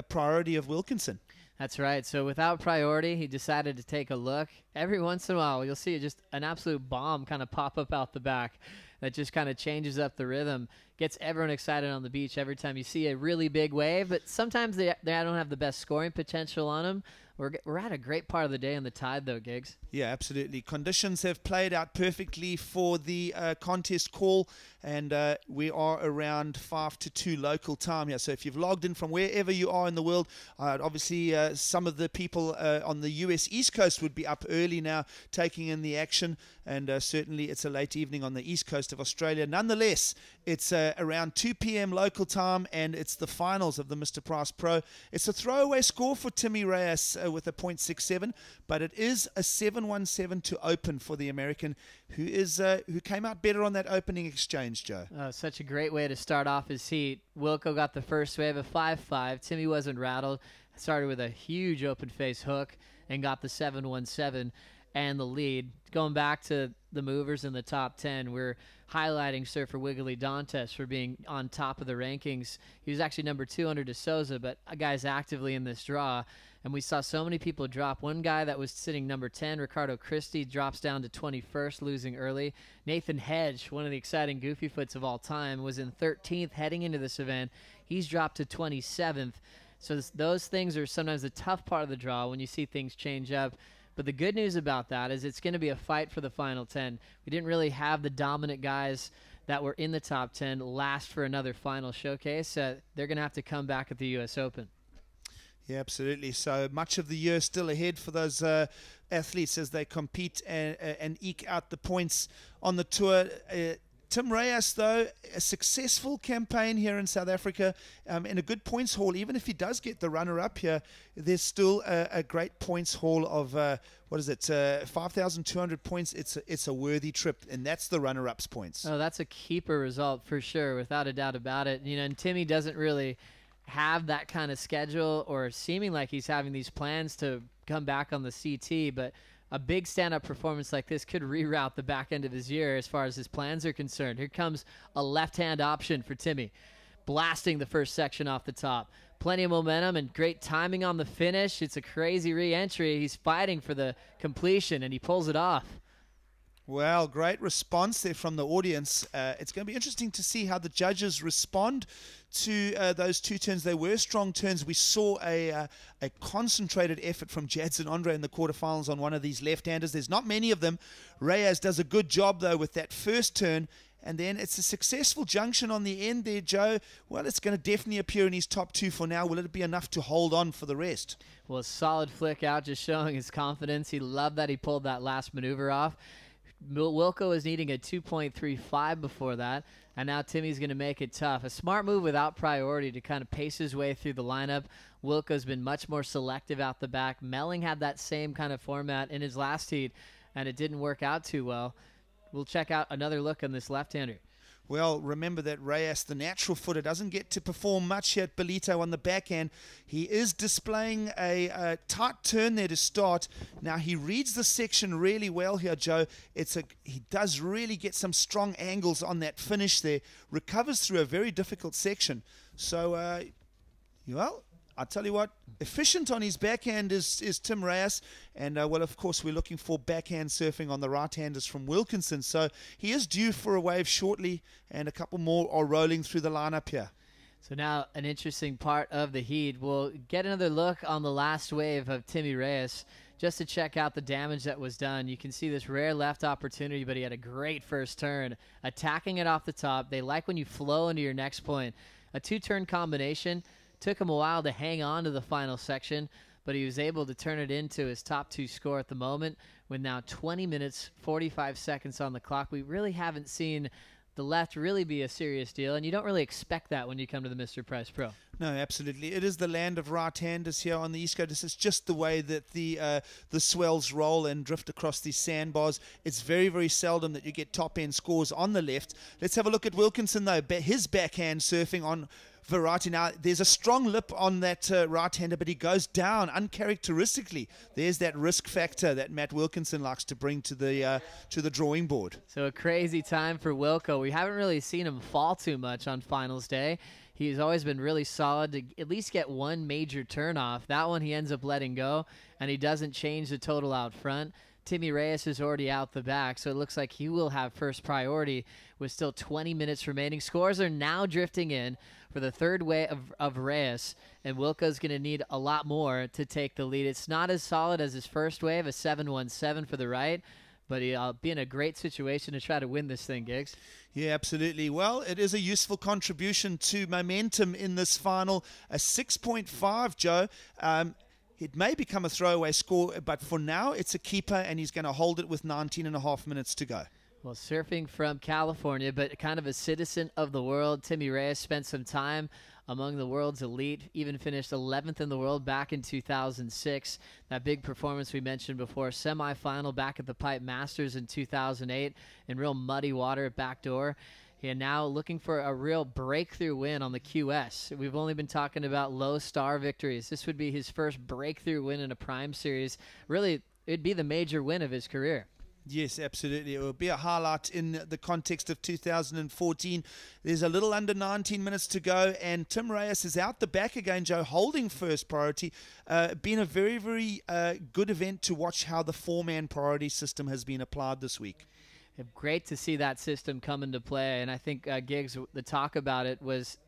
priority of Wilkinson. That's right. So without priority, he decided to take a look. Every once in a while, you'll see just an absolute bomb kind of pop up out the back that just kind of changes up the rhythm, gets everyone excited on the beach every time you see a really big wave. But sometimes they don't have the best scoring potential on them. We're at a great part of the day on the tide, though, Giggs. Yeah, absolutely. Conditions have played out perfectly for the contest call, and we are around 5:02 local time here. So if you've logged in from wherever you are in the world, obviously some of the people on the US East Coast would be up early now taking in the action, and certainly it's a late evening on the East Coast of Australia. Nonetheless, it's around 2 p.m. local time, and it's the finals of the Mr. Price Pro. It's a throwaway score for Timmy Reyes with a 0.67, but it is a 7.17 to open for the American, who came out better on that opening exchange, Joe. Such a great way to start off his heat. Wilco got the first wave of 5.5. Timmy wasn't rattled. Started with a huge open face hook and got the 7.17 and the lead. Going back to the movers in the top 10. We're highlighting surfer Wiggly Dantes for being on top of the rankings. He was actually number 2 under De Souza, but a guy's actively in this draw. And we saw so many people drop. One guy that was sitting number 10, Ricardo Christie, drops down to 21st, losing early. Nathan Hedge, one of the exciting goofy foots of all time, was in 13th heading into this event. He's dropped to 27th. So those things are sometimes the tough part of the draw when you see things change up. But the good news about that is it's going to be a fight for the final 10. We didn't really have the dominant guys that were in the top 10 last for another final showcase. They're going to have to come back at the U.S. Open. Yeah, absolutely. So much of the year still ahead for those athletes as they compete and eke out the points on the tour. Tim Reyes, though, a successful campaign here in South Africa in a good points haul. Even if he does get the runner-up here, there's still a great points haul of, 5,200 points. It's a worthy trip, and that's the runner-up's points. Oh, that's a keeper result for sure, without a doubt about it. You know, and Timmy doesn't really have that kind of schedule or seeming like he's having these plans to come back on the CT, but a big stand-up performance like this could reroute the back end of his year as far as his plans are concerned. Here comes a left-hand option for Timmy, blasting the first section off the top. Plenty of momentum and great timing on the finish. It's a crazy re-entry. He's fighting for the completion, and he pulls it off. Well, great response there from the audience. It's going to be interesting to see how the judges respond to those two turns. They were strong turns. We saw a concentrated effort from Jadson Andre in the quarterfinals on one of these left-handers. There's not many of them. Reyes does a good job, though, with that first turn. And then it's a successful junction on the end there, Joe. Well, it's going to definitely appear in his top 2 for now. Will it be enough to hold on for the rest? Well, a solid flick out, just showing his confidence. He loved that he pulled that last maneuver off. Wilco was needing a 2.35 before that, and now Timmy's going to make it tough. A smart move without priority to kind of pace his way through the lineup. Wilco's been much more selective out the back. Melling had that same kind of format in his last heat, and it didn't work out too well. We'll check out another look on this left-hander. Well, remember that Reyes, the natural footer, doesn't get to perform much here at Ballito on the backhand. He is displaying a tight turn there to start. Now, he reads the section really well here, Joe. He does really get some strong angles on that finish there. Recovers through a very difficult section. So, well, I'll tell you what, efficient on his backhand is Tim Reyes. And, well, of course, we're looking for backhand surfing on the right-handers from Wilkinson. So he is due for a wave shortly, and a couple more are rolling through the lineup here. So now an interesting part of the heat. We'll get another look on the last wave of Timmy Reyes just to check out the damage that was done. You can see this rare left opportunity, but he had a great first turn, attacking it off the top. They like when you flow into your next point. A 2-turn combination. Took him a while to hang on to the final section, but he was able to turn it into his top 2 score at the moment with now 20 minutes, 45 seconds on the clock. We really haven't seen the left really be a serious deal, and you don't really expect that when you come to the Mr. Price Pro. No, absolutely. It is the land of right-handers here on the East Coast. This is just the way that the swells roll and drift across these sandbars. It's very, very seldom that you get top-end scores on the left. Let's have a look at Wilkinson, though. His backhand surfing on variety. Now, there's a strong lip on that right-hander, but he goes down uncharacteristically. There's that risk factor that Matt Wilkinson likes to bring to the drawing board. So a crazy time for Wilco. We haven't really seen him fall too much on finals day. He's always been really solid to at least get one major turn off. That one he ends up letting go, and he doesn't change the total out front. Timmy Reyes is already out the back, so it looks like he will have first priority with still 20 minutes remaining. Scores are now drifting in for the third wave of Reyes, and Wilco's going to need a lot more to take the lead. It's not as solid as his first wave, a 7.17 for the right, but he'll be in a great situation to try to win this thing, Giggs. Yeah, absolutely. Well, it is a useful contribution to momentum in this final. A 6.5, Joe. It may become a throwaway score, but for now it's a keeper, and he's going to hold it with 19.5 minutes to go. Well, surfing from California, but kind of a citizen of the world, Timmy Reyes spent some time among the world's elite, even finished 11th in the world back in 2006. That big performance we mentioned before, semifinal back at the Pipe Masters in 2008 in real muddy water at Backdoor. And now looking for a real breakthrough win on the QS. We've only been talking about low star victories. This would be his first breakthrough win in a Prime Series. Really, it'd be the major win of his career. Yes, absolutely. It will be a highlight in the context of 2014. There's a little under 19 minutes to go, and Tim Reyes is out the back again, Joe, holding first priority. Been a very, very good event to watch how the four-man priority system has been applied this week. Great to see that system come into play, and I think, Giggs, the talk about it was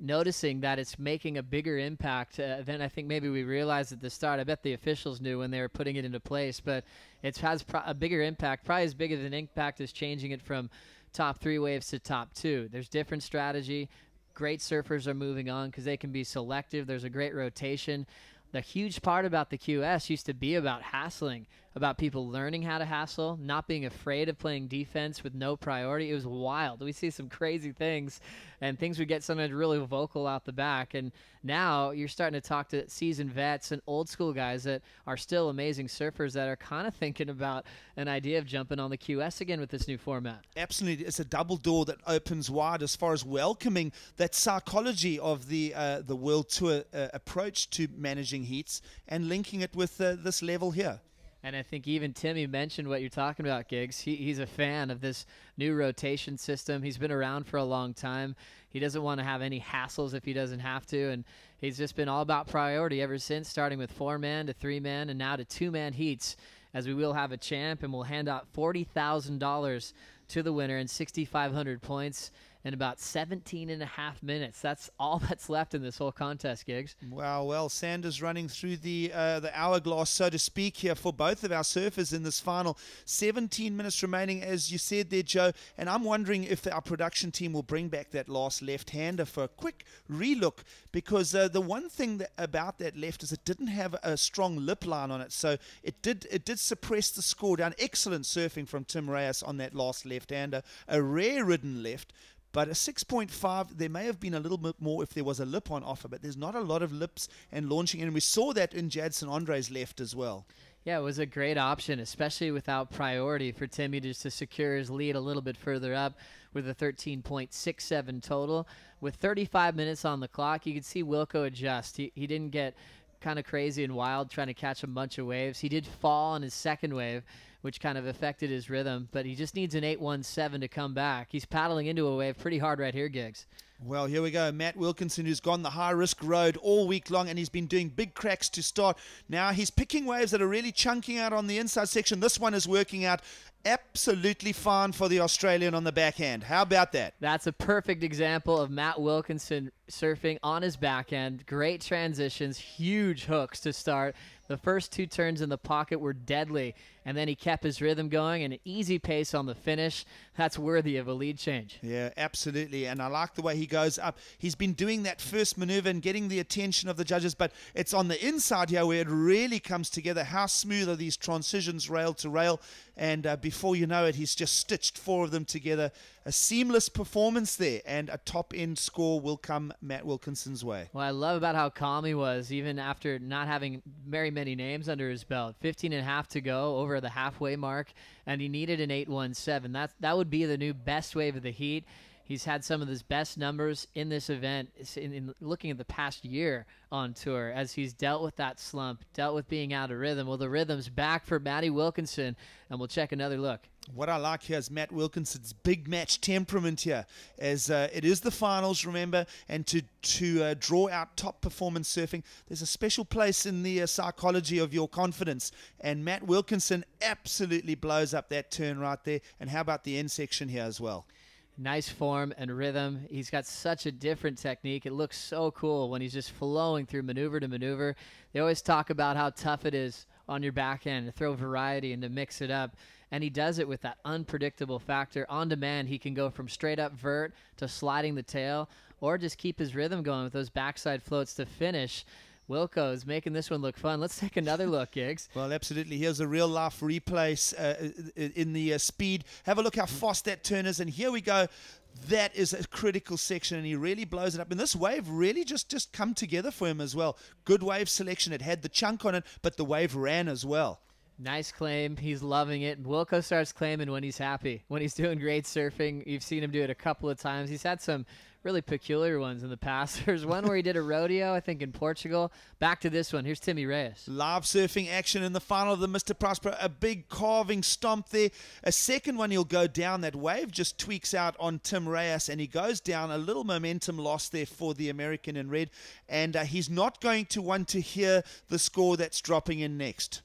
noticing that it's making a bigger impact than I think maybe we realized at the start. I bet the officials knew when they were putting it into place, but it has a bigger impact, probably as big of an impact as changing it from top 3 waves to top 2. There's different strategy. Great surfers are moving on because they can be selective. There's a great rotation. The huge part about the QS used to be about hassling, about people learning how to hassle, not being afraid of playing defense with no priority. It was wild. We see some crazy things, and things would get sometimes really vocal out the back. And now you're starting to talk to seasoned vets and old school guys that are still amazing surfers that are kind of thinking about an idea of jumping on the QS again with this new format. Absolutely. It's a double door that opens wide as far as welcoming that psychology of the World Tour approach to managing heats and linking it with this level here. And I think even Timmy mentioned what you're talking about, Giggs. He's a fan of this new rotation system. He's been around for a long time. He doesn't want to have any hassles if he doesn't have to, and he's just been all about priority ever since, starting with 4-man to 3-man and now to 2-man heats, as we will have a champ, and we'll hand out $40,000 to the winner and 6,500 points in about 17 and a half minutes. That's all that's left in this whole contest, Giggs. Wow, well, Sanders running through the hourglass, so to speak, here for both of our surfers in this final. 17 minutes remaining, as you said there, Joe, and I'm wondering if our production team will bring back that last left-hander for a quick relook, because the one thing about that left is it didn't have a strong lip line on it, so it did suppress the score down. Excellent surfing from Tim Reyes on that last left-hander, a rare-ridden left. But a 6.5, there may have been a little bit more if there was a lip on offer, but there's not a lot of lips and launching, and we saw that in Jadson Andre's left as well. Yeah, it was a great option, especially without priority for Timmy just to secure his lead a little bit further up with a 13.67 total. With 35 minutes on the clock, you could see Wilco adjust. He didn't get kind of crazy and wild trying to catch a bunch of waves. He did fall on his second wave, which kind of affected his rhythm, but he just needs an 8.17 to come back. He's paddling into a wave pretty hard right here, Giggs. Well, here we go. Matt Wilkinson, who's gone the high-risk road all week long, and he's been doing big cracks to start. Now he's picking waves that are really chunking out on the inside section. This one is working out absolutely fine for the Australian on the backhand. How about that? That's a perfect example of Matt Wilkinson surfing on his backhand. Great transitions, huge hooks to start. The first 2 turns in the pocket were deadly, and then he kept his rhythm going and an easy pace on the finish. That's worthy of a lead change. Yeah, absolutely, and I like the way he goes up. He's been doing that first maneuver and getting the attention of the judges, but it's on the inside here where it really comes together. How smooth are these transitions rail to rail, and before you know it, he's just stitched 4 of them together. A seamless performance there, and a top-end score will come Matt Wilkinson's way. What I love about how calm he was, even after not having very many names under his belt. 15 and a half to go, over the halfway mark, and he needed an 8.17. That would be the new best wave of the heat. He's had some of his best numbers in this event, in looking at the past year on tour, as he's dealt with that slump, dealt with being out of rhythm. Well, the rhythm's back for Matty Wilkinson, and we'll check another look. What I like here is Matt Wilkinson's big match temperament here, as it is the finals, remember, and to draw out top performance surfing, there's a special place in the psychology of your confidence, and Matt Wilkinson absolutely blows up that turn right there. And how about the end section here as well? Nice form and rhythm. He's got such a different technique. It looks so cool when he's just flowing through maneuver to maneuver. They always talk about how tough it is on your backhand to throw variety and to mix it up. And he does it with that unpredictable factor. On demand, he can go from straight up vert to sliding the tail, or just keep his rhythm going with those backside floats to finish. Wilco is making this one look fun. Let's take another look, Giggs. Well, absolutely. Here's a real-life replay in the speed. Have a look how fast that turn is, and here we go. That is a critical section, and he really blows it up. And this wave really just come together for him as well. Good wave selection. It had the chunk on it, but the wave ran as well. Nice claim. He's loving it. Wilco starts claiming when he's happy, when he's doing great surfing. You've seen him do it a couple of times. He's had some really peculiar ones in the past. There's one where he did a rodeo, I think in Portugal. Back to this one. Here's Timmy Reyes. Live surfing action in the final of the Mr Price Pro. A big carving stomp there. A second one, he'll go down. That wave just tweaks out on Tim Reyes, and he goes down. A little momentum loss there for the American in red, and he's not going to want to hear the score that's dropping in next.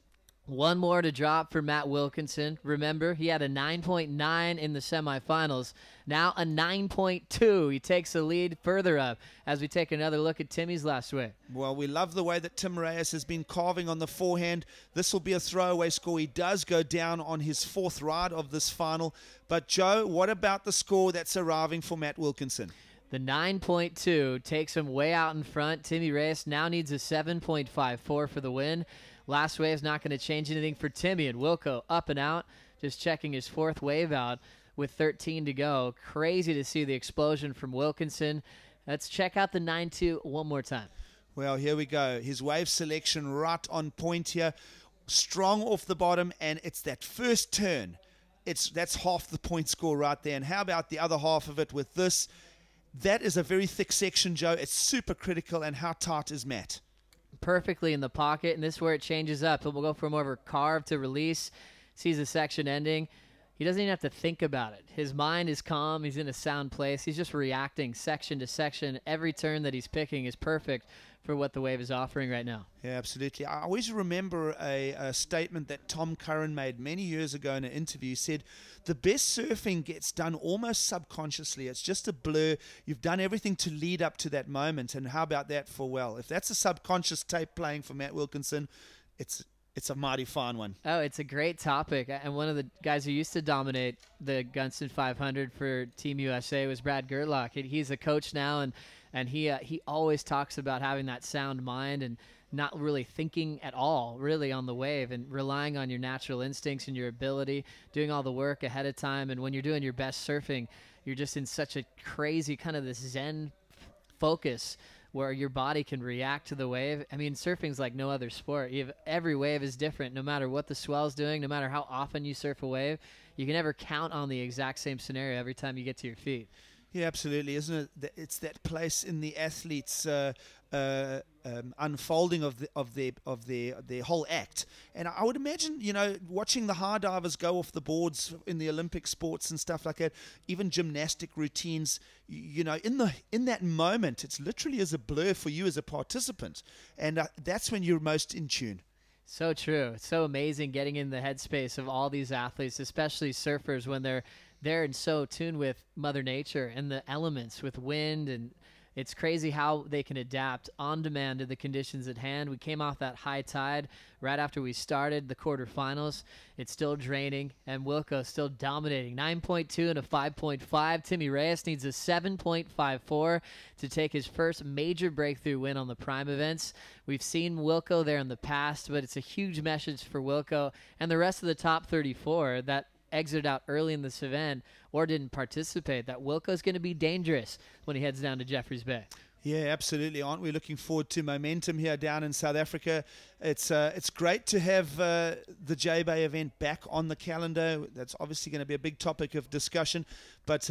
One more to drop for Matt Wilkinson. Remember, he had a 9.9 in the semifinals. Now a 9.2. He takes the lead further up as we take another look at Timmy's last wave. Well, we love the way that Tim Reyes has been carving on the forehand. This will be a throwaway score. He does go down on his fourth ride of this final. But, Joe, what about the score that's arriving for Matt Wilkinson? The 9.2 takes him way out in front. Timmy Reyes now needs a 7.54 for the win. Last wave is not going to change anything for Timmy, and Wilco up and out, just checking his fourth wave out with 13 to go. Crazy to see the explosion from Wilkinson. Let's check out the 9.2 one more time. Well, here we go. His wave selection right on point here. Strong off the bottom, and it's that first turn. That's half the point score right there. And how about the other half of it with this? That is a very thick section, Joe. It's super critical. And how tight is Matt? Perfectly in the pocket, and this is where it changes up. We'll go from more of a carve to release. Sees the section ending. He doesn't even have to think about it. His mind is calm. He's in a sound place. He's just reacting section to section. Every turn that he's picking is perfect for what the wave is offering right now. Yeah, absolutely. I always remember a statement that Tom Curran made many years ago in an interview. He said, the best surfing gets done almost subconsciously. It's just a blur. You've done everything to lead up to that moment. And how about that for well? If that's a subconscious tape playing for Matt Wilkinson, it's a mighty fine one. Oh, it's a great topic. And one of the guys who used to dominate the Gunston 500 for Team USA was Brad Gerlach. He's a coach now, and he always talks about having that sound mind and not really thinking at all really on the wave and relying on your natural instincts and your ability, doing all the work ahead of time. And when you're doing your best surfing, you're just in such a crazy kind of this zen focus where your body can react to the wave. I mean, surfing's like no other sport. Every wave is different, no matter what the swell's doing, no matter how often you surf a wave. You can never count on the exact same scenario every time you get to your feet. Yeah, absolutely, isn't it? It's that place in the athletes' unfolding of their whole act. And I would imagine, watching the high divers go off the boards in the Olympic sports and stuff like that, even gymnastic routines, in that moment, it's literally as a blur for you as a participant, and that's when you're most in tune. So true. It's so amazing getting in the headspace of all these athletes, especially surfers, when they're and so tuned with Mother Nature and the elements with wind, and it's crazy how they can adapt on demand to the conditions at hand. We came off that high tide right after we started the quarterfinals. It's still draining, and Wilco still dominating. 9.2 and a 5.5. Timmy Reyes needs a 7.54 to take his first major breakthrough win on the Prime events. We've seen Wilco there in the past, but it's a huge message for Wilco and the rest of the top 34 that exited out early in this event or didn't participate, that Wilco's going to be dangerous when he heads down to Jeffreys Bay. Yeah, absolutely. Aren't we looking forward to momentum here down in South Africa? It's great to have the J-Bay event back on the calendar. That's obviously going to be a big topic of discussion. But,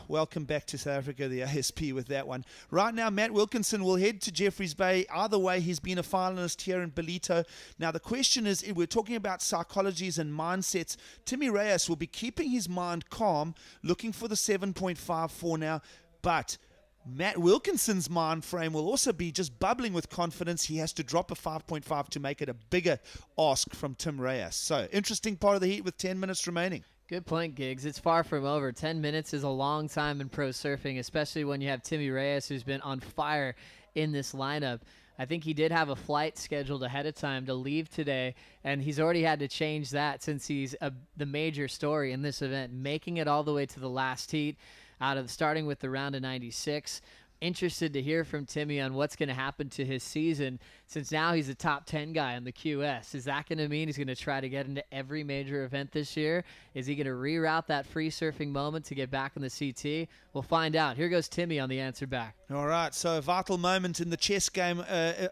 welcome back to South Africa, the ASP, with that one. Right now, Matt Wilkinson will head to Jeffreys Bay. Either way, he's been a finalist here in Ballito. Now, the question is, we're talking about psychologies and mindsets. Timmy Reyes will be keeping his mind calm, looking for the 7.54 now, but Matt Wilkinson's mind frame will also be just bubbling with confidence. He has to drop a 5.5 to make it a bigger ask from Tim Reyes. So, interesting part of the heat with 10 minutes remaining. Good point, Giggs. It's far from over. 10 minutes is a long time in pro surfing, especially when you have Timmy Reyes, who's been on fire in this lineup. I think he did have a flight scheduled ahead of time to leave today, and he's already had to change that since he's the major story in this event, making it all the way to the last heat, starting with the round of 96. Interested to hear from Timmy on what's going to happen to his season, since now he's a top 10 guy on the QS. Is that going to mean he's going to try to get into every major event this year? Is he going to reroute that free surfing moment to get back in the CT? We'll find out. Here goes Timmy on the answer back. All right, so a vital moment in the chess game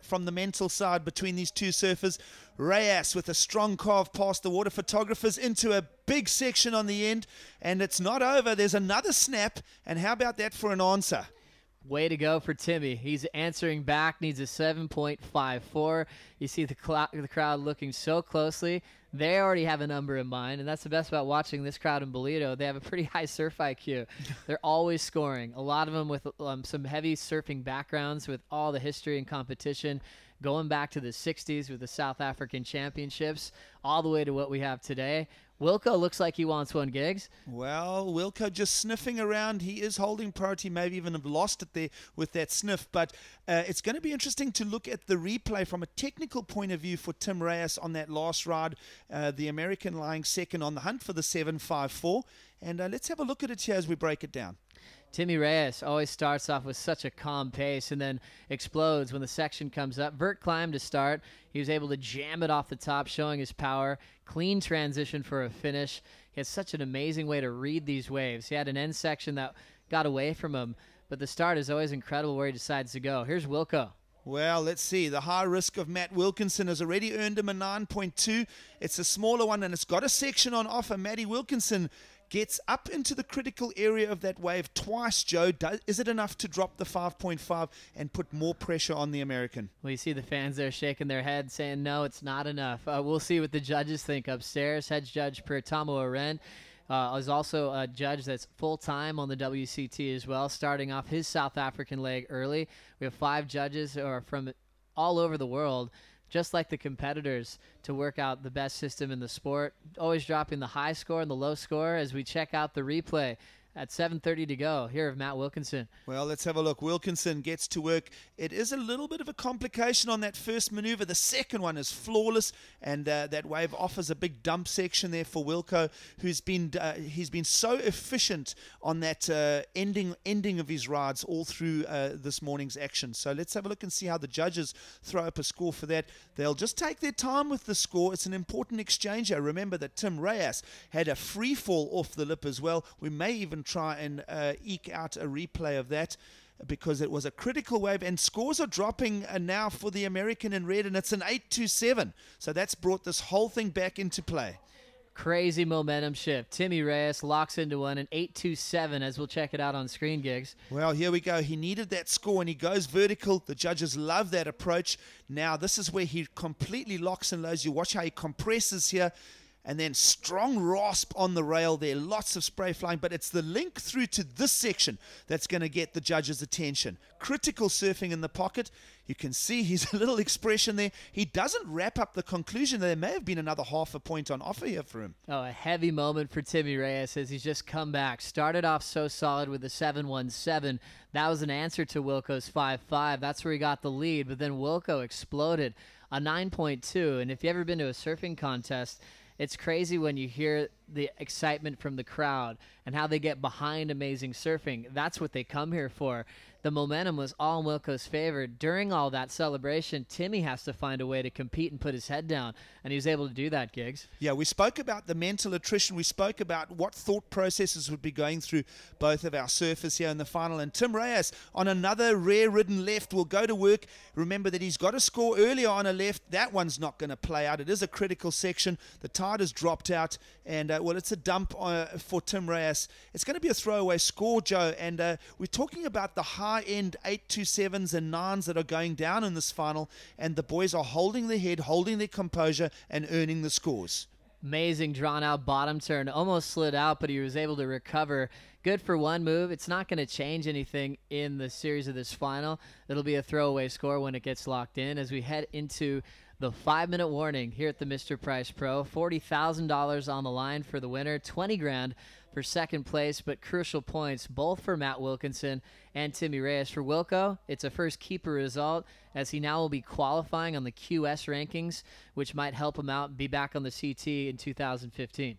from the mental side between these two surfers. Reyes with a strong carve past the water photographers into a big section on the end, and it's not over. There's another snap, and how about that for an answer? Way to go for Timmy. He's answering back, needs a 7.54. You see the crowd looking so closely. They already have a number in mind, and that's the best about watching this crowd in Ballito. They have a pretty high surf IQ. They're always scoring. A lot of them with some heavy surfing backgrounds with all the history and competition going back to the 60s with the South African Championships all the way to what we have today. Wilco looks like he wants one, Gigs. Well, Wilco just sniffing around. He is holding priority, maybe even have lost it there with that sniff. But it's going to be interesting to look at the replay from a technical point of view for Tim Reyes on that last ride. The American lying second on the hunt for the 7.54. And let's have a look at it here as we break it down. Timmy Reyes always starts off with such a calm pace and then explodes when the section comes up. Vert climb to start. He was able to jam it off the top, showing his power. Clean transition for a finish. He has such an amazing way to read these waves. He had an end section that got away from him, but the start is always incredible where he decides to go. Here's Wilco. Well, let's see. The high risk of Matt Wilkinson has already earned him a 9.2. It's a smaller one, and it's got a section on offer. Matty Wilkinson gets up into the critical area of that wave twice, Joe. Is it enough to drop the 5.5 and put more pressure on the American? Well, you see the fans there shaking their heads saying, no, it's not enough. We'll see what the judges think upstairs. Head judge Pertamo Arendt is also a judge that's full-time on the WCT as well, starting off his South African leg early. We have 5 judges who are from all over the world, just like the competitors, to work out the best system in the sport. Always dropping the high score and the low score as we check out the replay at 7:30 to go. Here of Matt Wilkinson. Well, let's have a look. Wilkinson gets to work. It is a little bit of a complication on that first maneuver. The second one is flawless, and that wave offers a big dump section there for Wilco, who's been he's been so efficient on that ending of his rides all through this morning's action. So let's have a look and see how the judges throw up a score for that. They'll just take their time with the score. It's an important exchange here. Remember that Tim Reyes had a free fall off the lip as well. We may even try and eke out a replay of that, because it was a critical wave, and scores are dropping now for the American in red, and it's an 8.27. So that's brought this whole thing back into play. Crazy momentum shift. Timmy Reyes locks into one, an 8.27, as we'll check it out on screen, Gigs. Well, here we go. He needed that score, and he goes vertical. The judges love that approach. Now, this is where he completely locks and loads. You watch how he compresses here. And then strong rasp on the rail there. Lots of spray flying, but it's the link through to this section that's going to get the judges' attention. Critical surfing in the pocket. You can see his little expression there. He doesn't wrap up the conclusion. There may have been another half a point on offer here for him. Oh, a heavy moment for Timmy Reyes as he's just come back. Started off so solid with the 7.17. That was an answer to Wilco's 5.5. That's where he got the lead, but then Wilco exploded a 9.2. And if you've ever been to a surfing contest, it's crazy when you hear the excitement from the crowd and how they get behind amazing surfing. That's what they come here for. The momentum was all in Wilco's favor. During all that celebration, Timmy has to find a way to compete and put his head down, and he was able to do that, Gigs. Yeah, we spoke about the mental attrition. We spoke about what thought processes would be going through both of our surfers here in the final. And Tim Reyes on another rare-ridden left will go to work. Remember that he's got a score earlier on a left. That one's not going to play out. It is a critical section. The tide has dropped out, and, well, it's a dump for Tim Reyes. It's going to be a throwaway score, Joe, and we're talking about the high-end 8.27s and 9s that are going down in this final, and the boys are holding their head, holding their composure, and earning the scores. Amazing drawn-out bottom turn. Almost slid out, but he was able to recover. Good for one move. It's not going to change anything in the series of this final. It'll be a throwaway score when it gets locked in as we head into the 5-minute warning here at the Mr. Price Pro. $40,000 on the line for the winner, 20 grand for second place, but crucial points both for Matt Wilkinson and Timmy Reyes. For Wilco, it's a first keeper result as he now will be qualifying on the QS rankings, which might help him out and be back on the CT in 2015.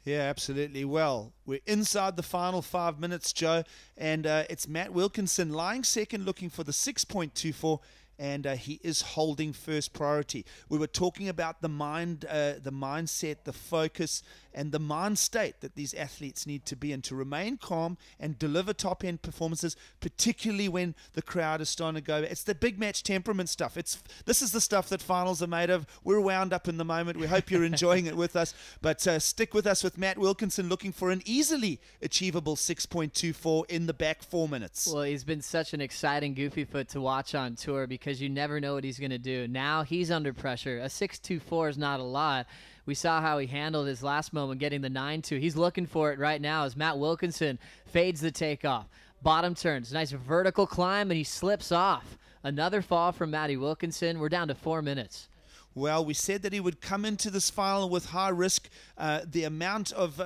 Yeah, absolutely. Well, we're inside the final 5 minutes, Joe, and it's Matt Wilkinson lying second, looking for the 6.24. And he is holding first priority. We were talking about the mindset, the focus, and the mind state that these athletes need to be in to remain calm and deliver top-end performances, particularly when the crowd is starting to go. It's the big match temperament stuff. This is the stuff that finals are made of. We're wound up in the moment. We hope you're enjoying it with us, but stick with us with Matt Wilkinson looking for an easily achievable 6.24 in the back 4 minutes. Well, he's been such an exciting goofy foot to watch on tour because you never know what he's going to do. Now he's under pressure. A 6.24 is not a lot. We saw how he handled his last moment getting the 9.2. He's looking for it right now as Matt Wilkinson fades the takeoff. Bottom turns, nice vertical climb, and he slips off. Another fall from Matty Wilkinson. We're down to 4 minutes. Well, we said that he would come into this final with high risk. The amount of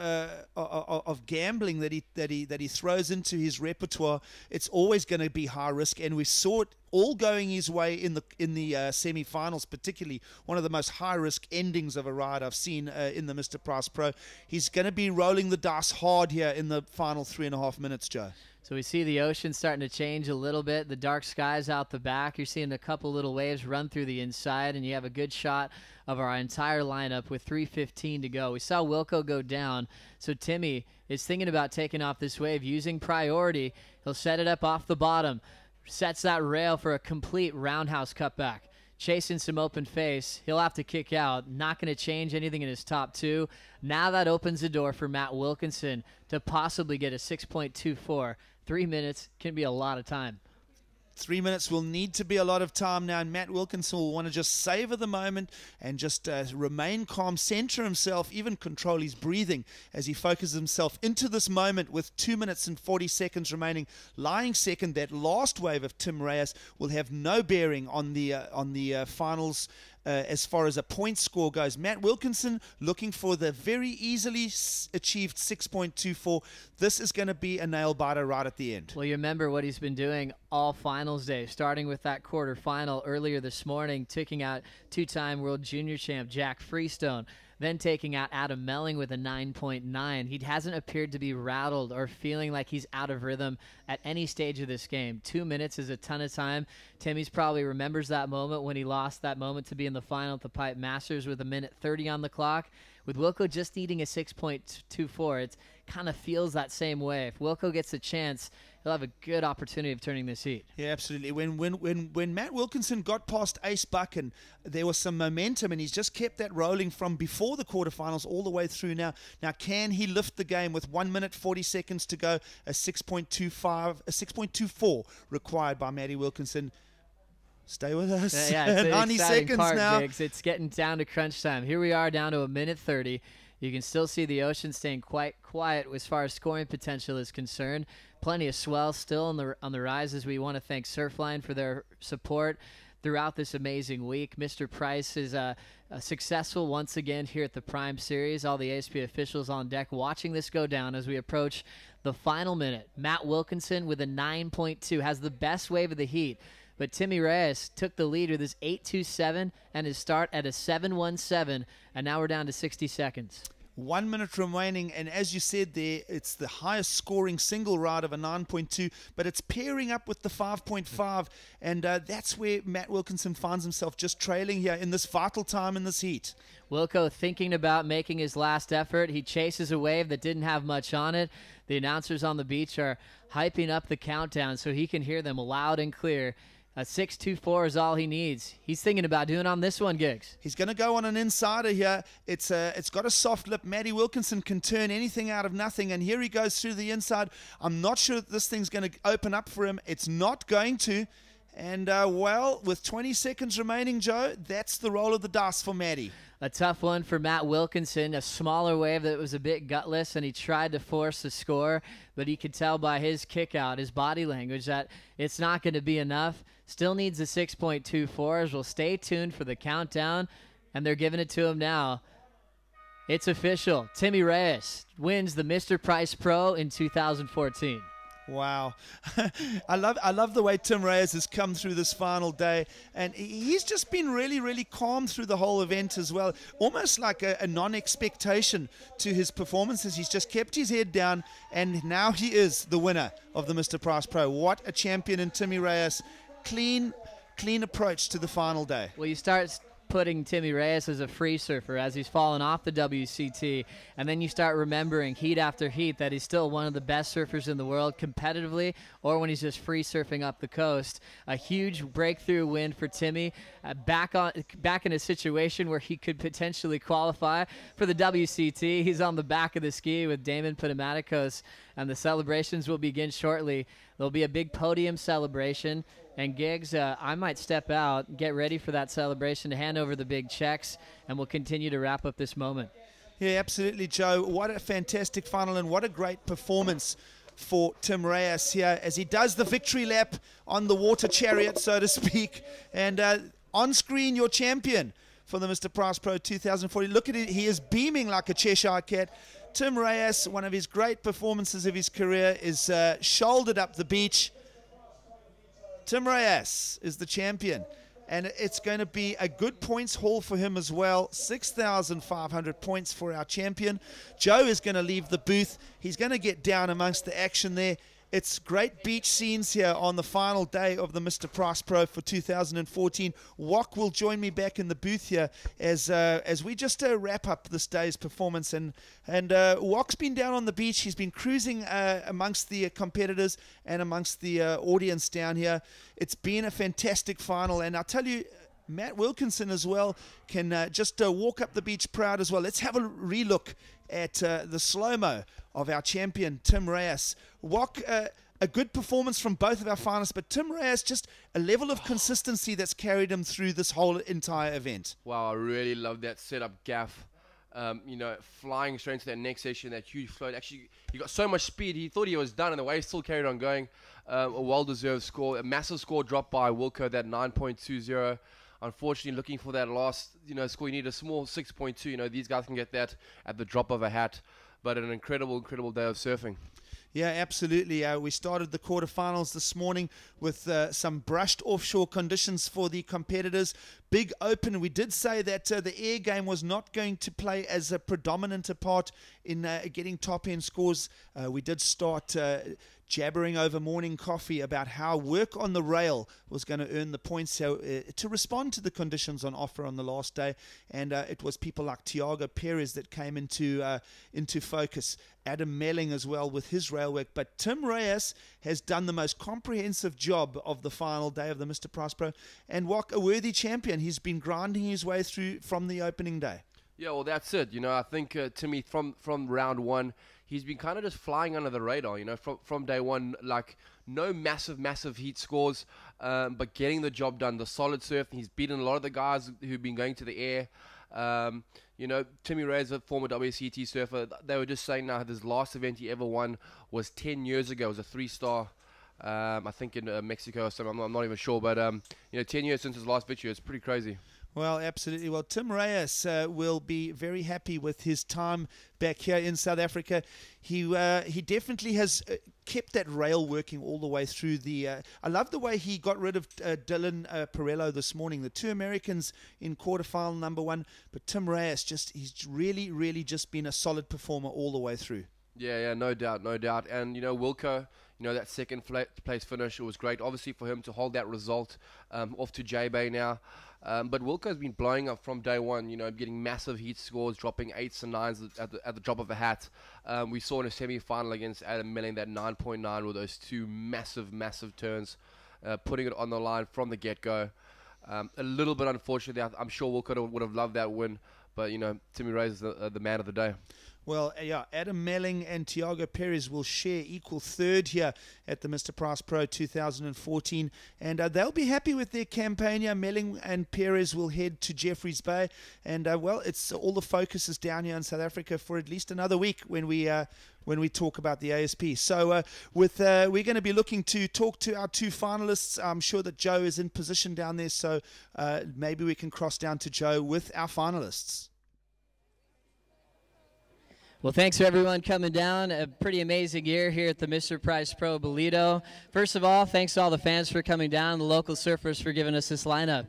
gambling that he throws into his repertoire, it's always going to be high risk, and we saw it all going his way in the semi-finals, particularly one of the most high-risk endings of a ride I've seen in the Mr. Price Pro. He's going to be rolling the dice hard here in the final 3.5 minutes, Joe. So we see the ocean starting to change a little bit. The dark skies out the back. You're seeing a couple little waves run through the inside, and you have a good shot of our entire lineup with 3:15 to go. We saw Wilco go down, so Timmy is thinking about taking off this wave using priority. He'll set it up off the bottom, sets that rail for a complete roundhouse cutback. Chasing some open face. He'll have to kick out. Not going to change anything in his top two. Now that opens the door for Matt Wilkinson to possibly get a 6.24. 3 minutes can be a lot of time. 3 minutes will need to be a lot of time now, and Matt Wilkinson will want to just savor the moment and just remain calm, center himself, even control his breathing as he focuses himself into this moment with 2 minutes and 40 seconds remaining. Lying second, that last wave of Tim Reyes will have no bearing on the finals as far as a point score goes. Matt Wilkinson looking for the very easily achieved 6.24. This is going to be a nail-biter right at the end. Well, you remember what he's been doing all finals day, starting with that quarterfinal earlier this morning, taking out two-time world junior champ Jack Freestone, then taking out Adam Melling with a 9.9. He hasn't appeared to be rattled or feeling like he's out of rhythm at any stage of this game. 2 minutes is a ton of time. Timmy's probably remembers that moment when he lost that moment to be in the final at the Pipe Masters with 1:30 on the clock. With Wilco just needing a 6.24, it kind of feels that same way. If Wilco gets a chance, he'll have a good opportunity of turning this heat. Yeah, absolutely. When Matt Wilkinson got past Ace Buck, and there was some momentum, and he's just kept that rolling from before the quarterfinals all the way through now. Now, can he lift the game with 1 minute 40 seconds to go? A 6.24 required by Matty Wilkinson. Stay with us. Yeah, it's 90 seconds part, now. Diggs. It's getting down to crunch time. Here we are down to 1:30. You can still see the ocean staying quite quiet as far as scoring potential is concerned. Plenty of swell still on the rise, as we want to thank Surfline for their support throughout this amazing week. Mr. Price is successful once again here at the Prime Series. All the ASP officials on deck watching this go down as we approach the final minute. Matt Wilkinson with a 9.2 has the best wave of the heat. But Timmy Reyes took the lead with his 8.27 and his start at a 7.17, and now we're down to 60 seconds. 1 minute remaining, and as you said there, it's the highest scoring single ride of a 9.2, but it's pairing up with the 5.5, and that's where Matt Wilkinson finds himself just trailing here in this vital time in this heat. Wilco thinking about making his last effort. He chases a wave that didn't have much on it. The announcers on the beach are hyping up the countdown so he can hear them loud and clear. A 6.24 is all he needs. He's thinking about doing on this one, Giggs. He's going to go on an insider here. It's got a soft lip. Matty Wilkinson can turn anything out of nothing, and here he goes through the inside. I'm not sure that this thing's going to open up for him. It's not going to. And, well, with 20 seconds remaining, Joe, that's the roll of the dice for Matty. A tough one for Matt Wilkinson, a smaller wave that was a bit gutless, and he tried to force the score, but he could tell by his kick out, his body language, that it's not going to be enough. Still needs a 6.24. We'll stay tuned for the countdown, and they're giving it to him now. It's official. Timmy Reyes wins the Mr. Price Pro in 2014. Wow. I love the way Tim Reyes has come through this final day, and he's just been really, really calm through the whole event as well. Almost like a non-expectation to his performances. He's just kept his head down, and now he is the winner of the Mr. Price Pro. What a champion in Timmy Reyes. Clean approach to the final day. Well, you start putting Timmy Reyes as a free surfer as he's fallen off the WCT, and then you start remembering heat after heat that he's still one of the best surfers in the world competitively, or when he's just free surfing up the coast. A huge breakthrough win for Timmy, back in a situation where he could potentially qualify for the WCT. He's on the back of the ski with Damon Pneumaticos, and the celebrations will begin shortly. There'll be a big podium celebration. And Giggs, I might step out, get ready for that celebration to hand over the big checks, and we'll continue to wrap up this moment. Yeah, absolutely, Joe. What a fantastic final, and what a great performance for Tim Reyes here as he does the victory lap on the water chariot, so to speak. And on screen, your champion for the Mr. Price Pro 2040. Look at it. He is beaming like a Cheshire cat. Tim Reyes, one of his great performances of his career, is shouldered up the beach. Tim Reyes is the champion, and it's going to be a good points haul for him as well. 6,500 points for our champion. Joe is going to leave the booth. He's going to get down amongst the action there. It's great beach scenes here on the final day of the Mr. Price Pro for 2014. Wok will join me back in the booth here as we just wrap up this day's performance. And Wok's been down on the beach. He's been cruising amongst the competitors and amongst the audience down here. It's been a fantastic final, and I'll tell you, Matt Wilkinson as well can just walk up the beach proud as well. Let's have a relook at the slow-mo of our champion, Tim Reyes. Wok, a good performance from both of our finalists, but Tim Reyes, just a level of consistency that's carried him through this whole entire event. Wow, I really love that setup gaff. You know, flying straight into that next session, that huge float. Actually, he got so much speed, he thought he was done, and the way he still carried on going. A well-deserved score. A massive score dropped by Wilco, that 9.20. Unfortunately, looking for that last, score, you need a small 6.2. These guys can get that at the drop of a hat. But an incredible, incredible day of surfing. Yeah, absolutely. We started the quarterfinals this morning with some brushed offshore conditions for the competitors. Big open. We did say that the air game was not going to play as a predominant a part in getting top-end scores. We did start jabbering over morning coffee about how work on the rail was going to earn the points to respond to the conditions on offer on the last day. And it was people like Thiago Perez that came into focus. Adam Melling as well with his rail work. But Tim Reyes has done the most comprehensive job of the final day of the Mr. Price Pro. And Wok, a worthy champion. He's been grinding his way through from the opening day. Yeah, well, that's it. I think Timmy, from round one, he's been kind of just flying under the radar, from day one. Like, no massive heat scores, but getting the job done, the solid surf. He's beaten a lot of the guys who've been going to the air. Timmy Reyes, a former WCT surfer, they were just saying now his last event he ever won was 10 years ago. It was a 3-star, I think in Mexico or something. I'm not even sure, but 10 years since his last victory. It's pretty crazy. Well, absolutely. Well, Tim Reyes will be very happy with his time back here in South Africa. He definitely has kept that rail working all the way through the... I love the way he got rid of Dylan Perello this morning. The two Americans in quarterfinal number one. But Tim Reyes, he's really just been a solid performer all the way through. Yeah, no doubt. And, Wilco, that second place finish, it was great. Obviously for him to hold that result off to J-Bay now. But Wilco's been blowing up from day one, getting massive heat scores, dropping 8s and 9s at the drop of a hat. We saw in a semi-final against Adam Melling that 9.9 with those two massive turns, putting it on the line from the get-go. A little bit unfortunately, I'm sure Wilco would have loved that win, but, Timmy Reyes is the man of the day. Well, yeah, Adam Melling and Thiago Perez will share equal third here at the Mr. Price Pro 2014. And they'll be happy with their campaign here. Melling and Perez will head to Jeffreys Bay. And, it's all the focus is down here in South Africa for at least another week when we talk about the ASP. So we're going to be looking to talk to our two finalists. I'm sure that Joe is in position down there. So maybe we can cross down to Joe with our finalists. Well, thanks for everyone coming down. A pretty amazing year here at the Mr. Price Pro Ballito. First of all, thanks to all the fans for coming down, the local surfers for giving us this lineup.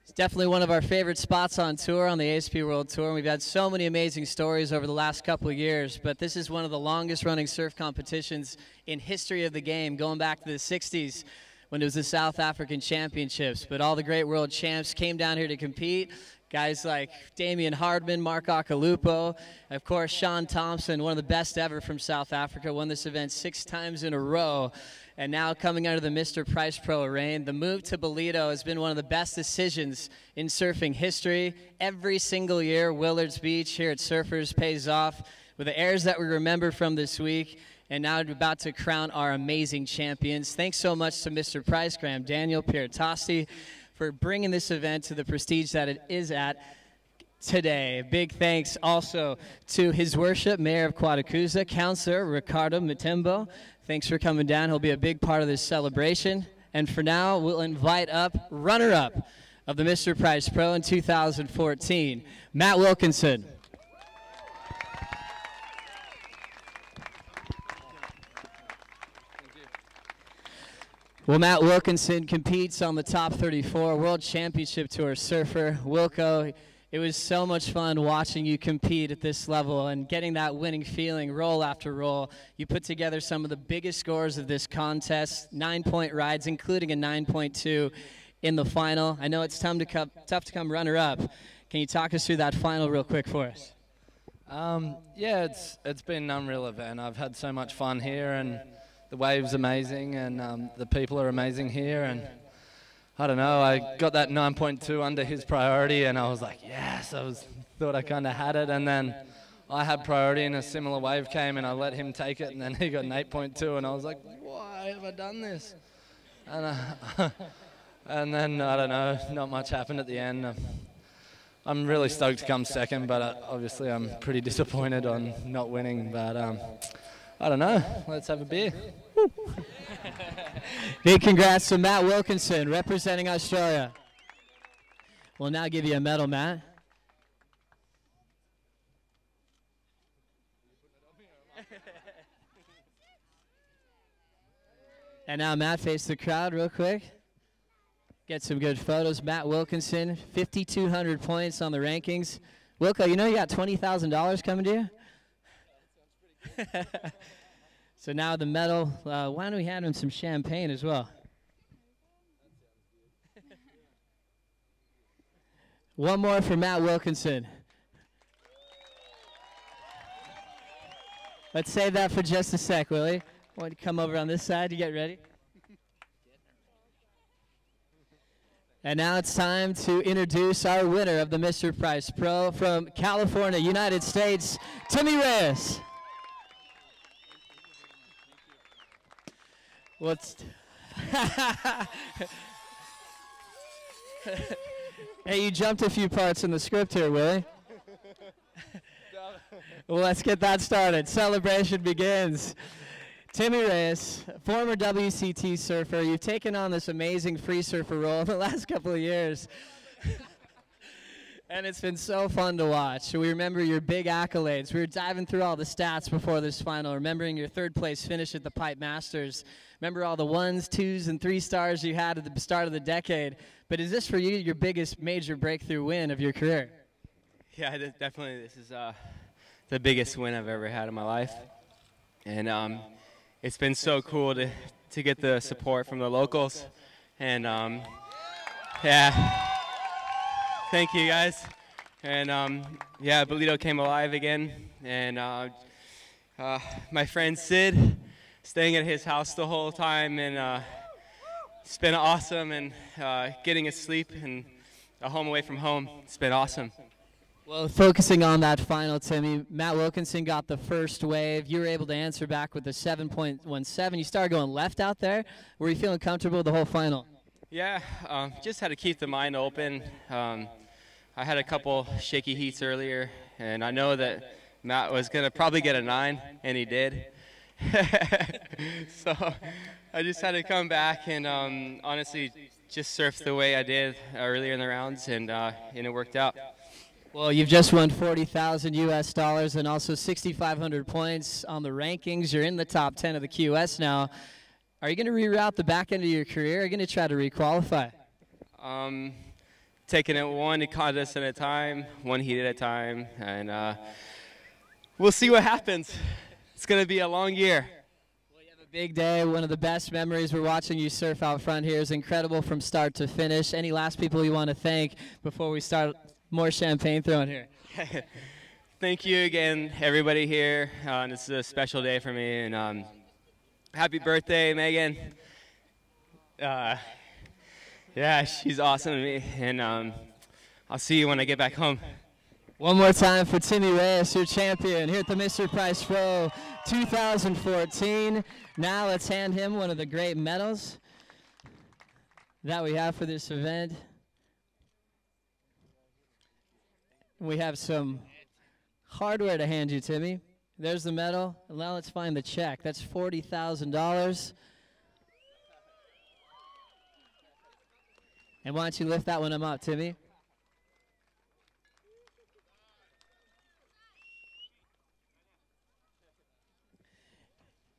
It's definitely one of our favorite spots on tour, on the ASP World Tour. We've had so many amazing stories over the last couple of years, but this is one of the longest running surf competitions in history of the game, going back to the 60s. when it was the South African Championships, but all the great world champs came down here to compete. Guys like Damian Hardman, Mark Akalupo, of course Sean Thompson, one of the best ever from South Africa, won this event 6 times in a row. And now coming under the Mr. Price Pro reign, the move to Ballito has been one of the best decisions in surfing history. Every single year, Willards Beach here at Surfers pays off with the airs that we remember from this week. And now we're about to crown our amazing champions. Thanks so much to Mr. Price, Graham Daniel, Pierre Tosti, for bringing this event to the prestige that it is at today. Big thanks also to His Worship, Mayor of Quatacuza, Councillor Ricardo Matembo. Thanks for coming down. He'll be a big part of this celebration. And for now, we'll invite up runner-up of the Mr. Price Pro in 2014, Matt Wilkinson. Well, Matt Wilkinson competes on the Top 34 World Championship Tour surfer. Wilco, it was so much fun watching you compete at this level and getting that winning feeling roll after roll. You put together some of the biggest scores of this contest, 9-point rides, including a 9.2 in the final. I know it's tough to come runner-up. Can you talk us through that final real quick for us? Yeah, it's been an unreal event. I've had so much fun here, and the wave's amazing, and the people are amazing here, and I don't know, I got that 9.2 under his priority, and I was like, yes, thought I kind of had it, and then I had priority, and a similar wave came, and I let him take it, and then he got an 8.2, and I was like, why have I done this? And then, I don't know, not much happened at the end. I'm really stoked to come second, but obviously I'm pretty disappointed on not winning, but I don't know. Let's have a beer. Big congrats to Matt Wilkinson, representing Australia. We'll now give you a medal, Matt. And now Matt, face the crowd real quick. Get some good photos. Matt Wilkinson, 5,200 points on the rankings. Wilco, you know you got $20,000 coming to you? So now the medal, why don't we hand him some champagne as well? One more for Matt Wilkinson. Let's save that for just a sec, Willie. Why don't you come over on this side to get ready? And now it's time to introduce our winner of the Mr. Price Pro from California, United States, Timmy Reyes. Hey, you jumped a few parts in the script here, Willie. Well, let's get that started. Celebration begins. Timmy Reyes, former WCT surfer, you've taken on this amazing free surfer role in the last couple of years. And it's been so fun to watch. We remember your big accolades. We were diving through all the stats before this final, remembering your 3rd place finish at the Pipe Masters. Remember all the 1s, 2s, and 3 stars you had at the start of the decade. But is this for you your biggest major breakthrough win of your career? Yeah, definitely. This is the biggest win I've ever had in my life. And it's been so cool to get the support from the locals. And yeah. Thank you, guys. And yeah, Ballito came alive again. And my friend Sid, staying at his house the whole time, and it's been awesome. And getting a sleep and a home away from home, it's been awesome. Well, focusing on that final, Timmy, Matt Wilkinson got the first wave. You were able to answer back with a 7.17. You started going left out there. Were you feeling comfortable the whole final? Yeah, just had to keep the mind open. I had a couple shaky heats earlier, and I know that Matt was going to probably get a 9, and he did. So I just had to come back and honestly just surf the way I did earlier in the rounds, and it worked out. Well, you've just won $40,000 US and also 6,500 points on the rankings. You're in the top 10 of the QS now. Are you going to reroute the back end of your career? Are you going to try to requalify? Taking it one contest at a time, one heat at a time, and we'll see what happens. It's going to be a long year. Well, you have a Big day, one of the best memories. We're watching you surf out front here. Is incredible from start to finish. Any last people you want to thank before we start more champagne throwing here? Thank you again, everybody here. This is a special day for me, and happy birthday, Megan. Yeah, she's awesome to me, and I'll see you when I get back home. One more time for Timmy Reyes, your champion here at the Mr. Price Pro 2014. Now let's hand him one of the great medals that we have for this event. We have some hardware to hand you, Timmy. There's the medal. And now let's find the check. That's $40,000. And why don't you lift that one up, Timmy?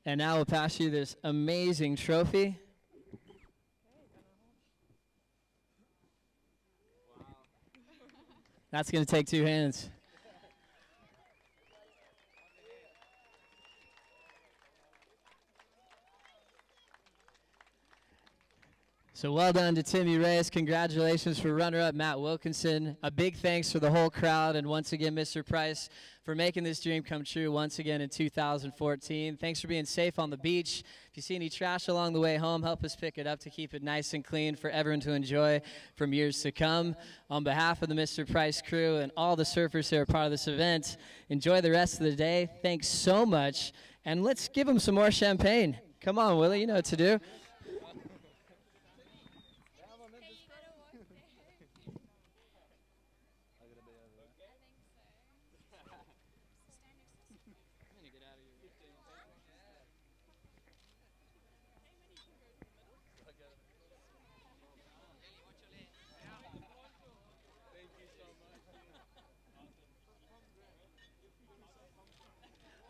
And now we'll pass you this amazing trophy. That's going to take 2 hands. So well done to Timmy Reyes. Congratulations for runner-up Matt Wilkinson. A big thanks for the whole crowd, and once again, Mr. Price, for making this dream come true once again in 2014. Thanks for being safe on the beach. If you see any trash along the way home, help us pick it up to keep it nice and clean for everyone to enjoy from years to come. On behalf of the Mr. Price crew and all the surfers who are part of this event, enjoy the rest of the day. Thanks so much, and let's give them some more champagne. Come on, Willie, you know what to do.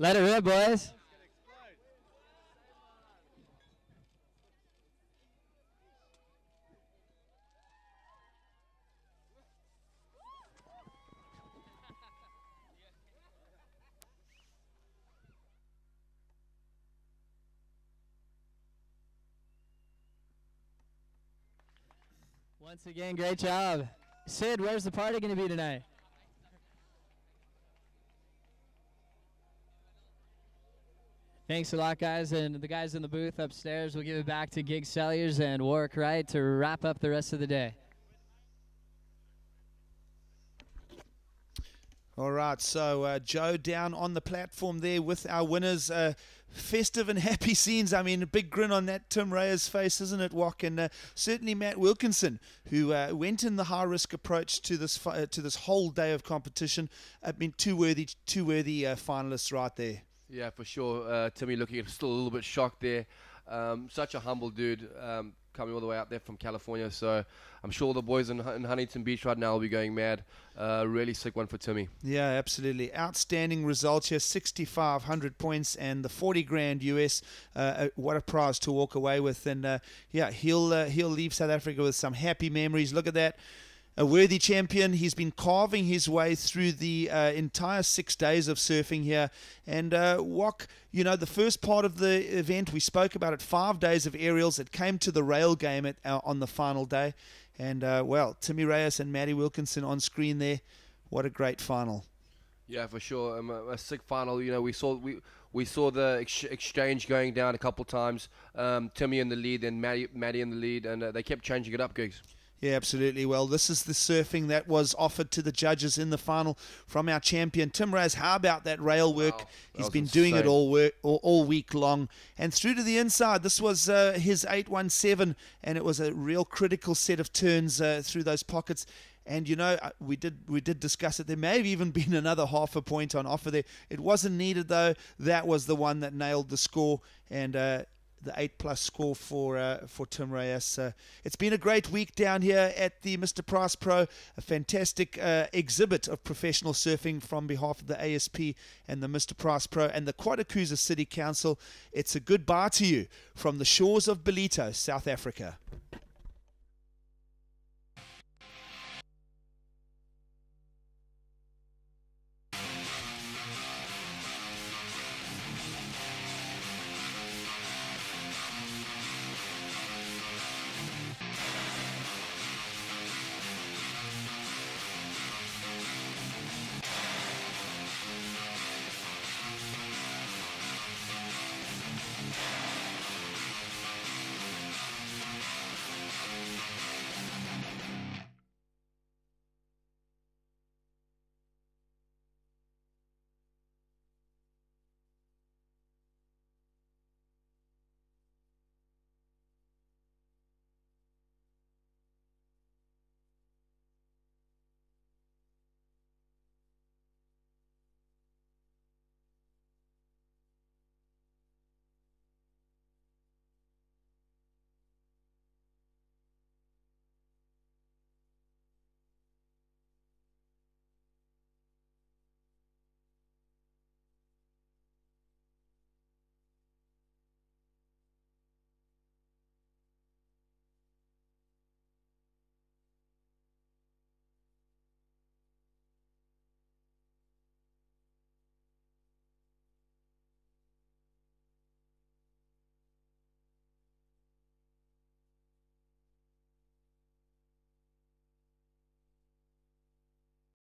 Let it rip, boys. Once again, great job. Sid, where's the party going to be tonight? Thanks a lot, guys, and the guys in the booth upstairs. We'll give it back to Gig Selliers and Warwick Wright to wrap up the rest of the day. All right, so Joe down on the platform there with our winners. Festive and happy scenes. I mean, a big grin on that Tim Reyes face, isn't it, Wok? And certainly Matt Wilkinson, who went in the high-risk approach to this whole day of competition. I mean, two worthy finalists right there. Yeah, for sure. Timmy looking still a little bit shocked there. Such a humble dude, coming all the way out there from California. So I'm sure the boys in Huntington Beach right now will be going mad. Really sick one for Timmy. Yeah, absolutely. Outstanding results here. 6,500 points and the 40 grand US. What a prize to walk away with. And yeah, he'll leave South Africa with some happy memories. Look at that. A worthy champion. He's been carving his way through the entire 6 days of surfing here. And Wok, you know, the first part of the event, we spoke about it, 5 days of aerials. It came to the rail game on the final day. And, well, Timmy Reyes and Matty Wilkinson on screen there. What a great final. Yeah, for sure. A sick final. You know, we saw the exchange going down a couple times. Timmy in the lead and Matty in the lead. And they kept changing it up, Gigs. Yeah, absolutely. Well, this is the surfing that was offered to the judges in the final from our champion, Tim Reyes. How about that rail work? Wow, he's been doing it all week long. And through to the inside, this was his 817, and it was a real critical set of turns through those pockets. And, you know, we did discuss it. There may have even been another half a point on offer there. It wasn't needed, though. That was the one that nailed the score. And the 8+ score for Tim Reyes. It's been a great week down here at the Mr. Price Pro, a fantastic exhibit of professional surfing from behalf of the ASP and the Mr. Price Pro and the Quatakusa City Council. It's a goodbye to you from the shores of Ballito, South Africa.